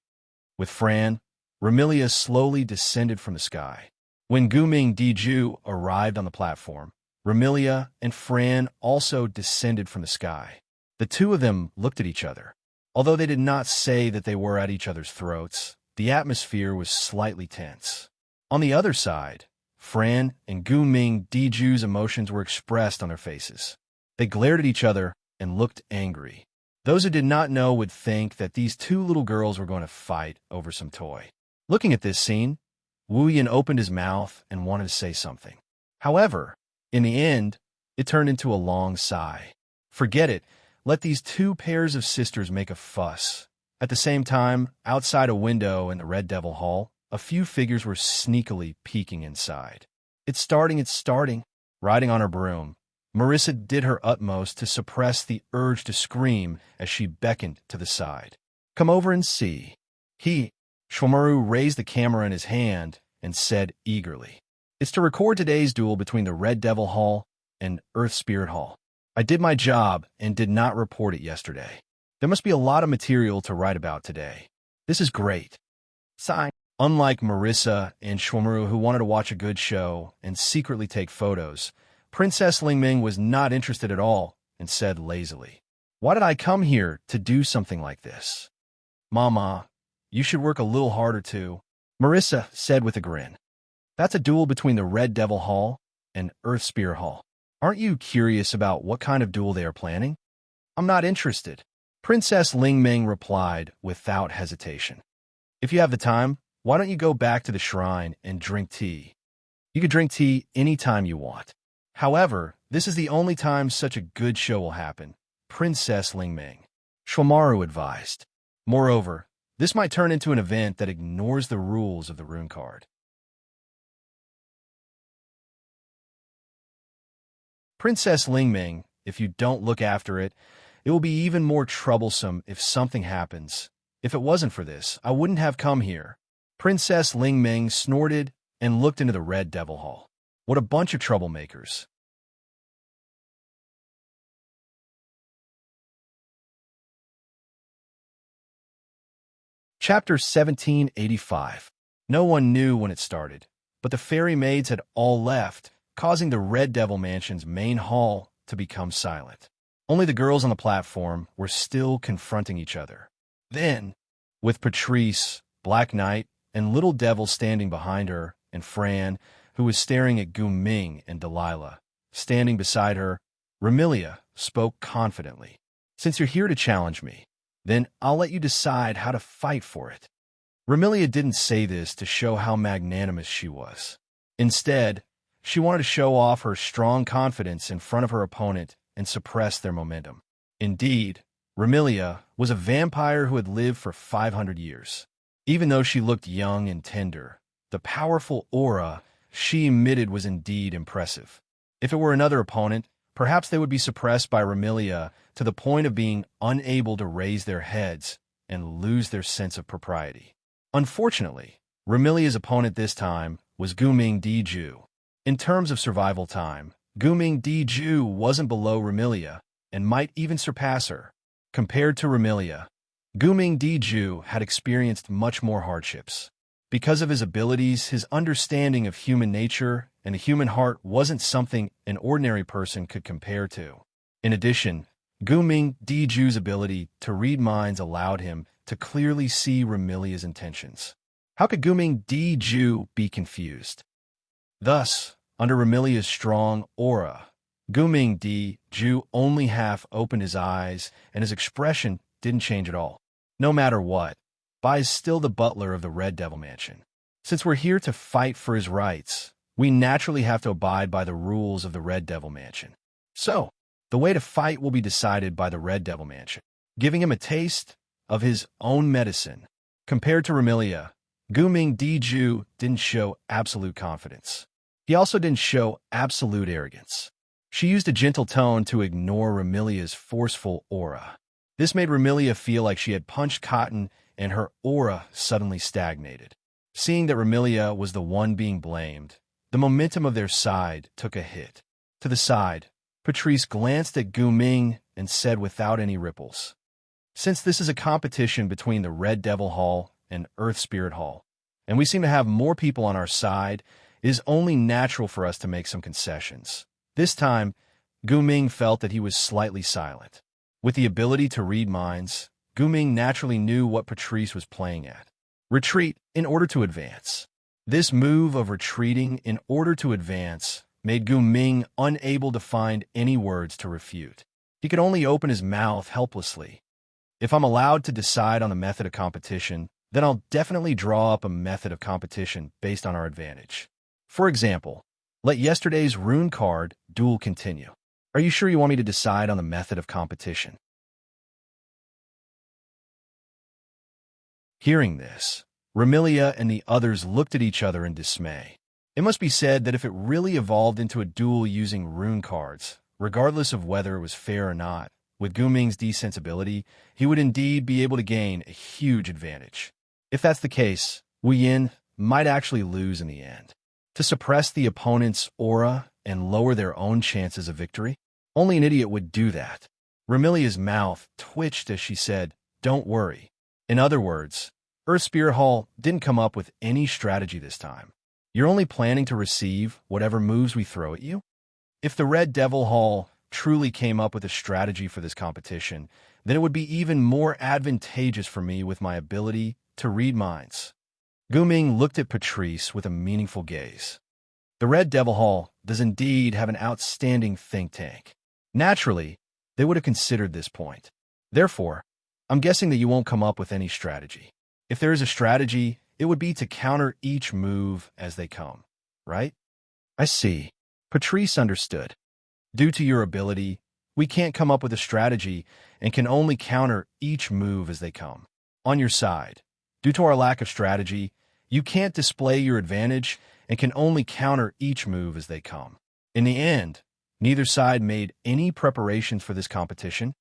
With Fran, Remilia slowly descended from the sky. When Guming Di Ju arrived on the platform, Remilia and Fran also descended from the sky. The two of them looked at each other. Although they did not say that they were at each other's throats, the atmosphere was slightly tense. On the other side, Fran and Guming Di Ju's emotions were expressed on their faces. They glared at each other and looked angry. Those who did not know would think that these two little girls were going to fight over some toy. Looking at this scene, Wu Yan opened his mouth and wanted to say something. However, in the end, it turned into a long sigh. Forget it. Let these two pairs of sisters make a fuss. At the same time, outside a window in the Red Devil Hall, a few figures were sneakily peeking inside. It's starting. Riding on her broom, Marissa did her utmost to suppress the urge to scream as she beckoned to the side. Come over and see. Shwamaru raised the camera in his hand and said eagerly, It's to record today's duel between the Red Devil Hall and Earth Spirit Hall. I did my job and did not report it yesterday. There must be a lot of material to write about today. This is great. Sign. Unlike Marissa and Shwamaru, who wanted to watch a good show and secretly take photos, Princess Lingming was not interested at all and said lazily, Why did I come here to do something like this? Mama, you should work a little harder too, Marissa said with a grin. That's a duel between the Red Devil Hall and Earth Spirit Hall. Aren't you curious about what kind of duel they are planning? I'm not interested, Princess Lingming replied without hesitation. If you have the time, why don't you go back to the shrine and drink tea? You could drink tea any time you want. However, this is the only time such a good show will happen, Princess Lingming. Shwamaru advised. Moreover, this might turn into an event that ignores the rules of the rune card. Princess Lingming, if you don't look after it, it will be even more troublesome if something happens. If it wasn't for this, I wouldn't have come here. Princess Lingming snorted and looked into the Red Devil Hall. What a bunch of troublemakers. Chapter 1785. No one knew when it started, but the fairy maids had all left, causing the Red Devil Mansion's main hall to become silent. Only the girls on the platform were still confronting each other. Then, with Patrice, Black Knight, and Little Devil standing behind her, and Fran, who was staring at Gu Ming and Delilah, standing beside her, Remilia spoke confidently. Since you're here to challenge me, then I'll let you decide how to fight for it. Remilia didn't say this to show how magnanimous she was. Instead, she wanted to show off her strong confidence in front of her opponent and suppress their momentum. Indeed, Remilia was a vampire who had lived for 500 years. Even though she looked young and tender, the powerful aura she emitted was indeed impressive. If it were another opponent, perhaps they would be suppressed by Remilia to the point of being unable to raise their heads and lose their sense of propriety. Unfortunately, Remilia's opponent this time was Guming Diju. In terms of survival time, Guming Diju wasn't below Remilia and might even surpass her. Compared to Remilia, Guming Diju had experienced much more hardships. Because of his abilities, his understanding of human nature and the human heart wasn't something an ordinary person could compare to. In addition, Guming Diju's ability to read minds allowed him to clearly see Remilia's intentions. How could Guming Diju be confused? Thus, under Remilia's strong aura, Guming Diju only half opened his eyes, and his expression didn't change at all. No matter what, Bai is still the butler of the Red Devil Mansion. Since we're here to fight for his rights, we naturally have to abide by the rules of the Red Devil Mansion. So, the way to fight will be decided by the Red Devil Mansion, giving him a taste of his own medicine. Compared to Remilia, Guming Diju didn't show absolute confidence. He also didn't show absolute arrogance. She used a gentle tone to ignore Remilia's forceful aura. This made Remilia feel like she had punched cotton and her aura suddenly stagnated. Seeing that Remilia was the one being blamed, the momentum of their side took a hit. To the side, Patrice glanced at Gu Ming and said without any ripples, "Since this is a competition between the Red Devil Hall and Earth Spirit Hall, and we seem to have more people on our side, it is only natural for us to make some concessions." This time, Gu Ming felt that he was slightly silent. With the ability to read minds, Gu Ming naturally knew what Patrice was playing at. Retreat in order to advance. This move of retreating in order to advance made Gu Ming unable to find any words to refute. He could only open his mouth helplessly. If I'm allowed to decide on the method of competition, then I'll definitely draw up a method of competition based on our advantage. For example, let yesterday's rune card duel continue. Are you sure you want me to decide on the method of competition? Hearing this, Remilia and the others looked at each other in dismay. It must be said that if it really evolved into a duel using rune cards, regardless of whether it was fair or not, with Gu Ming's desensibility, he would indeed be able to gain a huge advantage. If that's the case, Wu Yin might actually lose in the end. To suppress the opponent's aura and lower their own chances of victory? Only an idiot would do that. Remilia's mouth twitched as she said, "Don't worry." In other words, Earth Spirit Hall didn't come up with any strategy this time. You're only planning to receive whatever moves we throw at you? If the Red Devil Hall truly came up with a strategy for this competition, then it would be even more advantageous for me with my ability to read minds. Gu Ming looked at Patrice with a meaningful gaze. The Red Devil Hall does indeed have an outstanding think tank. Naturally, they would have considered this point. Therefore, I'm guessing that you won't come up with any strategy. If there is a strategy, it would be to counter each move as they come, right? I see. Patrice understood. Due to your ability, we can't come up with a strategy and can only counter each move as they come. On your side, due to our lack of strategy, you can't display your advantage and can only counter each move as they come. In the end, neither side made any preparations for this competition.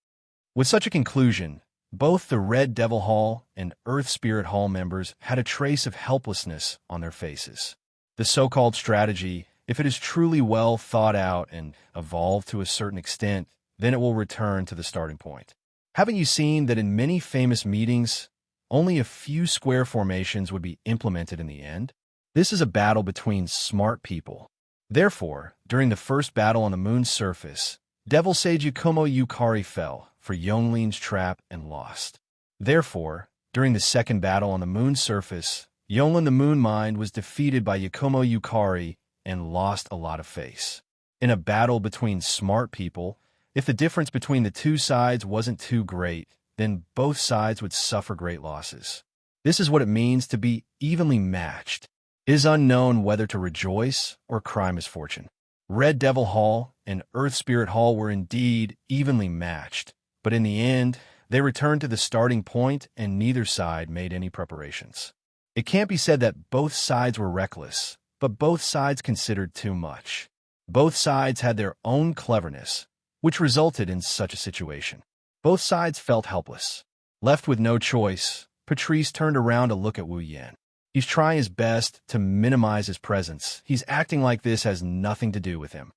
With such a conclusion, both the Red Devil Hall and Earth Spirit Hall members had a trace of helplessness on their faces. The so-called strategy, if it is truly well thought out and evolved to a certain extent, then it will return to the starting point. Haven't you seen that in many famous meetings, only a few square formations would be implemented in the end? This is a battle between smart people. Therefore, during the first battle on the moon's surface, Devil Sage Yukomo Yukari fell for Yongling's trap and lost. Therefore, during the second battle on the moon's surface, Yonglin the Moon Mind was defeated by Yukomo Yukari and lost a lot of face. In a battle between smart people, if the difference between the two sides wasn't too great, then both sides would suffer great losses. This is what it means to be evenly matched. It is unknown whether to rejoice or cry misfortune. Red Devil Hall and Earth Spirit Hall were indeed evenly matched, but in the end, they returned to the starting point and neither side made any preparations. It can't be said that both sides were reckless, but both sides considered too much. Both sides had their own cleverness, which resulted in such a situation. Both sides felt helpless. Left with no choice, Patrice turned around to look at Wu Yan. He's trying his best to minimize his presence. He's acting like this has nothing to do with him.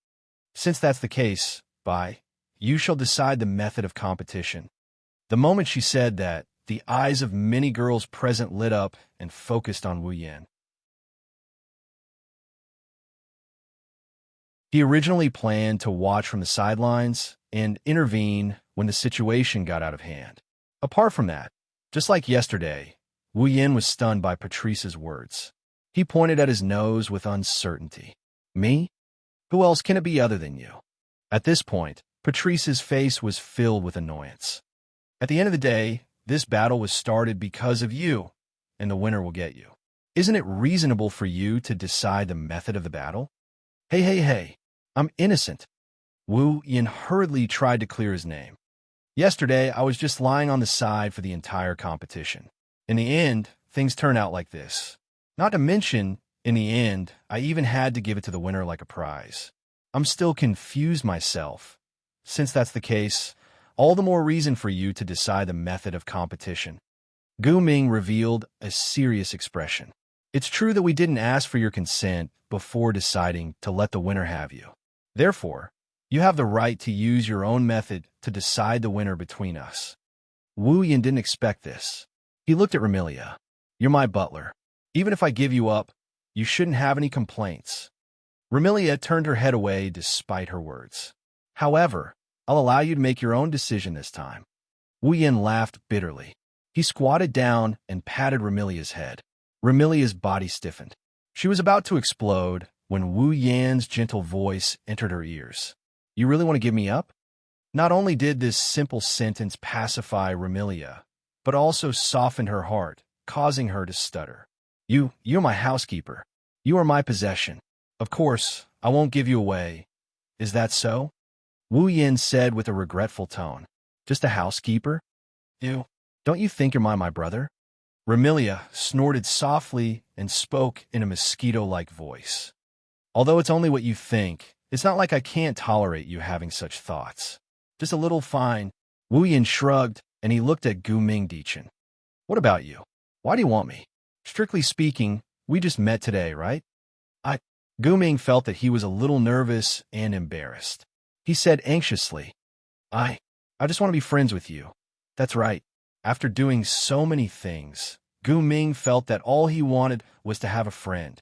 Since that's the case, you shall decide the method of competition. The moment she said that, the eyes of many girls present lit up and focused on Wu Yan. He originally planned to watch from the sidelines and intervene when the situation got out of hand. Apart from that, just like yesterday, Wu Yan was stunned by Patrice's words. He pointed at his nose with uncertainty. Me? Who else can it be other than you? At this point, Patrice's face was filled with annoyance. At the end of the day, this battle was started because of you, and the winner will get you. Isn't it reasonable for you to decide the method of the battle? Hey, I'm innocent. Wu Yan hurriedly tried to clear his name. Yesterday, I was just lying on the side for the entire competition. In the end, things turn out like this. Not to mention, in the end, I even had to give it to the winner like a prize. I'm still confused myself. Since that's the case, all the more reason for you to decide the method of competition. Gu Ming revealed a serious expression. It's true that we didn't ask for your consent before deciding to let the winner have you. Therefore, you have the right to use your own method to decide the winner between us. Wu Yan didn't expect this. He looked at Remilia. You're my butler. Even if I give you up, you shouldn't have any complaints. Remilia turned her head away despite her words. However, I'll allow you to make your own decision this time. Wu Yan laughed bitterly. He squatted down and patted Remilia's head. Remilia's body stiffened. She was about to explode when Wu Yan's gentle voice entered her ears. You really want to give me up? Not only did this simple sentence pacify Remilia, but also softened her heart, causing her to stutter. You're my housekeeper. You are my possession. Of course, I won't give you away. Is that so? Wu Yan said with a regretful tone. Just a housekeeper? Don't you think you're my brother? Remilia snorted softly and spoke in a mosquito-like voice. Although it's only what you think, it's not like I can't tolerate you having such thoughts. Just a little fine. Wu Yan shrugged, and he looked at Gu Ming Dichin. What about you? Why do you want me? Strictly speaking, we just met today, right? Gu Ming felt that he was a little nervous and embarrassed. He said anxiously, I just want to be friends with you. That's right. After doing so many things, Gu Ming felt that all he wanted was to have a friend.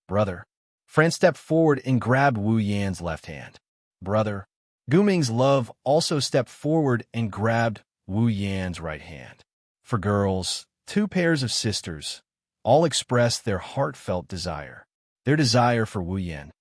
Brother. Friend stepped forward and grabbed Wu Yan's left hand. Brother. Gu Ming's love also stepped forward and grabbed Wu Yan's right hand. For girls, two pairs of sisters, all expressed their heartfelt desire. Their desire for Wu Yan.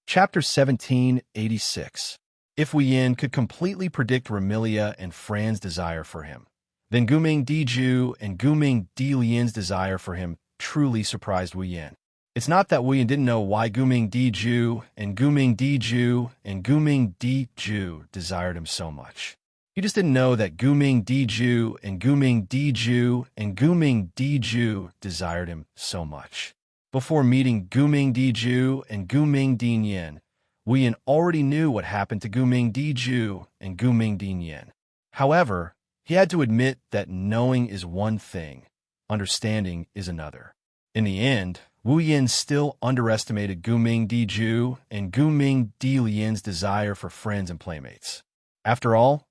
Chapter 1786. If Wu Yan could completely predict Remilia and Fran's desire for him, Then Guming Diju and Guming Di Lian's desire for him truly surprised Wu Yan. It's not that Wu Yan didn't know why Guming Diju and Guming Diju and Guming Diju desired him so much. He just didn't know that Guming Diju and Guming Diju and Guming Diju desired him so much. Before meeting Guming Diju and Guming Dinyan, Wu Yan already knew what happened to Guming Diju and Guming Dinyan. However, he had to admit that knowing is one thing, understanding is another. In the end, Wu Yan still underestimated Guming Diju and Guming Di Lian's desire for friends and playmates. After all,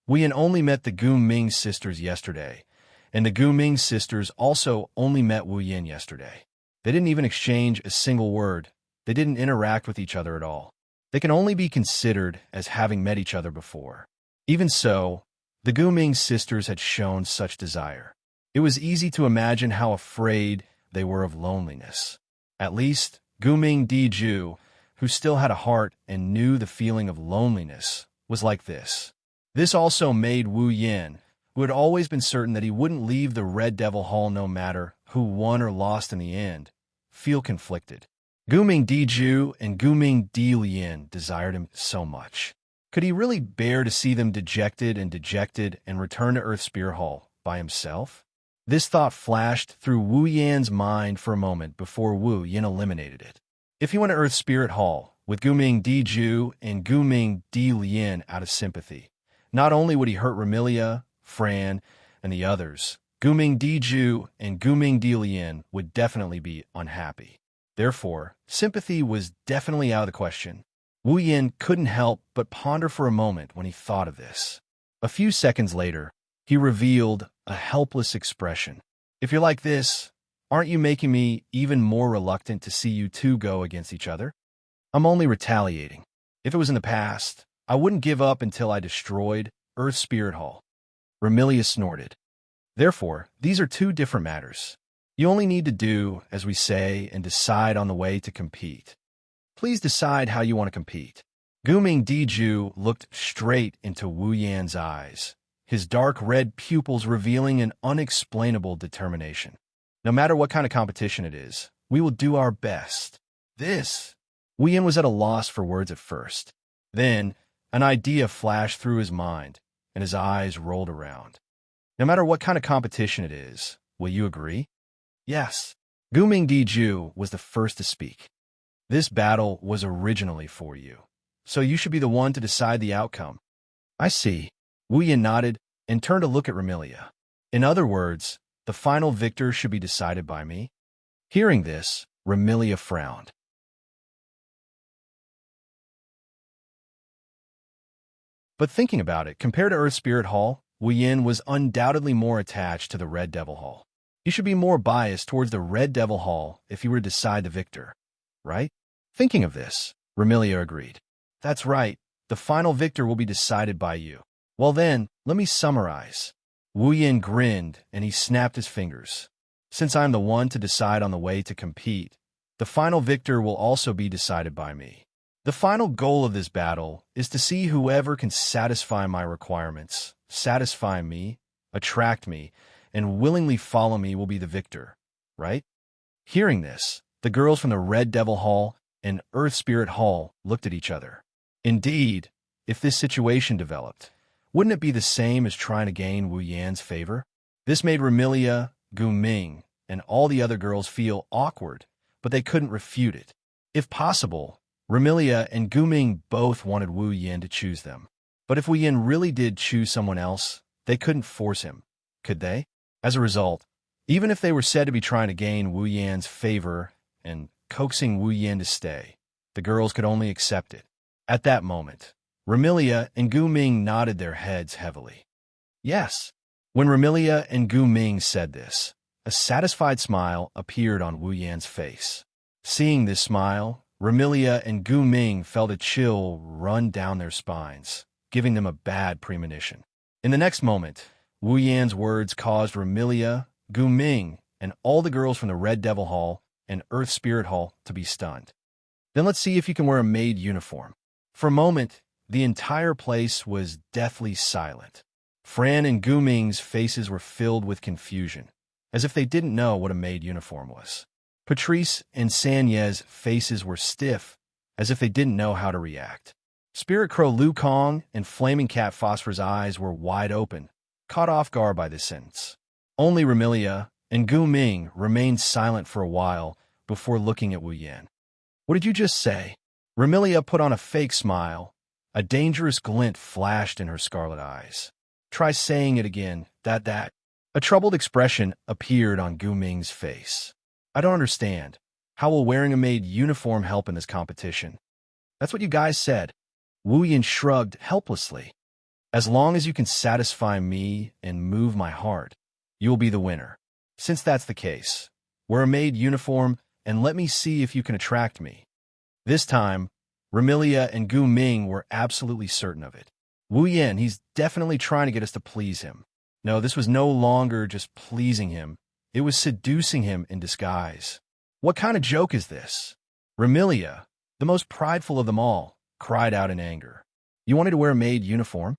Wu Yan only met the Guming sisters yesterday, and the Guming sisters also only met Wu Yan yesterday. They didn't even exchange a single word. They didn't interact with each other at all. They can only be considered as having met each other before. Even so, the Guming sisters had shown such desire. It was easy to imagine how afraid they were of loneliness. At least, Guming Diju, who still had a heart and knew the feeling of loneliness, was like this. This also made Wu Yan, who had always been certain that he wouldn't leave the Red Devil Hall no matter who won or lost in the end, feel conflicted. Guming Diju and Guming Di Lian desired him so much. Could he really bear to see them dejected and return to Earth Spirit Hall by himself? This thought flashed through Wu Yan's mind for a moment before Wu Yan eliminated it. If he went to Earth Spirit Hall with Guming Diju and Guming Di Lian out of sympathy, not only would he hurt Remilia, Fran, and the others, Guming Diju and Guming Di Lian would definitely be unhappy. Therefore, sympathy was definitely out of the question. Wu Yan couldn't help but ponder for a moment when he thought of this. A few seconds later, he revealed a helpless expression. If you're like this, aren't you making me even more reluctant to see you two go against each other? I'm only retaliating. If it was in the past, I wouldn't give up until I destroyed Earth Spirit Hall. Remilia snorted. Therefore, these are two different matters. You only need to do, as we say, and decide on the way to compete. Please decide how you want to compete. Guming Diju looked straight into Wu Yan's eyes, his dark red pupils revealing an unexplainable determination. No matter what kind of competition it is, we will do our best. Wu Yan was at a loss for words at first. Then, an idea flashed through his mind, and his eyes rolled around. No matter what kind of competition it is, will you agree? Yes. Guming Diju was the first to speak. This battle was originally for you, so you should be the one to decide the outcome. I see. Wu Yan nodded and turned to look at Remilia. In other words, the final victor should be decided by me. Hearing this, Remilia frowned. But thinking about it, compared to Earth Spirit Hall, Wu Yan was undoubtedly more attached to the Red Devil Hall. You should be more biased towards the Red Devil Hall if you were to decide the victor, right? Thinking of this, Remilia agreed. That's right, the final victor will be decided by you. Well then, let me summarize. Wu Yan grinned and he snapped his fingers. Since I'm the one to decide on the way to compete, the final victor will also be decided by me. The final goal of this battle is to see whoever can satisfy my requirements, satisfy me, attract me, and willingly follow me will be the victor, right? Hearing this, the girls from the Red Devil Hall and Earth Spirit Hall looked at each other. Indeed, if this situation developed, wouldn't it be the same as trying to gain Wu Yan's favor? This made Remilia, Guming, and all the other girls feel awkward, but they couldn't refute it. If possible, Remilia and Guming both wanted Wu Yan to choose them. But if Wu Yan really did choose someone else, they couldn't force him, could they? As a result, even if they were said to be trying to gain Wu Yan's favor and coaxing Wu Yan to stay, the girls could only accept it. At that moment, Remilia and Guming nodded their heads heavily. Yes. When Remilia and Guming said this, a satisfied smile appeared on Wu Yan's face. Seeing this smile, Remilia and Guming felt a chill run down their spines, giving them a bad premonition. In the next moment, Wu Yan's words caused Remilia, Guming, and all the girls from the Red Devil Hall and Earth Spirit Hall to be stunned. Then let's see if you can wear a maid uniform. For a moment, the entire place was deathly silent. Fran and Guming's faces were filled with confusion, as if they didn't know what a maid uniform was. Patrice and Xianxia's faces were stiff, as if they didn't know how to react. Spirit Crow Lu Kong and Flaming Cat Phosphor's eyes were wide open, caught off guard by this sentence. Only Remilia and Gu Ming remained silent for a while before looking at Wu Yan. "What did you just say?" Remilia put on a fake smile. A dangerous glint flashed in her scarlet eyes. "Try saying it again, that. A troubled expression appeared on Gu Ming's face. "I don't understand. How will wearing a maid uniform help in this competition?" "That's what you guys said." Wu Yan shrugged helplessly. "As long as you can satisfy me and move my heart, you will be the winner. Since that's the case, wear a maid uniform and let me see if you can attract me." This time, Remilia and Gu Ming were absolutely certain of it. Wu Yan, he's definitely trying to get us to please him. No, this was no longer just pleasing him. It was seducing him in disguise. What kind of joke is this? Remilia, the most prideful of them all, cried out in anger. "You wanted to wear a maid uniform?"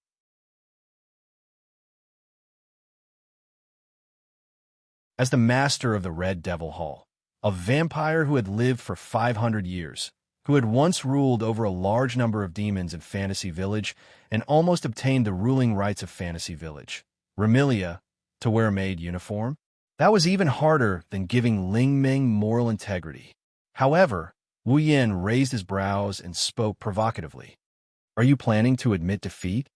As the master of the Red Devil Hall, a vampire who had lived for 500 years, who had once ruled over a large number of demons in Fantasy Village and almost obtained the ruling rights of Fantasy Village, Remilia, to wear a maid uniform? That was even harder than giving Ling Ming moral integrity. However, Wu Yan raised his brows and spoke provocatively. "Are you planning to admit defeat?"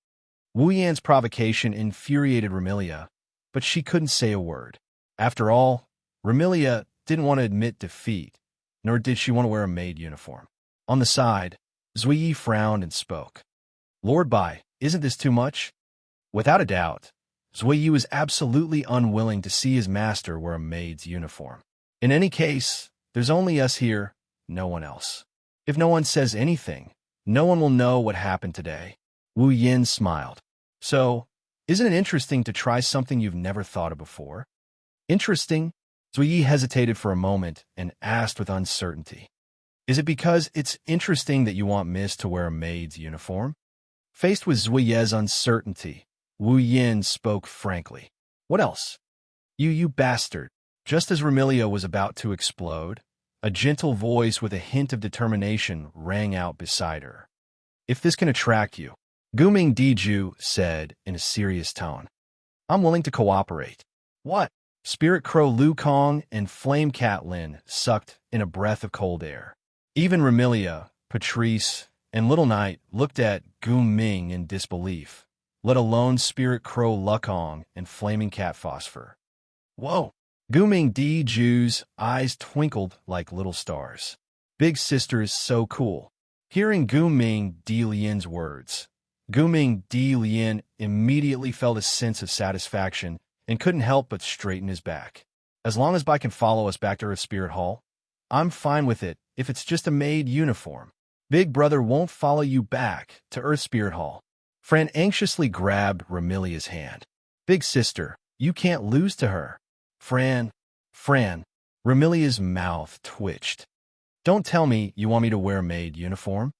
Wu Yan's provocation infuriated Remilia, but she couldn't say a word. After all, Remilia didn't want to admit defeat, nor did she want to wear a maid uniform. On the side, Zuiyi frowned and spoke. "Lord Bai, isn't this too much?" Without a doubt, Zuiyi was absolutely unwilling to see his master wear a maid's uniform. In any case, there's only us here, no one else. If no one says anything, no one will know what happened today. Wu Yan smiled. "So, isn't it interesting to try something you've never thought of before?" "Interesting?" Zuiyi hesitated for a moment and asked with uncertainty. "Is it because it's interesting that you want Miss to wear a maid's uniform?" Faced with Zuiyi's uncertainty, Wu Yan spoke frankly. "What else?" You bastard." Just as Remilia was about to explode, a gentle voice with a hint of determination rang out beside her. "If this can attract you," Guming Diju said in a serious tone, "I'm willing to cooperate." "What?" Spirit Crow Lu Kong and Flame Cat Lin sucked in a breath of cold air. Even Remilia, Patrice, and Little Knight looked at Gu Ming in disbelief, let alone Spirit Crow Lukong and Flaming Cat Phosphor. "Whoa!" Gu Ming Diju's eyes twinkled like little stars. "Big sister is so cool." Hearing Gu Ming Di Lian's words, Gu Ming Di Lian immediately felt a sense of satisfaction and couldn't help but straighten his back. "As long as Bai can follow us back to Earth Spirit Hall, I'm fine with it if it's just a maid uniform. Big brother won't follow you back to Earth Spirit Hall." Fran anxiously grabbed Remilia's hand. "Big sister, you can't lose to her." Fran. Remilia's mouth twitched. "Don't tell me you want me to wear a maid uniform."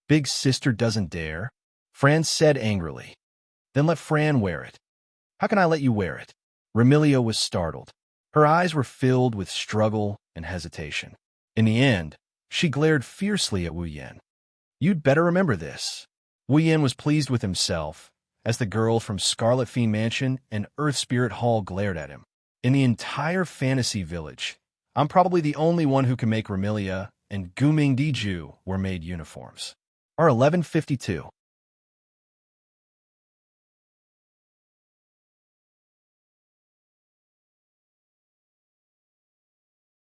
"Big sister doesn't dare," Fran said angrily. "Then let Fran wear it." "How can I let you wear it?" Remilia was startled. Her eyes were filled with struggle and hesitation. In the end, she glared fiercely at Wu Yan. "You'd better remember this." Wu Yan was pleased with himself as the girl from Scarlet Fiend Mansion and Earth Spirit Hall glared at him. "In the entire Fantasy Village, I'm probably the only one who can make Remilia and Guming Diju wear maid uniforms." R1152.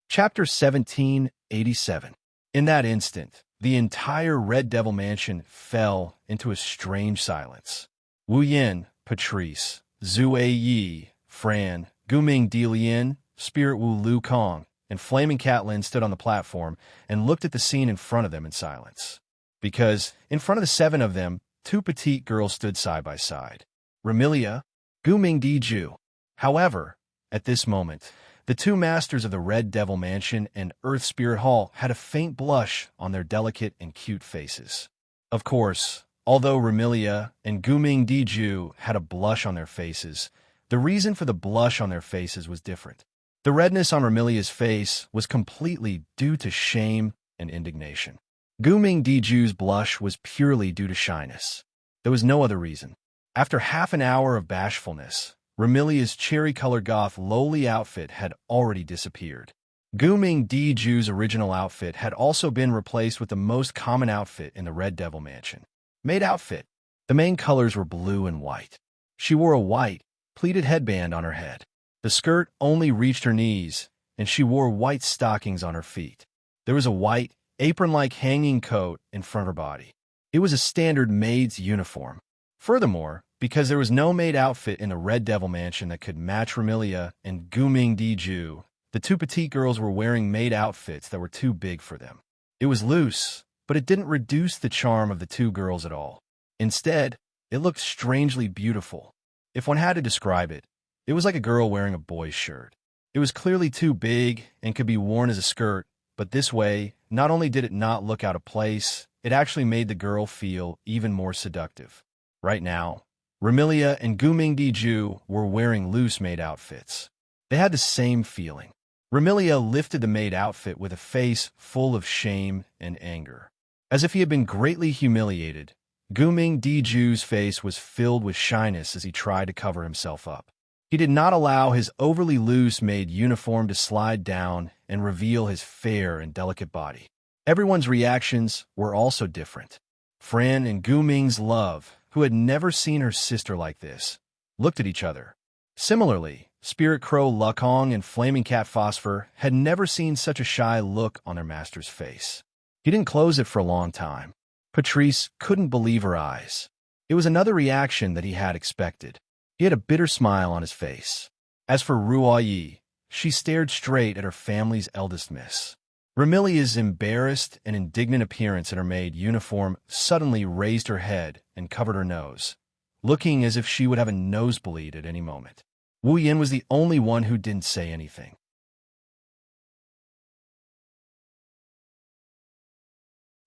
Chapter 1787. In that instant, the entire Red Devil Mansion fell into a strange silence. Wu Yan, Patrice, Zue Yi, Fran, Guming Dilian, Spirit Wu Lu Kong, and Flaming Catlin stood on the platform and looked at the scene in front of them in silence. Because, in front of the seven of them, two petite girls stood side by side. Remilia, Guming Diju. However, at this moment, the two masters of the Red Devil Mansion and Earth Spirit Hall had a faint blush on their delicate and cute faces. Of course, Although Remilia and Guming Diju had a blush on their faces, the reason for the blush on their faces was different. The redness on Remilia's face was completely due to shame and indignation. Guming Diju's blush was purely due to shyness. There was no other reason. After half an hour of bashfulness, Remilia's cherry-colored goth lowly outfit had already disappeared. Guming Diju's original outfit had also been replaced with the most common outfit in the Red Devil Mansion. Maid outfit. The main colors were blue and white. She wore a white, pleated headband on her head. The skirt only reached her knees, and she wore white stockings on her feet. There was a white, apron-like hanging coat in front of her body. It was a standard maid's uniform. Furthermore, because there was no maid outfit in the Red Devil Mansion that could match Remilia and Guming Diju, the two petite girls were wearing maid outfits that were too big for them. It was loose, but it didn't reduce the charm of the two girls at all. Instead, it looked strangely beautiful. If one had to describe it, it was like a girl wearing a boy's shirt. It was clearly too big and could be worn as a skirt, but this way, not only did it not look out of place, it actually made the girl feel even more seductive. Right now, Remilia and Guming Diju were wearing loose maid outfits. They had the same feeling. Remilia lifted the maid outfit with a face full of shame and anger. As if he had been greatly humiliated, Guming Diju's face was filled with shyness as he tried to cover himself up. He did not allow his overly loose maid uniform to slide down and reveal his fair and delicate body. Everyone's reactions were also different. Fran and Guming's love, who had never seen her sister like this, looked at each other. Similarly, Spirit Crow Lukhong and Flaming Cat Phosphor had never seen such a shy look on their master's face. He didn't close it for a long time. Patrice couldn't believe her eyes. It was another reaction that he had expected. He had a bitter smile on his face. As for Ruoyi, she stared straight at her family's eldest miss. Remilia's embarrassed and indignant appearance in her maid uniform suddenly raised her head and covered her nose, looking as if she would have a nosebleed at any moment. Wu Yin was the only one who didn't say anything.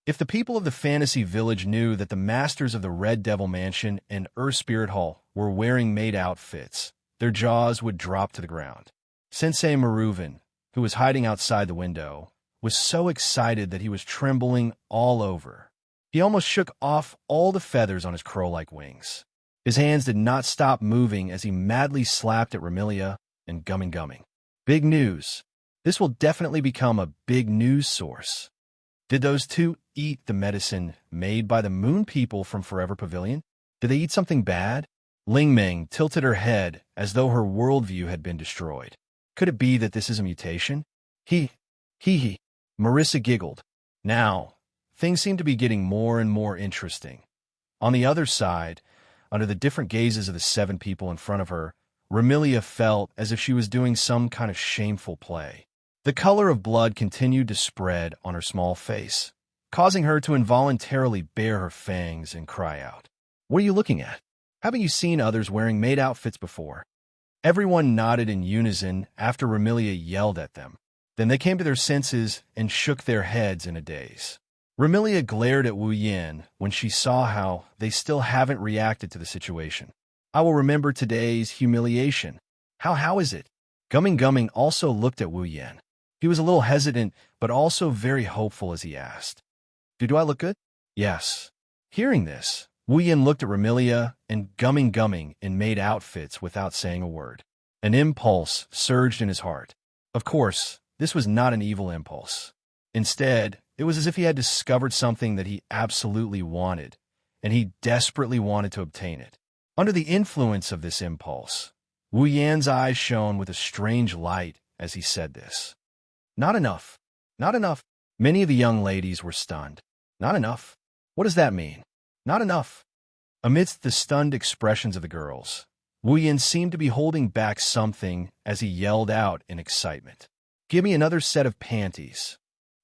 If the people of the fantasy village knew that the masters of the Red Devil Mansion and Spirit Hall were wearing maid outfits, their jaws would drop to the ground. Sensei Maruvan, who was hiding outside the window, was so excited that he was trembling all over. He almost shook off all the feathers on his crow-like wings. His hands did not stop moving as he madly slapped at Remilia and Gumming. Big news. This will definitely become a big news source. Did those two eat the medicine made by the moon people from Forever Pavilion? Did they eat something bad? Ling Meng tilted her head as though her worldview had been destroyed. Could it be that this is a mutation? He. Marissa giggled. Now, things seem to be getting more and more interesting. On the other side, under the different gazes of the 7 people in front of her, Remilia felt as if she was doing some kind of shameful play. The color of blood continued to spread on her small face, causing her to involuntarily bare her fangs and cry out. What are you looking at? Haven't you seen others wearing maid outfits before? Everyone nodded in unison after Remilia yelled at them. Then they came to their senses and shook their heads in a daze. Remilia glared at Wu Yin when she saw how they still haven't reacted to the situation. I will remember today's humiliation. How is it? Gumming also looked at Wu Yin. He was a little hesitant, but also very hopeful as he asked, Do I look good? Yes. Hearing this, Wu Yin looked at Remilia and Gumming in maid outfits without saying a word. An impulse surged in his heart. Of course, this was not an evil impulse. Instead, it was as if he had discovered something that he absolutely wanted, and he desperately wanted to obtain it. Under the influence of this impulse, Wu Yan's eyes shone with a strange light as he said this. Not enough. Not enough. Many of the young ladies were stunned. Not enough. What does that mean? Not enough. Amidst the stunned expressions of the girls, Wu Yan seemed to be holding back something as he yelled out in excitement. Give me another set of panties.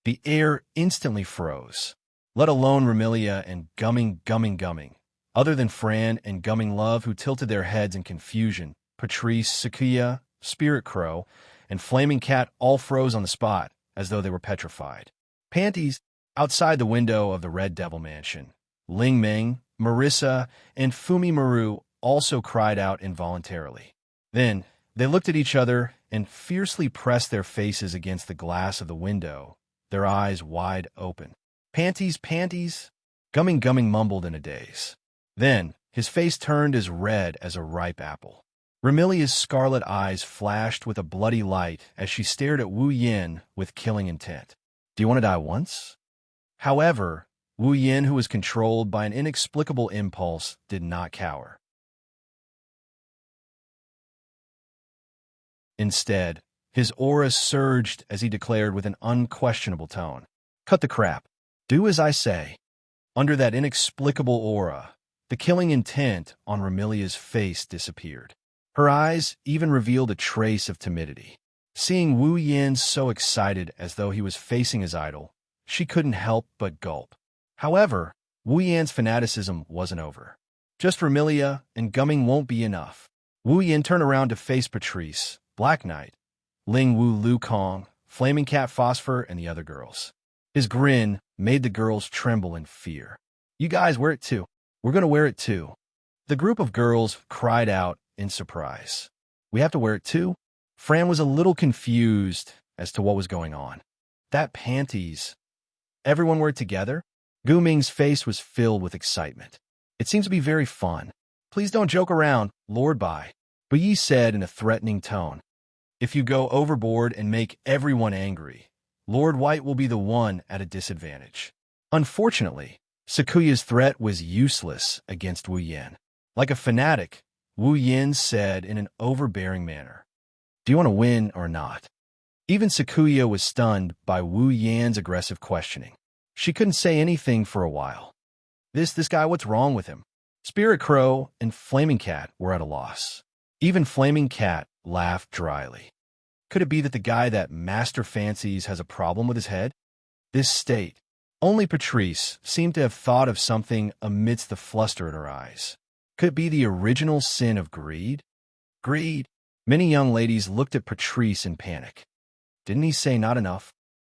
The air instantly froze, let alone Remilia and Gumming. Other than Fran and Gumming Love, who tilted their heads in confusion, Patrice, Xianxia, Spirit Crow, and Flaming Cat all froze on the spot, as though they were petrified. Panties, outside the window of the Red Devil Mansion. Ling Meng, Marissa, and Fumimaru also cried out involuntarily. Then, they looked at each other and fiercely pressed their faces against the glass of the window, their eyes wide open. "Panties, panties," Gumming mumbled in a daze. Then, his face turned as red as a ripe apple. Remilia's scarlet eyes flashed with a bloody light as she stared at Wu Yin with killing intent. "Do you want to die once?" However, Wu Yin, who was controlled by an inexplicable impulse, did not cower. Instead, his aura surged as he declared with an unquestionable tone, "Cut the crap. Do as I say." Under that inexplicable aura, the killing intent on Remilia's face disappeared. Her eyes even revealed a trace of timidity. Seeing Wu Yin so excited as though he was facing his idol, she couldn't help but gulp. However, Wu Yin's fanaticism wasn't over. Just Remilia and gumming won't be enough. Wu Yin turned around to face Patrice, Black Knight, Ling Wu Lu Kong, Flaming Cat Phosphor, and the other girls. His grin made the girls tremble in fear. "You guys wear it too. We're going to wear it too." The group of girls cried out in surprise. "We have to wear it too?" Fran was a little confused as to what was going on. "That panties. Everyone wear it together?" Gu Ming's face was filled with excitement. "It seems to be very fun. Please don't joke around, Lord Bai," Bu Yi said in a threatening tone. "If you go overboard and make everyone angry, Lord White will be the one at a disadvantage." Unfortunately, Sakuya's threat was useless against Wu Yin. Like a fanatic, Wu Yin said in an overbearing manner, "Do you want to win or not?" Even Sakuya was stunned by Wu Yin's aggressive questioning. She couldn't say anything for a while. This guy, what's wrong with him? Spirit Crow and Flaming Cat were at a loss. Even Flaming Cat laughed dryly. Could it be that the guy that Master fancies has a problem with his head? This state. Only Patrice seemed to have thought of something amidst the fluster in her eyes. Could it be the original sin of greed? Greed? Many young ladies looked at Patrice in panic. Didn't he say not enough?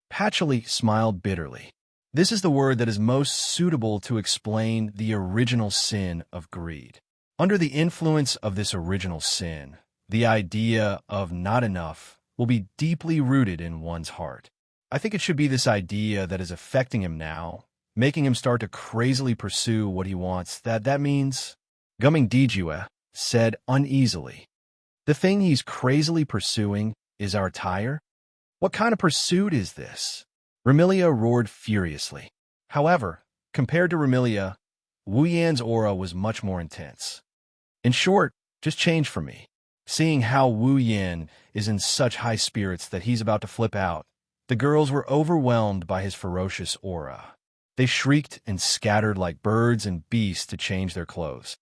Patchouli smiled bitterly. This is the word that is most suitable to explain the original sin of greed. Under the influence of this original sin, the idea of not enough will be deeply rooted in one's heart. I think it should be this idea that is affecting him now, making him start to crazily pursue what he wants. That means, Gumming Dijue said uneasily. The thing he's crazily pursuing is our tire? What kind of pursuit is this? Remilia roared furiously. However, compared to Remilia, Wu Yan's aura was much more intense. In short, just change for me. Seeing how Wu Yan is in such high spirits that he's about to flip out, the girls were overwhelmed by his ferocious aura. They shrieked and scattered like birds and beasts to change their clothes.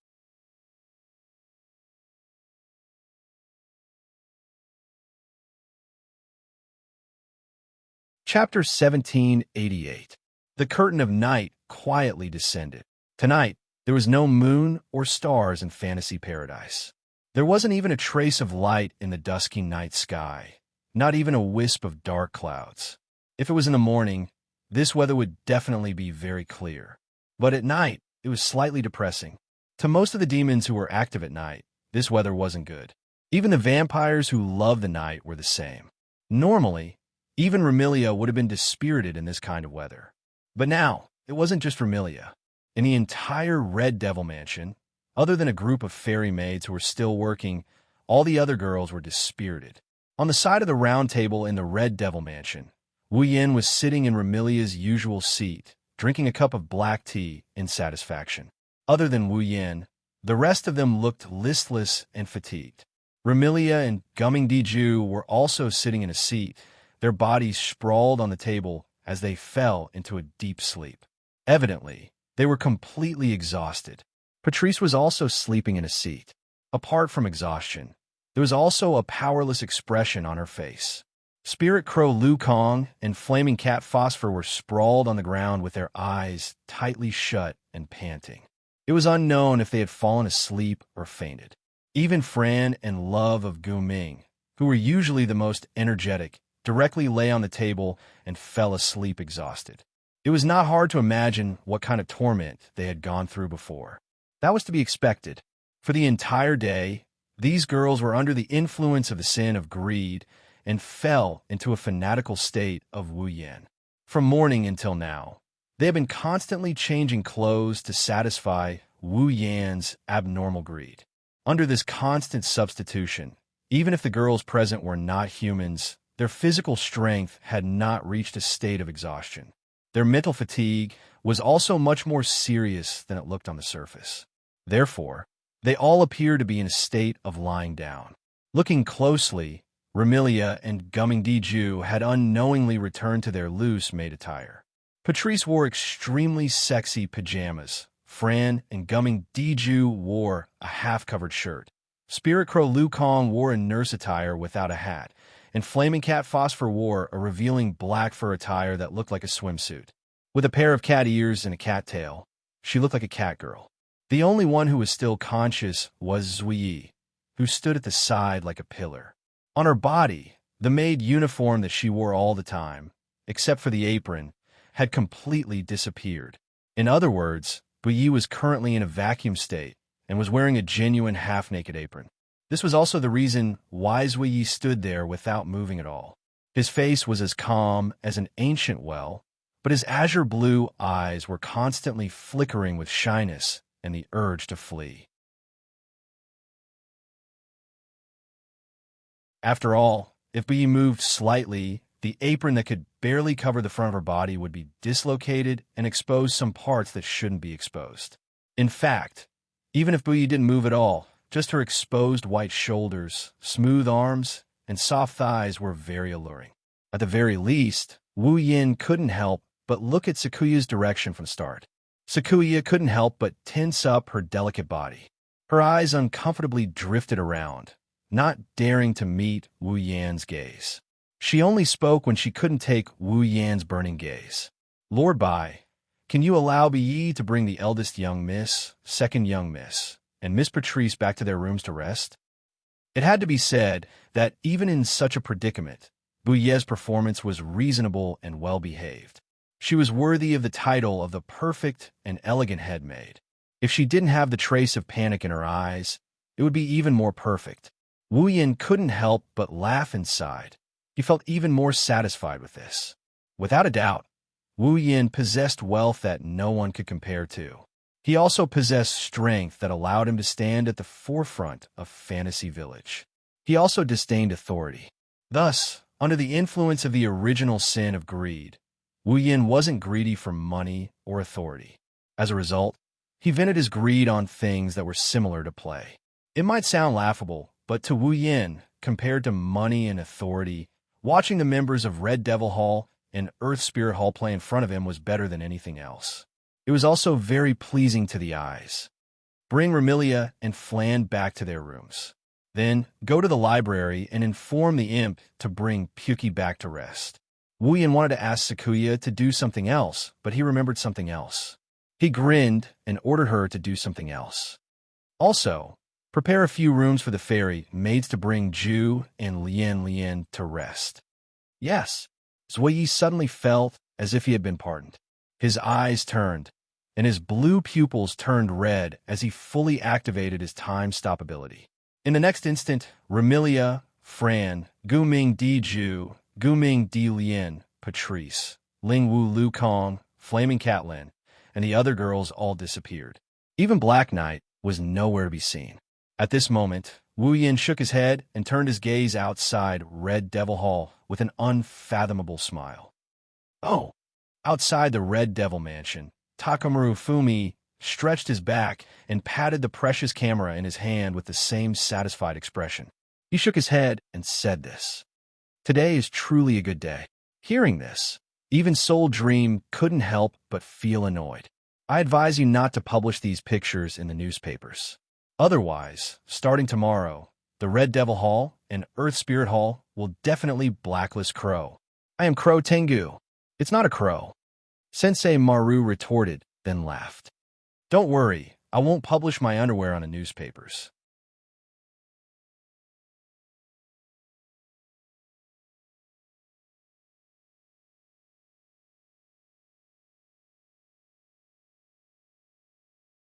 Chapter 1788. The curtain of night quietly descended. Tonight, there was no moon or stars in fantasy paradise. There wasn't even a trace of light in the dusky night sky, not even a wisp of dark clouds. If it was in the morning, this weather would definitely be very clear. But at night, it was slightly depressing. To most of the demons who were active at night, this weather wasn't good. Even the vampires who loved the night were the same. Normally, even Remilia would have been dispirited in this kind of weather. But now, it wasn't just Remilia. In the entire Red Devil Mansion, other than a group of fairy maids who were still working, all the other girls were dispirited. On the side of the round table in the Red Devil Mansion, Wu Yin was sitting in Remilia's usual seat, drinking a cup of black tea in satisfaction. Other than Wu Yin, the rest of them looked listless and fatigued. Remilia and Gumming Diju were also sitting in a seat, their bodies sprawled on the table as they fell into a deep sleep. Evidently, they were completely exhausted. Patrice was also sleeping in a seat. Apart from exhaustion, there was also a powerless expression on her face. Spirit Crow Lu Kong and Flaming Cat Phosphor were sprawled on the ground with their eyes tightly shut and panting. It was unknown if they had fallen asleep or fainted. Even Fran and Love of Gu Ming, who were usually the most energetic, directly lay on the table and fell asleep exhausted. It was not hard to imagine what kind of torment they had gone through before. That was to be expected. For the entire day, these girls were under the influence of the sin of greed and fell into a fanatical state of Wu Yan. From morning until now, they have been constantly changing clothes to satisfy Wu Yan's abnormal greed. Under this constant substitution, even if the girls present were not humans, their physical strength had not reached a state of exhaustion. Their mental fatigue was also much more serious than it looked on the surface. Therefore, they all appeared to be in a state of lying down. Looking closely, Ramilia and Gumming Diju had unknowingly returned to their loose-made attire. Patrice wore extremely sexy pajamas. Fran and Gumming Diju wore a half-covered shirt. Spirit Crow Lu Kong wore a nurse attire without a hat, and Flaming Cat Phosphor wore a revealing black fur attire that looked like a swimsuit. With a pair of cat ears and a cat tail, she looked like a cat girl. The only one who was still conscious was Zui, who stood at the side like a pillar. On her body, the maid uniform that she wore all the time, except for the apron, had completely disappeared. In other words, Buyi was currently in a vacuum state and was wearing a genuine half-naked apron. This was also the reason why Zui stood there without moving at all. His face was as calm as an ancient well, but his azure blue eyes were constantly flickering with shyness and the urge to flee. After all, if Buyi moved slightly, the apron that could barely cover the front of her body would be dislocated and expose some parts that shouldn't be exposed. In fact, even if Buyi didn't move at all, just her exposed white shoulders, smooth arms, and soft thighs were very alluring. At the very least, Wu Yin couldn't help but look at Sakuya's direction from the start. Sakuya couldn't help but tense up her delicate body. Her eyes uncomfortably drifted around, not daring to meet Wu Yan's gaze. She only spoke when she couldn't take Wu Yan's burning gaze. "Lord Bai, can you allow Bi to bring the eldest young miss, second young miss, and Miss Patrice back to their rooms to rest?" It had to be said that even in such a predicament, Buye's performance was reasonable and well-behaved. She was worthy of the title of the perfect and elegant head maid. If she didn't have the trace of panic in her eyes, it would be even more perfect. Wu Yin couldn't help but laugh inside. He felt even more satisfied with this. Without a doubt, Wu Yin possessed wealth that no one could compare to. He also possessed strength that allowed him to stand at the forefront of Fantasy Village. He also disdained authority. Thus, under the influence of the original sin of greed, Wu Yin wasn't greedy for money or authority. As a result, he vented his greed on things that were similar to play. It might sound laughable, but to Wu Yin, compared to money and authority, watching the members of Red Devil Hall and Earth Spirit Hall play in front of him was better than anything else. It was also very pleasing to the eyes. Bring Ramilia and Flan back to their rooms. Then go to the library and inform the imp to bring Puki back to rest. Wu Yin wanted to ask Sakuya to do something else, but he remembered something else. He grinned and ordered her to do something else. Also, prepare a few rooms for the fairy maids to bring Ju and Lian to rest. Yes, Zui suddenly felt as if he had been pardoned. His eyes turned, and his blue pupils turned red as he fully activated his time-stop ability. In the next instant, Ramilia, Fran, Guming Di Ju, Guming Di Lian, Patrice, Lingwu Lu Kong, Flaming Catlin, and the other girls all disappeared. Even Black Knight was nowhere to be seen. At this moment, Wu Yin shook his head and turned his gaze outside Red Devil Hall with an unfathomable smile. Oh! Outside the Red Devil Mansion, Takamaru Fumi stretched his back and patted the precious camera in his hand with the same satisfied expression. He shook his head and said this. Today is truly a good day. Hearing this, even Soul Dream couldn't help but feel annoyed. I advise you not to publish these pictures in the newspapers. Otherwise, starting tomorrow, the Red Devil Hall and Earth Spirit Hall will definitely blacklist Crow. I am Crow Tengu. It's not a crow. Sensei Maru retorted, then laughed. Don't worry, I won't publish my underwear on the newspapers.